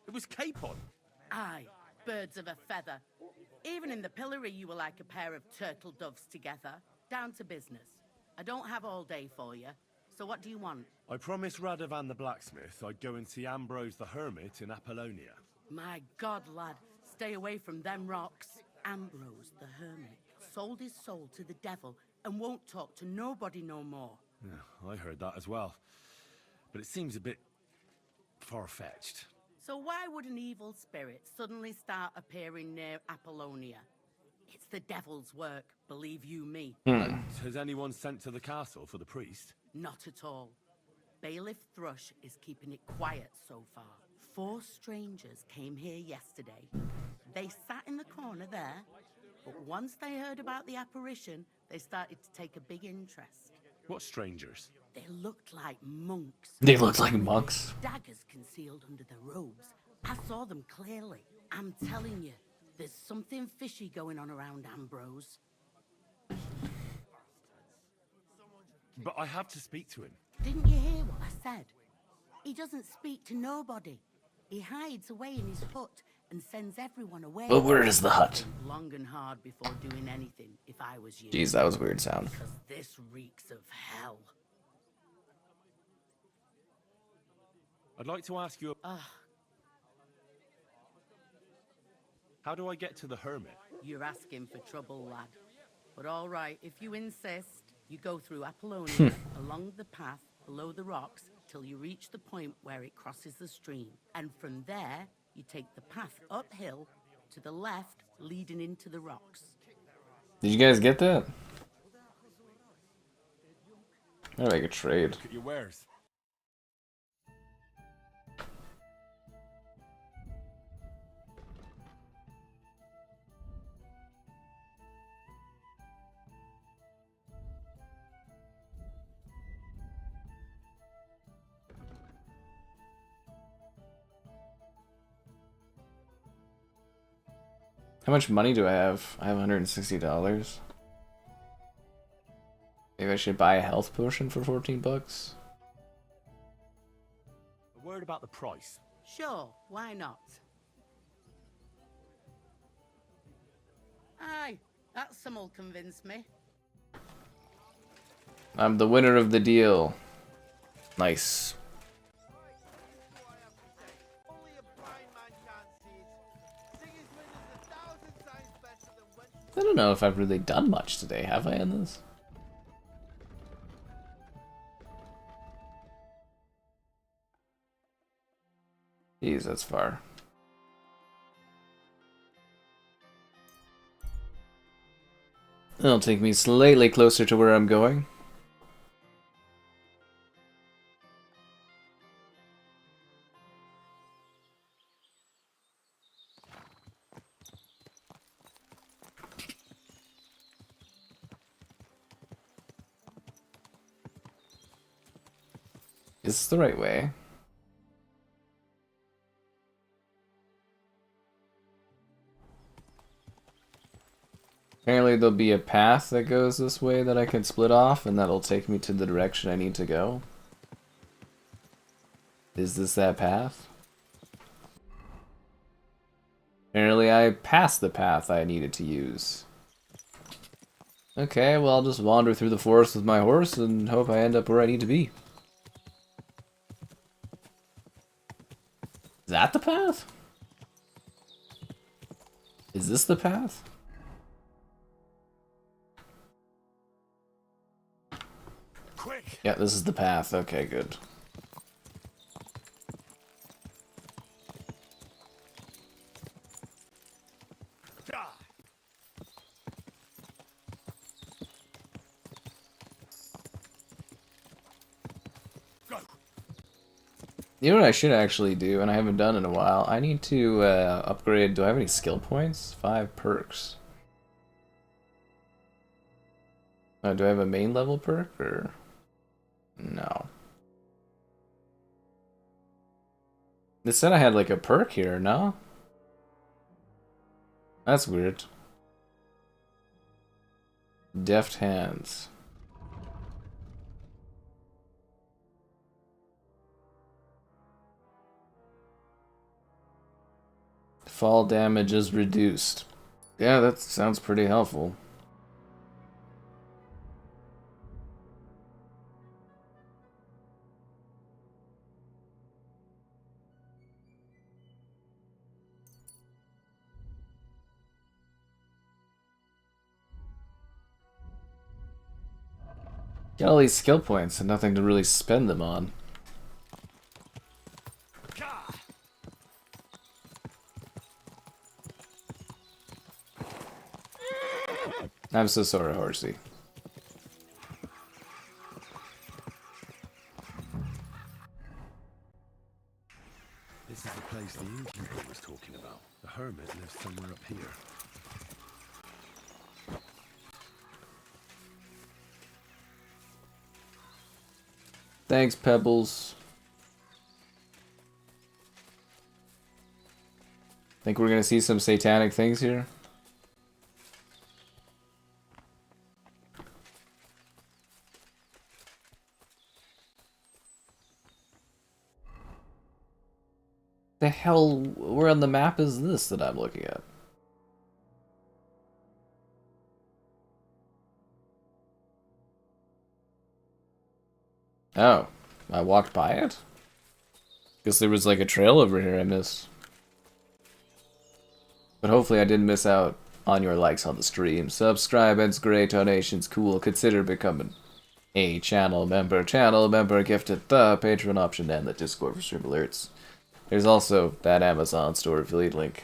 It was Capon. Aye, Birds of a feather. Even in the pillory, you were like a pair of turtle doves together. Down to business. I don't have all day for you. So what do you want? I promised Radovan the blacksmith I'd go and see Ambrose the Hermit in Apollonia. My God, lad, stay away from them rocks. Ambrose the Hermit sold his soul to the devil and won't talk to nobody no more. Yeah, I heard that as well. But it seems a bit far-fetched. So why would an evil spirit suddenly start appearing near Apollonia? It's the devil's work, believe you me. Has anyone sent to the castle for the priest? Not at all. Bailiff Thrush is keeping it quiet so far. 4 strangers came here yesterday. They sat in the corner there, but once they heard about the apparition, they started to take a big interest. What strangers? They looked like monks. They looked like monks. Daggers concealed under their robes. I saw them clearly. I'm telling you, there's something fishy going on around Ambrose. But I have to speak to him. Didn't you hear what I said? He doesn't speak to nobody. He hides away in his hut and sends everyone away. But where is the hut? Long and hard before doing anything, if I was you. Jeez, that was a weird sound. Because this reeks of hell. I'd like to ask you... How do I get to the Hermit? You're asking for trouble, lad. But all right, if you insist, you go through Apollonia, along the path below the rocks, till you reach the point where it crosses the stream. And from there, you take the path uphill to the left, leading into the rocks. Did you guys get that? I'm gonna make a trade. Look at your wares. How much money do I have? I have $160. Maybe I should buy a health potion for 14 bucks. A word about the price. Sure, why not? Aye, that sum'll convince me. I'm the winner of the deal. Nice. I don't know if I've really done much today, have I, in this? Jeez, that's far. It'll take me slightly closer to where I'm going. Is this the right way? Apparently there'll be a path that goes this way that I can split off, and that'll take me to the direction I need to go. Is this that path? Apparently I passed the path I needed to use. Okay, well I'll just wander through the forest with my horse and hope I end up where I need to be. Is that the path? Is this the path? Quick! Yeah, this is the path. Okay, good. You know what I should actually do, and I haven't done in a while? I need to upgrade... Do I have any skill points? 5 perks. Do I have a main level perk, or... No. It said I had like a perk here, no? That's weird. Deft hands. fall damage is reduced. Yeah, that sounds pretty helpful. Got all these skill points and nothing to really spend them on. I'm so sorry, Horsey. This is the place the innkeeper was talking about. The Hermit lives somewhere up here. Thanks, Pebbles. Think we're gonna see some satanic things here? The hell, where on the map is this that I'm looking at? Oh, I walked by it? Guess there was like a trail over here I missed. But hopefully I didn't miss out on your likes on the stream. Subscribe, it's great, donations cool. Consider becoming a channel member. Channel member gifted the Patreon option and the Discord for stream alerts. There's also that Amazon store affiliate link.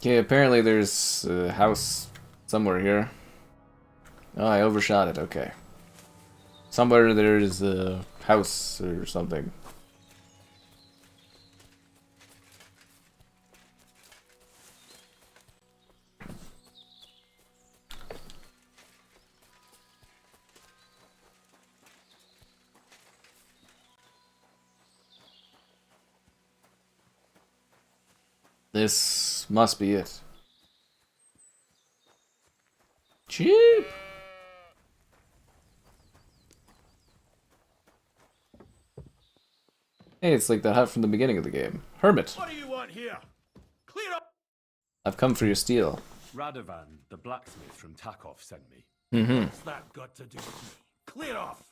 Okay, apparently there's a house somewhere here. Oh, I overshot it, okay. Somewhere there's a house or something. This must be it. Cheap! Hey, it's like that hut from the beginning of the game. Hermit! What do you want here? Clear up! I've come for your steel. Radovan, the blacksmith from Takov, sent me. What's that got to do with me? Clear off!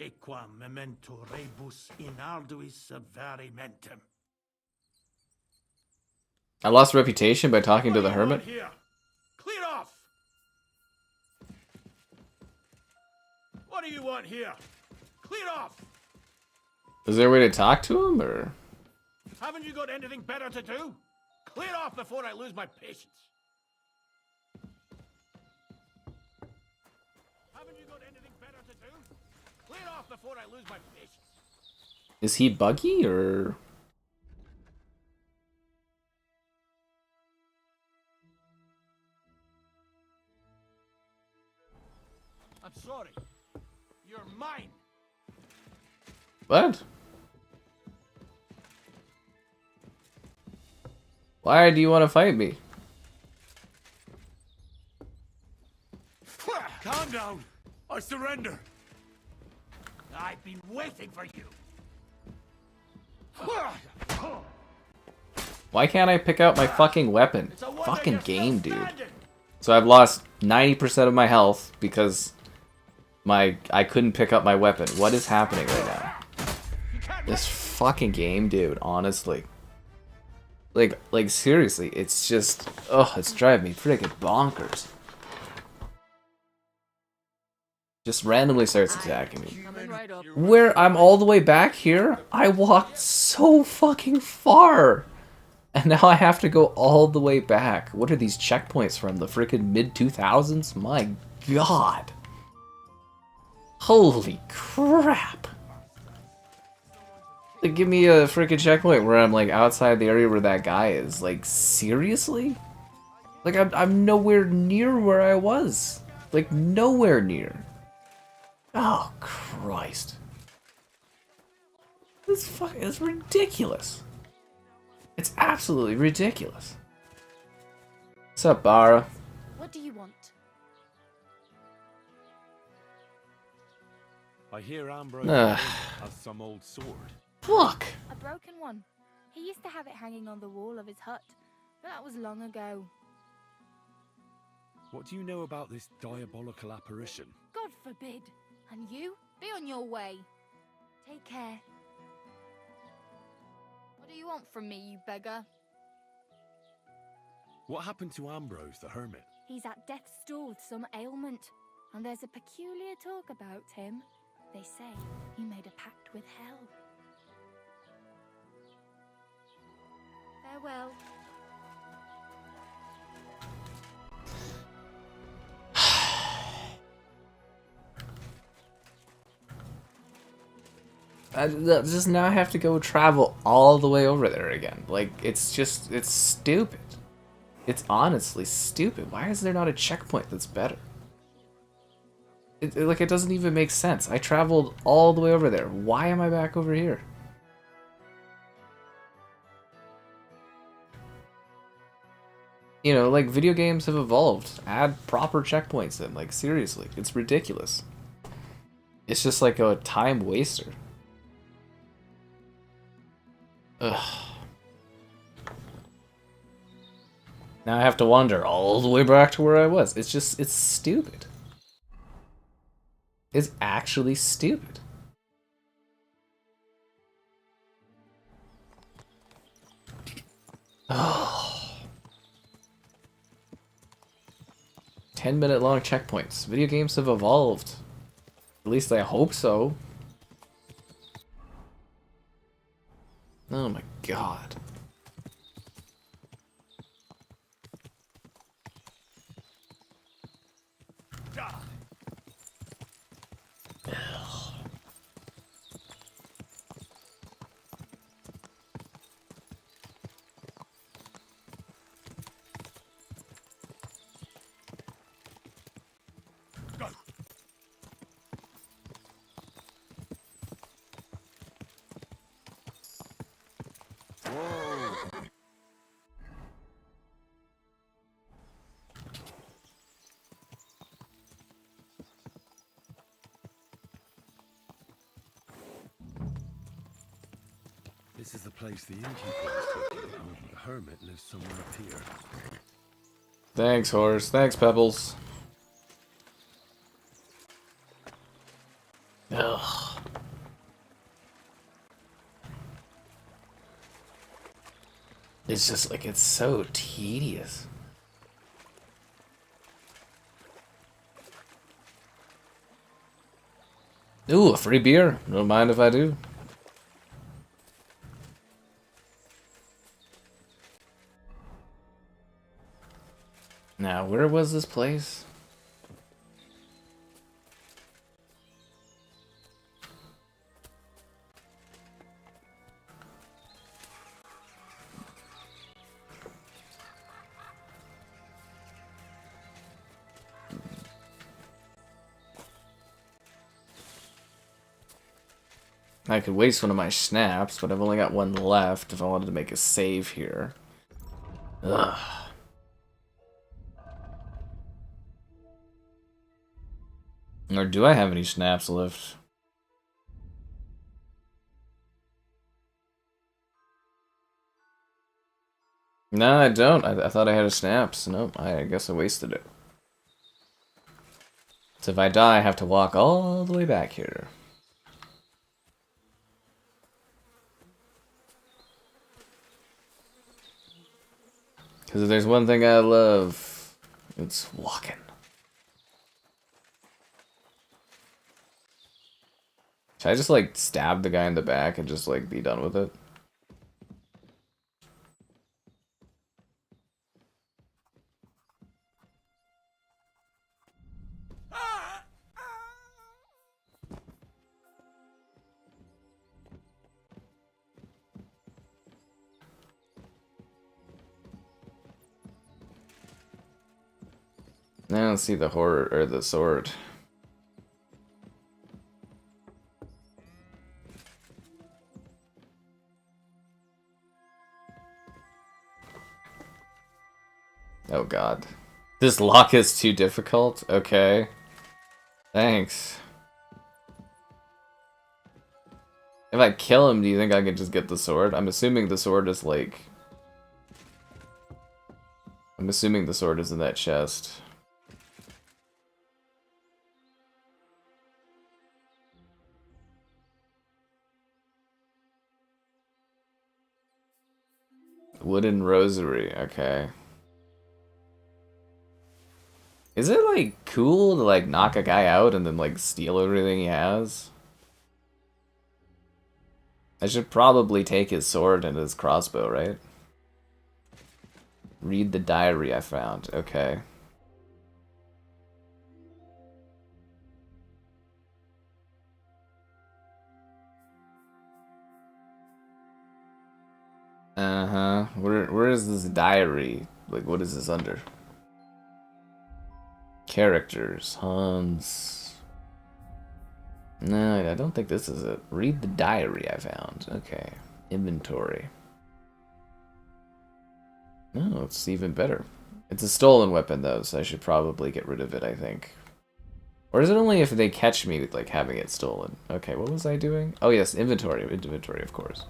Equam memento rebus in arduis severimentum. I lost reputation by talking to the Hermit? Here. Clear off! What do you want here? Clear off! Is there a way to talk to him, or...? Haven't you got anything better to do? Clear off before I lose my patience. Haven't you got anything better to do? Clear off before I lose my patience. Is he buggy, or...? I'm sorry. You're mine. What? Why do you want to fight me? Calm down. I surrender. I've been waiting for you. Why can't I pick out my fucking weapon? Fucking game, dude. So I've lost 90% of my health because I couldn't pick up my weapon. What is happening right now? This fucking game, dude, honestly. Like seriously, it's just, it's driving me freaking bonkers. Just randomly starts attacking me. Where I'm all the way back here, I walked so fucking far. And now I have to go all the way back. What are these checkpoints from? The freaking mid-2000s? My god. Holy crap. Like, give me a freaking checkpoint where I'm like outside the area where that guy is. Like, seriously? Like, I'm nowhere near where I was. Like, nowhere near. Oh, Christ. It's ridiculous. It's absolutely ridiculous. What's up, Bara? What do you want? I hear Ambrose Ugh. has some old sword. Fuck. A broken one. He used to have it hanging on the wall of his hut, but that was long ago. What do you know about this diabolical apparition? God forbid. And you, be on your way. Take care. What do you want from me, you beggar? What happened to Ambrose the Hermit? He's at death's door with some ailment, and there's a peculiar talk about him. They say he made a pact with hell. Farewell. Just now I have to go travel all the way over there again. Like, it's stupid. It's honestly stupid. Why is there not a checkpoint that's better? It doesn't even make sense. I traveled all the way over there. Why am I back over here? You know, like, video games have evolved. Add proper checkpoints in. Like, seriously. It's ridiculous. It's just like a time waster. Ugh. Now I have to wander all the way back to where I was. It's stupid. It's actually stupid. Oh. 10-minute long checkpoints. Video games have evolved. At least I hope so. Oh my god. This is the place the innkeeper was talking about. The hermit lives somewhere up here. Thanks, horse. Thanks, Pebbles. Ugh. It's just like, it's so tedious. Ooh, a free beer. Don't mind if I do. Now, where was this place? I could waste one of my snaps, but I've only got one left if I wanted to make a save here. Ugh. Or do I have any snaps left? No, I don't. I thought I had a snaps. Nope, I guess I wasted it. So if I die, I have to walk all the way back here. Because if there's one thing I love, it's walking. Should I just, like, stab the guy in the back and just, like, be done with it? I don't see the horror or the sword. Oh god. This lock is too difficult? Okay. Thanks. If I kill him, do you think I can just get the sword? I'm assuming the sword is like... I'm assuming the sword is in that chest. Wooden rosary, okay. Is it like cool to like knock a guy out and then like steal everything he has? I should probably take his sword and his crossbow, right? Read the diary I found. Okay. Uh-huh. Where is this diary? Like, what is this under? Characters. Hans. No, I don't think this is it. Read the diary I found. Okay. Inventory. No, it's even better. It's a stolen weapon, though, so I should probably get rid of it, I think. Or is it only if they catch me, like, having it stolen? Okay, what was I doing? Oh, yes, inventory. Inventory, of course.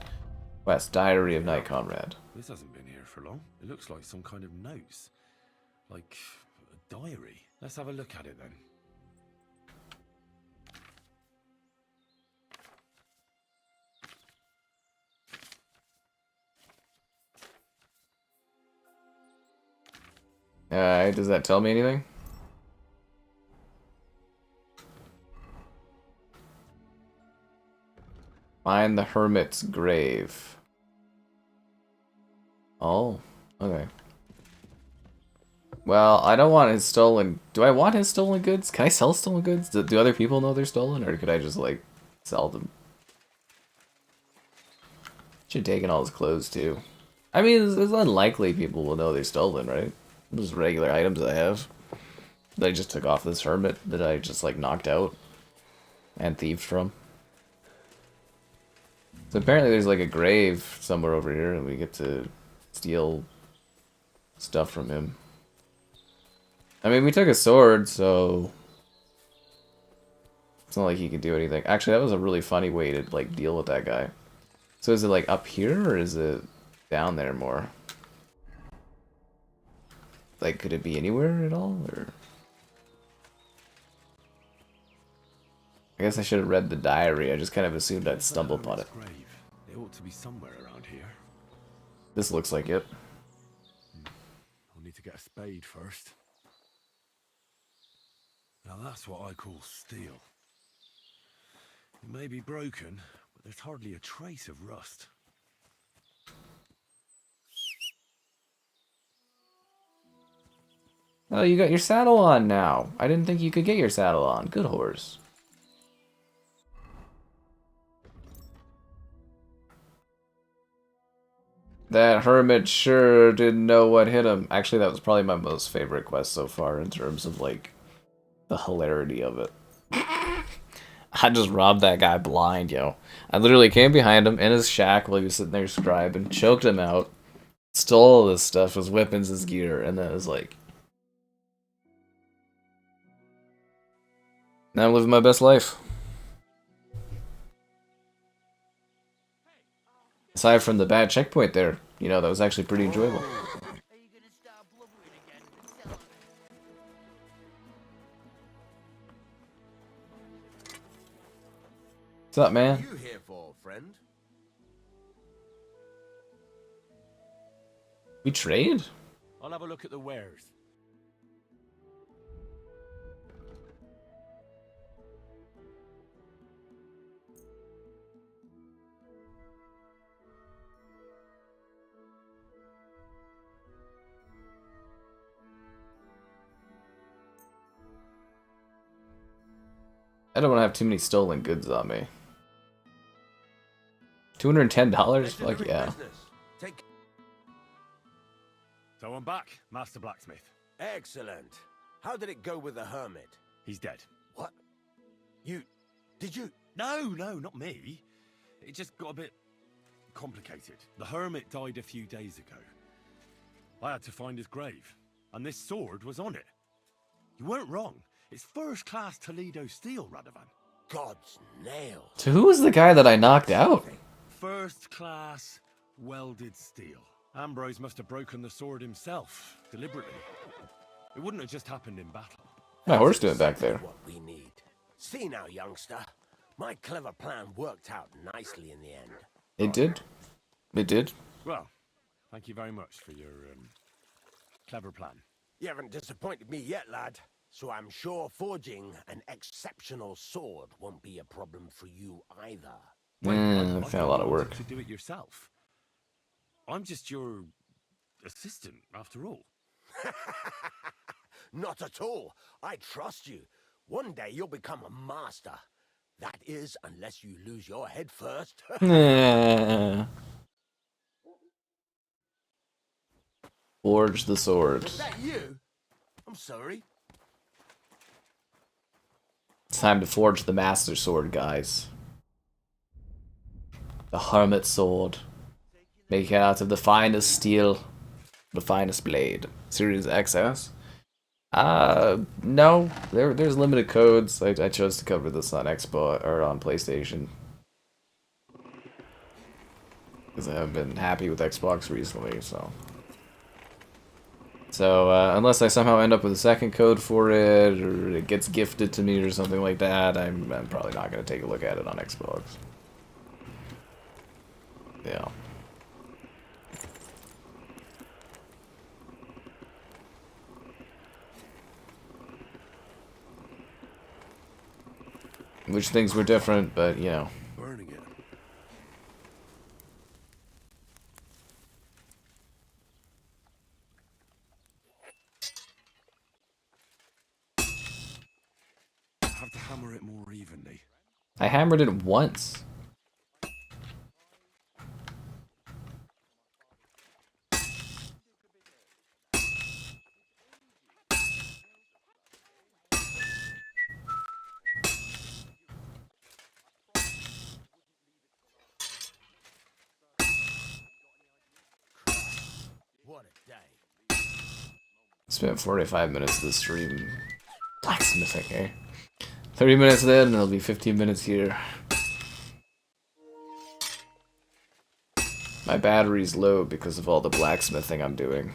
West, Diary of Night Comrade. This hasn't been here for long. It looks like some kind of notes. Like a diary. Let's have a look at it then. Does that tell me anything? Find the Hermit's grave. Oh, okay. Well, I don't want his stolen... Do I want his stolen goods? Can I sell stolen goods? Do other people know they're stolen? Or could I just, like, sell them? Should have taken all his clothes, too. I mean, it's unlikely people will know they're stolen, right? Just regular items I have. That I just took off this hermit that I just, like, knocked out. And thieved from. So apparently there's, like, a grave somewhere over here, and we get to steal stuff from him. I mean, we took a sword, so it's not like he could do anything. Actually, that was a really funny way to, like, deal with that guy. So is it, like, up here, or is it down there more? Like, could it be anywhere at all, or? I guess I should have read the diary. I just kind of assumed I'd stumble upon it. It ought to be somewhere around here. This looks like it. I'll need to get a spade first. Now that's what I call steel. It may be broken, but there's hardly a trace of rust. Oh, you got your saddle on now. I didn't think you could get your saddle on. Good horse. That hermit sure didn't know what hit him. Actually, that was probably my most favorite quest so far in terms of, like, the hilarity of it. I just robbed that guy blind, yo. I literally came behind him in his shack while he was sitting there scribing, choked him out, stole all this stuff, his weapons, his gear, and then it was like... Now I'm living my best life. Aside from the bad checkpoint there, you know, that was actually pretty enjoyable. What's up, man? What are you here for, friend? We trade? I'll have a look at the wares. I don't want to have too many stolen goods on me. $210? Fuck yeah. So I'm back, Master Blacksmith. Excellent. How did it go with the Hermit? He's dead. What? Did you? No, not me. It just got a bit complicated. The Hermit died a few days ago. I had to find his grave, and this sword was on it. You weren't wrong. It's first-class Toledo steel, Radovan. God's nails. So who was the guy that I knocked out? First class welded steel. Ambrose must have broken the sword himself, deliberately. It wouldn't have just happened in battle. My horse doing back there. What we need. See now, youngster. My clever plan worked out nicely in the end. It did. It did. Well, thank you very much for your clever plan. You haven't disappointed me yet, lad. So I'm sure forging an exceptional sword won't be a problem for you either. That's a lot of work. To do it yourself. I'm just your assistant, after all. Not at all. I trust you. One day you'll become a master. That is, unless you lose your head first. Forge the sword. Is that you? I'm sorry. It's time to forge the master sword, guys. The Hermit sword. Make it out of the finest steel, the finest blade. Series XS? No. There's limited codes. I chose to cover this on Xbox or on PlayStation. Because I haven't been happy with Xbox recently, so. So, unless I somehow end up with a second code for it, or it gets gifted to me or something like that, I'm probably not going to take a look at it on Xbox. Yeah. Which things were different, but, you know. Burning it. I have to hammer it more evenly. I hammered it once. What a day. Spent 45 minutes of the stream blacksmithing, eh? 30 minutes then, and it'll be 15 minutes here. My battery's low because of all the blacksmithing I'm doing.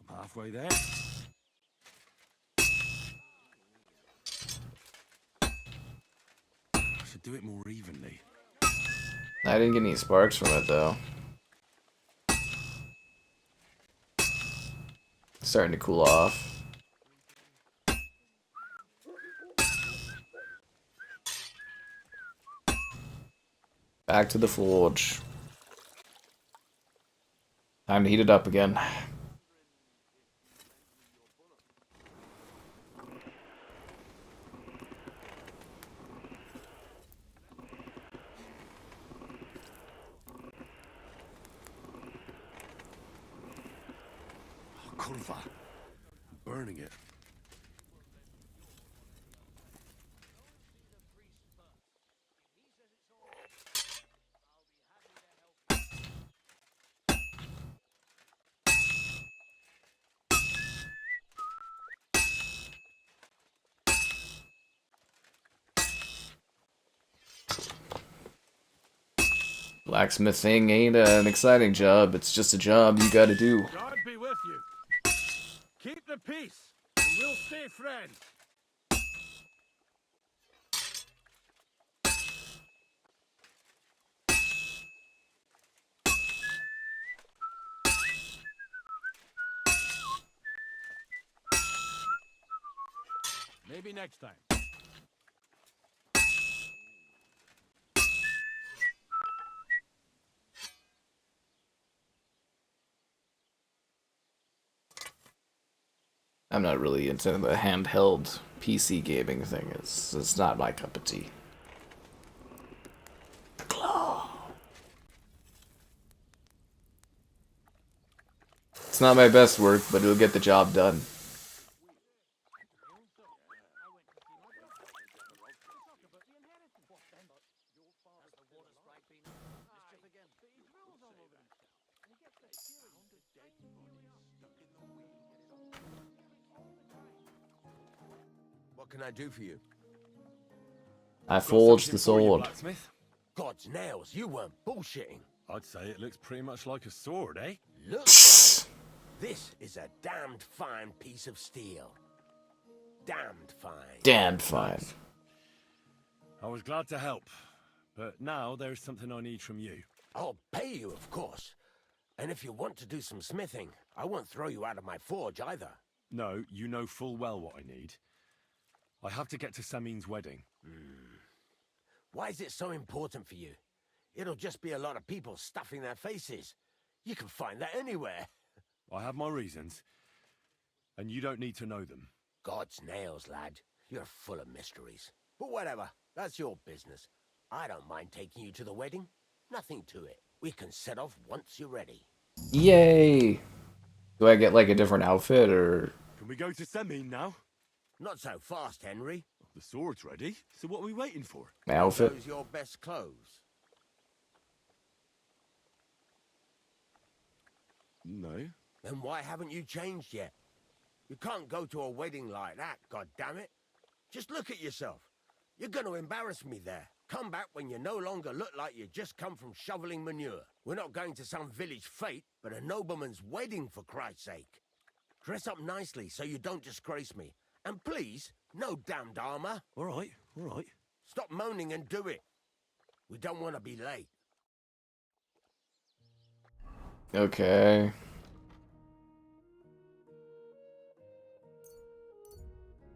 I'm halfway there. I should do it more evenly. I didn't get any sparks from it, though. Starting to cool off. Back to the forge. Time to heat it up again. Curva. Burning it. Blacksmithing ain't an exciting job, it's just a job you gotta do. God be with you. Keep the peace, and we'll stay friends. Maybe next time. I'm not really into the handheld PC gaming thing. It's not my cup of tea. It's not my best work, but it'll get the job done. What can I do for you? I forged the sword. Blacksmith? God's nails, you weren't bullshitting. I'd say it looks pretty much like a sword, eh? Look! This is a damned fine piece of steel. Damned fine. Damned fine. I was glad to help, but now there's something I need from you. I'll pay you, of course. And if you want to do some smithing, I won't throw you out of my forge either. No, you know full well what I need. I have to get to Samin's wedding. Why is it so important for you? It'll just be a lot of people stuffing their faces. You can find that anywhere. I have my reasons, and you don't need to know them. God's nails, lad. You're full of mysteries. But whatever, that's your business. I don't mind taking you to the wedding. Nothing to it. We can set off once you're ready. Yay! Do I get like a different outfit or? Can we go to Samin now? Not so fast, Henry. The sword's ready, so what are we waiting for? My outfit? Those your best clothes? No. Then why haven't you changed yet? You can't go to a wedding like that, goddammit. Just look at yourself. You're going to embarrass me there. Come back when you no longer look like you just come from shoveling manure. We're not going to some village fete, but a nobleman's wedding, for Christ's sake. Dress up nicely so you don't disgrace me. And please, no damned armor. All right. Stop moaning and do it. We don't want to be late. Okay.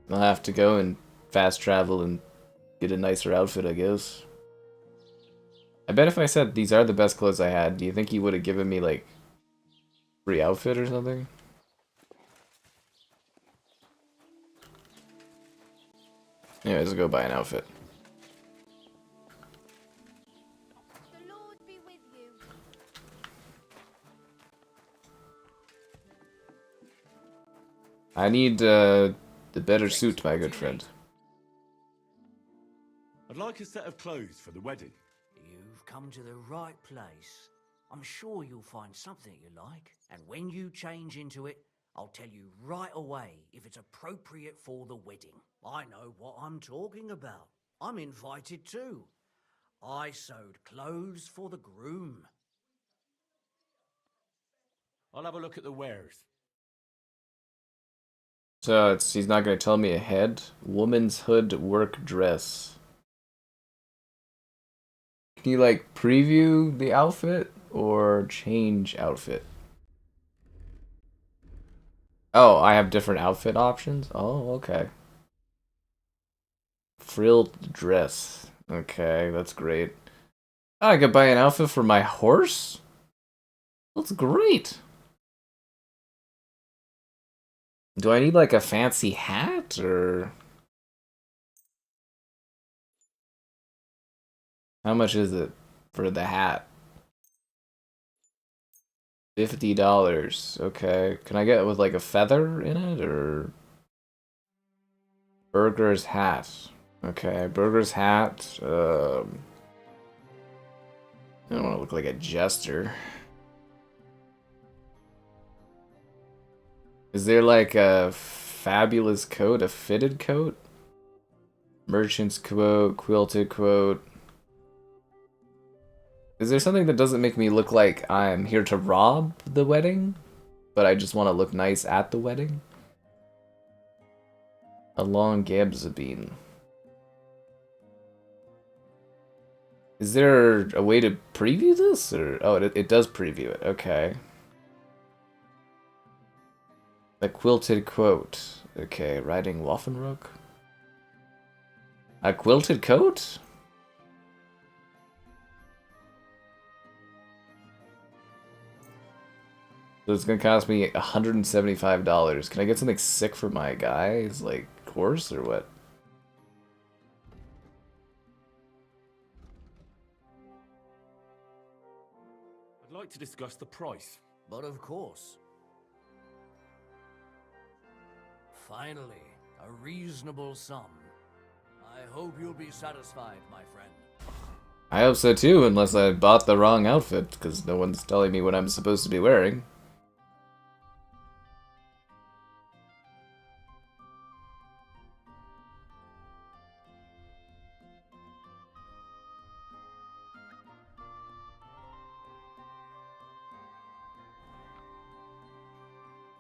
I'll have to go and fast travel and get a nicer outfit, I guess. I bet if I said these are the best clothes I had, do you think he would have given me, like, free outfit or something? Anyways, let's go buy an outfit. The Lord be with you. I need the better suit, my good friend. I'd like a set of clothes for the wedding. You've come to the right place. I'm sure you'll find something you like. And when you change into it, I'll tell you right away if it's appropriate for the wedding. I know what I'm talking about. I'm invited too. I sewed clothes for the groom. I'll have a look at the wares. So he's not going to tell me ahead. Woman's hood work dress. Can you like preview the outfit or change outfit? Oh, I have different outfit options? Oh, okay. Frilled dress. Okay, that's great. Oh, I could buy an outfit for my horse? That's great. Do I need like a fancy hat or? How much is it for the hat? $50. Okay. Can I get it with like a feather in it or? Burger's hat. Okay, Burger's hat. I don't want to look like a jester. Is there like a fabulous coat, a fitted coat? Merchant's quote, quilted quote. Is there something that doesn't make me look like I'm here to rob the wedding, but I just want to look nice at the wedding? A long gabsabine. Is there a way to preview this? Or oh, it does preview it. Okay. The quilted quote. Okay, riding Waffenrook. A quilted coat? So it's gonna cost me $175. Can I get something sick for my guy's like horse or what? I'd like to discuss the price. But of course. Finally, a reasonable sum. I hope you'll be satisfied, my friend. I hope so too, unless I bought the wrong outfit, because no one's telling me what I'm supposed to be wearing.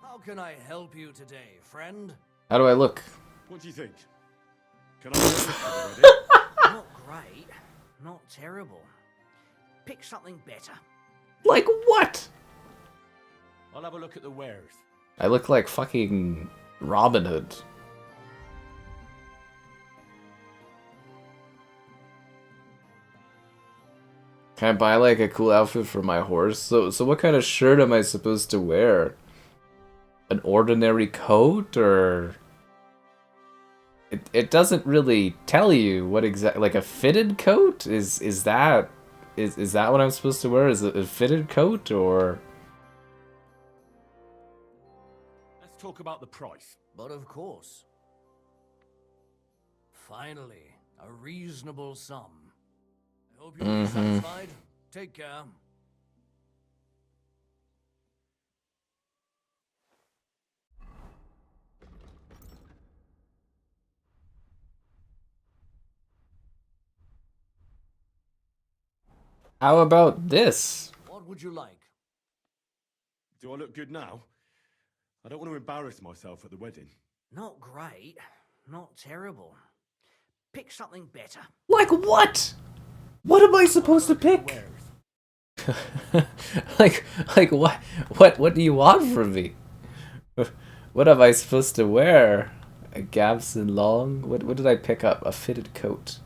How can I help you today, friend? How do I look? What do you think? Can I Not great, not terrible. Pick something better. Like what? I'll have a look at the wares. I look like fucking Robin Hood. Can I buy like a cool outfit for my horse? So what kind of shirt am I supposed to wear? An ordinary coat or it doesn't really tell you what exactly, like a fitted coat? Is that what I'm supposed to wear? Is it a fitted coat or Let's talk about the price. But of course. Finally, a reasonable sum. I hope you'll be satisfied. Take care. how about this? What would you like? Do I look good now? I don't want to embarrass myself at the wedding. Not great, not terrible. Pick something better. Like what? What am I supposed to pick? like what do you want from me? What am I supposed to wear? A Gabson long? What did I pick up? A fitted coat.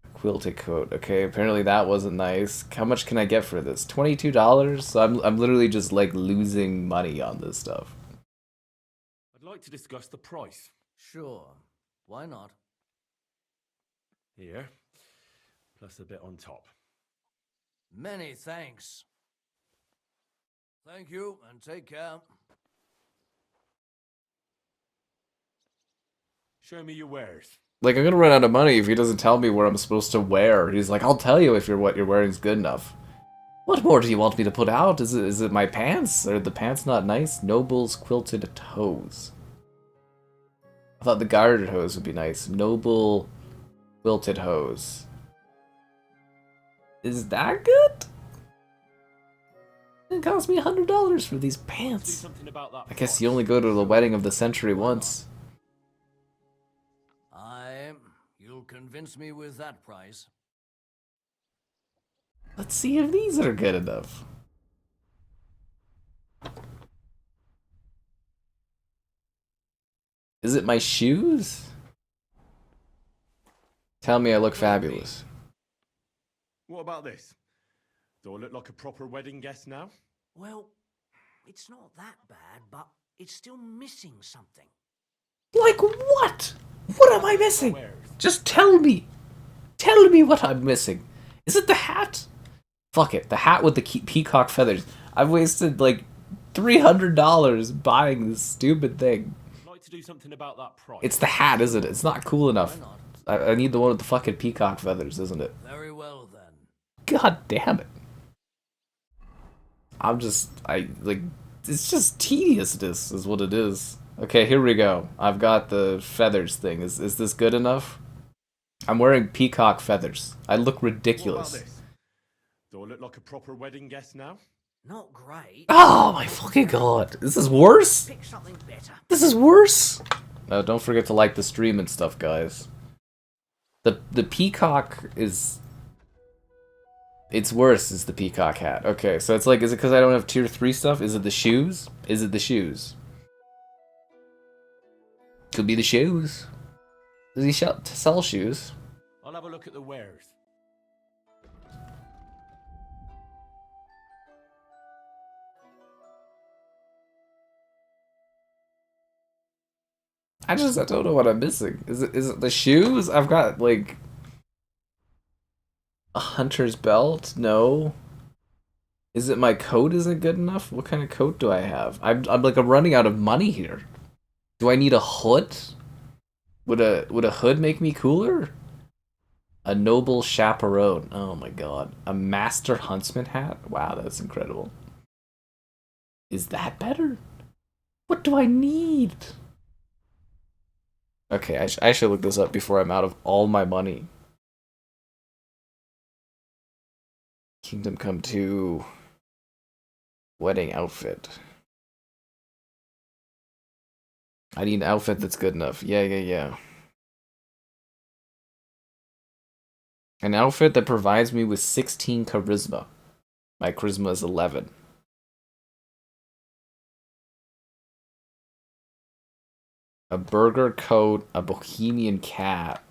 A quilted coat. Okay, apparently that wasn't nice. How much can I get for this? $22? So I'm literally just like losing money on this stuff. I'd like to discuss the price. Sure. Why not? Here, plus a bit on top. Many thanks. Thank you, and take care. Show me your wares. Like, I'm gonna run out of money if he doesn't tell me what I'm supposed to wear. He's like, I'll tell you if what you're wearing is good enough. What more do you want me to put out? Is it my pants? Are the pants not nice? Noble's quilted hose. I thought the gartered hose would be nice. Noble quilted hose. Is that good? It cost me $100 for these pants. I guess you only go to the wedding of the century once. You'll convince me with that price. Let's see if these are good enough. Is it my shoes? Tell me I look fabulous. What about this? Do I look like a proper wedding guest now? Well, it's not that bad, but it's still missing something. Like what? What am I missing? Just tell me. Tell me what I'm missing. Is it the hat? Fuck it, the hat with the peacock feathers. I've wasted like $300 buying this stupid thing. I'd like to do something about that price. It's the hat, isn't it? It's not cool enough. I need the one with the fucking peacock feathers, isn't it? Very well then. God damn it. It's just tediousness is what it is. Okay, here we go. I've got the feathers thing. Is this good enough? I'm wearing peacock feathers. I look ridiculous. What about this? Do I look like a proper wedding guest now? Not great. Oh my fucking god. This is worse? Pick something better. This is worse? Don't forget to like the stream and stuff, guys. The peacock is... It's worse, is the peacock hat. Okay, so it's like, is it because I don't have tier 3 stuff? Is it the shoes? Is it the shoes? Could be the shoes. Does he sell shoes? I'll have a look at the wares. I don't know what I'm missing. Is it the shoes? I've got like a hunter's belt? No. Is it my coat isn't good enough? What kind of coat do I have? I'm running out of money here. Do I need a hood? Would a hood make me cooler? A noble chaperone. Oh my god. A master huntsman hat? Wow, that's incredible. Is that better? What do I need? Okay, I should look this up before I'm out of all my money. Kingdom Come 2 wedding outfit. I need an outfit that's good enough. Yeah. An outfit that provides me with 16 charisma. My charisma is 11. A burger coat, a bohemian cat.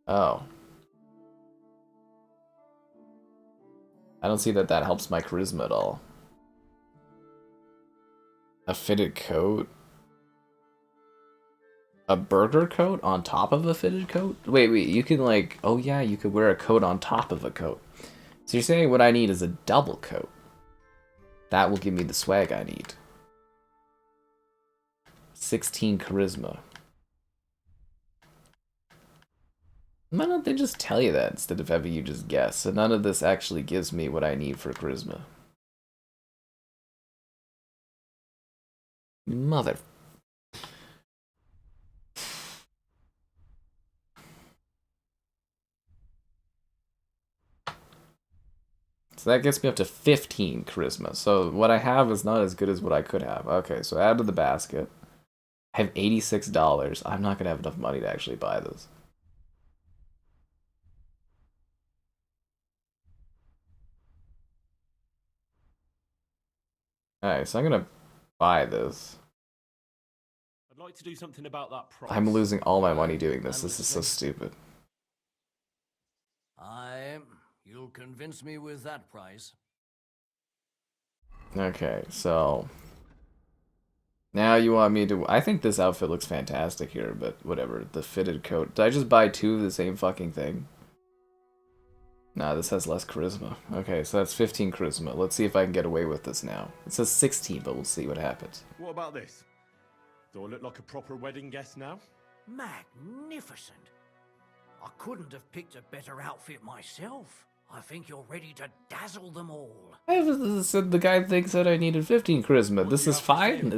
Oh. I don't see that helps my charisma at all. A fitted coat? A burger coat on top of a fitted coat? Wait, you can like... Oh yeah, you could wear a coat on top of a coat. So you're saying what I need is a double coat. That will give me the swag I need. 16 charisma. Why don't they just tell you that instead of having you just guess? So none of this actually gives me what I need for charisma. Mother... So that gets me up to 15 charisma. So what I have is not as good as what I could have. Okay, so add to the basket. I have $86. I'm not going to have enough money to actually buy this. Alright, so I'm going to buy this. I'd like to do something about that price. I'm losing all my money doing this. This is so stupid. You'll convince me with that price. Okay, so... Now you want me to... I think this outfit looks fantastic here, but whatever. The fitted coat. Did I just buy two of the same fucking thing? Nah, this has less charisma. Okay, so that's 15 charisma. Let's see if I can get away with this now. It says 16, but we'll see what happens. What about this? Do I look like a proper wedding guest now? Magnificent. I couldn't have picked a better outfit myself. I think you're ready to dazzle them all. I said the guy thinks that I needed 15 charisma. This is fine.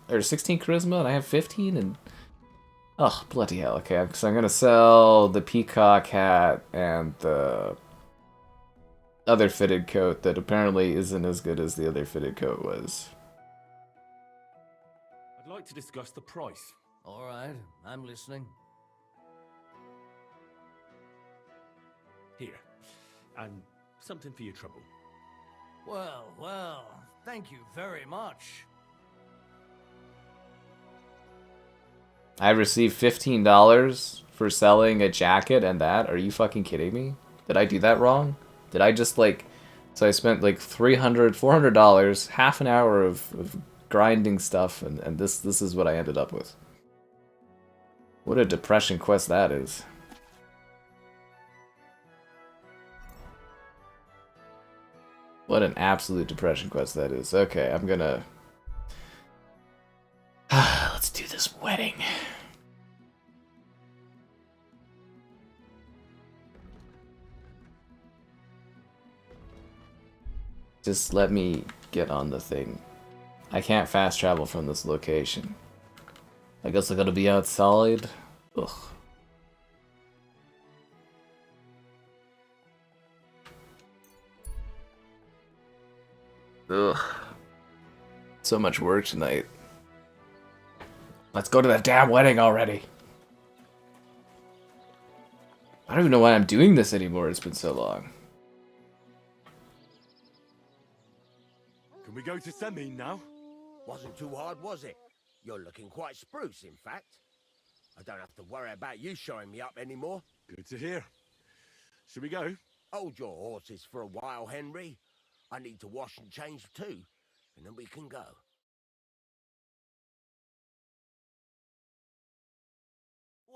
Or 16 charisma, and I have 15, and... Oh, bloody hell. Okay, so I'm gonna sell the peacock hat and the other fitted coat that apparently isn't as good as the other fitted coat was. I'd like to discuss the price. All right, I'm listening. Here, and something for your trouble. Well, thank you very much. I received $15 for selling a jacket and that? Are you fucking kidding me? Did I do that wrong? Did I just like... So I spent like $400, half an hour of grinding stuff, and this is what I ended up with. What a depression quest that is. What an absolute depression quest that is. Okay, I'm gonna... Let's do this wedding. Just let me get on the thing. I can't fast travel from this location. I guess I gotta be outside. Ugh. Ugh. So much work tonight. Let's go to that damn wedding already. I don't even know why I'm doing this anymore. It's been so long. Can we go to Semin now? Wasn't too hard, was it? You're looking quite spruce, in fact. I don't have to worry about you showing me up anymore. Good to hear. Should we go? Hold your horses for a while, Henry. I need to wash and change too, and then we can go.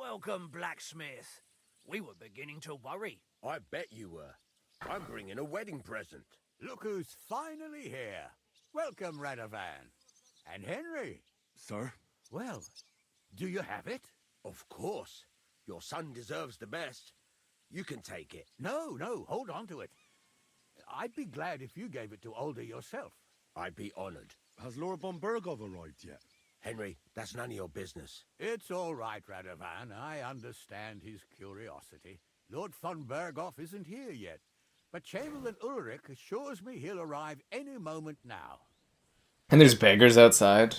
Welcome, Blacksmith. We were beginning to worry. I bet you were. I'm bringing a wedding present. Look who's finally here. Welcome, Radovan. And Henry. Sir? Well, do you have it? Of course. Your son deserves the best. You can take it. No, hold on to it. I'd be glad if you gave it to Older yourself. I'd be honored. Has Lord von Bergov arrived yet? Henry, that's none of your business. It's all right, Radovan. I understand his curiosity. Lord von Bergov isn't here yet. But Chamberlain Ulrich assures me he'll arrive any moment now. And there's beggars outside.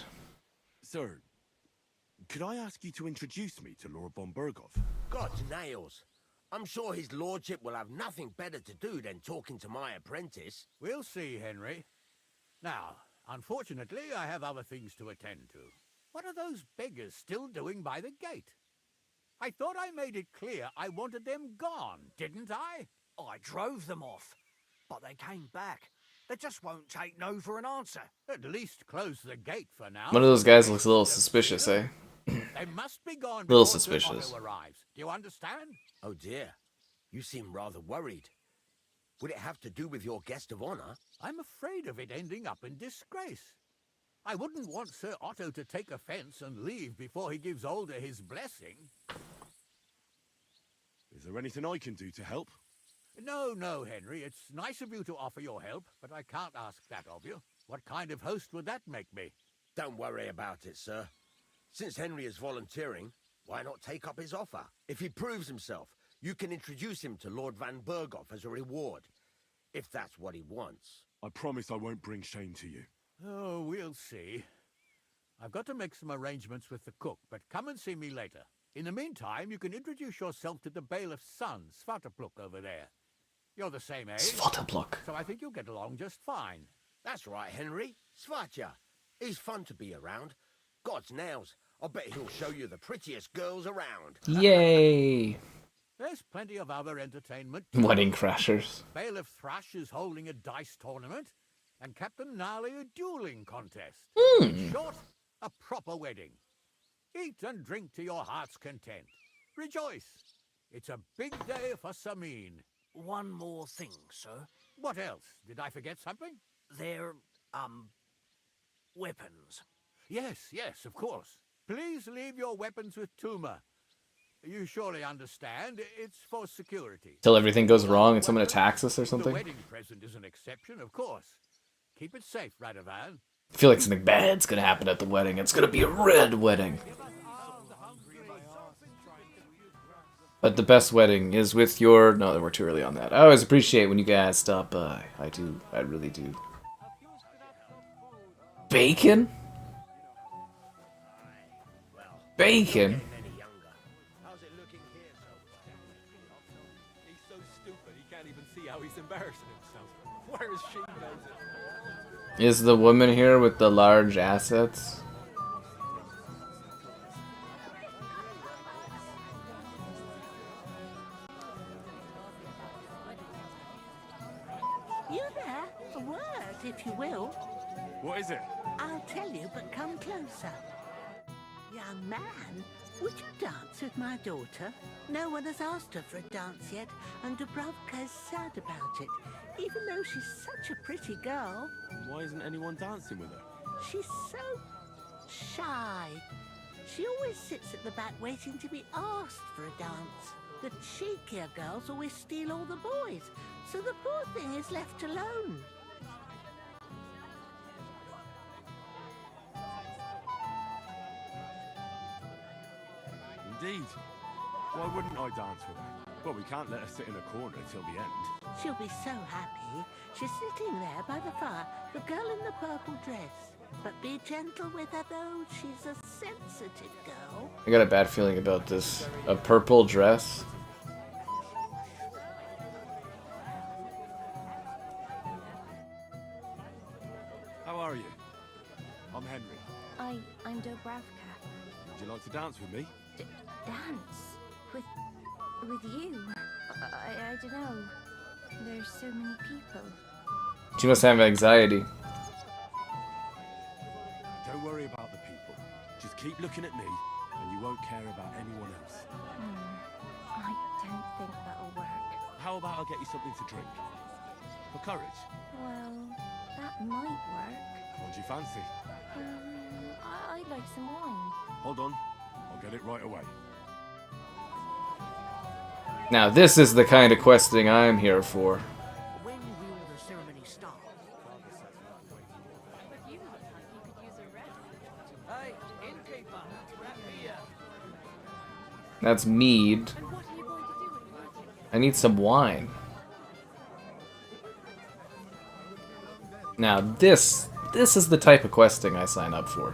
Sir, could I ask you to introduce me to Lord von Bergov? God's nails. I'm sure his lordship will have nothing better to do than talking to my apprentice. We'll see, Henry. Now, unfortunately, I have other things to attend to. What are those beggars still doing by the gate? I thought I made it clear I wanted them gone, didn't I? I drove them off, but they came back. They just won't take no for an answer. At least close the gate for now. One of those guys looks a little suspicious, eh? They must be gone Little before Sir suspicious. Otto arrives. Do you understand? Oh dear. You seem rather worried. Would it have to do with your guest of honor? I'm afraid of it ending up in disgrace. I wouldn't want Sir Otto to take offense and leave before he gives Older his blessing. Is there anything I can do to help? No, Henry. It's nice of you to offer your help, but I can't ask that of you. What kind of host would that make me? Don't worry about it, sir. Since Henry is volunteering, why not take up his offer? If he proves himself, you can introduce him to Lord Van Berghoff as a reward, if that's what he wants. I promise I won't bring shame to you. Oh, we'll see. I've got to make some arrangements with the cook, but come and see me later. In the meantime, you can introduce yourself to the bailiff's son, Svatopluk, over there. You're the same age, Svatopluk. so I think you'll get along just fine. That's right, Henry. Svatja. He's fun to be around. God's nails. I bet he'll show you the prettiest girls around. Yay! There's plenty of other entertainment. Wedding crashers. Bailiff Thrush is holding a dice tournament, and Captain Gnarly a dueling contest. In short, a proper wedding. Eat and drink to your heart's content. Rejoice. It's a big day for Samin. One more thing, sir. What else? Did I forget something? They're, weapons. Yes, of course. Please leave your weapons with Tuma. You surely understand, it's for security. Till everything goes wrong and someone attacks us or The something. wedding present is an exception, of course. Keep it safe, Radovan. I feel like something bad's gonna happen at the wedding. It's gonna be a red wedding. But the best wedding is with your... No, we're too early on that. I always appreciate when you guys stop by. I do. I really do. Bacon? Bacon? He's so stupid he can't even see how he's embarrassing himself. Where is she knows it? Is the woman here with the large assets? You there? A word, if you will. What is it? I'll tell you, but come closer. Young man, would you dance with my daughter? No one has asked her for a dance yet, and Dubrovka is sad about it, even though she's such a pretty girl. Why isn't anyone dancing with her? She's so shy. She always sits at the back waiting to be asked for a dance. The cheekier girls always steal all the boys, so the poor thing is left alone. Indeed. Why wouldn't I dance with her? Well, we can't let her sit in a corner till the end. She'll be so happy. She's sitting there by the fire, the girl in the purple dress. But be gentle with her, though. She's a sensitive girl. I got a bad feeling about this. A purple dress? How are you? I'm Henry. I'm Dubravka. Would you like to dance with me? Dance? With you? I don't know. There's so many people. She must have anxiety. Don't worry about the people. Just keep looking at me, and and you won't care about anyone else. I don't think that'll work. How about I get you something to drink? For courage? Well, that might work. What do you fancy? I'd like some wine. Hold on, I'll get it right away. Now this is the kind of questing I'm here for. When will the ceremony start? Hey, innkeeper, wrap me up. That's mead. I need some wine. Now this is the type of questing I sign up for.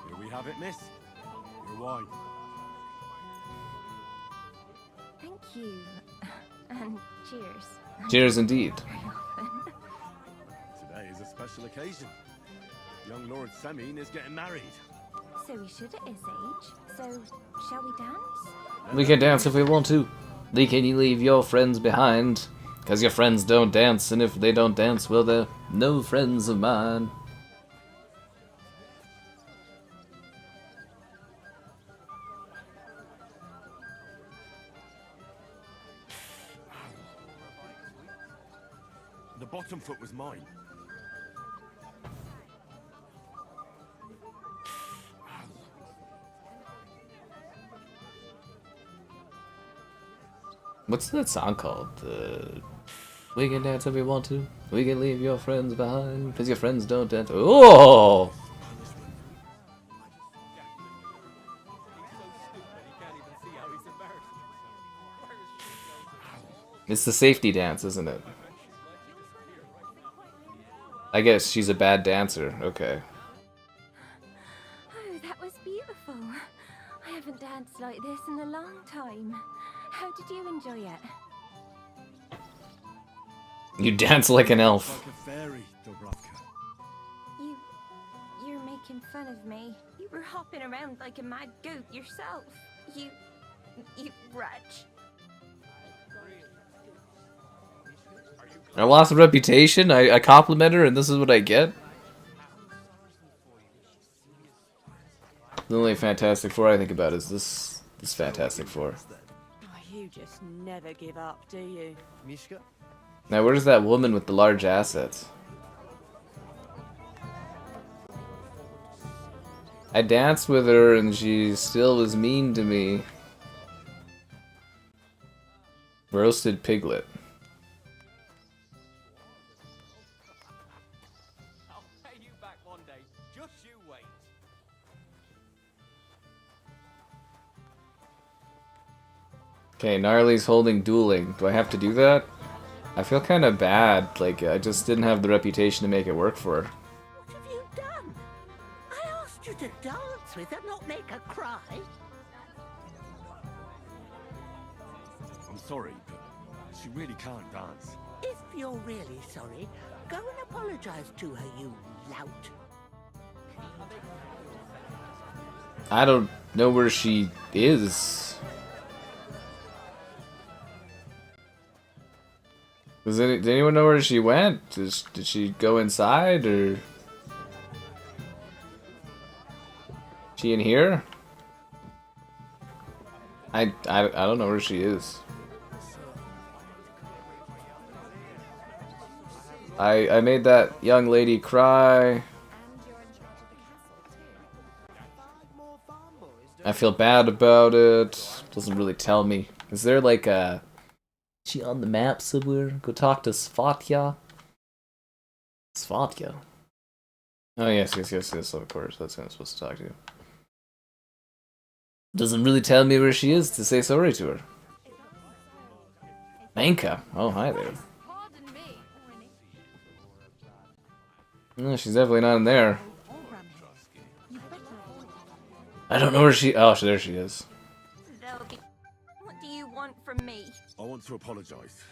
Here we have it, miss. Your wine. Thank you. And cheers. Cheers indeed. Today is a special occasion. Young Lord Semin is getting married. So we should at his age. So, shall we dance? We can dance if we want to. Can you leave your friends behind? Cause your friends don't dance, and if they don't dance, well, they're no friends of mine. The bottom foot was mine. What's that song called? We can dance if we want to. We can leave your friends behind, because your friends don't dance. Oh! It's the safety dance, isn't it? I guess she's a bad dancer. Okay. Oh, that was beautiful. I haven't danced like this in a long time. How did you enjoy it? You dance like an elf. Like a fairy, Dubravka. You're making fun of me. You were hopping around like a mad goat yourself. You wretch. I lost a reputation. I compliment her, and this is what I get. The only Fantastic Four I think about is this Fantastic Four. You just never give up, do you? Mishka? Now, where's that woman with the large assets? I danced with her and she still was mean to me. Roasted piglet. I'll pay you back one day. Just you wait. Okay, Gnarly's holding dueling. Do I have to do that? I feel kind of bad. Like, I just didn't have the reputation to make it work for her. What have you done? I asked you to dance with her, not make her cry. I'm sorry, but she really can't dance. If you're really sorry, go and apologize to her, you lout. I don't know where she is. Does anyone know where she went? Did she go inside, or... She in here? I don't know where she is. I made that young lady cry. I feel bad about it. Doesn't really tell me. Is there like a... Is she on the map somewhere? Go talk to Svatya. Svatya? Oh yes, of course. That's who I'm supposed to talk to. Doesn't really tell me where she is to say sorry to her. Manka. Oh, hi there. No, she's definitely not in there. I don't know where she... Oh, there she is. What do you want from me? I want to apologize.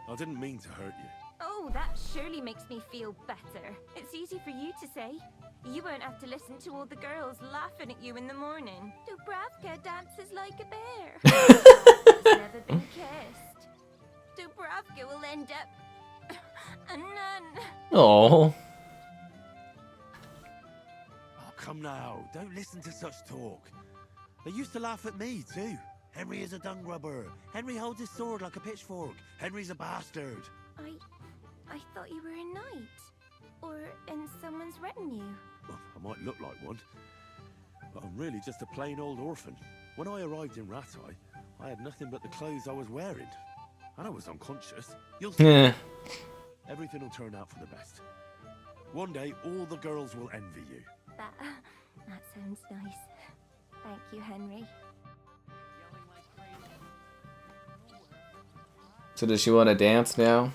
I didn't mean to hurt you. Oh, that surely makes me feel better. It's easy for you to say. You won't have to listen to all the girls laughing at you in the morning. Dubravka dances like a bear. She's never been kissed. Dubravka will end up a nun. Oh. come now. Don't listen to such talk. They used to laugh at me, too. Henry is a dung grubber. Henry holds his sword like a pitchfork. Henry's a bastard. I thought you were a knight. Or in someone's retinue. Well, I might look like one, but I'm really just a plain old orphan. When I arrived in Ratai, I had nothing but the clothes I was wearing. And I was unconscious. You'll see. Yeah. Everything will turn out for the best. One day, all the girls will envy you. That sounds nice. Thank you, Henry. So does she want to dance now?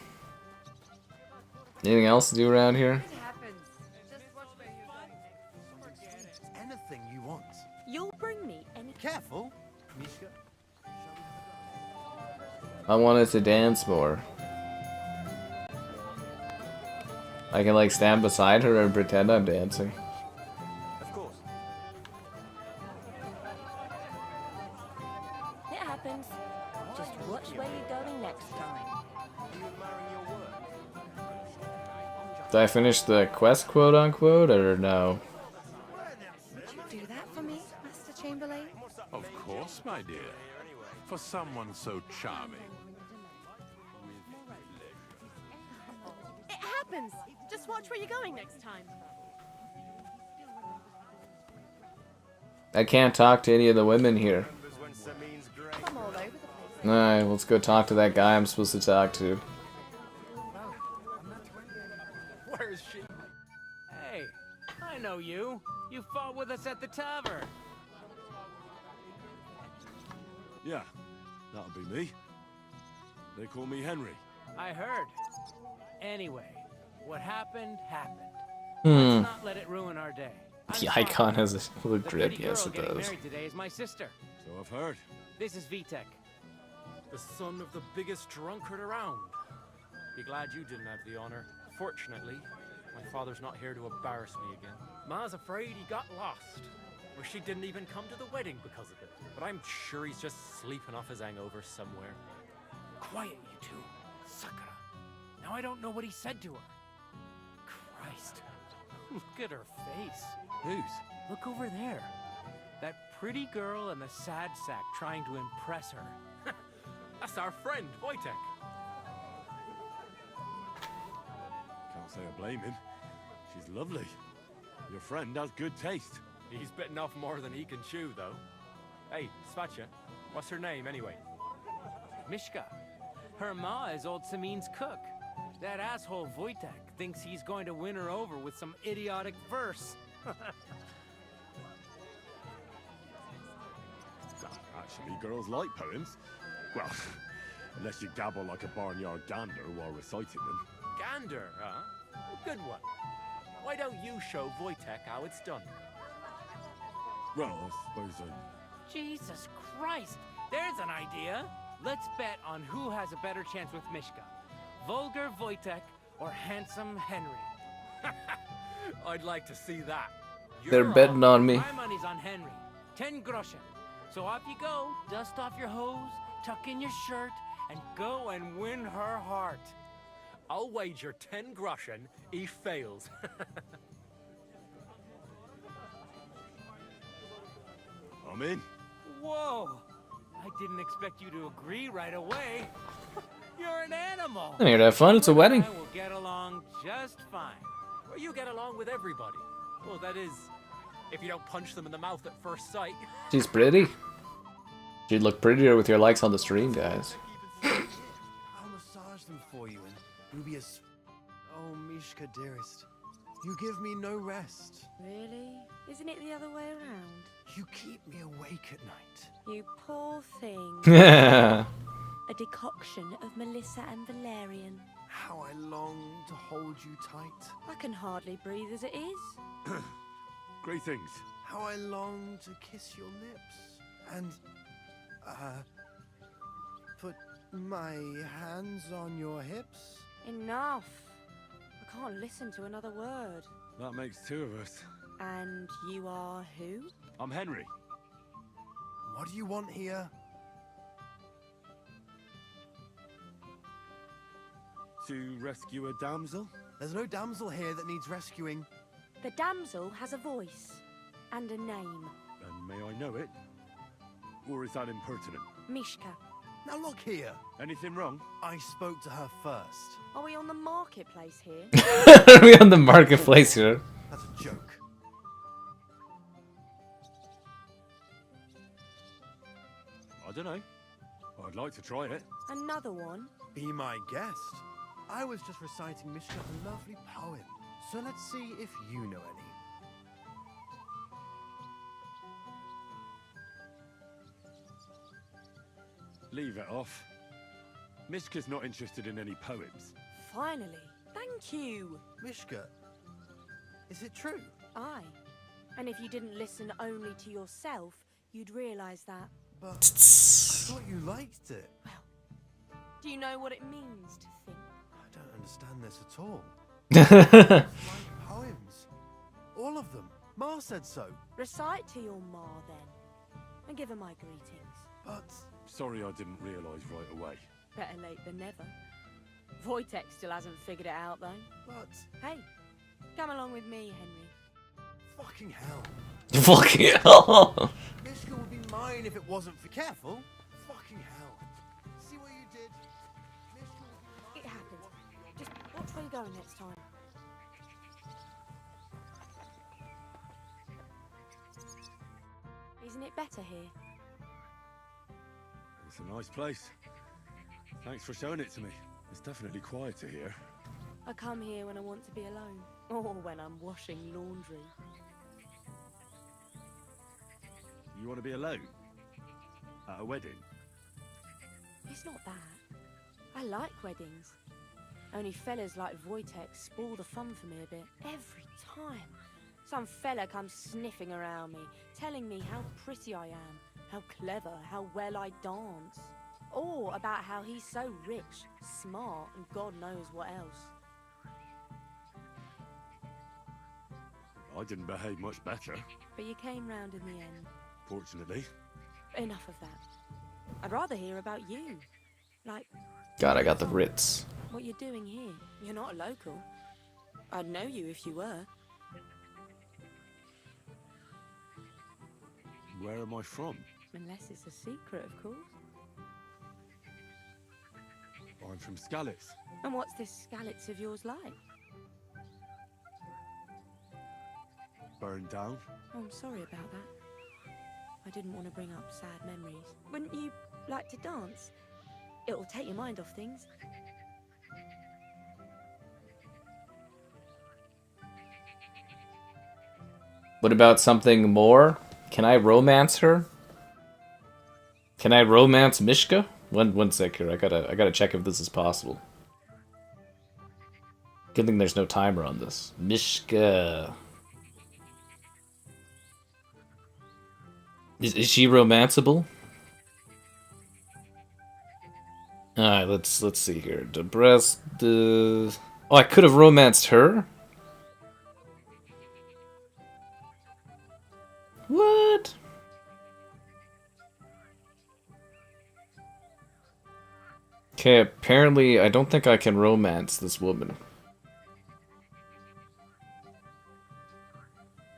Anything else to do around here? Anything you want. You'll bring me any. Careful, Mishka. I wanted to dance more. I can like stand beside her and pretend I'm dancing. Of course. It happens. Just watch where you're going next time. Did I finish the quest, quote unquote, or no? Would you do that for me, Master Chamberlain? Of course, my dear. For someone so charming. It happens. Just watch where you're going next time. I can't talk to any of the women here. I'm all over the place. Alright, let's go talk to that guy I'm supposed to talk to. Where is she? Hey, I know you. You fought with us at the tavern. Yeah, that'll be me. They call me Henry. I heard. Anyway, what happened, happened. Hmm. Let's not let it ruin our day. The icon has a look The drip, pretty yes girl it getting does. married today is my sister. So I've heard. This is Vitek, the son of the biggest drunkard around. Be glad you didn't have the honor. Fortunately, my father's not here to embarrass me again. Ma's afraid he got lost, or she didn't even come to the wedding because of it. But I'm sure he's just sleeping off his hangover somewhere. Quiet, you two. Sakura. Now I don't know what he said to her. Christ. Look at her face. Whose? Look over there. That pretty girl and the sad sack trying to impress her. That's our friend, Wojtek. Can't say I blame him. She's lovely. Your friend has good taste. He's bitten off more than he can chew, though. Hey, Svatcha, what's her name, anyway? Mishka. Her ma is old Samin's cook. That asshole Wojtek thinks he's going to win her over with some idiotic verse. Actually, girls like poems. Well, unless you gabble like a barnyard gander while reciting them. Gander, huh? A good one. Why don't you show Wojtek how it's done? Well, I suppose I... Jesus Christ! There's an idea! Let's bet on who has a better chance with Mishka. Vulgar Wojtek or handsome Henry. I'd like to see that. They're betting on me. My money's on Henry. 10 groschen. So off you go, dust off your hose, tuck in your shirt, and go and win her heart. I'll wager 10 groschen he fails. I'm in. Whoa! I didn't expect you to agree right away. You're an animal. I'm here to have fun. It's a wedding. I will get along just fine. Well, you get along with everybody. Well, that is, if you don't punch them in the mouth at first sight. She's pretty. She'd look prettier with your likes on the stream, guys. I'll massage them for you, and you'll be as... Oh, Mishka, dearest. You give me no rest. Really? Isn't it the other way around? You keep me awake at night. You poor thing. Yeah. A decoction of Melissa and Valerian. How I long to hold you tight. I can hardly breathe as it is. Great things. How I long to kiss your lips. And, put my hands on your hips. Enough. I can't listen to another word. That makes two of us. And you are who? I'm Henry. What do you want here? To rescue a damsel? There's no damsel here that needs rescuing. The damsel has a voice. And a name. And may I know it? Or is that impertinent? Mishka. Now look here. Anything wrong? I spoke to her first. Are we on the marketplace here? Are we on the marketplace here? That's a joke. I don't know. I'd like to try it. Another one? Be my guest. I was just reciting Mishka a lovely poem. So let's see if you know any. Leave it off. Mishka's not interested in any poems. Finally. Thank you. Mishka, is it true? Aye. And if you didn't listen only to yourself, you'd realise that. But I thought you liked it. Do you know what it means to think? I don't understand this at all. My poems. All of them. Ma said so. Recite to your ma then. And give her my greetings. But... Sorry I didn't realise right away. Better late than never. Wojtek still hasn't figured it out though. But... Hey, come along with me, Henry. Fucking hell. Fucking hell. Mishka would be mine if it wasn't for careful. Fucking hell. See what you did? Mishka would be mine. It happened. Just watch where you're going next time. Isn't it better here? It's a nice place. Thanks for showing it to me. It's definitely quieter here. I come here when I want to be alone. Or when I'm washing laundry. You want to be alone? At a wedding? It's not that. I like weddings. Only fellas like Wojtek spoil the fun for me a bit. Every time. Some fella comes sniffing around me, telling me how pretty I am, how clever, how well I dance. Or about how he's so rich, smart, and God knows what else. I didn't behave much better. But you came round in the end. Fortunately. Enough of that. I'd rather hear about you. Like... God, I got the Rites. what you're doing here. You're not a local. I'd know you if you were. Where am I from? Unless it's a secret, of course. I'm from Skalitz. And what's this Skalitz of yours like? Burned down. Oh, I'm sorry about that. I didn't want to bring up sad memories. Wouldn't you like to dance? It'll take your mind off things. What about something more? Can I romance her? Can I romance Mishka? One sec here. I gotta check if this is possible. Good thing there's no timer on this. Mishka. Is she romanceable? Alright, let's see here. Oh, I could have romanced her? What? Okay, apparently I don't think I can romance this woman.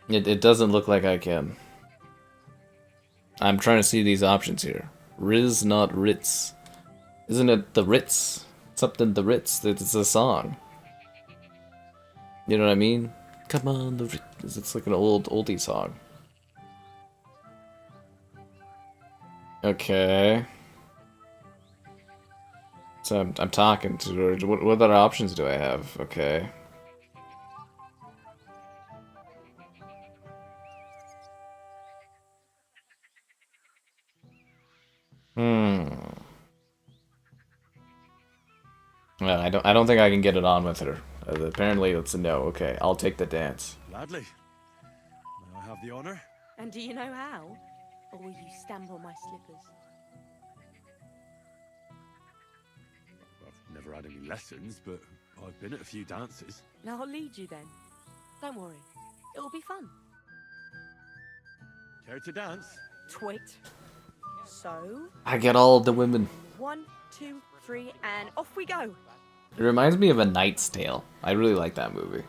It doesn't look like I can. I'm trying to see these options here. Riz, not Rites. Isn't it the Rites? Something the Rites. It's a song. You know what I mean? Come on, the Rites. It's like an oldie song. Okay. So I'm talking to her. What other options do I have? Okay. Well, I don't think I can get it on with her. Apparently it's a no. Okay, I'll take the dance. Gladly. May I have the honor? And do you know how? Or will you stamp on my slippers? I've never had any lessons, but I've been at a few dances. Now I'll lead you then. Don't worry. It'll be fun. Care to dance? Twit. So... I get all the women. 1, 2, 3, and off we go. It reminds me of A Knight's Tale. I really like that movie.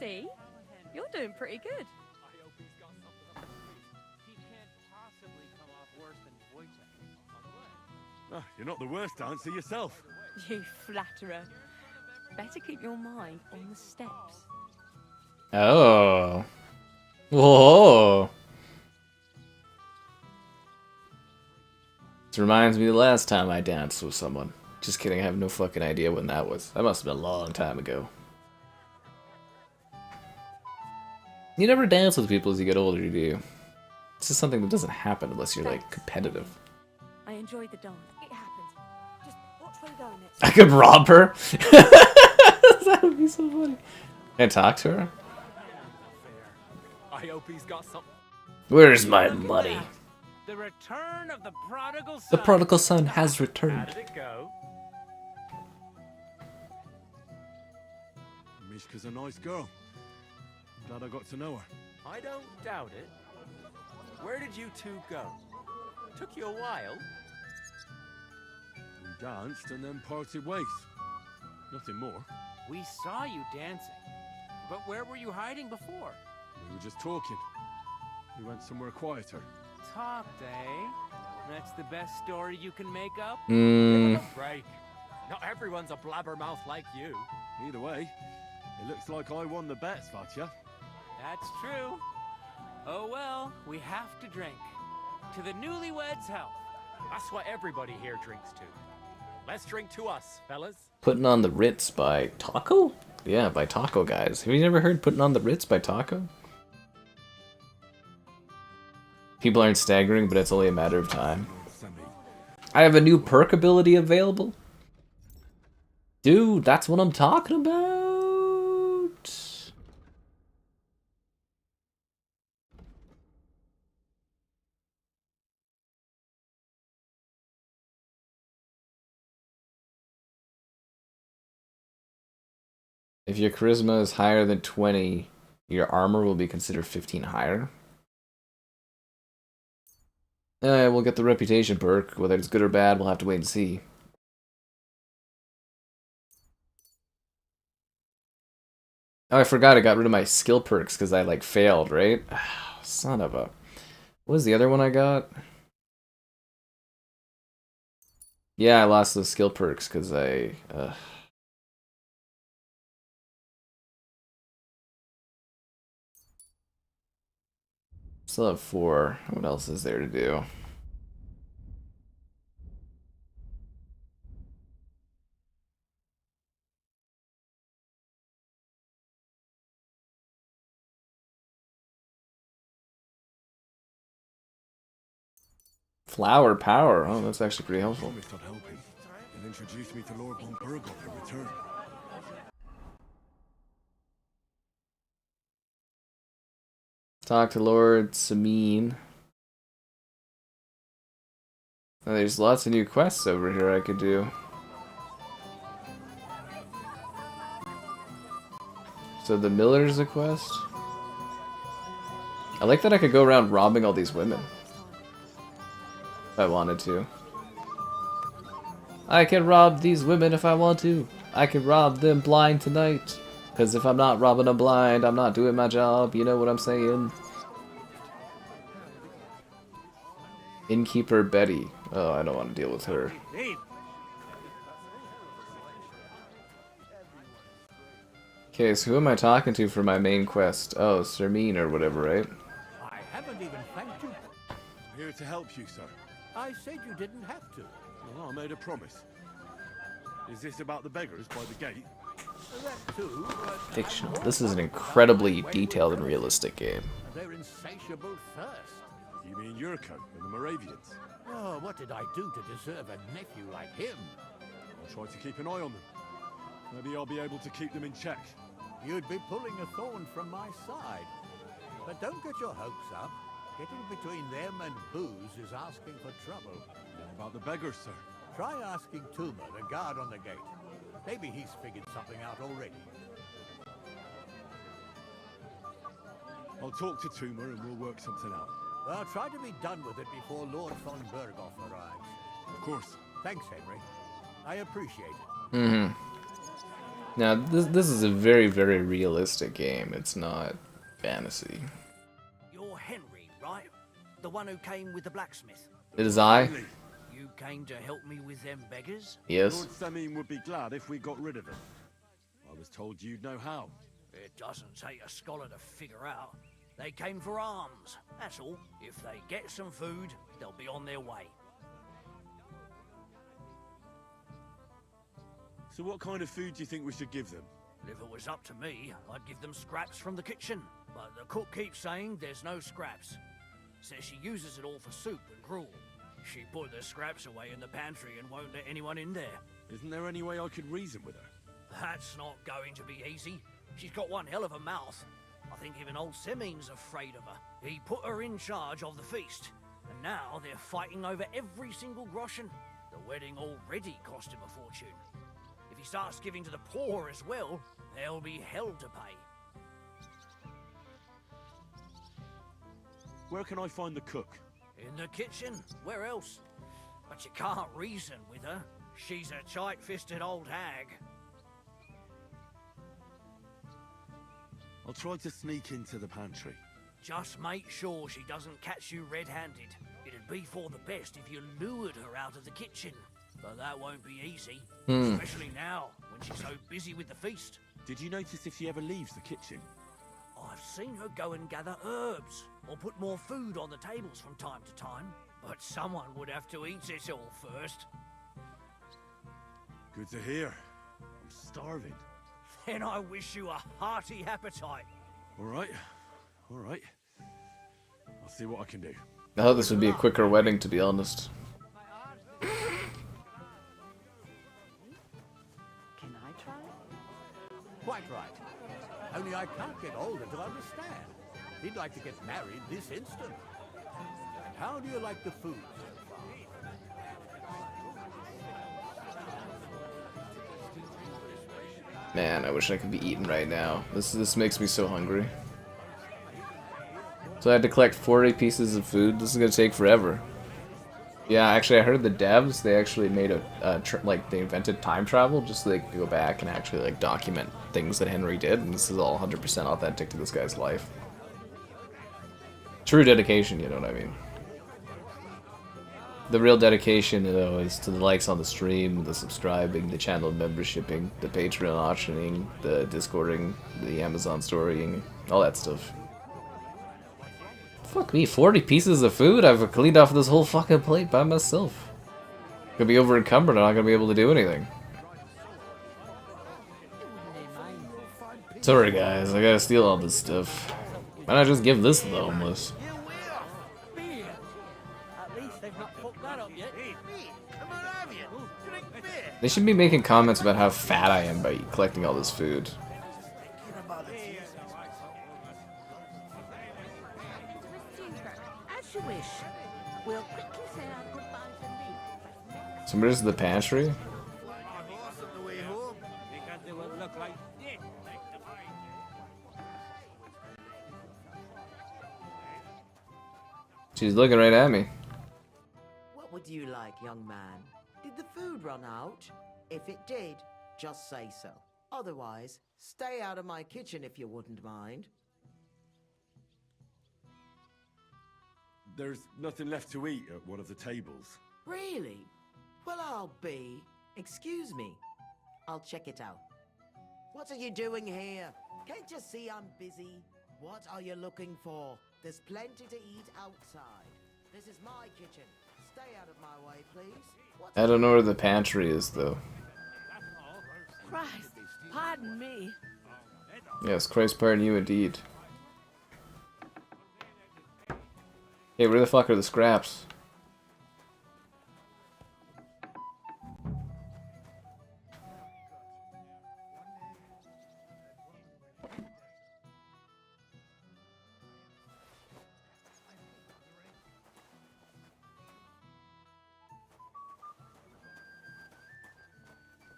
See? You're doing pretty good. Ah, you're not the worst dancer yourself. You flatterer. Better keep your mind on the steps. Oh. Whoa. This reminds me of the last time I danced with someone. Just kidding, I have no fucking idea when that was. That must have been a long time ago. You never dance with people as you get older, do you? It's just something that doesn't happen unless you're, like, competitive. I enjoyed the dance. It happens. Just watch where you're going next. I could rob her? That would be so funny. Can I talk to her? I hope he's got some. Where's my money? The return of the prodigal son. The prodigal son has How returned. did it go? Mishka's a nice girl. I'm glad I got to know her. I don't doubt it. Where did you two go? Took you a while. We danced and then parted ways. Nothing more. We saw you dancing. But where were you hiding before? We were just talking. We went somewhere quieter. Talked, eh? That's the best story you can make up? Mm. Give it a break. Not everyone's a blabbermouth like you. Either way, it looks like I won the bet, Svatya. That's true. Oh well, we have to drink. To the newlyweds' health. That's what everybody here drinks to. Let's drink to us, fellas. Putting on the Rites by Taco? Yeah, by Taco, guys. Have you never heard Putting on the Rites by Taco? People aren't staggering, but it's only a matter of time. I have a new perk ability available. Dude, that's what I'm talking about. If your charisma is higher than 20, your armor will be considered 15 higher. We'll get the reputation perk. Whether it's good or bad, we'll have to wait and see. Oh, I forgot I got rid of my skill perks because I, like, failed, right? Son of a... What was the other one I got? Yeah, I lost those skill perks because I... Still have 4. What else is there to do? Flower power. Oh, that's actually pretty helpful. Promised I'd help him and introduced me to Lord von Burgoff in return. Talk to Lord Sameen. Oh, there's lots of new quests over here I could do. So the Miller's a quest? I like that I could go around robbing all these women. If I wanted to. I can rob these women if I want to. I can rob them blind tonight. Because if I'm not robbing them blind, I'm not doing my job. You know what I'm saying? Innkeeper Betty. Oh, I don't want to deal with her. Okay, so who am I talking to for my main quest? Oh, Sermine or whatever, right? I haven't even thanked you. Here to help you, sir. I said you didn't have to. Well, I made a promise. Is this about the beggars by the gate? That too, but Fictional. This is an incredibly detailed and realistic game. their insatiable thirst. You mean Yurko and the Moravians? Oh, what did I do to deserve a nephew like him? I'll try to keep an eye on them. Maybe I'll be able to keep them in check. You'd be pulling a thorn from my side. But don't get your hopes up. Getting between them and booze is asking for trouble. What about the beggars, sir? Try asking Tuma, the guard on the gate. Maybe he's figured something out already. I'll talk to Tuma and we'll work something out. Well, try to be done with it before Lord von Burgoff arrives. Of course. Thanks, Henry. I appreciate it. Mm-hmm. Now, this is a very, very realistic game. It's not fantasy. You're Henry, right? The one who came with the blacksmith. It is I. You came to help me with them beggars? Yes. Lord Samin would be glad if we got rid of them. I was told you'd know how. It doesn't take a scholar to figure out. They came for alms, that's all. If they get some food, they'll be on their way. So what kind of food do you think we should give them? If it was up to me, I'd give them scraps from the kitchen. But the cook keeps saying there's no scraps. Says she uses it all for soup and gruel. She put the scraps away in the pantry and won't let anyone in there. Isn't there any way I could reason with her? That's not going to be easy. She's got one hell of a mouth. I think even old Semin's afraid of her. He put her in charge of the feast, and now they're fighting over every single groschen. The wedding already cost him a fortune. If he starts giving to the poor as well, there'll be hell to pay. Where can I find the cook? In the kitchen. Where else? But you can't reason with her. She's a tight-fisted old hag. I'll try to sneak into the pantry. Just make sure she doesn't catch you red-handed. It'd be for the best if you lured her out of the kitchen. But that won't be easy. Especially now, when she's so busy with the feast. Did you notice if she ever leaves the kitchen? I've seen her go and gather herbs, or put more food on the tables from time to time. But someone would have to eat it all first. Good to hear. I'm starving. Then I wish you a hearty appetite. All right. I'll see what I can do. I thought this would be a quicker wedding, to be honest. Can I try? Quite right. Only I can't get older to understand. He'd like to get married this instant. And how do you like the food so far? Man, I wish I could be eating right now. This makes me so hungry. So I had to collect 40 pieces of food. This is gonna take forever. Yeah, actually, I heard the devs, they actually made like, they invented time travel just so they could go back and actually, like, document things that Henry did, and this is all 100% authentic to this guy's life. True dedication, you know what I mean? The real dedication, you know, is to the likes on the stream, the subscribing, the channel membershiping, the Patreon auctioning, the Discording, the Amazon storying, all that stuff. Fuck me, 40 pieces of food? I've cleaned off this whole fucking plate by myself. Gonna be over encumbered, I'm not gonna be able to do anything. Sorry guys, I gotta steal all this stuff. Why not just give this to the homeless? They should be making comments about how fat I am by collecting all this food. As you wish. We'll quickly say our goodbyes and leave. So where's the pantry? She's looking right at me. What would you like, young man? Did the food run out? If it did, just say so. Otherwise, stay out of my kitchen if you wouldn't mind. There's nothing left to eat at one of the tables. Really? Well, I'll be. Excuse me. I'll check it out. What are you doing here? Can't you see I'm busy? What are you looking for? There's plenty to eat outside. This is my kitchen. Stay out of my way, please. I don't know where the pantry is, though. Christ, pardon me. Yes, Christ pardon you indeed. Hey, where the fuck are the scraps?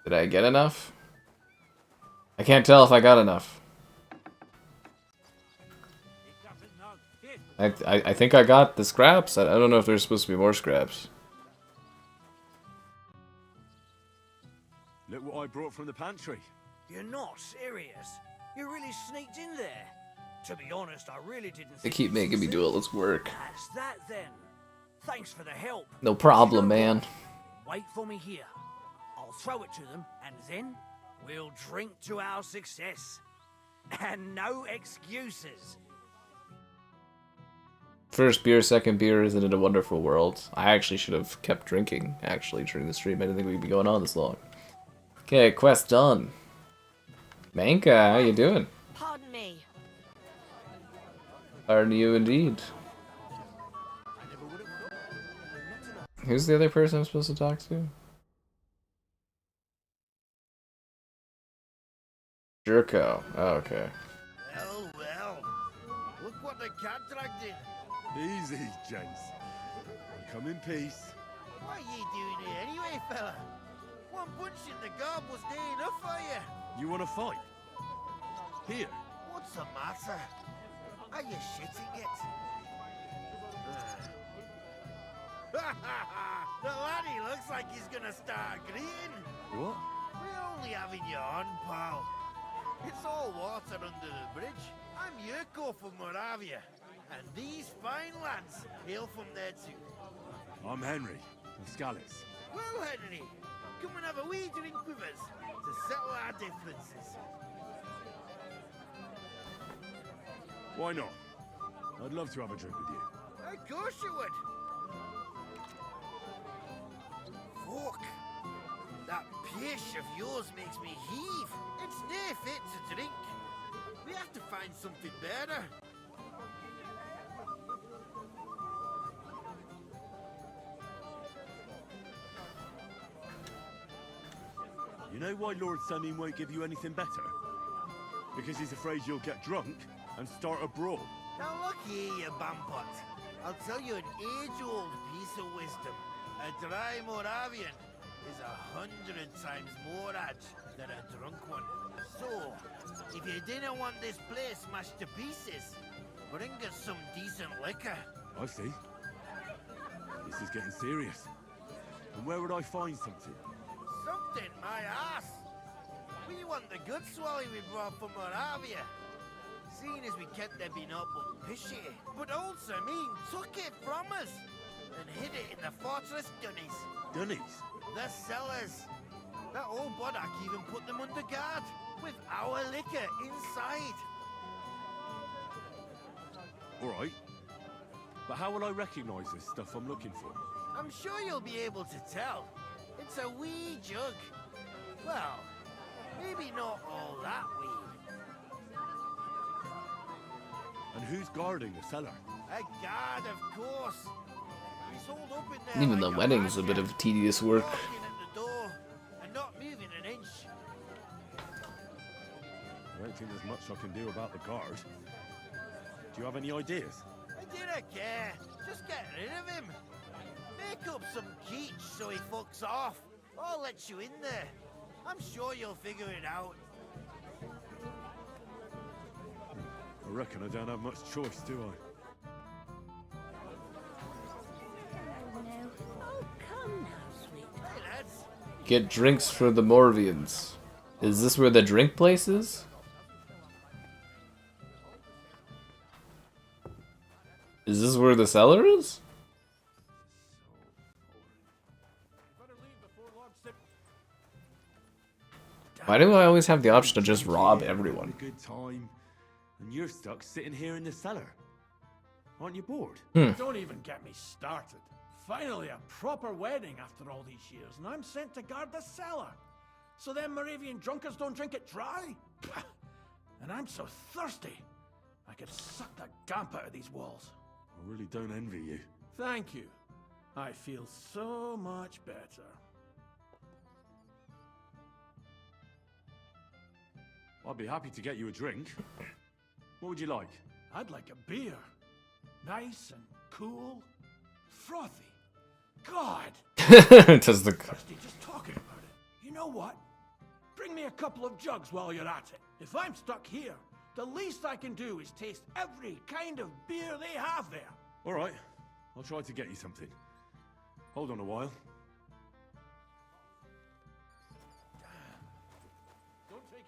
Did I get enough? I can't tell if I got enough. I think I got the scraps. I don't know if there's supposed to be more scraps. Look what I brought from the pantry. You're not serious? You really sneaked in there? To be honest, I really didn't They think keep you'd making me succeed. do all this work. That's that then. Thanks for the help. No problem, man. Wait for me here. I'll throw it to them, and then we'll drink to our success. And no excuses. First beer, second beer, isn't it a wonderful world? I actually should have kept drinking, actually, during the stream. I didn't think we'd be going on this long. Okay, quest done. Manka, how you doing? Pardon me. Pardon you indeed. Who's the other person I'm supposed to talk to? Jerko. Oh, okay. Well, well. Look what the cat dragged in. Easy, gents. Come in peace. What are you doing here anyway, fella? One punch in the gob was near enough for you. You want to fight? Here. What's the matter? Are you shitting it? The laddie looks like he's gonna start greeting. What? We're only having you on, pal. It's all water under the bridge. I'm Yurko from Moravia, and these fine lads hail from there too. I'm Henry, from Scallis. Well, Henry, come and have a wee drink with us to settle our differences. Why not? I'd love to have a drink with you. Of course you would. Fuck. That pish of yours makes me heave. It's near fit to drink. We have to find something better. You know why Lord Sunning won't give you anything better? Because he's afraid you'll get drunk and start a brawl. Now look here, you bampot. I'll tell you an age-old piece of wisdom. A dry Moravian is 100 times more edge than a drunk one. So, if you didn't want this place smashed to pieces, bring us some decent liquor. I see. This is getting serious. And where would I find something? Something, my ass. We want the good swally we brought from Moravia. Seeing as we can't there be no but pishy, but also mean took it from us and hid it in the fortress dunnies. Dunnies? The cellars. That old Bodak even put them under guard with our liquor inside. Alright. But how will I recognize this stuff I'm looking for? I'm sure you'll be able to tell. It's a wee jug. Well, maybe not all that wee. And who's guarding the cellar? A guard, of course. He's holed up in there. Even like the a wedding's a badger, bit of tedious work. walking at the door and not moving an inch. I don't think there's much I can do about the guard. Do you have any ideas? I didn't care. Just get rid of him. Make up some keech so he fucks off. I'll let you in there. I'm sure you'll figure it out. I reckon I don't have much choice, do I? Oh, come now, sweet. Hey, lads. Get drinks for the Morvians. Is this where the drink place is? Is this where the cellar is? Why do I always have the option to just rob everyone? Good time. And you're stuck sitting here in the cellar. Aren't you bored? Don't even get me started. Finally, a proper wedding after all these years, and I'm sent to guard the cellar. So them Moravian drunkards don't drink it dry? Pah. And I'm so thirsty, I could suck the gamp out of these walls. I really don't envy you. Thank you. I feel so much better. I'd be happy to get you a drink. What would you like? I'd like a beer. Nice and cool. Frothy. God! Does the... Thirsty just talking about it. You know what? Bring me a couple of jugs while you're at it. If I'm stuck here, the least I can do is taste every kind of beer they have there. All right. I'll try to get you something. Hold on a while. Don't take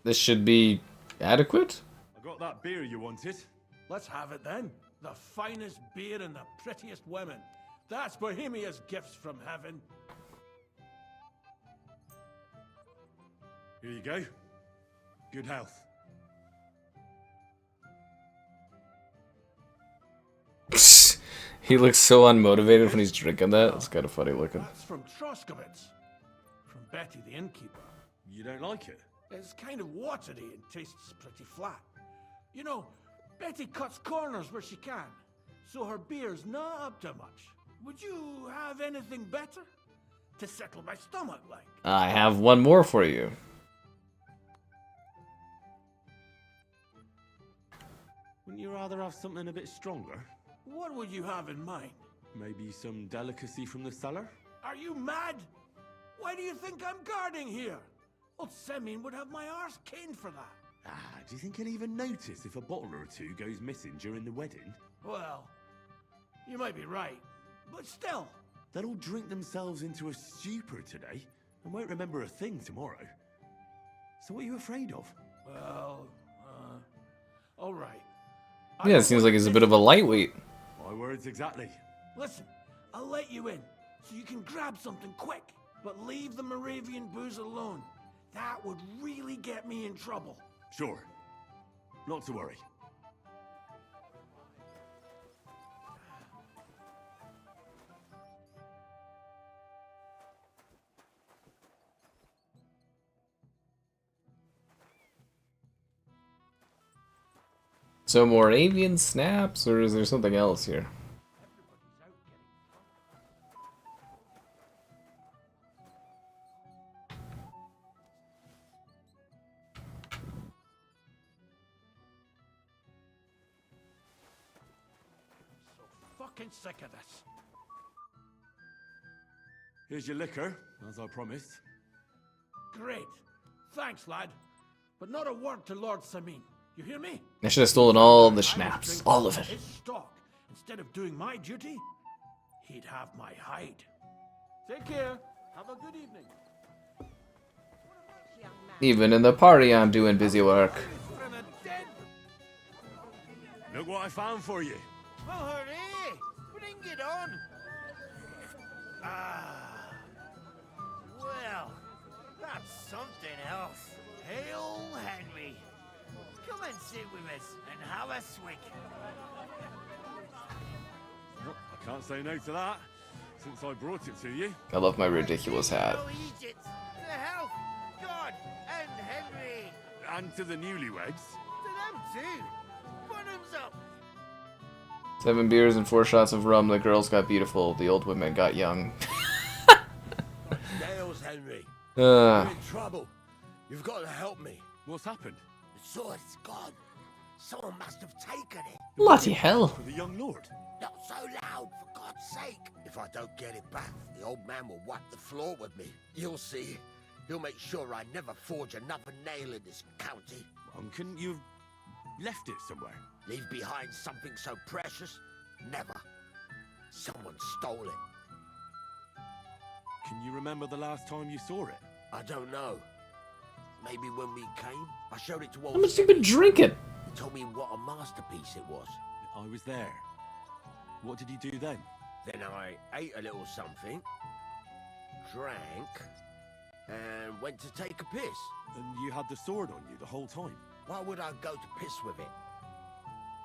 This should be adequate? I got that beer you wanted. Let's have it then. The finest beer and the prettiest women. That's Bohemia's gifts from heaven. Here you go. Good health. He looks so unmotivated when he's drinking that. It's kind of funny looking. That's from Troskowitz. From Betty the innkeeper. You don't like it? It's kind of watery and tastes pretty flat. You know, Betty cuts corners where she can, so her beer's not up to much. Would you have anything better? To settle my stomach, like? I have one more for you. Wouldn't you rather have something a bit stronger? What would you have in mind? Maybe some delicacy from the cellar? Are you mad? Why do you think I'm guarding here? Old Semin would have my arse caned for that. Ah, do you think he'll even notice if a bottle or two goes missing during the wedding? Well, you might be right, but still. They'll all drink themselves into a stupor today and won't remember a thing tomorrow. So what are you afraid of? Well, all right. Yeah, it seems like he's a bit of a lightweight. My words exactly. Listen, I'll let you in, so you can grab something quick, but leave the Moravian booze alone. That would really get me in trouble. Sure. Not to worry. So more avian snaps, or is there something else here? Fucking sick of this. Here's your liquor, as I promised. Great. Thanks, lad. But not a word to Lord Semin. You hear me? I should have stolen all the schnapps. All of it. His stock. Instead of doing my duty, he'd have my hide. Take care. Have a good evening. Even in the party, I'm doing busy work. Look what I found for you. Well, hooray! Bring it on! Ah. Well, that's something else. Hail Henry. Come and sit with us and have a swig. Well, I can't say no to that, since I brought it to you. I love my ridiculous hat. Oh, Egypt, to health, God, and Henry. And to the newlyweds. To them too. Bottoms up. 7 beers and 4 shots of rum. The girls got beautiful. The old women got young. Nails, Henry. Uh. You're in trouble. You've got to help me. What's happened? The sword's gone. Someone must have taken it. Bloody hell. For the young lord. Not so loud, for God's sake. If I don't get it back, the old man will wipe the floor with me. You'll see. He'll make sure I never forge another nail in this county. Couldn't you have left it somewhere? Leave behind something so precious? Never. Someone stole it. Can you remember the last time you saw it? I don't know. Maybe when we came, I showed it to old. How much have you been drinking? He told me what a masterpiece it was. I was there. What did you do then? Then I ate a little something, drank, and went to take a piss. And you had the sword on you the whole time? Why would I go to piss with it?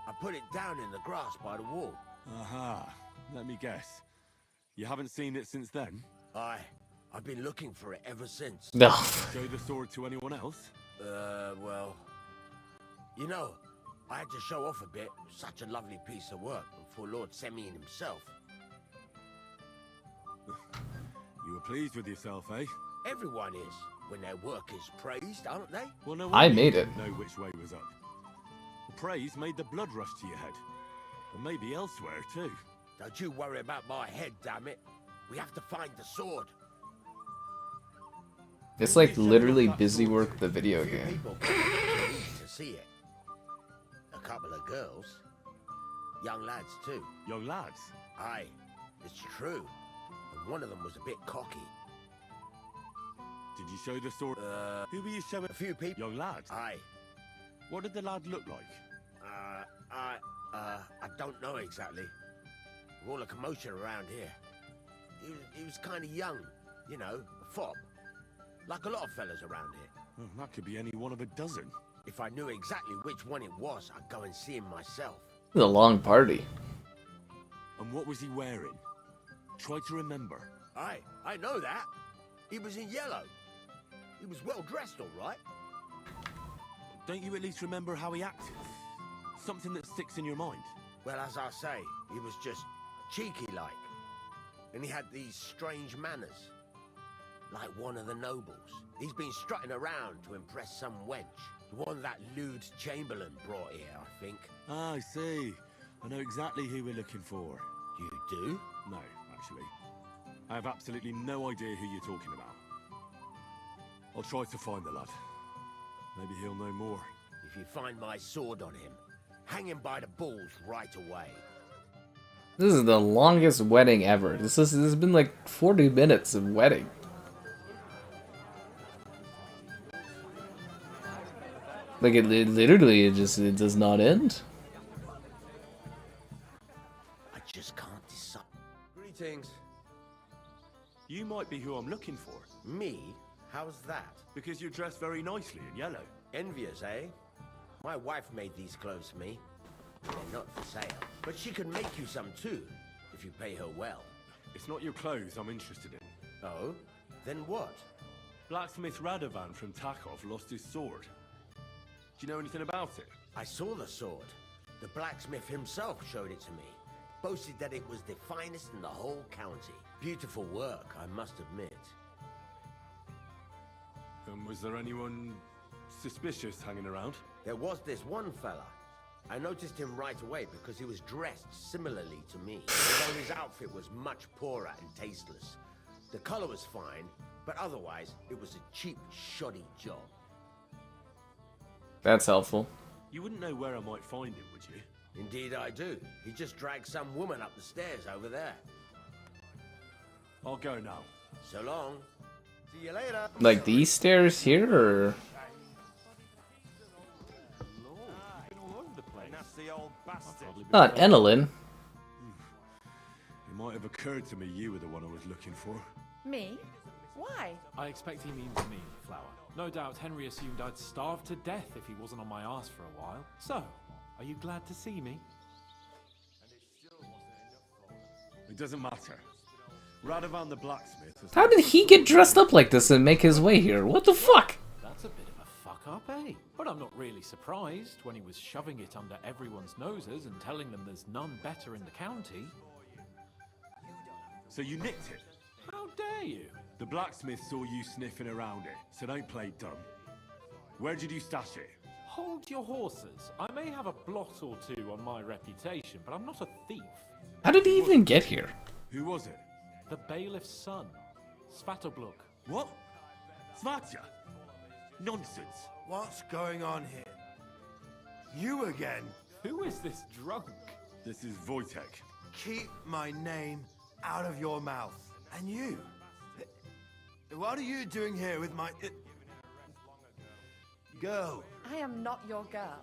I put it down in the grass by the wall. Aha. Let me guess. You haven't seen it since then? I've been looking for it ever since. No. Show the sword to anyone else? Well... You know, I had to show off a bit. Such a lovely piece of work for Lord Semin himself. You were pleased with yourself, eh? Everyone is, when their work is praised, aren't they? Well, no I wonder made you it. didn't know which way was up. The praise made the blood rush to your head. And maybe elsewhere, too. Don't you worry about my head, damn it. We have to find the sword. It's like literally busy work the video game. People came to see it. A couple of girls. Young lads, too. Young lads? Aye, it's true. And one of them was a bit cocky. Did you show the sword? Who were you showing? A few people. Young lad? Aye. What did the lad look like? I don't know exactly. All the commotion around here. He was kind of young, you know, a fob. Like a lot of fellas around here. Well, that could be any one of a dozen. If I knew exactly which one it was, I'd go and see him myself. This is a long party. And what was he wearing? Try to remember. Aye, I know that. He was in yellow. He was well dressed, all right. Don't you at least remember how he acted? Something that sticks in your mind. Well, as I say, he was just cheeky-like. And he had these strange manners. Like one of the nobles. He's been strutting around to impress some wench. The one that lewd Chamberlain brought here, I think. Ah, I see. I know exactly who we're looking for. You do? No, actually. I have absolutely no idea who you're talking about. I'll try to find the lad. Maybe he'll know more. If you find my sword on him, hang him by the balls right away. This is the longest wedding ever. This has been like 40 minutes of wedding. Like it literally, it does not end. I just can't decide. Greetings. You might be who I'm looking for. Me? How's that? Because you're dressed very nicely in yellow. Envious, eh? My wife made these clothes for me. They're not for sale. But she can make you some too, if you pay her well. It's not your clothes I'm interested in. Oh? Then what? Blacksmith Radovan from Takov lost his sword. Do you know anything about it? I saw the sword. The blacksmith himself showed it to me. Boasted that it was the finest in the whole county. Beautiful work, I must admit. And was there anyone suspicious hanging around? There was this one fella. I noticed him right away because he was dressed similarly to me, although his outfit was much poorer and tasteless. The color was fine, but otherwise it was a cheap, shoddy job. That's helpful. You wouldn't know where I might find him, would you? Indeed I do. He just dragged some woman up the stairs over there. I'll go now. So long. See you later. Like these stairs here, or? Not Enelin. It might have occurred to me you were the one I was looking for. Me? Why? I expect he means me, Flower. No doubt Henry assumed I'd starve to death if he wasn't on my arse for a while. So, are you glad to see me? It doesn't matter. Radovan the blacksmith has... How did he get dressed up like this and make his way here? What the fuck? That's a bit of a fuck up, eh? But I'm not really surprised when he was shoving it under everyone's noses and telling them there's none better in the county. So you nicked it? How dare you? The blacksmith saw you sniffing around it, so don't play dumb. Where did you stash it? Hold your horses. I may have a blot or two on my reputation, but I'm not a thief. How did he even get here? Who was it? The bailiff's son, Svatobluk. What? Svatya? Nonsense. What's going on here? You again? Who is this drunk? This is Wojtek. Keep my name out of your mouth. And you? What are you doing here with my... girl? I am not your girl.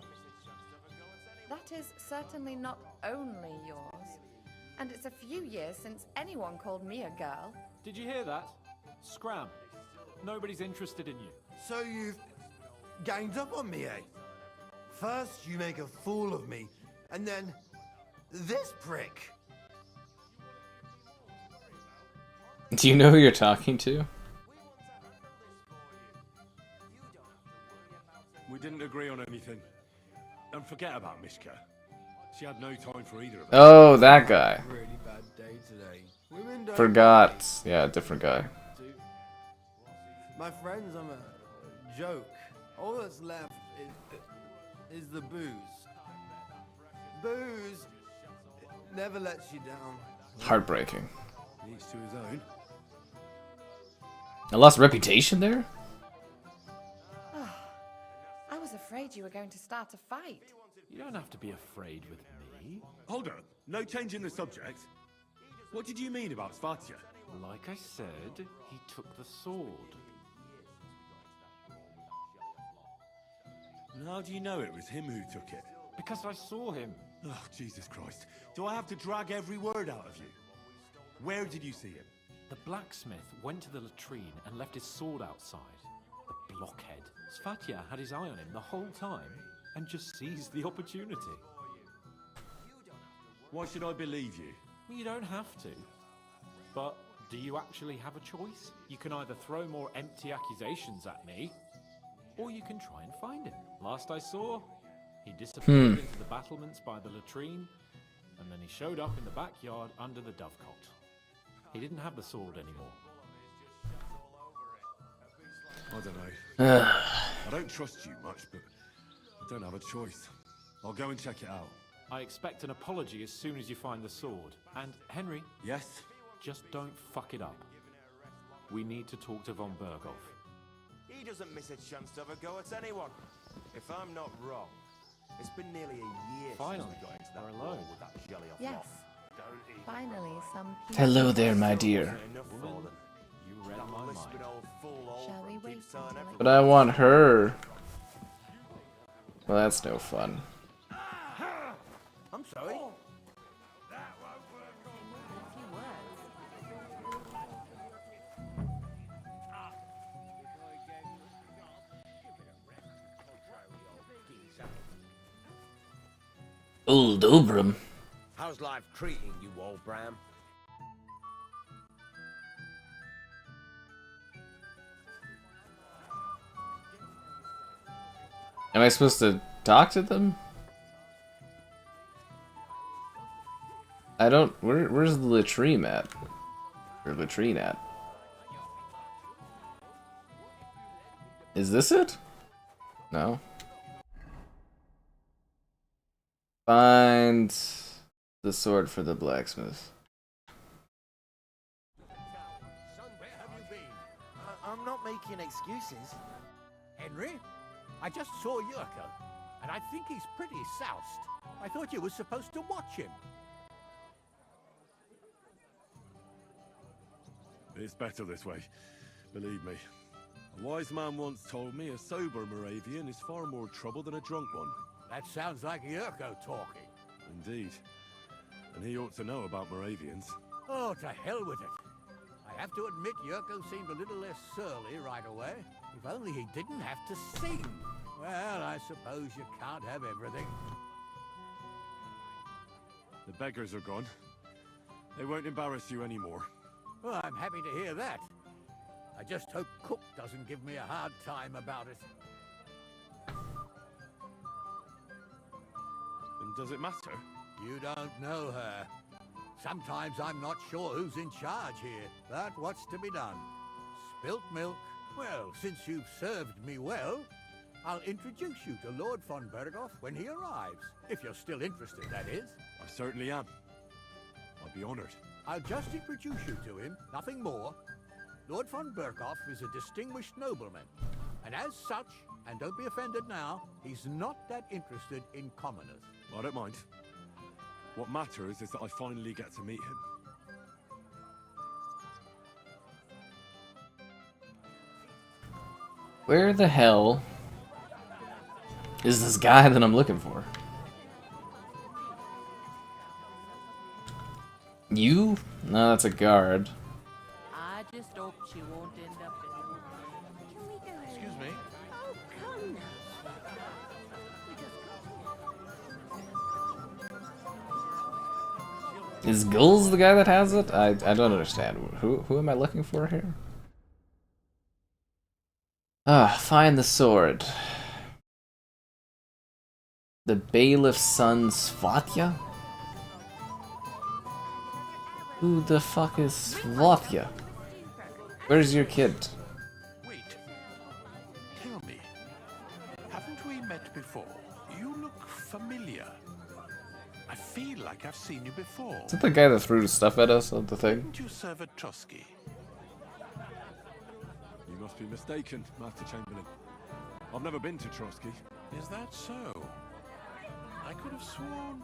That is certainly not only yours. And it's a few years since anyone called me a girl. Did you hear that? Scram. Nobody's interested in you. So you've ganged up on me, eh? First you make a fool of me, and then this prick. Do you know who you're talking to? We didn't agree on anything. And forget about Mishka. She had no time for either of us. Oh, that guy. Really bad day today. Women don't Forgot. Yeah, different guy. My friends, I'm a joke. All that's left is the booze. Booze never lets you down. Heartbreaking. Each to his own. I lost reputation there? I was afraid you were going to start a fight. You don't have to be afraid with me. Hold on. No change in the subject. What did you mean about Svatya? Like I said, he took the sword. And how do you know it was him who took it? Because I saw him. Oh, Jesus Christ. Do I have to drag every word out of you? Where did you see him? The blacksmith went to the latrine and left his sword outside. The blockhead. Svatya had his eye on him the whole time and just seized the opportunity. Why should I believe you? You don't have to. But do you actually have a choice? You can either throw more empty accusations at me, or you can try and find him. Last I saw, he disappeared into the battlements by the latrine, and then he showed up in the backyard under the dovecot. He didn't have the sword anymore. I don't know. I don't trust you much, but I don't have a choice. I'll go and check it out. I expect an apology as soon as you find the sword. And, Henry... Yes? Just don't fuck it up. We need to talk to von Berghoff. He doesn't miss a chance to have a go at anyone. If I'm not wrong, it's been nearly a year Finally, since we got into that we're brawl alone. with that jelly off Yes. lot. Finally, some peace. Hello there, my dear. Woman, you read my mind. Shall we wait until it... But I want her. Well, that's no fun. I'm sorry. Old Obram. How's life treating you, old Bram? Am I supposed to talk to them? I don't. Where's the latrine at? Or latrine at? Is this it? No. Find the sword for the blacksmith. I'm not making excuses. Henry, I just saw Yurko, and I think he's pretty soused. I thought you were supposed to watch him. It's better this way. Believe me. A wise man once told me a sober Moravian is far more trouble than a drunk one. That sounds like Yurko talking. Indeed. And he ought to know about Moravians. Oh, to hell with it. I have to admit Yurko seemed a little less surly right away. If only he didn't have to sing. Well, I suppose you can't have everything. The beggars are gone. They won't embarrass you anymore. Well, I'm happy to hear that. I just hope Cook doesn't give me a hard time about it. And does it matter? You don't know her. Sometimes I'm not sure who's in charge here, but what's to be done? Spilt milk? Well, since you've served me well, I'll introduce you to Lord von Berghoff when he arrives. If you're still interested, that is. I certainly am. I'll be honored. I'll just introduce you to him, nothing more. Lord von Berghoff is a distinguished nobleman, and as such, and don't be offended now, he's not that interested in commoners. I don't mind. What matters is that I finally get to meet him. Where the hell is this guy that I'm looking for? You? No, that's a guard. I just hope she won't end up in... Excuse me? Oh, come now. Is Gulls the guy that has it? I don't understand. Who am I looking for here? Ah, find the sword. The bailiff's son Svatya? Who the fuck is Svatya? Where's your kid? Wait. Tell me. Haven't we met before? You look familiar. I feel like I've seen you before. Is that the guy that threw stuff at us on the thing? Didn't you serve at Trotsky? You must be mistaken, Master Chamberlain. I've never been to Trotsky. Is that so? I could have sworn.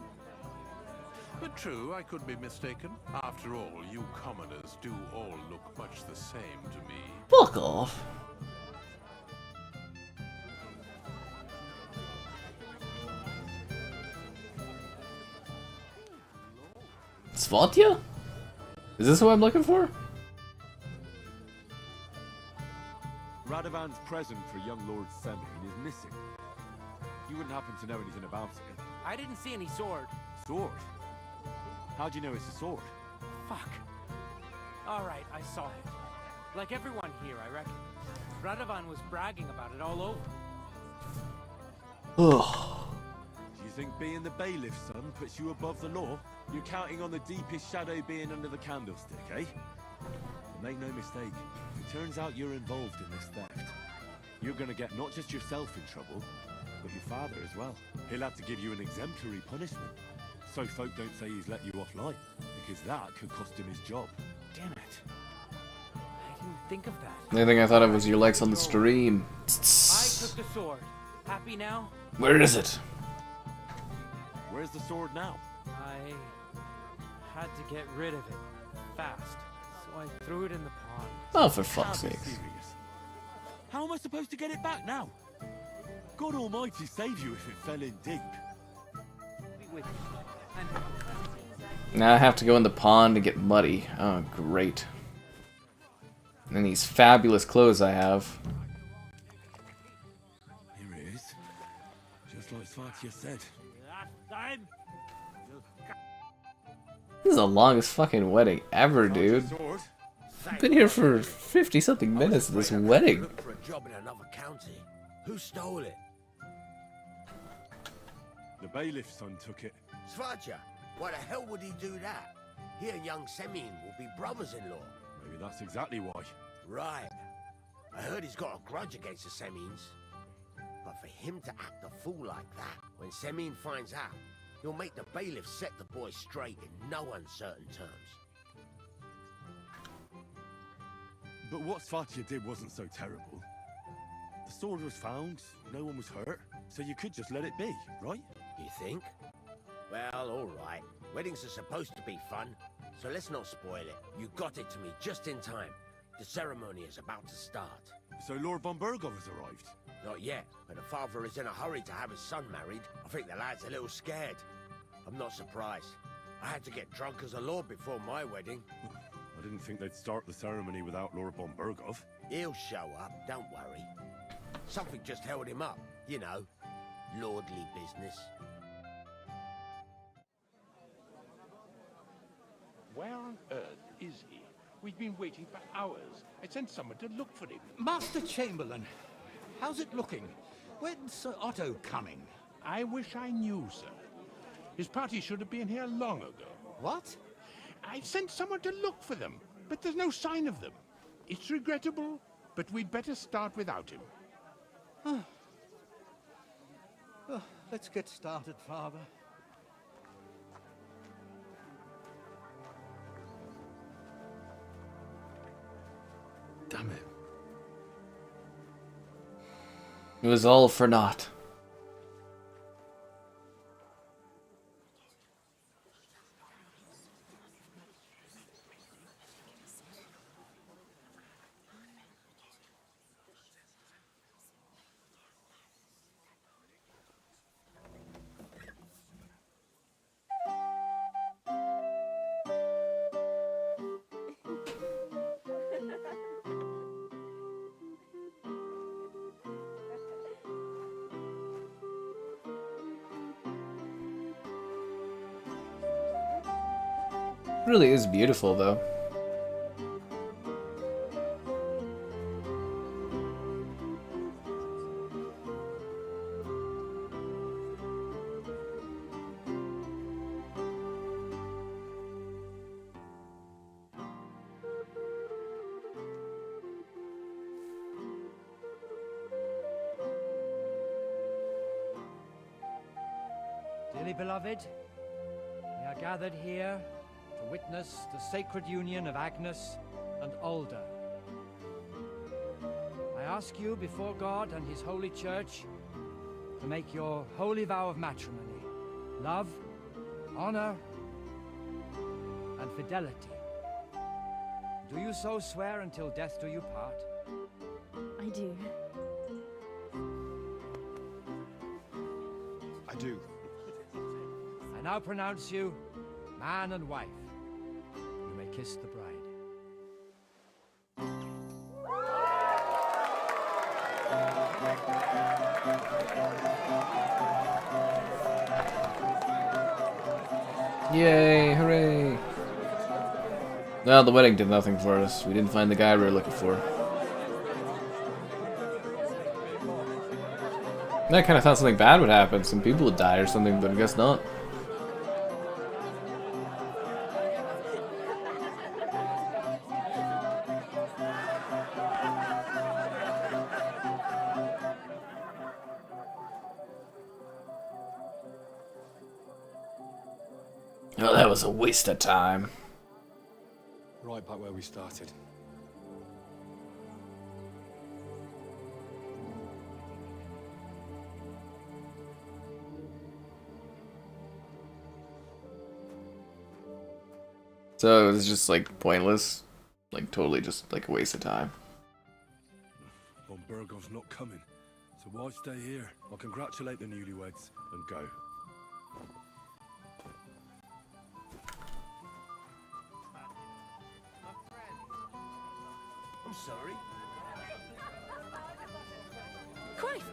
But true, I could be mistaken. After all, you commoners do all look much the same to me. Fuck off. Svatya? Is this who I'm looking for? Radovan's present for young Lord Semin is missing. You wouldn't happen to know anything about it? I didn't see any sword. Sword? How do you know it's a sword? Fuck. Alright, I saw it. Like everyone here, I reckon. Radovan was bragging about it all over. Ugh. Do you think being the bailiff's son puts you above the law? You're counting on the deepest shadow being under the candlestick, eh? But make no mistake, if it turns out you're involved in this theft, you're gonna get not just yourself in trouble, but your father as well. He'll have to give you an exemplary punishment, so folk don't say he's let you off light, because that could cost him his job. Damn it. I didn't think of that. The only thing I thought of was your likes on the stream. I took the sword. Happy now? Where is it? Where's the sword now? I had to get rid of it fast, so I threw it in the pond. Oh, for fuck's sake. How am I supposed to get it back now? God Almighty save you if it fell in deep. Now I have to go in the pond to get muddy. Oh, great. And these fabulous clothes I have. Here it is. Just like Svatya said. This is the longest fucking wedding ever, dude. I've been here for 50-something minutes of this wedding. Look for a job in another county. Who stole it? The bailiff's son took it. Svatya? Why the hell would he do that? He and young Semin will be brothers-in-law. Maybe that's exactly why. Right. I heard he's got a grudge against the Semins. But for him to act a fool like that, when Semin finds out, he'll make the bailiff set the boy straight in no uncertain terms. But what Svatya did wasn't so terrible. The sword was found, no one was hurt, so you could just let it be, right? You think? Well, all right. Weddings are supposed to be fun, so let's not spoil it. You got it to me just in time. The ceremony is about to start. So Lord von Burgov has arrived? Not yet, but the father is in a hurry to have his son married. I think the lad's a little scared. I'm not surprised. I had to get drunk as a lord before my wedding. I didn't think they'd start the ceremony without Lord von Burgov. He'll show up, don't worry. Something just held him up, you know. Lordly business. Where on earth is he? We've been waiting for hours. I sent someone to look for him. Master Chamberlain, how's it looking? When's Sir Otto coming? I wish I knew, sir. His party should have been here long ago. What? I sent someone to look for them, but there's no sign of them. It's regrettable, but we'd better start without him. Let's get started, Father. Damn it. It was all for naught. It really is beautiful, though. Dearly beloved, we are gathered here to witness the sacred union of Agnes and Alda. I ask you before God and His holy church to make your holy vow of matrimony, love, honor, and fidelity. Do you so swear until death do you part? I do. I do. I now pronounce you man and wife. kiss the bride. Yay, hooray! Well, the wedding did nothing for us. We didn't find the guy we were looking for. I kind of thought something bad would happen. Some people would die or something, but I guess not. Oh, that was a waste of time. Right back where we started. So it was just like pointless, like totally just like a waste of time. Well, Burgov's not coming, so why stay here? I'll congratulate the newlyweds and go. I'm sorry. Christ!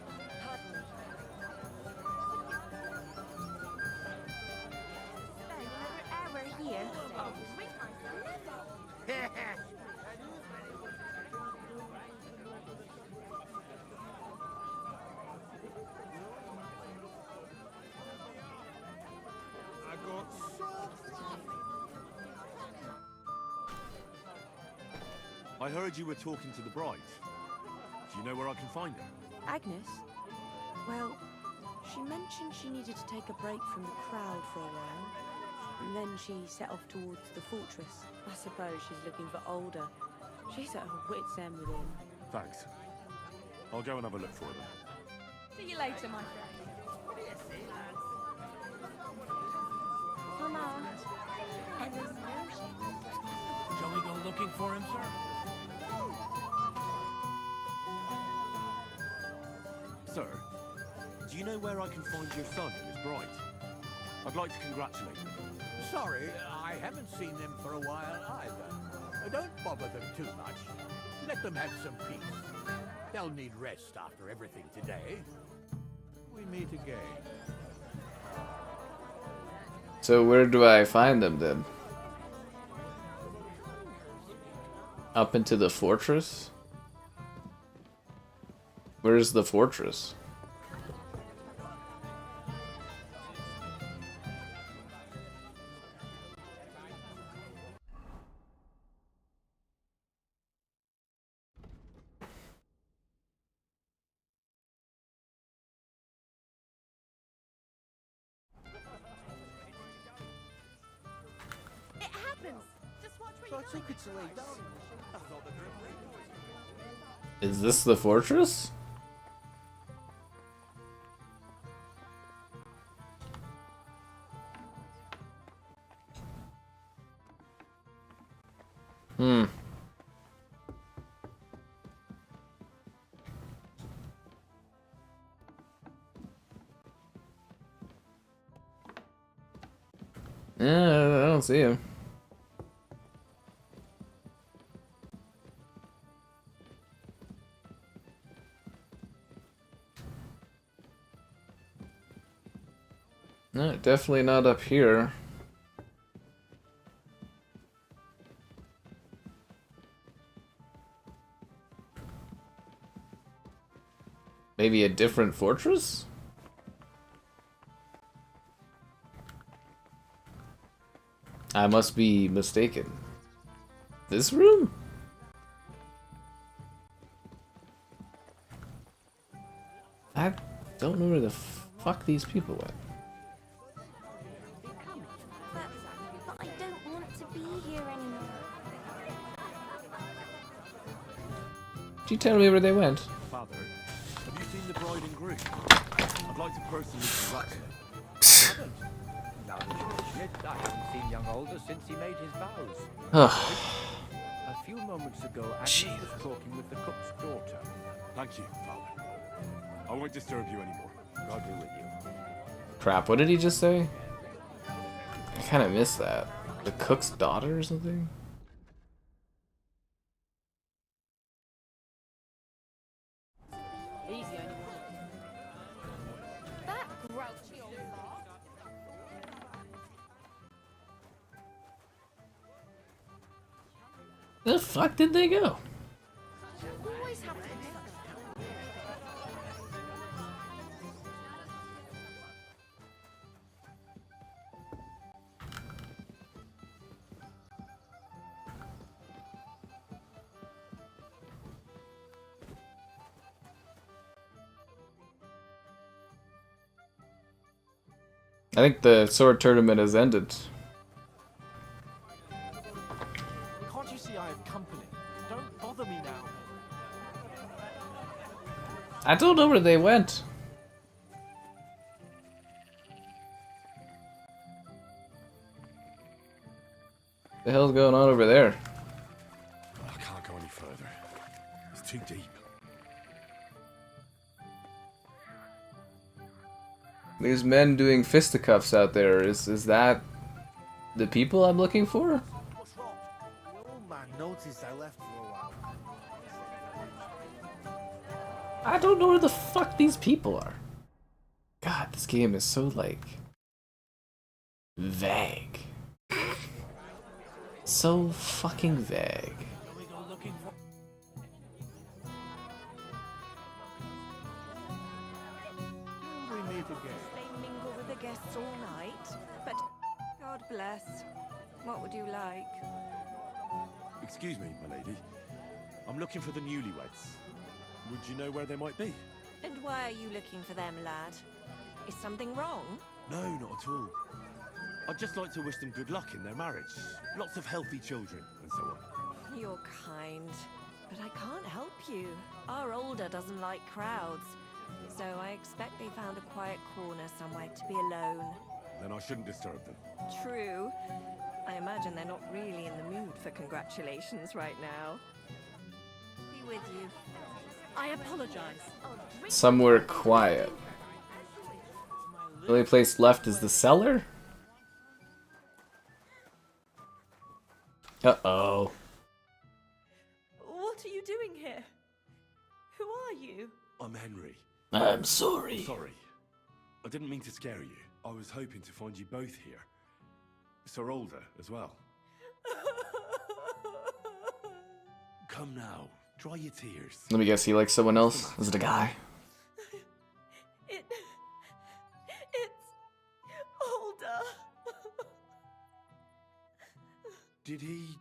I got so... I heard you were talking to the bride. Do you know where I can find her? Agnes? Well, she mentioned she needed to take a break from the crowd for a while, and then she set off towards the fortress. I suppose she's looking for older. She's at her wit's end with him. Thanks. I'll go and have a look for them. See you later, my friend. Mama. Shall we go looking for him, sir? Sir, do you know where I can find your son and his bride? I'd like to congratulate them. Sorry, I haven't seen them for a while either. Don't bother them too much. Let them have some peace. They'll need rest after everything today. We meet again. So where do I find them then? Up into the fortress? Where's the fortress? It happens! Just watch where So I took it to lay down. I thought the drink Is this the fortress? Hmm. Yeah, I don't see him. No, definitely not up here. Maybe a different fortress? I must be mistaken. This room? I don't know where the fuck these people went. But I don't want to be here anymore. Did you tell me where they went? Father, have you seen the bride and groom? I'd like to personally congratulate them. Now that you mention it, I haven't seen young Alder since he made his vows. A few moments ago, Agnes was talking with the cook's daughter. Thank you, Father. I won't disturb you anymore. God be with you. Crap, what did he just say? I kind of missed that. The cook's daughter or something? The fuck did they go? I think the sword tournament has ended. Can't you see I have company? Don't bother me now. I don't know where they went. The hell's going on over there? I can't go any further. It's too deep. There's men doing fisticuffs out there. Is that the people I'm looking for? The old man noticed I left for a while. I don't know where the fuck these people are. God, this game is so, like, vague. So fucking vague. They mingle with the guests all night, but God bless. What would you like? Excuse me, my lady. I'm looking for the newlyweds. Would you know where they might be? And why are you looking for them, lad? Is something wrong? No, not at all. I'd just like to wish them good luck in their marriage. Lots of healthy children, and so on. You're kind, but I can't help you. Our older doesn't like crowds, so I expect they found a quiet corner somewhere to be alone. Then I shouldn't disturb them. True. I imagine they're not really in the mood for congratulations right now. Be with you. I apologize. Somewhere quiet. The only place left is the cellar? Uh-oh. What are you doing here? Who are you? I'm Henry. I'm sorry. Sorry. I didn't mean to scare you. I was hoping to find you both here. Sir Older as well. Come now. Dry your tears. Let me guess, he likes someone else? Is it a guy? It's Older. Did he...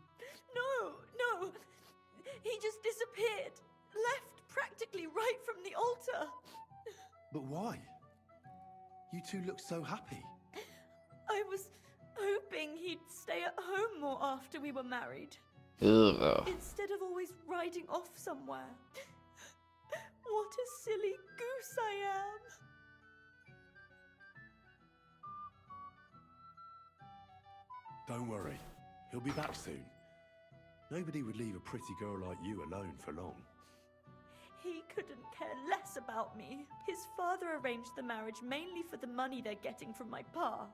No. He just disappeared. Left practically right from the altar. But why? You two look so happy. I was hoping he'd stay at home more after we were married. Ugh. Instead of always riding off somewhere. What a silly goose I am. Don't worry. He'll be back soon. Nobody would leave a pretty girl like you alone for long. He couldn't care less about me. His father arranged the marriage mainly for the money they're getting from my pa.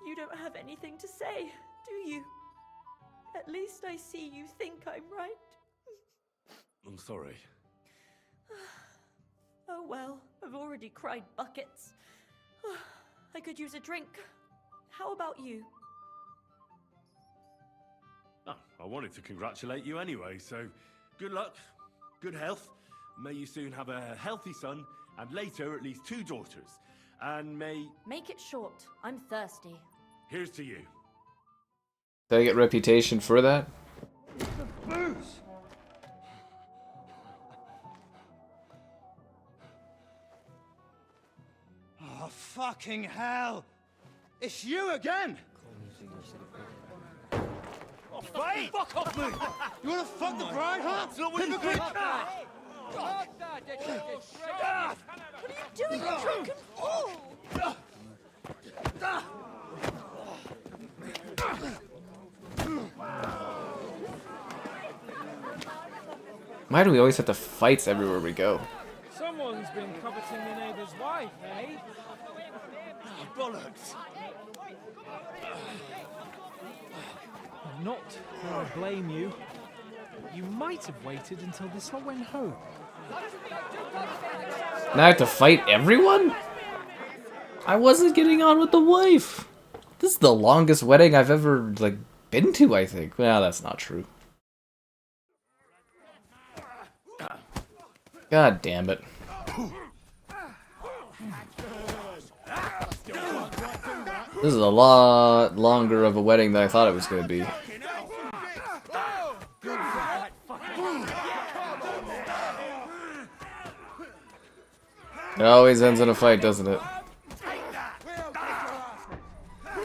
You don't have anything to say, do you? At least I see you think I'm right. I'm sorry. Oh well, I've already cried buckets. I could use a drink. How about you? Oh, I wanted to congratulate you anyway, so good luck, good health. May you soon have a healthy son, and later at least 2 daughters. And may... Make it short. I'm thirsty. Here's to you. Did I get reputation for that? Booze! Oh, fucking hell! It's you again! Oh, fight! Fuck off me! You wanna fuck the bride, huh? Hypocrite! What are you doing, you drunken fool? Why do we always have to fights everywhere we go? Someone's been coveting the neighbor's wife, eh? Oh, bollocks! Not that I blame you. You might have waited until this all went home. Now I have to fight everyone? I wasn't getting on with the wife. This is the longest wedding I've ever, like, been to, I think. Well, that's not true. God damn it. This is a lot longer of a wedding than I thought it was going to be. It always ends in a fight, doesn't it?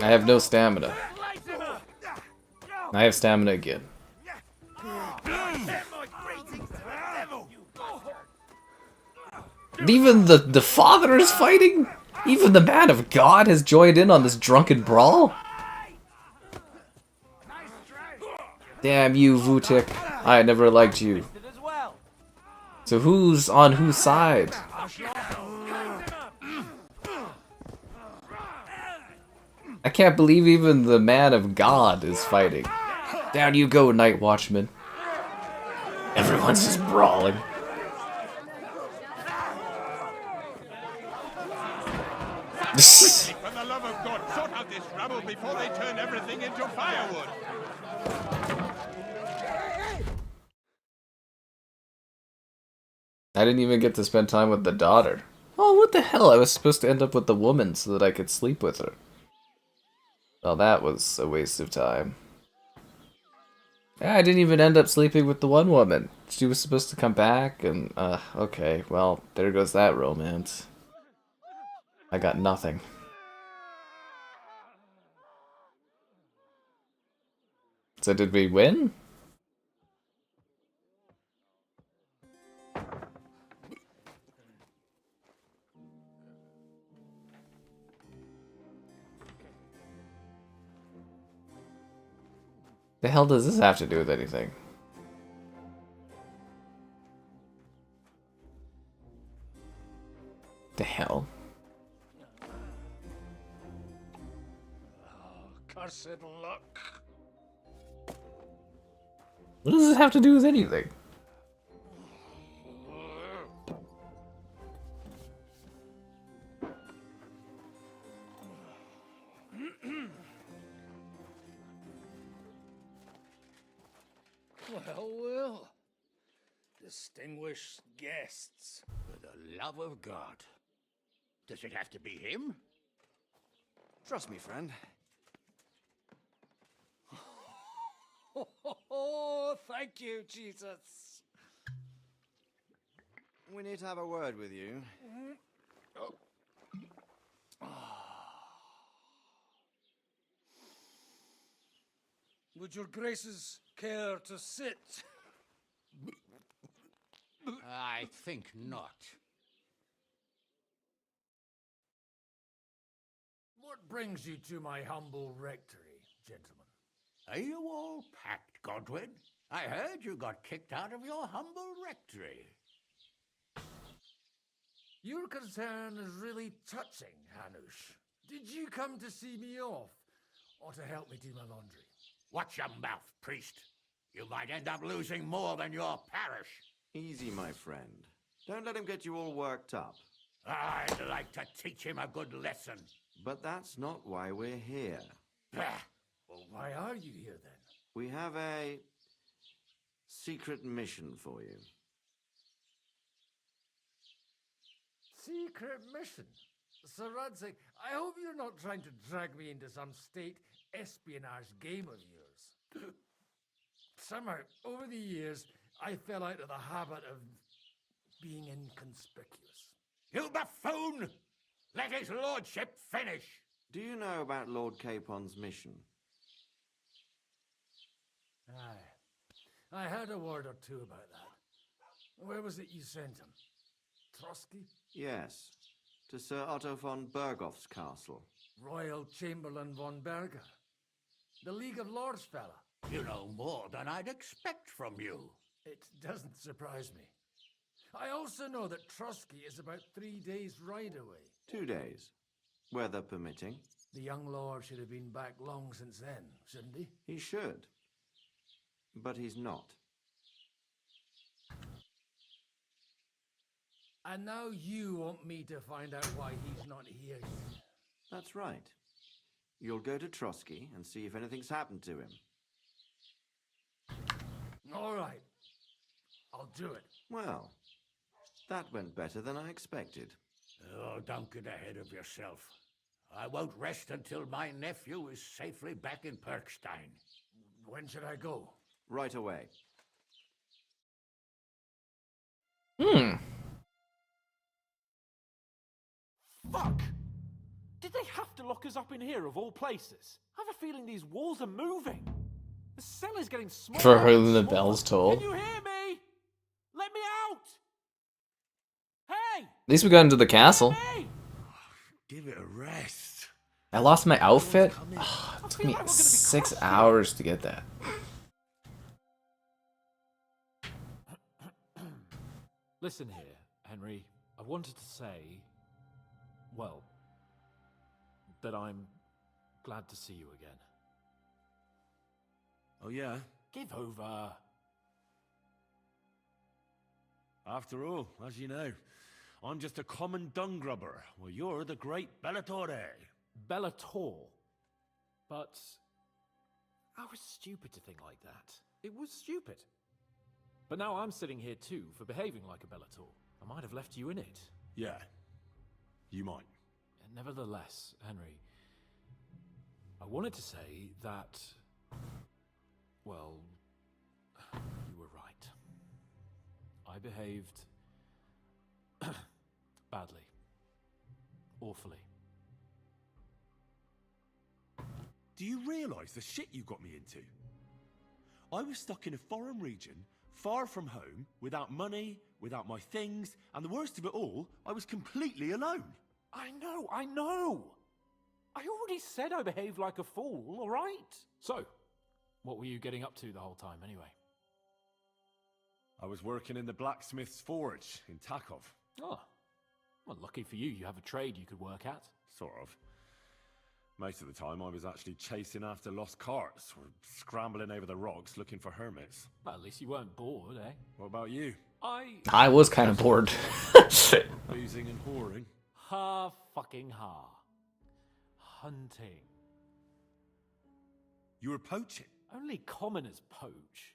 I have no stamina. I have stamina again. Even the father is fighting? Even the man of God has joined in on this drunken brawl? Damn you, Vutik. I never liked you. So who's on whose side? I can't believe even the man of God is fighting. Down you go, Night Watchman. Everyone's just brawling. For the love of God, sort out this rabble before they turn everything into firewood. I didn't even get to spend time with the daughter. Oh, what the hell? I was supposed to end up with the woman so that I could sleep with her. Well, that was a waste of time. Yeah, I didn't even end up sleeping with the one woman. She was supposed to come back and, okay, well, there goes that romance. I got nothing. So did we win? The hell does this have to do with anything? The hell? Cursed luck. What does this have to do with anything? Well. Distinguished guests. For the love of God. Does it have to be him? Trust me, friend. Oh, thank you, Jesus. We need to have a word with you. Would your graces care to sit? I think not. What brings you to my humble rectory, gentlemen? Are you all packed, Godwin? I heard you got kicked out of your humble rectory. Your concern is really touching, Hanush. Did you come to see me off, or to help me do my laundry? Watch your mouth, priest. You might end up losing more than your parish. Easy, my friend. Don't let him get you all worked up. I'd like to teach him a good lesson. But that's not why we're here. Well, why are you here, then? We have a secret mission for you. Secret mission? Sir Radzig, I hope you're not trying to drag me into some state espionage game of yours. Somehow, over the years, I fell out of the habit of being inconspicuous. You buffoon! Let his lordship finish! Do you know about Lord Capon's mission? Aye. I heard a word or two about that. Where was it you sent him? Trotsky? Yes, to Sir Otto von Bergoff's castle. Royal Chamberlain von Berger. The League of Lords fella. You know more than I'd expect from you. It doesn't surprise me. I also know that Trotsky is about 3 days' ride away. 2 days, weather permitting. The young lord should have been back long since then, shouldn't he? He should. But he's not. And now you want me to find out why he's not here yet. That's right. You'll go to Trotsky and see if anything's happened to him. All right. I'll do it. Well, that went better than I expected. Oh, don't get ahead of yourself. I won't rest until my nephew is safely back in Perkstein. When should I go? Right away. Fuck! Did they have to lock us up in here of all places? I have a feeling these walls are moving. The cell is getting smaller. For her, and the smaller. bells toll. Can you hear me? Let me out! Hey! At least we got into the castle. Give it a rest. I lost my outfit. Oh, it took me 6 hours to get that. Listen here, Henry. I wanted to say, well, that I'm glad to see you again. Oh, yeah? Give over. After all, as you know, I'm just a common dung grubber, while you're the great Bellatore. Bellator. But I was stupid to think like that. It was stupid. But now I'm sitting here too for behaving like a Bellator. I might have left you in it. Yeah, you might. And nevertheless, Henry, I wanted to say that, well, you were right. I behaved badly. Awfully. Do you realise the shit you got me into? I was stuck in a foreign region, far from home, without money, without my things, and the worst of it all, I was completely alone. I know! I already said I behaved like a fool, all right? So, what were you getting up to the whole time anyway? I was working in the Blacksmith's forge in Takov. Oh, well, lucky for you, you have a trade you could work at. Sort of. Most of the time I was actually chasing after lost carts, or scrambling over the rocks looking for hermits. Well, at least you weren't bored, eh? What about you? I was kind of bored. Boozing and whoring. Fucking Hunting. You were poaching? Only commoners poach.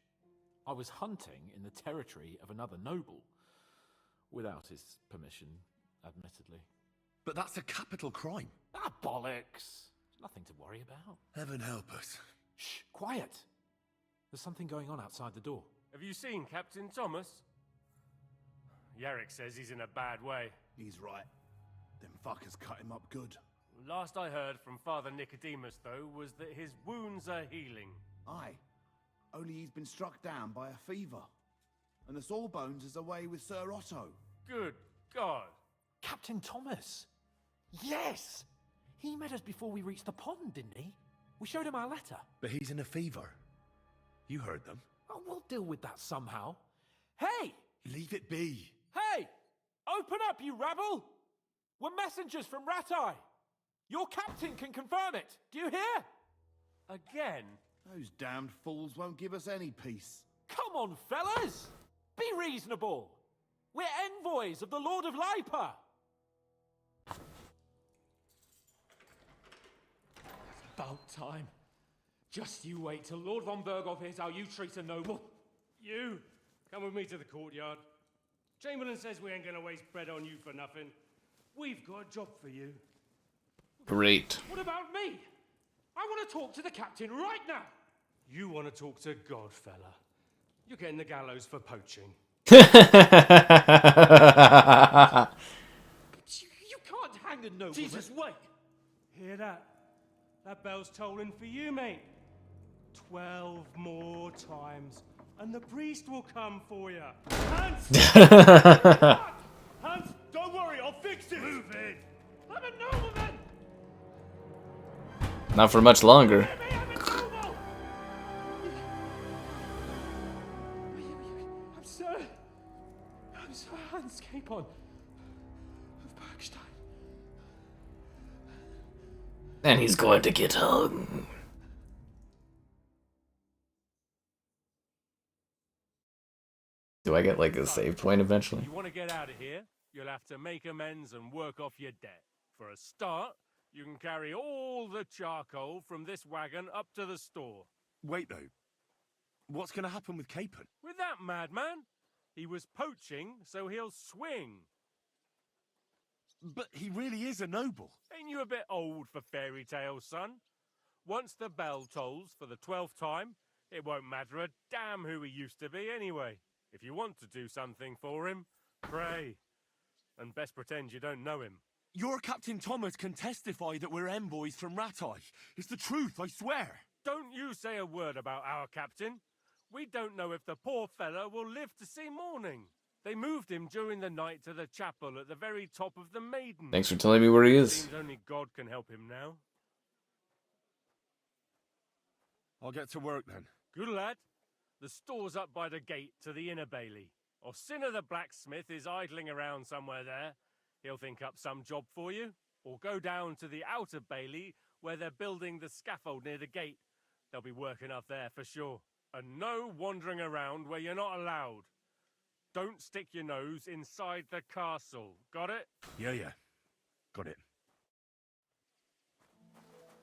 I was hunting in the territory of another noble. Without his permission, admittedly. But that's a capital crime. Ah, bollocks. Nothing to worry about. Heaven help us. Shh, quiet. There's something going on outside the door. Have you seen Captain Thomas? Yarrick says he's in a bad way. He's right. Them fuckers cut him up good. Last I heard from Father Nicodemus, though, was that his wounds are healing. Aye. Only he's been struck down by a fever. And the Sawbones is away with Sir Otto. Good God. Captain Thomas! Yes! He met us before we reached the pond, didn't he? We showed him our letter. But he's in a fever. You heard them. Oh, we'll deal with that somehow. Hey! Leave it be. Hey! Open up, you rabble! We're messengers from Ratai. Your captain can confirm it. Do you hear? Again? Those damned fools won't give us any peace. Come on, fellas! Be reasonable. We're envoys of the Lord of Lipa. About time. Just you wait till Lord von Berghoff hears how you treat a noble. You, come with me to the courtyard. Chamberlain says we ain't gonna waste bread on you for nothing. We've got a job for you. Great. What about me? I want to talk to the captain right now. You want to talk to God, fella. You're getting the gallows for poaching. You can't hang a nobleman. Jesus, wait! Hear that? That bell's tolling for you, mate. 12 more times, and the priest will come for you. Hans! Hans, don't worry, I'll fix it! Move it! I'm a nobleman! Not for much longer. I'm Sir Hans Capon of Bergstein. And he's going to get hung. Do I get like a save point eventually? You want to get out of here? You'll have to make amends and work off your debt. For a start, You can carry all the charcoal from this wagon up to the store. Wait, though. What's going to happen with Capon? With that madman? He was poaching, so he'll swing. But he really is a noble. Ain't you a bit old for fairy tales, son? Once the bell tolls for the 12th time, it won't matter a damn who he used to be anyway. If you want to do something for him, pray. And best pretend you don't know him. Your Captain Thomas can testify that we're envoys from Rites. It's the truth, I swear. Don't you say a word about our captain. We don't know if the poor fella will live to see morning. They moved him during the night to the chapel at the very top of the Maiden. Thanks for telling me where he is. Seems only God can help him now. I'll get to work then. Good lad. The store's up by the gate to the inner bailey. Or Sinner the blacksmith is idling around somewhere there. He'll think up some job for you. Or go down to the outer bailey where they're building the scaffold near the gate. They'll be working up there for sure. And no wandering around where you're not allowed. Don't stick your nose inside the castle. Got it? Yeah. Got it.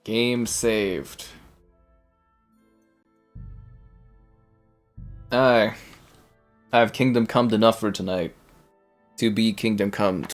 Game saved. I have Kingdom Come enough for tonight. To be Kingdom Come.